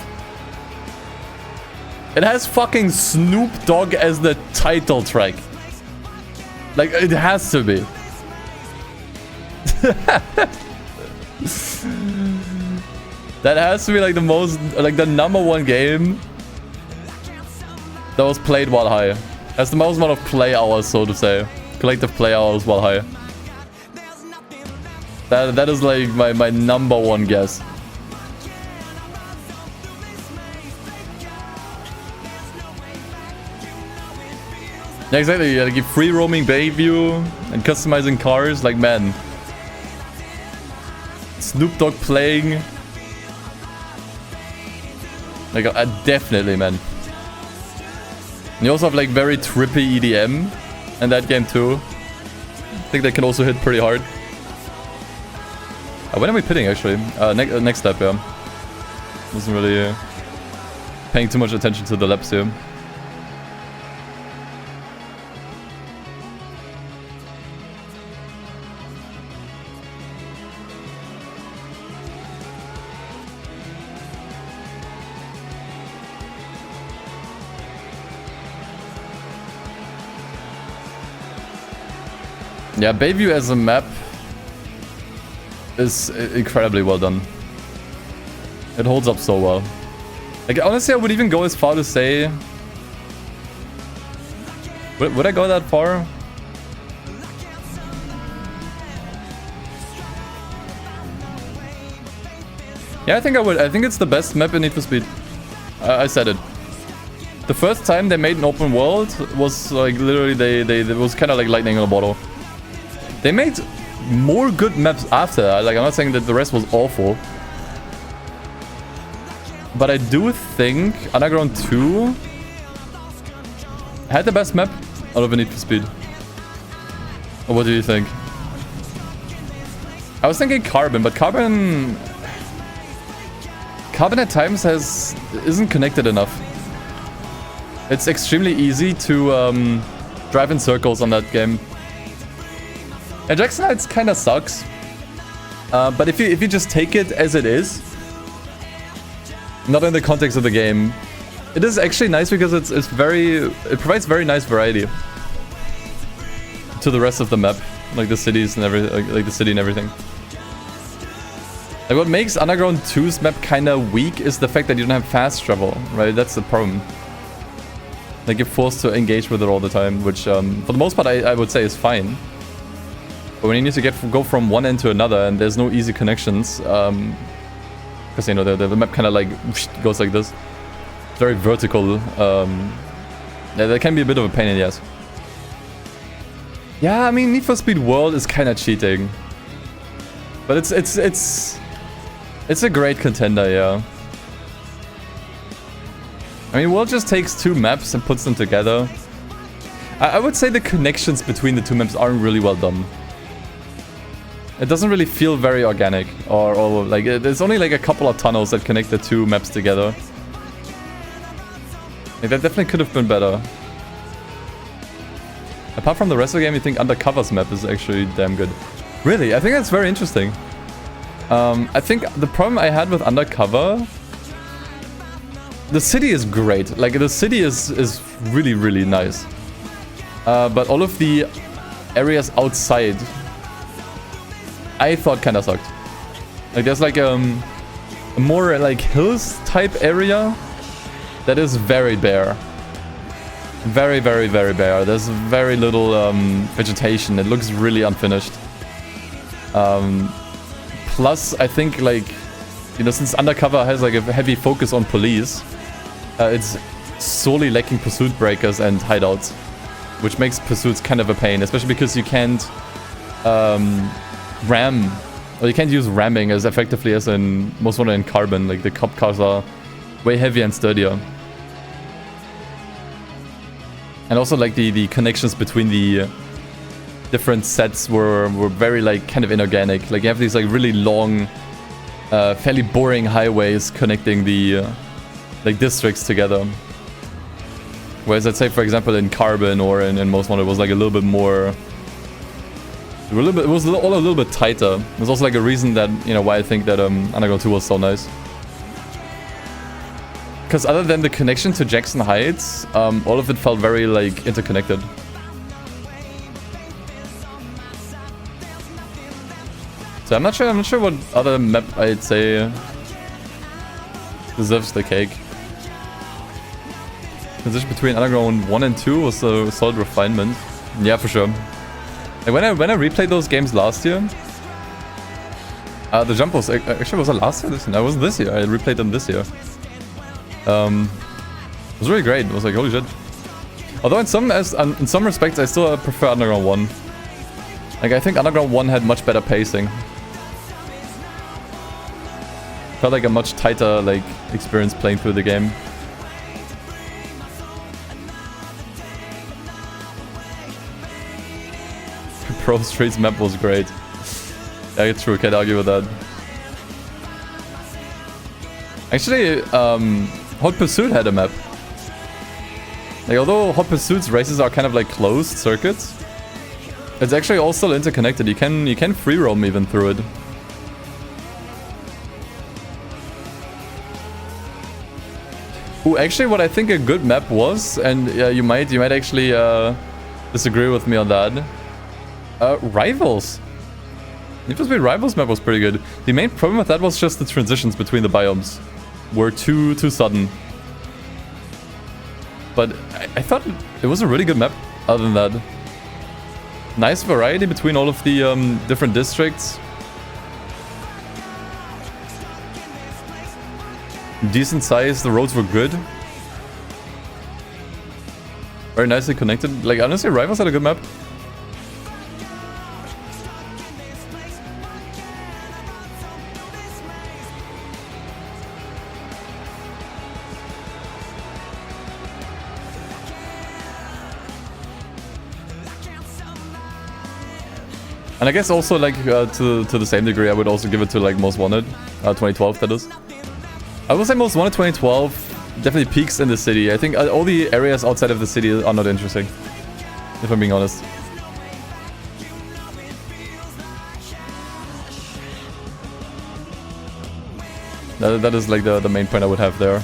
It has fucking Snoop Dogg as the title track. Like, it has to be. That has to be like the most, like the #1 game that was played while high. That's the most amount of play hours, so to say. Collective play hours while high. That is like my #1 guess. Yeah, exactly. You gotta give free roaming Bayview and customizing cars. Like, man. Snoop Dogg playing. Like, definitely, man. And you also have like very trippy EDM in that game too. I think that can also hit pretty hard. When are we pitting actually? Next lap, yeah. Wasn't really paying too much attention to the laps here. Yeah, Bayview as a map is incredibly well done. It holds up so well. Like, honestly, I would even go as far to say... Would I go that far? Yeah, I think I would. I think it's the best map in Need for Speed. I said it. The first time they made an open world was like literally it was kind of like lightning in a bottle. They made more good maps after that. Like, I'm not saying that the rest was awful. But I do think Underground 2 had the best map out of Need for Speed. Or what do you think? I was thinking Carbon, but Carbon at times isn't connected enough. It's extremely easy to drive in circles on that game. And Jackson Heights kind of sucks, but if you just take it as it is, not in the context of the game, it is actually nice because it provides very nice variety to the rest of the map, like the cities and everything, like the city and everything. Like what makes Underground 2's map kind of weak is the fact that you don't have fast travel, right? That's the problem. Like you're forced to engage with it all the time, which for the most part I would say is fine. But when you need to go from one end to another and there's no easy connections, because you know the map kind of like goes like this, it's very vertical. That can be a bit of a pain in the ass. Yeah, I mean Need for Speed World is kind of cheating, but it's a great contender, yeah. I mean, World just takes two maps and puts them together. I would say the connections between the two maps aren't really well done. It doesn't really feel very organic, or like there's only like a couple of tunnels that connect the two maps together. Like, that definitely could have been better. Apart from the rest of the game, you think Undercover's map is actually damn good. Really? I think that's very interesting. I think the problem I had with Undercover... The city is great. Like, the city is really, really nice. But all of the areas outside, I thought kind of sucked. Like, there's like a more like hills type area that is very bare. Very, very, very bare. There's very little vegetation. It looks really unfinished. Plus, I think like, you know, since Undercover has like a heavy focus on police, it's solely lacking pursuit breakers and hideouts, which makes pursuits kind of a pain, especially because you can't ram Well, you can't use ramming as effectively as in Most Wanted in Carbon. Like, the cop cars are way heavier and sturdier. And also, like, the connections between the different sets were very, like, kind of inorganic. Like, you have these, like, really long, fairly boring highways connecting the, like, districts together. Whereas, I'd say, for example, in Carbon or in Most Wanted, it was, like, a little bit more... It was all a little bit tighter. There's also, like, a reason that, you know, why I think that Underground 2 was so nice. Because other than the connection to Jackson Heights, all of it felt very, like, interconnected. So I'm not sure what other map I'd say deserves the cake. Transition between Underground 1 and 2 was a solid refinement. Yeah, for sure. Like when I replayed those games last year, the jump was actually, was it last year? No, it wasn't this year. I replayed them this year. It was really great. It was like, holy shit. Although in some respects, I still prefer Underground 1. Like, I think Underground 1 had much better pacing. Felt like a much tighter, like, experience playing through the game. Pro Streets map was great. Yeah, it's true, can't argue with that. Actually, Hot Pursuit had a map. Like, although Hot Pursuit's races are kind of like closed circuits, it's actually all still interconnected. You can free roam even through it. Ooh, actually, what I think a good map was, and yeah, you might actually disagree with me on that. Rivals. Need for Speed Rivals map was pretty good. The main problem with that was just the transitions between the biomes were too sudden. But I thought it was a really good map other than that. Nice variety between all of the different districts. Decent size, the roads were good. Very nicely connected. Like, honestly, Rivals had a good map. And I guess also, like, to the same degree, I would also give it to, like, Most Wanted, 2012, that is. I would say Most Wanted 2012 definitely peaks in the city. I think all the areas outside of the city are not interesting, if I'm being honest. That is, like, the main point I would have there.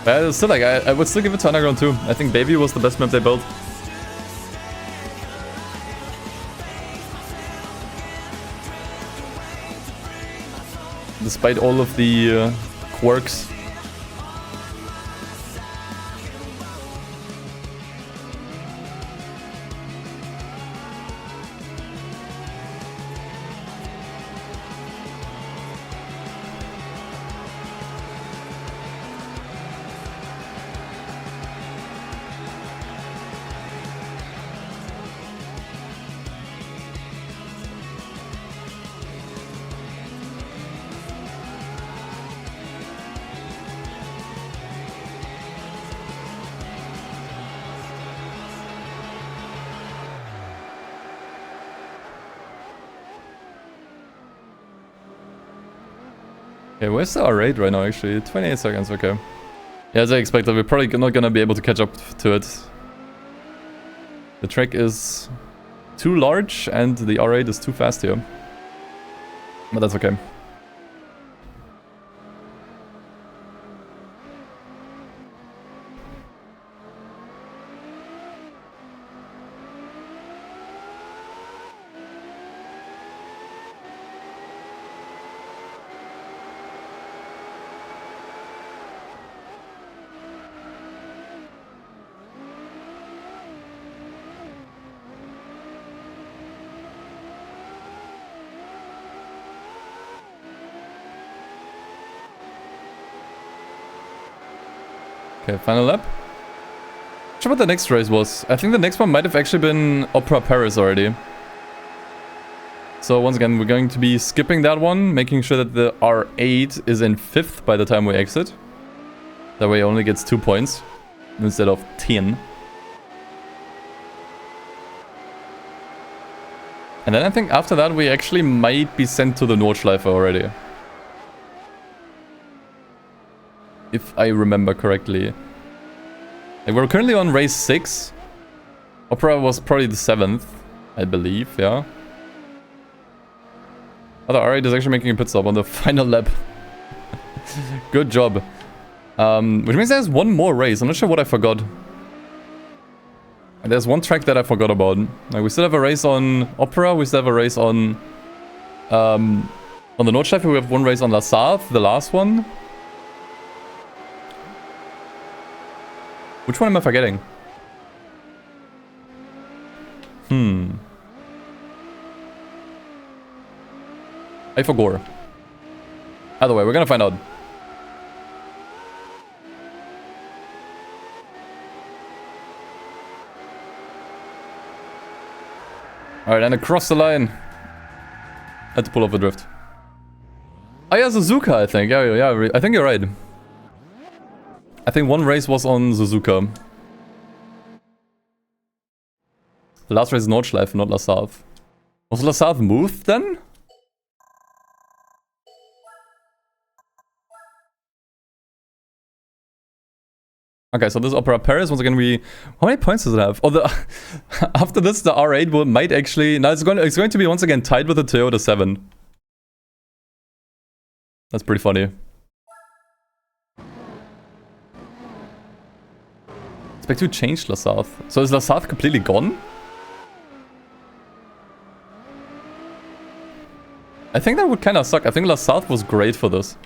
But still, like, I would still give it to Underground 2. I think Baby was the best map they built. Despite all of the quirks. Okay, where's the R8 right now, actually? 28 seconds, okay. Yeah, as I expected, we're probably not gonna be able to catch up to it. The track is too large, and the R8 is too fast here. But that's okay. Okay, final lap. Not sure what the next race was. I think the next one might have actually been Opera Paris already. So once again, we're going to be skipping that one, making sure that the R8 is in 5th by the time we exit. That way it only gets 2 points instead of 10. And then I think after that we actually might be sent to the Nordschleife already. If I remember correctly. Like we're currently on race 6. Opera was probably the 7th, I believe, yeah. Oh, the R8 is actually making a pit stop on the final lap. Good job. Which means there's one more race. I'm not sure what I forgot. There's one track that I forgot about. Like we still have a race on Opera. We still have a race on the Nordschleife. We have one race on La Sarthe, the last one. Which one am I forgetting? I forgot. Either way, we're gonna find out. Alright, and across the line. Had to pull off a drift. Oh yeah, Suzuka, I think. Yeah, I think you're right. I think one race was on Suzuka. The last race is Nordschleife, not La Sarthe. Was La Sarthe moved then? Okay, so this is Opera Paris. Once again, how many points does it have? Oh, after this, the R8 might actually... No, it's going to be once again tied with the Toyota 7. That's pretty funny. Expect to change La Sarthe. So is La Sarthe completely gone? I think that would kind of suck. I think La Sarthe was great for this.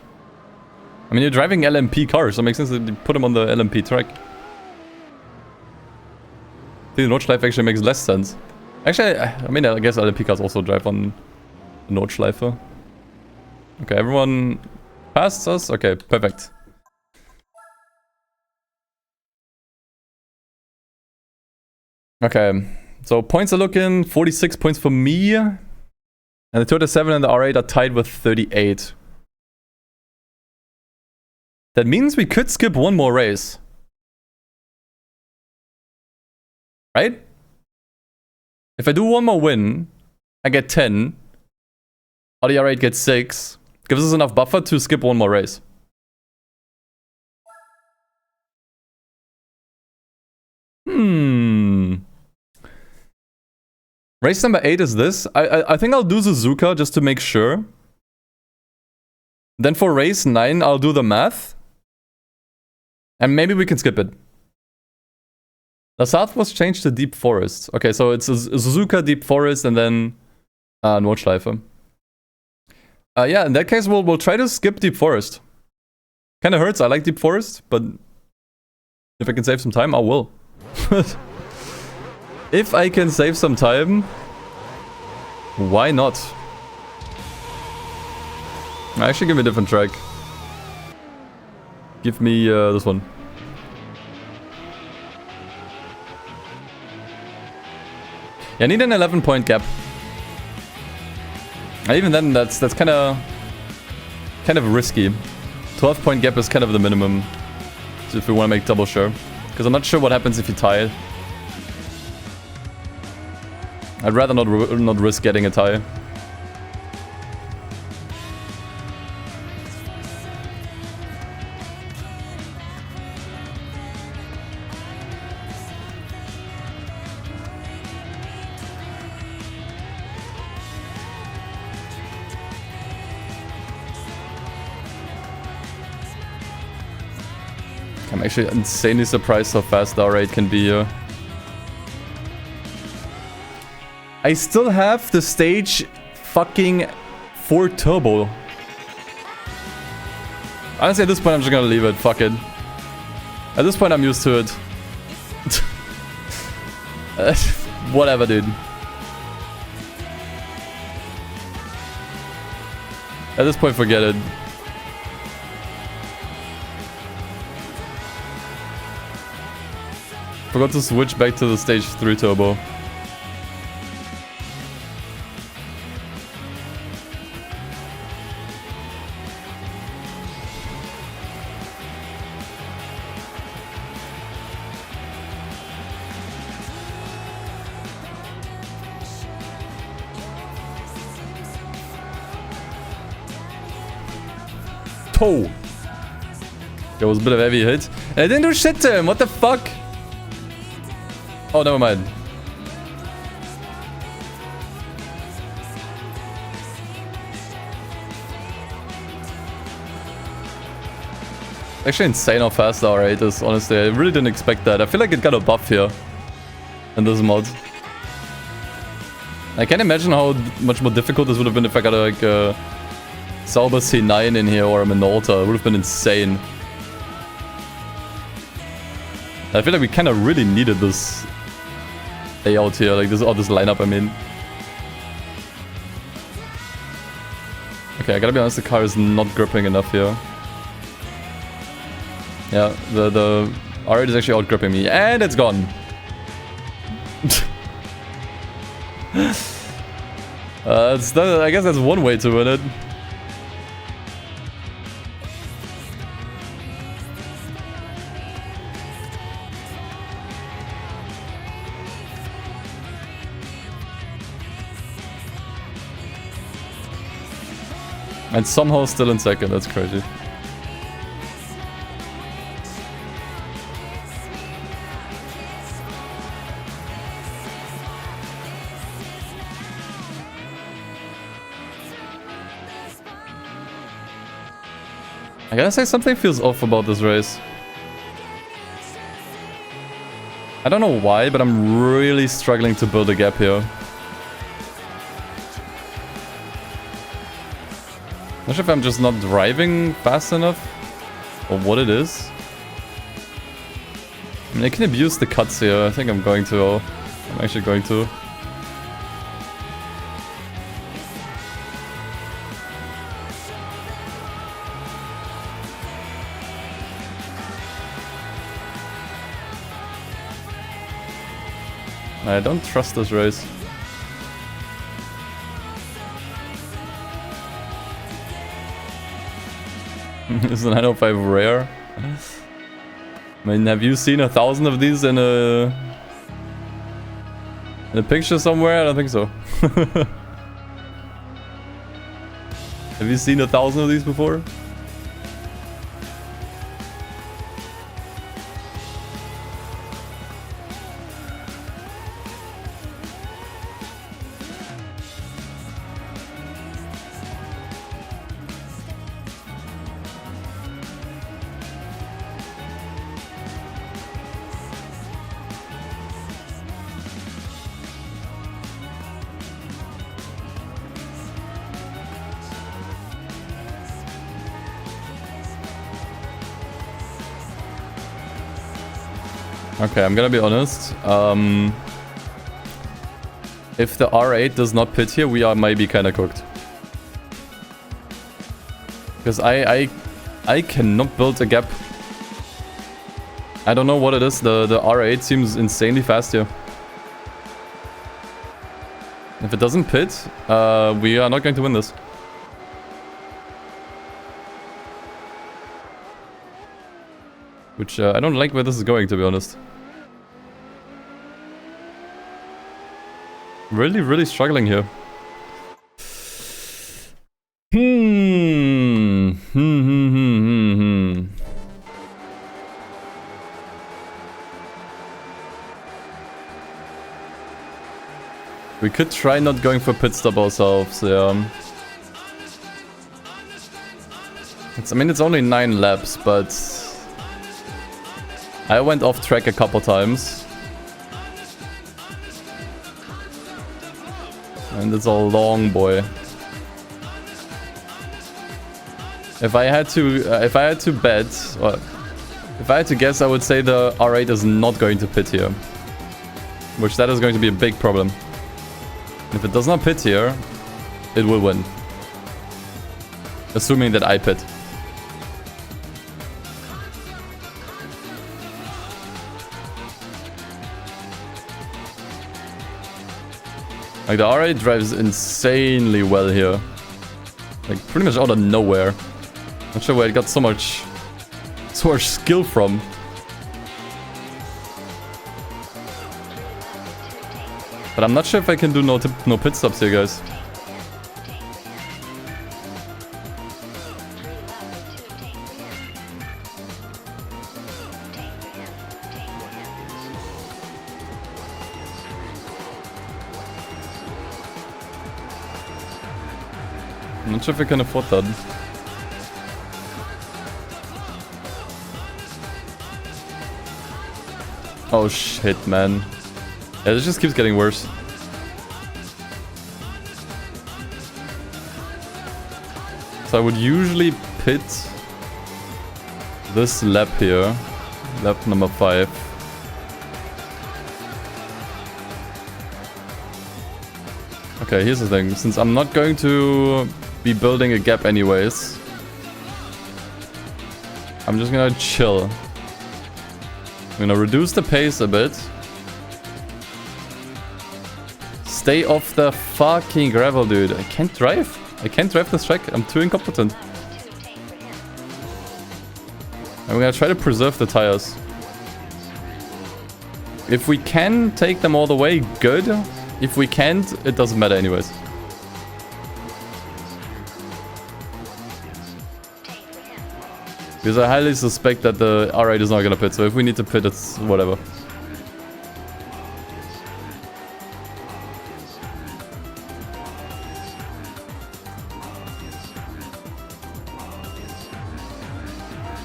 I mean, you're driving LMP cars, so it makes sense that you put them on the LMP track. The Nordschleife actually makes less sense. Actually, I mean, I guess LMP cars also drive on the Nordschleife. Okay, everyone passed us? Okay, perfect. Okay, so points are looking 46 points for me. And the Toyota 7 and the R8 are tied with 38. That means we could skip one more race. Right? If I do one more win, I get 10. Or the R8 gets 6. Gives us enough buffer to skip one more race. Race number 8 is this. I think I'll do Suzuka just to make sure. Then for race 9, I'll do the math. And maybe we can skip it. La Sarthe was changed to Deep Forest. Okay, so it's a Suzuka, Deep Forest, and then Nordschleife. Yeah, in that case, we'll try to skip Deep Forest. Kinda hurts, I like Deep Forest, but if I can save some time, I will. If I can save some time, why not? Actually, give me a different track. Give me this one. Yeah, I need an 11-point gap. And even then, that's kind of risky. 12-point gap is kind of the minimum if we want to make double sure. Because I'm not sure what happens if you tie it. I'd rather not risk getting a tie. I'm actually insanely surprised how fast the R8 can be here. I still have the stage fucking 4 turbo. Honestly, at this point I'm just gonna leave it, fuck it. At this point I'm used to it. Whatever, dude. At this point, forget it. Forgot to switch back to the stage 3 turbo. toe. There was a bit of a heavy hit. And I didn't do shit to him. What the fuck? Oh, never mind. Actually insane how fast the R8 is, honestly. I really didn't expect that. I feel like it got a buff here in this mod. I can't imagine how much more difficult this would have been if I got like a Sauber C9 in here or a Minolta. It would have been insane. I feel like we kind of really needed this layout here, like this, or this lineup, I mean. Okay, I gotta be honest, the car is not gripping enough here. Yeah, the R8 is actually out gripping me, and it's gone. I guess that's one way to win it. And somehow still in second, that's crazy. I gotta say, something feels off about this race. I don't know why, but I'm really struggling to build a gap here. Not sure if I'm just not driving fast enough, or what it is. I mean, I can abuse the cuts here. I think I'm going to. I'm actually going to. I don't trust this race. Is the 905 rare? I mean, have you seen 1,000 of these in a picture somewhere? I don't think so. Have you seen 1,000 of these before? Okay, I'm gonna be honest. If the R8 does not pit here, we might be kinda cooked. Because I cannot build a gap. I don't know what it is. The R8 seems insanely fast here. If it doesn't pit, we are not going to win this. Which I don't like where this is going, to be honest. Really, really struggling here. We could try not going for pit stop ourselves, yeah. I mean, it's only 9 laps, but I went off track a couple times. And it's a long boy. If I had to bet, or if I had to guess, I would say the R8 is not going to pit here. Which that is going to be a big problem. If it does not pit here, it will win. Assuming that I pit. Like, the R8 drives insanely well here. Like, pretty much out of nowhere. Not sure where it got so much skill from. But I'm not sure if I can do no pit stops here, guys. I'm not sure if we can afford that. Oh shit, man. Yeah, this just keeps getting worse. So I would usually pit this lap here. Lap number 5. Okay, here's the thing. Since I'm not going to be building a gap anyways, I'm just gonna chill. I'm gonna reduce the pace a bit. Stay off the fucking gravel, dude. I can't drive. I can't drive this track. I'm too incompetent. I'm gonna try to preserve the tires. If we can take them all the way, good. If we can't, it doesn't matter anyways. Because I highly suspect that the R8 is not gonna pit, so if we need to pit, it's whatever.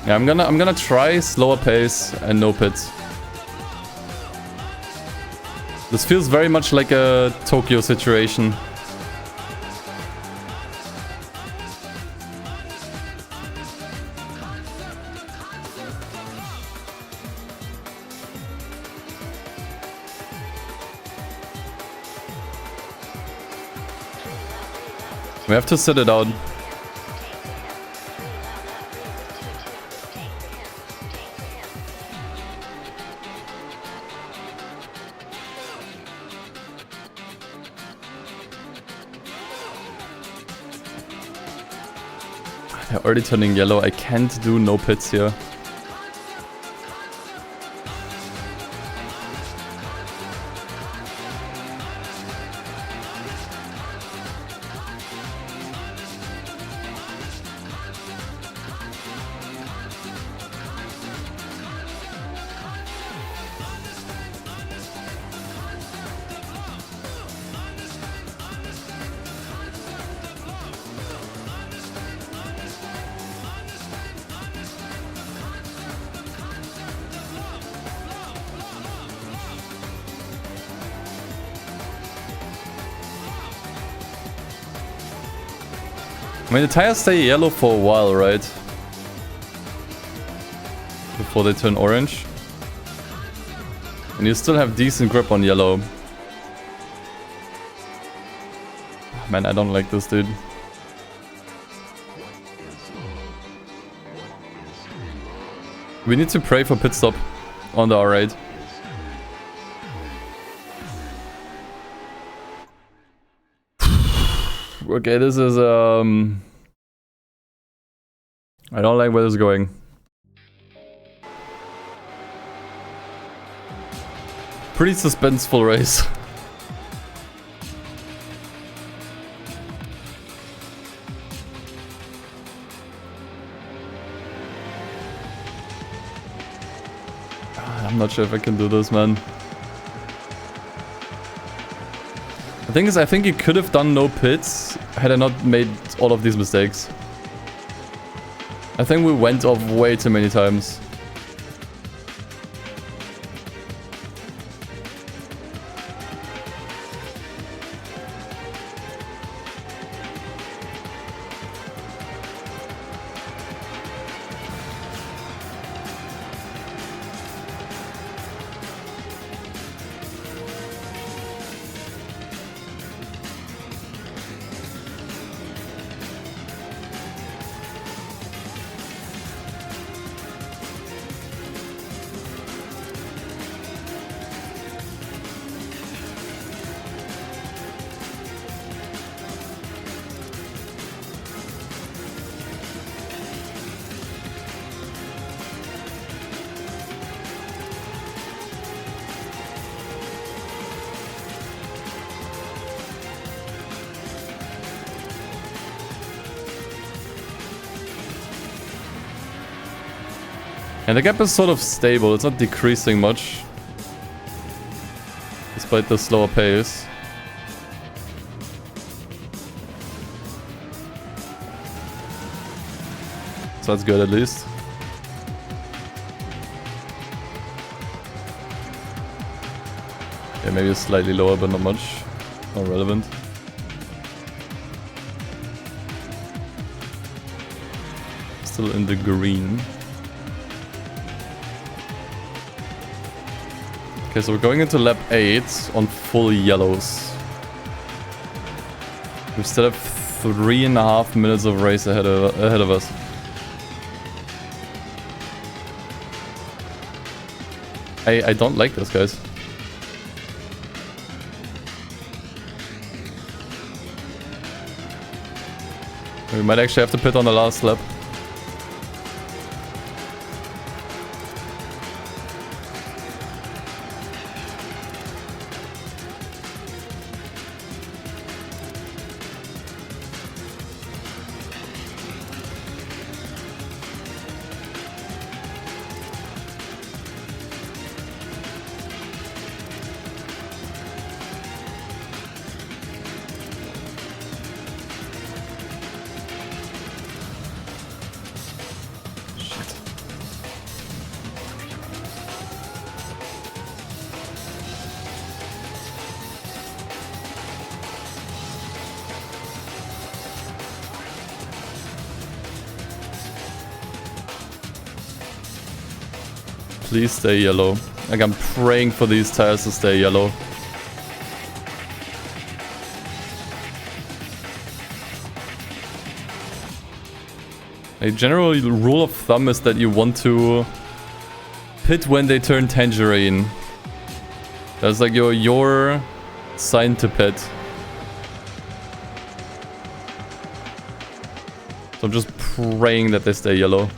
Yeah, I'm gonna try slower pace and no pits. This feels very much like a Tokyo situation. We have to sit it out. They're already turning yellow. I can't do no pits here. I mean, the tires stay yellow for a while, right? Before they turn orange. And you still have decent grip on yellow. Man, I don't like this, dude. We need to pray for pit stop on the R8. Okay, this is I don't like where this is going. Pretty suspenseful race. I'm not sure if I can do this, man. The thing is, I think you could have done no pits had I not made all of these mistakes. I think we went off way too many times. And the gap is sort of stable, it's not decreasing much. Despite the slower pace. So that's good at least. Yeah, maybe it's slightly lower, but not much. Not relevant. Still in the green. Okay, so we're going into lap 8 on full yellows. We still have 3.5 minutes of race ahead of us. I don't like this, guys. We might actually have to pit on the last lap. Please stay yellow. Like, I'm praying for these tires to stay yellow. A general rule of thumb is that you want to pit when they turn tangerine. That's like your sign to pit. So I'm just praying that they stay yellow.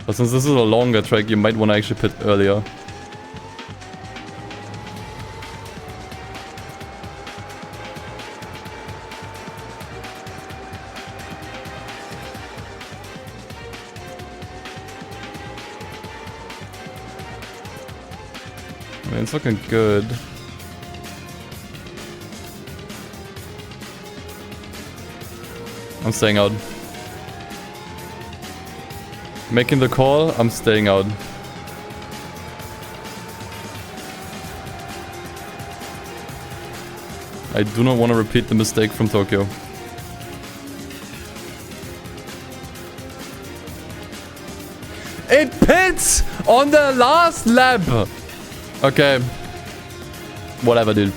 But since this is a longer track, you might want to actually pit earlier. I mean, it's looking good. I'm staying out. Making the call, I'm staying out. I do not want to repeat the mistake from Tokyo. It pits on the last lap! Okay. Whatever, dude.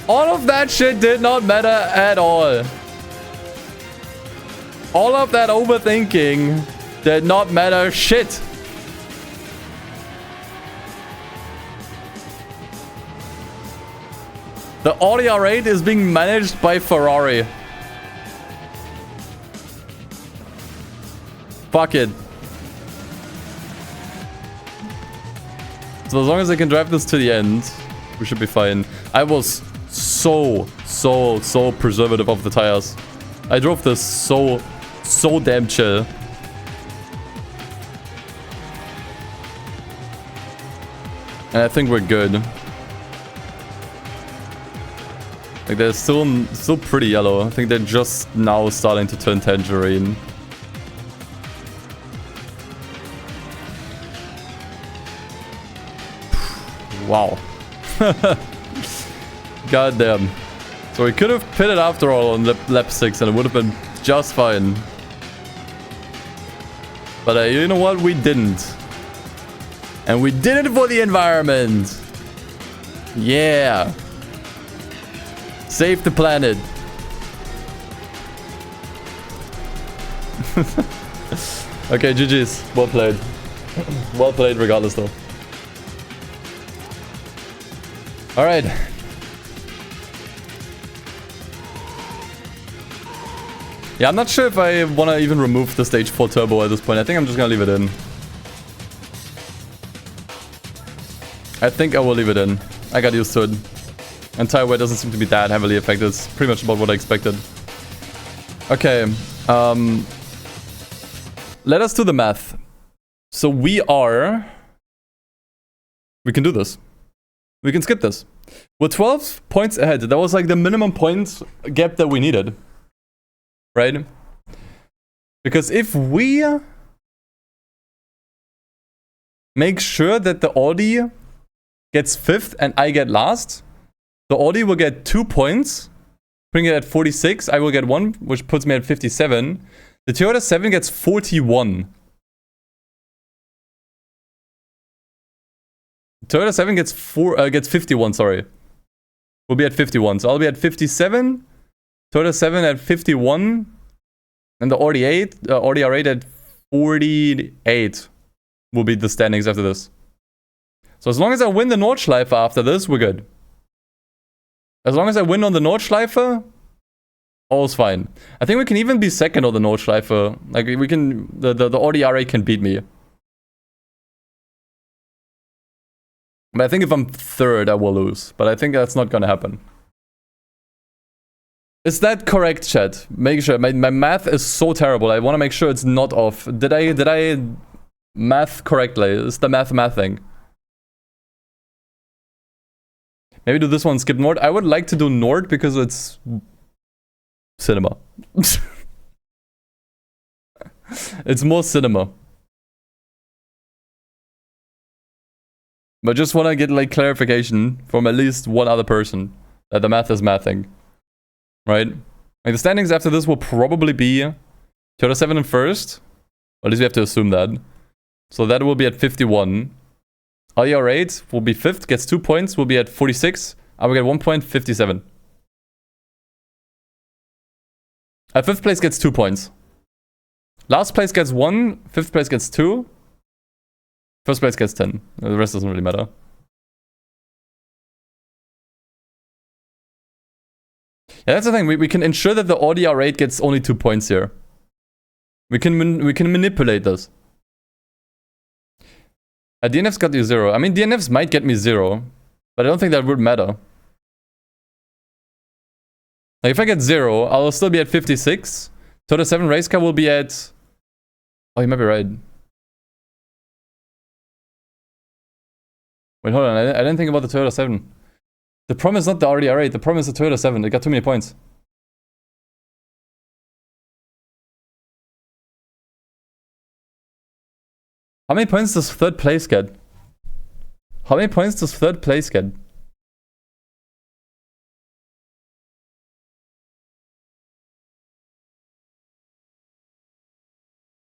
All of that shit did not matter at all. All of that overthinking did not matter shit. The Audi R8 is being managed by Ferrari. Fuck it. So as long as I can drive this to the end, we should be fine. I was so preservative of the tires. I drove this so damn chill. And I think we're good. Like, they're still pretty yellow. I think they're just now starting to turn tangerine. Wow. God damn. So we could have pitted after all on lap 6 and it would have been just fine. But you know what? We didn't. And we did it for the environment. Yeah. Save the planet. Okay, GG's. Well played. Well played regardless though. Alright. Yeah, I'm not sure if I want to even remove the stage 4 turbo at this point. I think I'm just going to leave it in. I think I will leave it in. I got used to it. And tire wear doesn't seem to be that heavily affected. It's pretty much about what I expected. Okay. Let us do the math. So we can do this. We can skip this. We're 12 points ahead. That was like the minimum point gap that we needed. Right? Because if we make sure that the Audi gets 5th and I get last, the Audi will get 2 points, putting it at 46. I will get 1, which puts me at 57. The Toyota 7 gets 41. Toyota 7 gets 51, sorry. We'll be at 51. So I'll be at 57. Toyota 7 at 51. And the Audi R8 at 48 will be the standings after this. So as long as I win the Nordschleife after this, we're good. As long as I win on the Nordschleife, all's fine. I think we can even be second on the Nordschleife. Like we can, the Audi R8 can beat me. But I think if I'm third, I will lose. But I think that's not gonna happen. Is that correct, chat? Make sure. My math is so terrible. I want to make sure it's not off. Did I math correctly? Is the math thing? Maybe do this one, skip Nord. I would like to do Nord because it's cinema. It's more cinema. But just want to get like clarification from at least one other person that the math is mathing. Right? Like the standings after this will probably be Toyota 7 in first. Or at least we have to assume that. So that will be at 51. Audi R8 will be 5th, gets 2 points, will be at 46. I will get 1 point, 57. 5th place gets 2 points. Last place gets 1, 5th place gets 2. First place gets 10. The rest doesn't really matter. Yeah, that's the thing. We can ensure that the Audi R8 gets only 2 points here. We can manipulate this. DNF's got you 0. I mean, DNFs might get me 0, but I don't think that would matter. Like if I get 0, I'll still be at 56. Toyota 7 race car will be at... Oh, you might be right. Wait, hold on. I didn't think about the Toyota 7. The problem is not the Audi R8. The problem is the Toyota 7. It got too many points. How many points does 3rd place get? How many points does 3rd place get?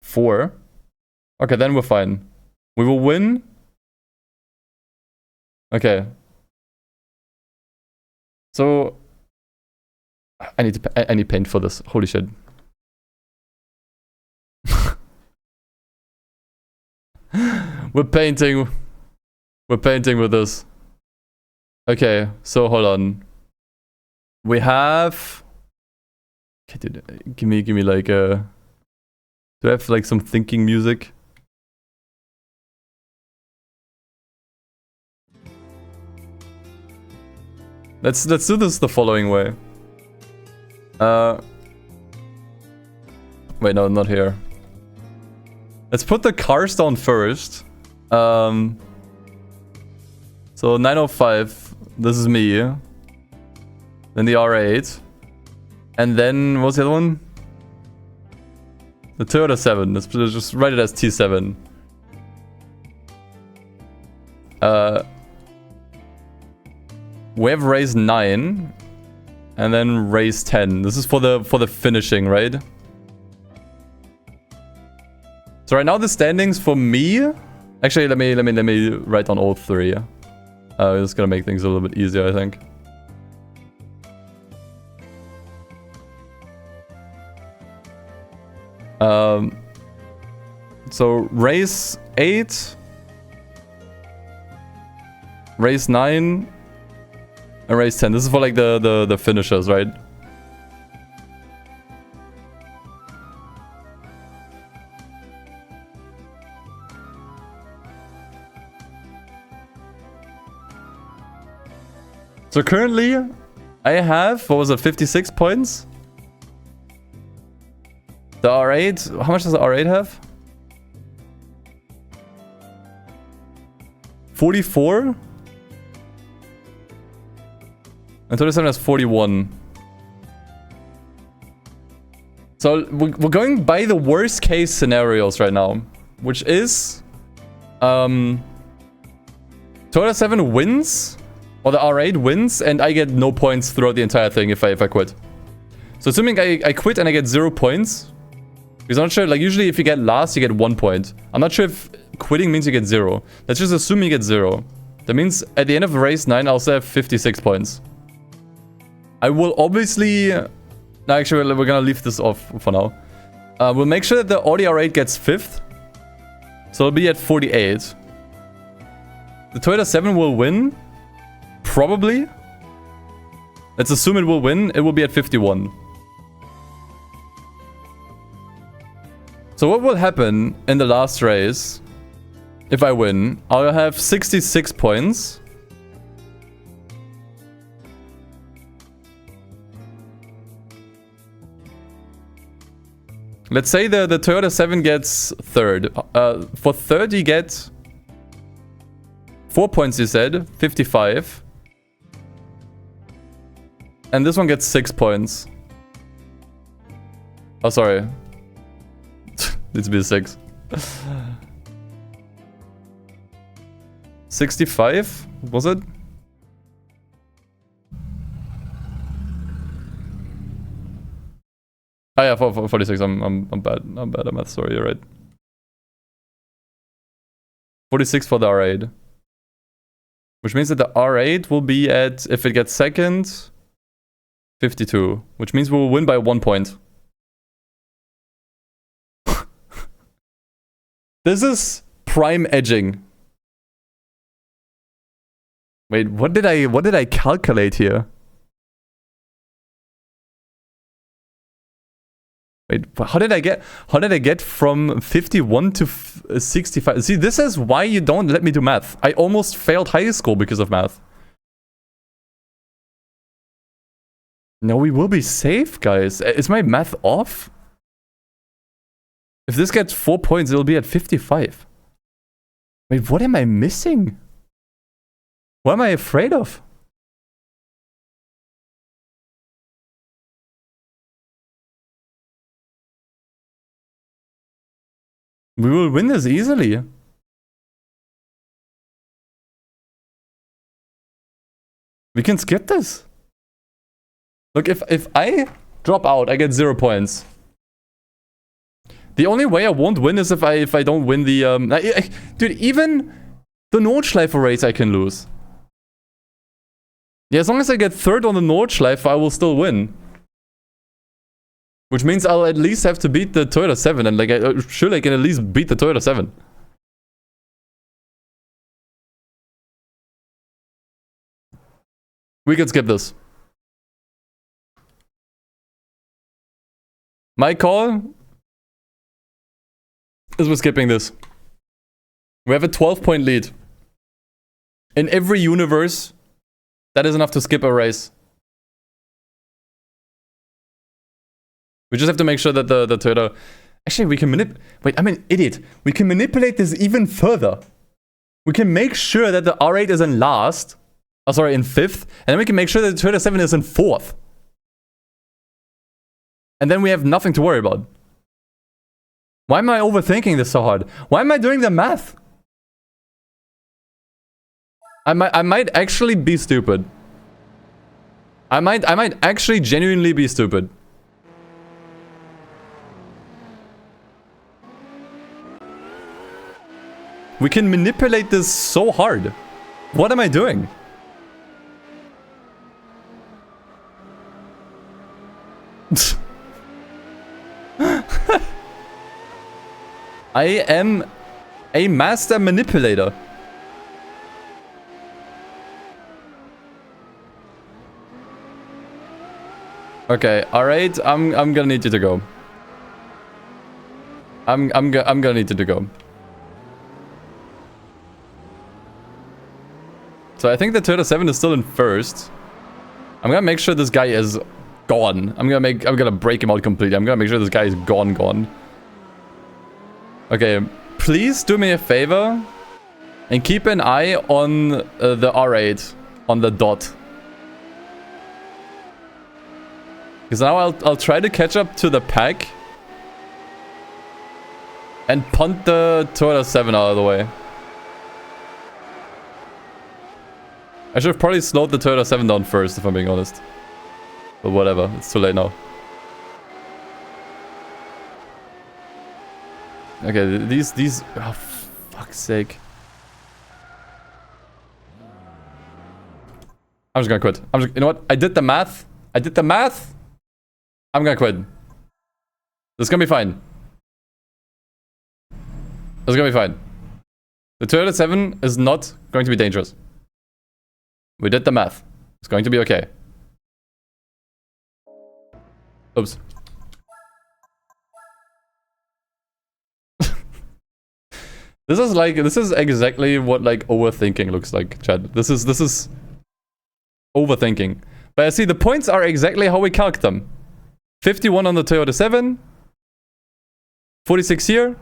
Four. Okay, then we're fine. We will win. Okay. So I need paint for this. Holy shit. We're painting with this. Okay, so hold on. We have... Okay, dude, give me like a... Do I have like some thinking music? Let's do this the following way. Wait, no, not here. Let's put the cars down first. So 905, this is me. Then the R8. And then, what's the other one? The Toyota 7. Let's just write it as T7. We have race 9. And then race 10. This is for the finishing, right? So right now the standings for me... Actually, let me write down all three. It's gonna make things a little bit easier, I think. So race 8, race 9, and race 10. This is for like the finishers, right? So currently, I have, what was it, 56 points? The R8, how much does the R8 have? 44? And Toyota 7 has 41. So we're going by the worst case scenarios right now, which is Toyota 7 wins, or the R8 wins, and I get no points throughout the entire thing if I quit. So assuming I quit and I get 0 points, because I'm not sure, like usually if you get last, you get 1 point. I'm not sure if quitting means you get 0. Let's just assume you get 0. That means at the end of race 9, I'll still have 56 points. I will obviously... No, actually, we're gonna leave this off for now. We'll make sure that the Audi R8 gets 5th. So it'll be at 48. The Toyota 7 will win. Probably. Let's assume it will win. It will be at 51. So what will happen in the last race if I win? I'll have 66 points. Let's say the Toyota 7 gets 3rd. For 3rd, you get 4 points, you said. 55. And this one gets 6 points. Oh, sorry. Needs to be a 6. 65? Was it? Oh yeah, 46. I'm bad. I'm bad at math. Sorry, you're right. 46 for the R8. Which means that the R8 will be at, if it gets 2nd, 52. Which means we will win by 1 point. This is prime edging. Wait, what did I calculate here? Wait, how did I get from 51 to 65? See, this is why you don't let me do math. I almost failed high school because of math. No, we will be safe, guys. Is my math off? If this gets 4 points, it'll be at 55. Wait, what am I missing? What am I afraid of? We will win this easily. We can skip this. Look, if I drop out, I get 0 points. The only way I won't win is if I don't win the dude, even the Nordschleife race I can lose. Yeah, as long as I get 3rd on the Nordschleife, I will still win. Which means I'll at least have to beat the Toyota 7, and like surely I can at least beat the Toyota 7. We can skip this. My call is we're skipping this. We have a 12-point lead. In every universe, that is enough to skip a race. We just have to make sure that the Toyota... Actually, we can Wait, I'm an idiot. We can manipulate this even further. We can make sure that the R8 is in last. Oh, sorry, in 5th. And then we can make sure that the Toyota 7 is in 4th. And then we have nothing to worry about. Why am I overthinking this so hard? Why am I doing the math? I might actually be stupid. I might actually genuinely be stupid. We can manipulate this so hard. What am I doing? I am a master manipulator. Okay, alright, I'm gonna need you to go. I'm gonna need you to go. So I think the Toyota 7 is still in 1st. I'm gonna make sure this guy is gone. I'm gonna break him out completely. I'm gonna make sure this guy is gone. Okay, please do me a favor and keep an eye on the R8 on the dot. Because now I'll try to catch up to the pack. And punt the Toyota 7 out of the way. I should have probably slowed the Toyota 7 down first, if I'm being honest. But whatever, it's too late now. Okay, these... Oh, fuck's sake. I'm just gonna quit. You know what? I did the math. I'm gonna quit. This is gonna be fine. It's gonna be fine. The Toyota 7 is not going to be dangerous. We did the math. It's going to be okay. Oops. This is exactly what like overthinking looks like, Chad. This is overthinking. But I see the points are exactly how we calc them. 51 on the Toyota 7. 46 here.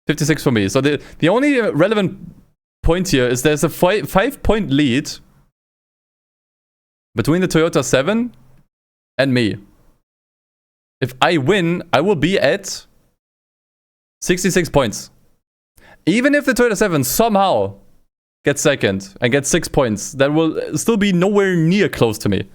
56 for me. So the only relevant point here is there's a 5-point lead between the Toyota 7 and me. If I win, I will be at 66 points. Even if the Toyota 7 somehow gets second and gets 6 points, that will still be nowhere near close to me.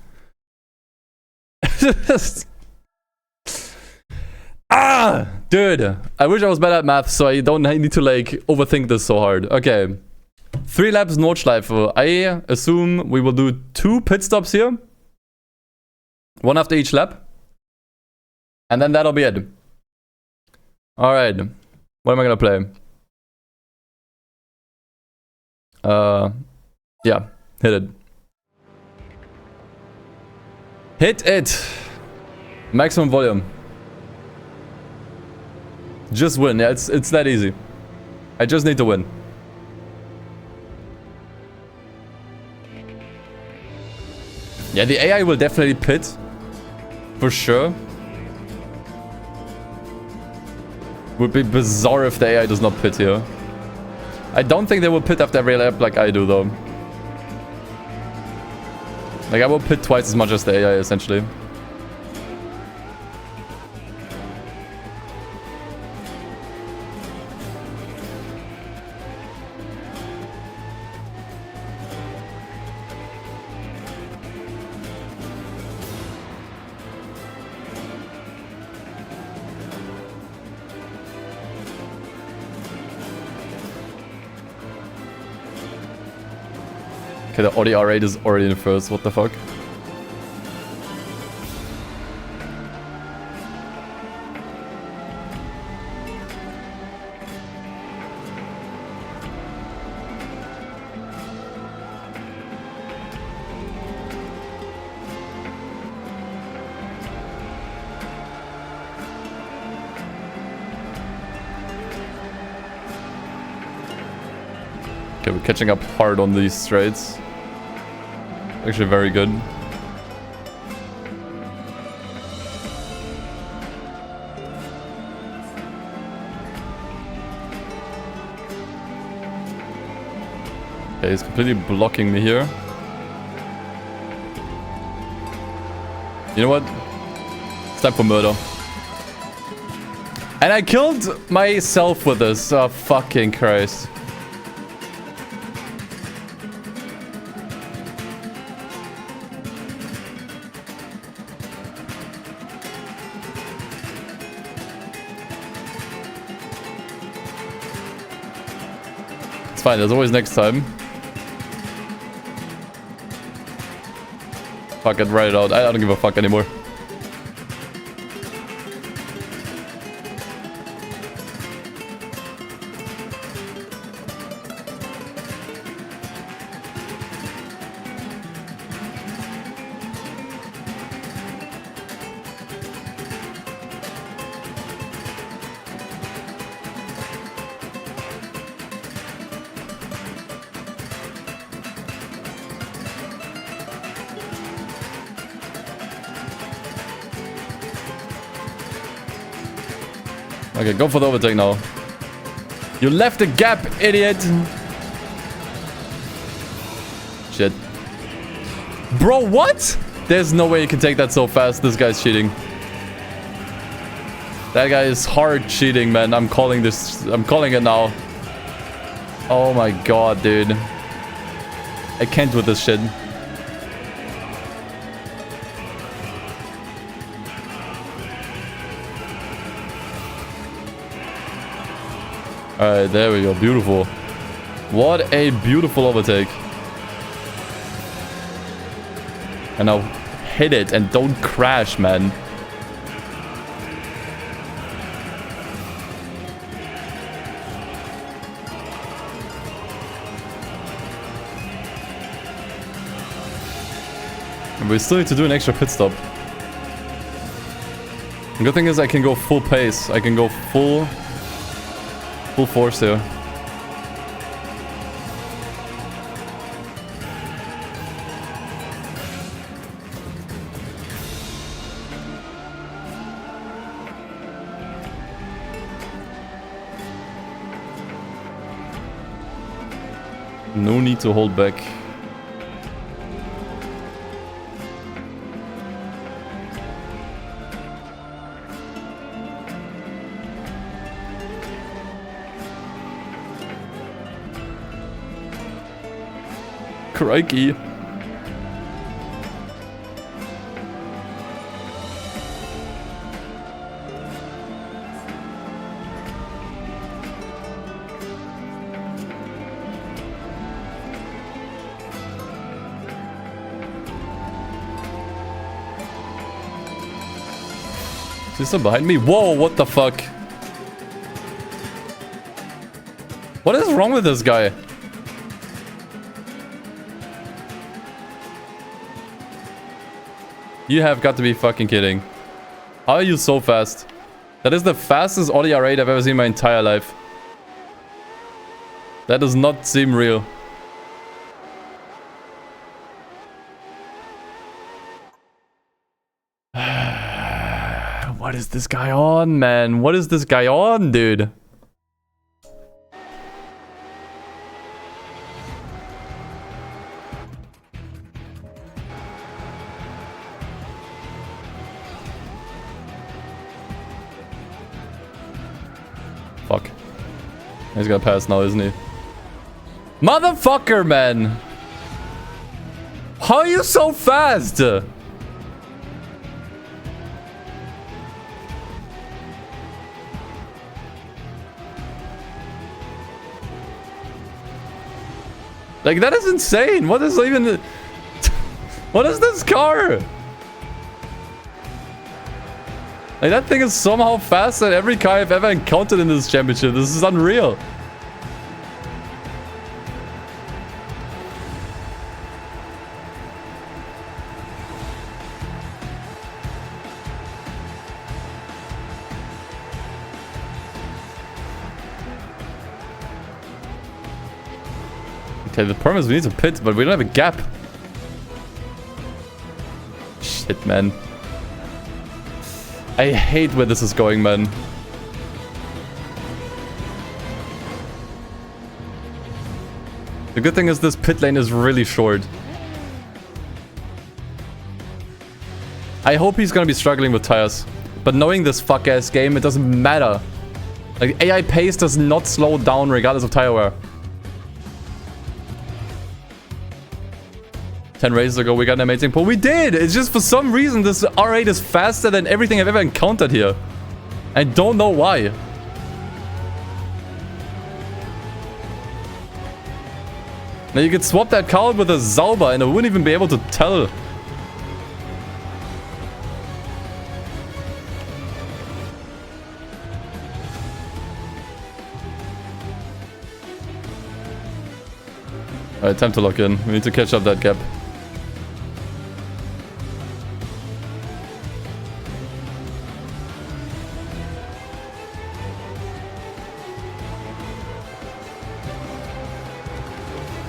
Dude, I wish I was better at math, so I don't need to like overthink this so hard. Okay, 3 laps Nordschleife. I assume we will do 2 pit stops here, 1 after each lap, and then that'll be it. All right, what am I gonna play? Yeah, hit it. Hit it. Maximum volume. Just win. Yeah, it's that easy. I just need to win. Yeah, the AI will definitely pit. For sure. Would be bizarre if the AI does not pit here. I don't think they will pit after every lap like I do, though. Like, I will pit twice as much as the AI, essentially. Okay, the Audi R8 is already in first, what the fuck? Okay, we're catching up hard on these straights. Actually very good. Okay, he's completely blocking me here. You know what? It's time for murder. And I killed myself with this. Oh, fucking Christ. Fine, there's always next time. Fuck it, write it out. I don't give a fuck anymore. Okay, go for the overtake now. You left the gap, idiot. Shit. Bro, what? There's no way you can take that so fast. This guy's cheating. That guy is hard cheating, man. I'm calling this. I'm calling it now. Oh my god, dude. I can't with this shit. Alright, there we go. Beautiful. What a beautiful overtake. And now hit it and don't crash, man. And we still need to do an extra pit stop. The good thing is I can go full pace. I can go full force here. No need to hold back. Crikey. Is he still behind me? Whoa, what the fuck? What is wrong with this guy? You have got to be fucking kidding. How are you so fast? That is the fastest audio rate I've ever seen in my entire life. That does not seem real. What is this guy on, man? What is this guy on, dude? Fuck. He's gonna pass now, isn't he? Motherfucker, man! How are you so fast? Like, that is insane. What is even... What is this car? Like, that thing is somehow faster than every car I've ever encountered in this championship. This is unreal. Okay, the problem is we need to pit, but we don't have a gap. Shit, man. I hate where this is going, man. The good thing is this pit lane is really short. I hope he's gonna be struggling with tires. But knowing this fuck-ass game, it doesn't matter. Like, AI pace does not slow down regardless of tire wear. 10 races ago, we got an amazing pull. We did! It's just for some reason this R8 is faster than everything I've ever encountered here. I don't know why. Now you could swap that car out with a Sauber and I wouldn't even be able to tell. Alright, time to lock in. We need to catch up that gap.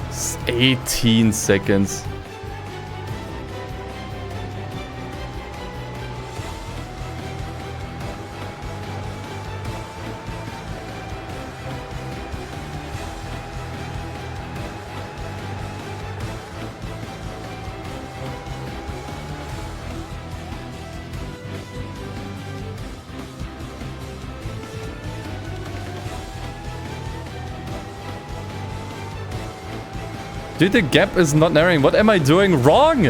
It's 18 seconds. Dude, the gap is not narrowing. What am I doing wrong?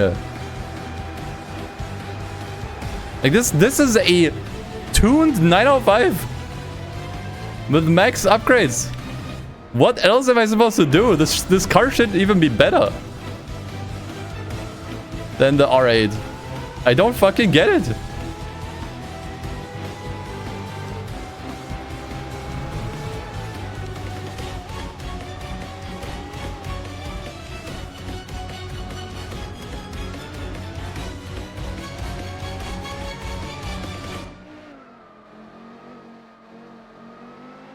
Like this is a tuned 905 with max upgrades. What else am I supposed to do? This car should even be better than the R8. I don't fucking get it.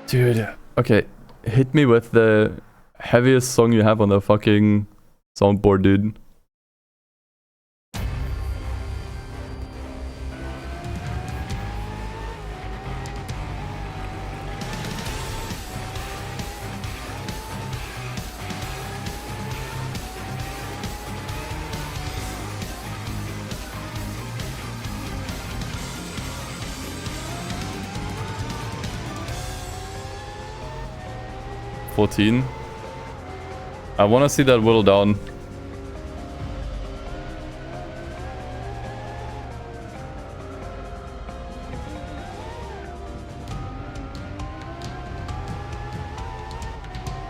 Dude, okay. Hit me with the heaviest song you have on the fucking soundboard, dude. I want to see that whittle down.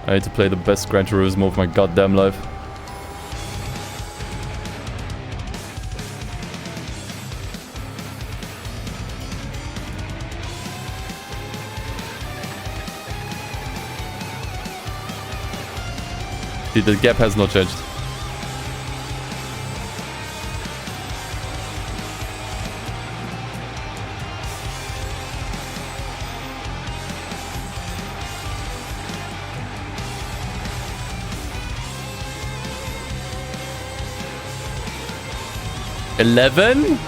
I need to play the best Gran Turismo of my goddamn life. Dude, the gap has not changed. $11?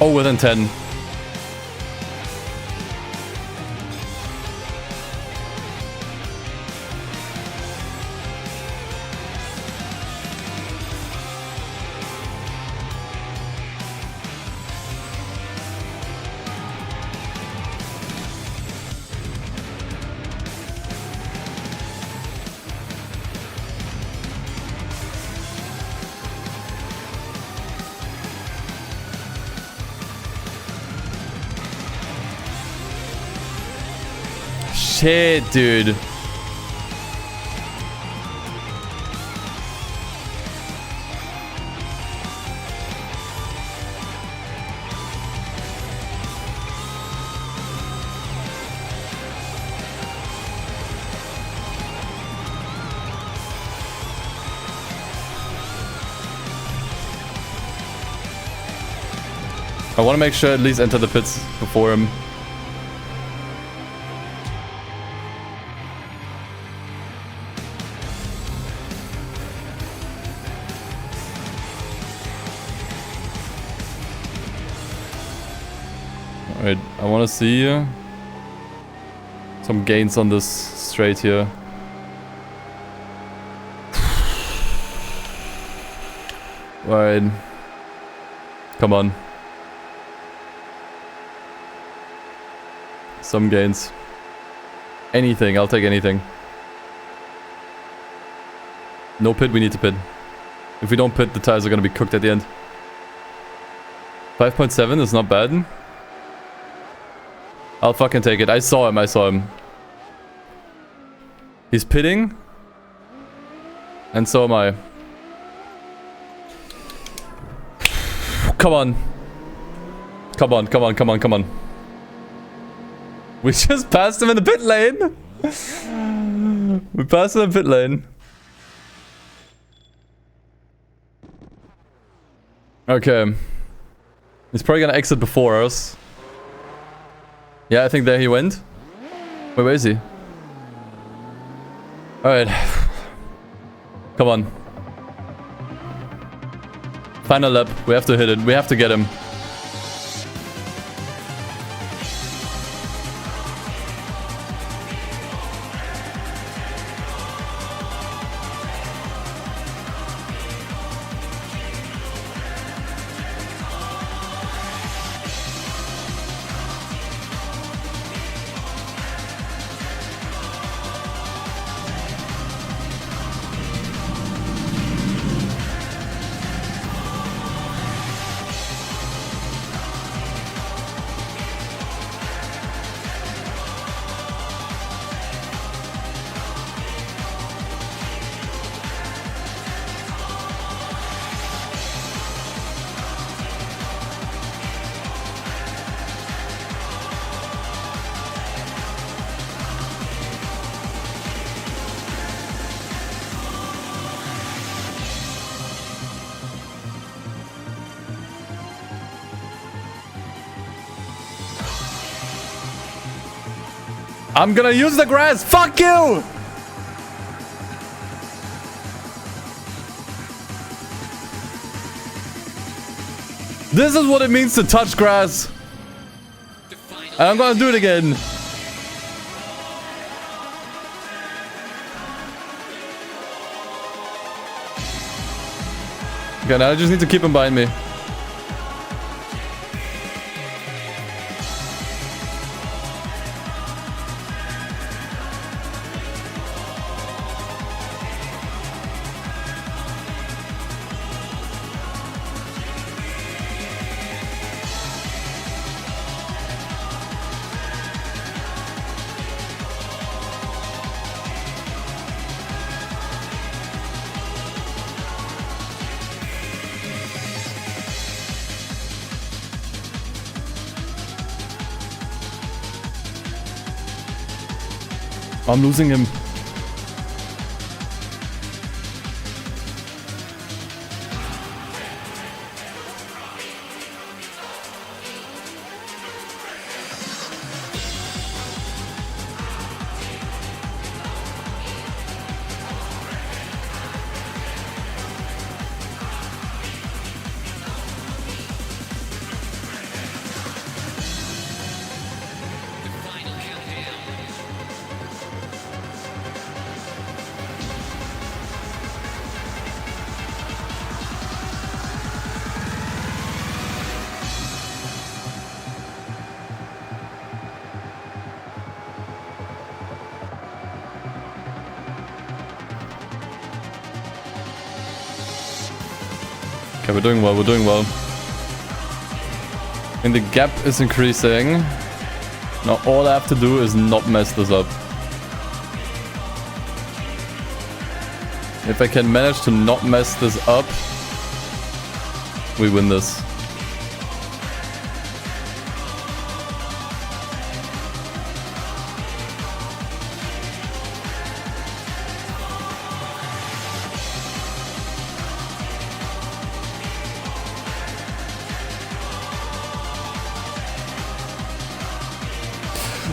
Oh, within 10. Shit, dude. I want to make sure at least enter the pits before him. Alright, I want to see some gains on this straight here. Alright. Come on. Some gains. Anything, I'll take anything. No pit, we need to pit. If we don't pit, the tires are gonna be cooked at the end. 5.7 is not bad. I'll fucking take it. I saw him. He's pitting. And so am I. Come on. Come on. We just passed him in the pit lane. We passed him in the pit lane. Okay. He's probably gonna exit before us. Yeah, I think there he went. Wait, where is he? Alright. Come on. Final lap. We have to hit it. We have to get him. I'm gonna use the grass. Fuck you! This is what it means to touch grass. And I'm gonna do it again. Okay, now I just need to keep him behind me. I'm losing him. Okay, we're doing well, we're doing well. And the gap is increasing. Now all I have to do is not mess this up. If I can manage to not mess this up, we win this.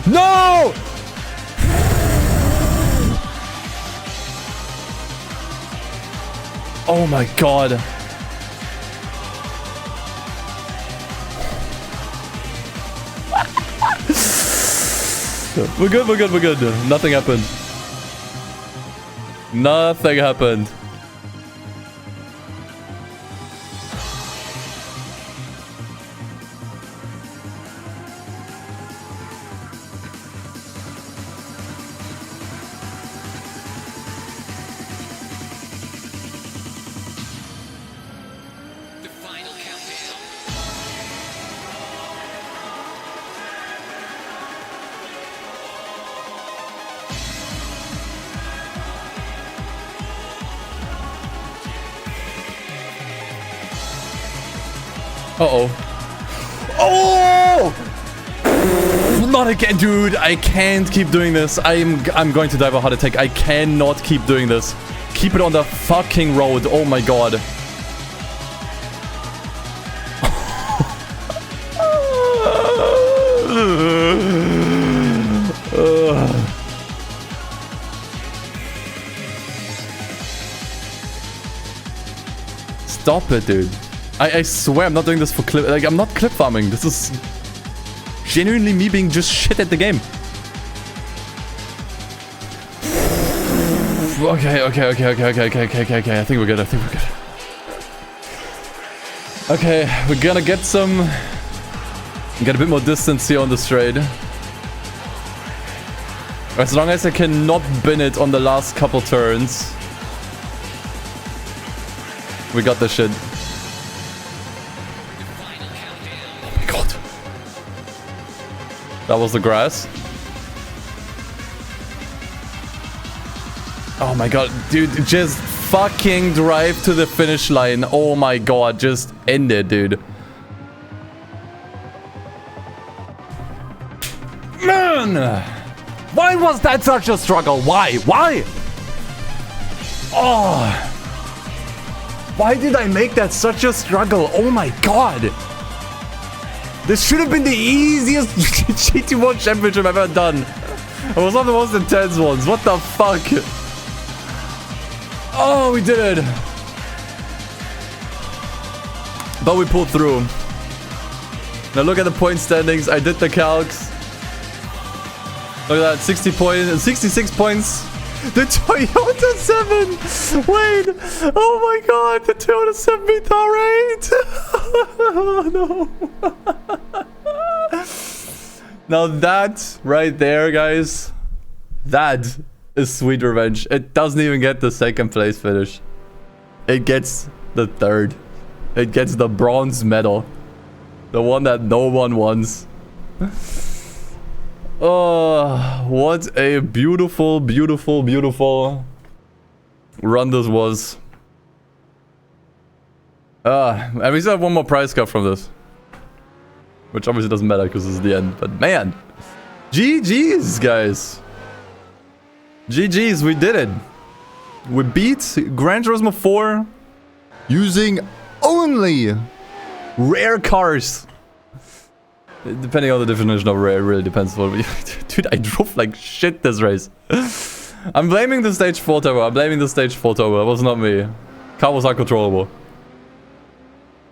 No! Oh my god. We're good, we're good, we're good. Nothing happened. Nothing happened. Uh-oh. Oh! Not again, dude. I can't keep doing this. I'm going to die of a heart attack. I cannot keep doing this. Keep it on the fucking road. Oh my god. Stop it, dude. I swear I'm not doing this for clip. Like, I'm not clip farming. This is genuinely me being just shit at the game. Okay. I think we're good. Okay, we're gonna get a bit more distance here on the straight. As long as I cannot bin it on the last couple turns. We got this shit. Oh my god. That was the grass. Oh my god, dude, just fucking drive to the finish line. Oh my god, just end it, dude. Man! Why was that such a struggle? Why? Oh! Why did I make that such a struggle? Oh my god! This should have been the easiest GT1 championship I've ever done. It was one of the most intense ones. What the fuck? Oh, we did it. But we pulled through. Now look at the point standings. I did the calcs. Look at that, 66 points. The Toyota 7! Wait! Oh my god, the Toyota 7 beat the R8! Oh no! Now that right there, guys, that is sweet revenge. It doesn't even get the second place finish. It gets the third. It gets the bronze medal. The one that no one wants. Oh, what a beautiful run this was. And we still have one more prize cup from this. Which obviously doesn't matter because this is the end. But man, GG's, guys. GG's, we did it. We beat Gran Turismo 4 using only rare cars. Depending on the definition of rare, it really depends what we... Dude, I drove like shit this race. I'm blaming the stage 4 turbo. It was not me. Car was uncontrollable.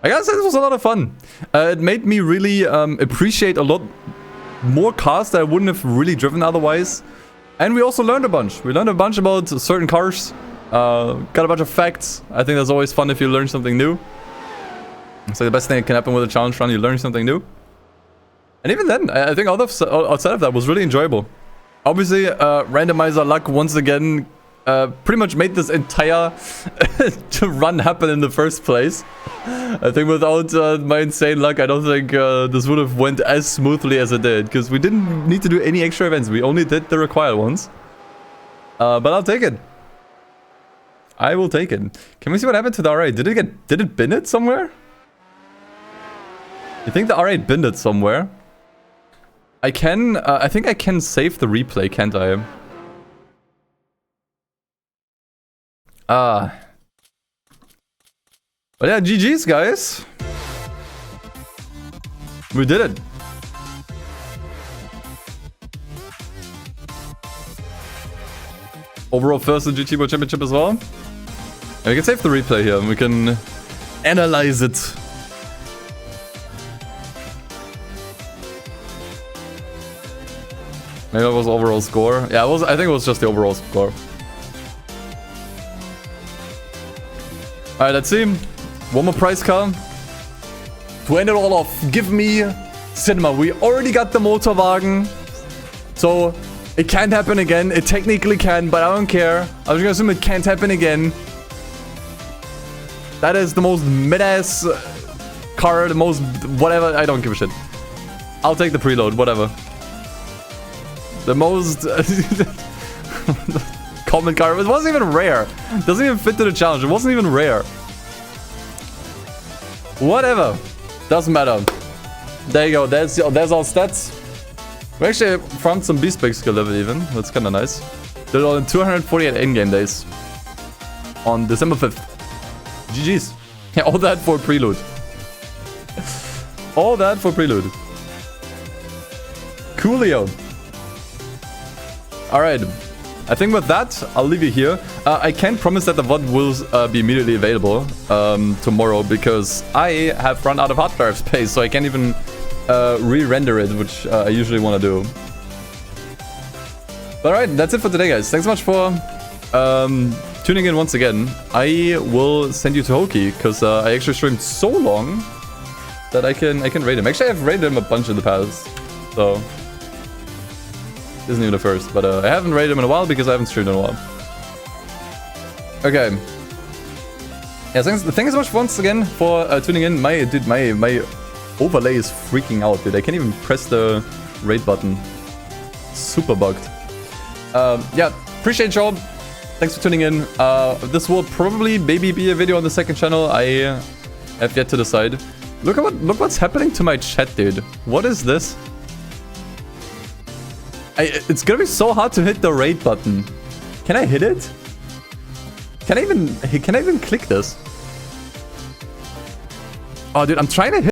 I gotta say, this was a lot of fun. It made me really appreciate a lot more cars that I wouldn't have really driven otherwise. And we also learned a bunch. We learned a bunch about certain cars. Got a bunch of facts. I think that's always fun if you learn something new. It's like the best thing that can happen with a challenge run, you learn something new. And even then, I think outside of that was really enjoyable. Obviously, randomizer luck once again pretty much made this entire run happen in the first place. I think without my insane luck, I don't think this would have went as smoothly as it did. Because we didn't need to do any extra events. We only did the required ones. But I'll take it. I will take it. Can we see what happened to the R8? Did it bin it somewhere? You think the R8 binned it somewhere? I think I can save the replay, can't I? But yeah, GG's, guys. We did it. Overall first in GT World Championship as well. And we can save the replay here and we can analyze it. Maybe that was overall score. Yeah, I think it was just the overall score. Alright, let's see. One more prize car. To end it all off, give me Cinema. We already got the Motorwagen. So, it can't happen again. It technically can, but I don't care. I was gonna assume it can't happen again. That is the most mid-ass car, the most whatever. I don't give a shit. I'll take the preload, whatever. The most common car. It wasn't even rare. Doesn't even fit to the challenge. It wasn't even rare. Whatever. Doesn't matter. There you go. There's our stats. We actually found some B-Spec skill level even. That's kind of nice. Did it all in 248 in-game days. On December 5th. GG's. Yeah, all that for prelude. All that for prelude. Coolio. Alright. I think with that, I'll leave you here. I can't promise that the VOD will be immediately available tomorrow because I have run out of hard drive space, so I can't even re-render it, which I usually want to do. But alright, that's it for today, guys. Thanks so much for tuning in once again. I will send you to Hoki because I actually streamed so long that I can rate him. Actually, I've rated him a bunch in the past, so this isn't even the first. But I haven't rated him in a while because I haven't streamed in a while. Okay. Yeah, thanks so much once again for tuning in. My overlay is freaking out, dude. I can't even press the rate button. Super bugged. Yeah, appreciate y'all. Thanks for tuning in. This will probably maybe be a video on the second channel. I have yet to decide. Look what's happening to my chat, dude. What is this? It's gonna be so hard to hit the rate button. Can I hit it? Can I even click this? Oh, dude, I'm trying to hit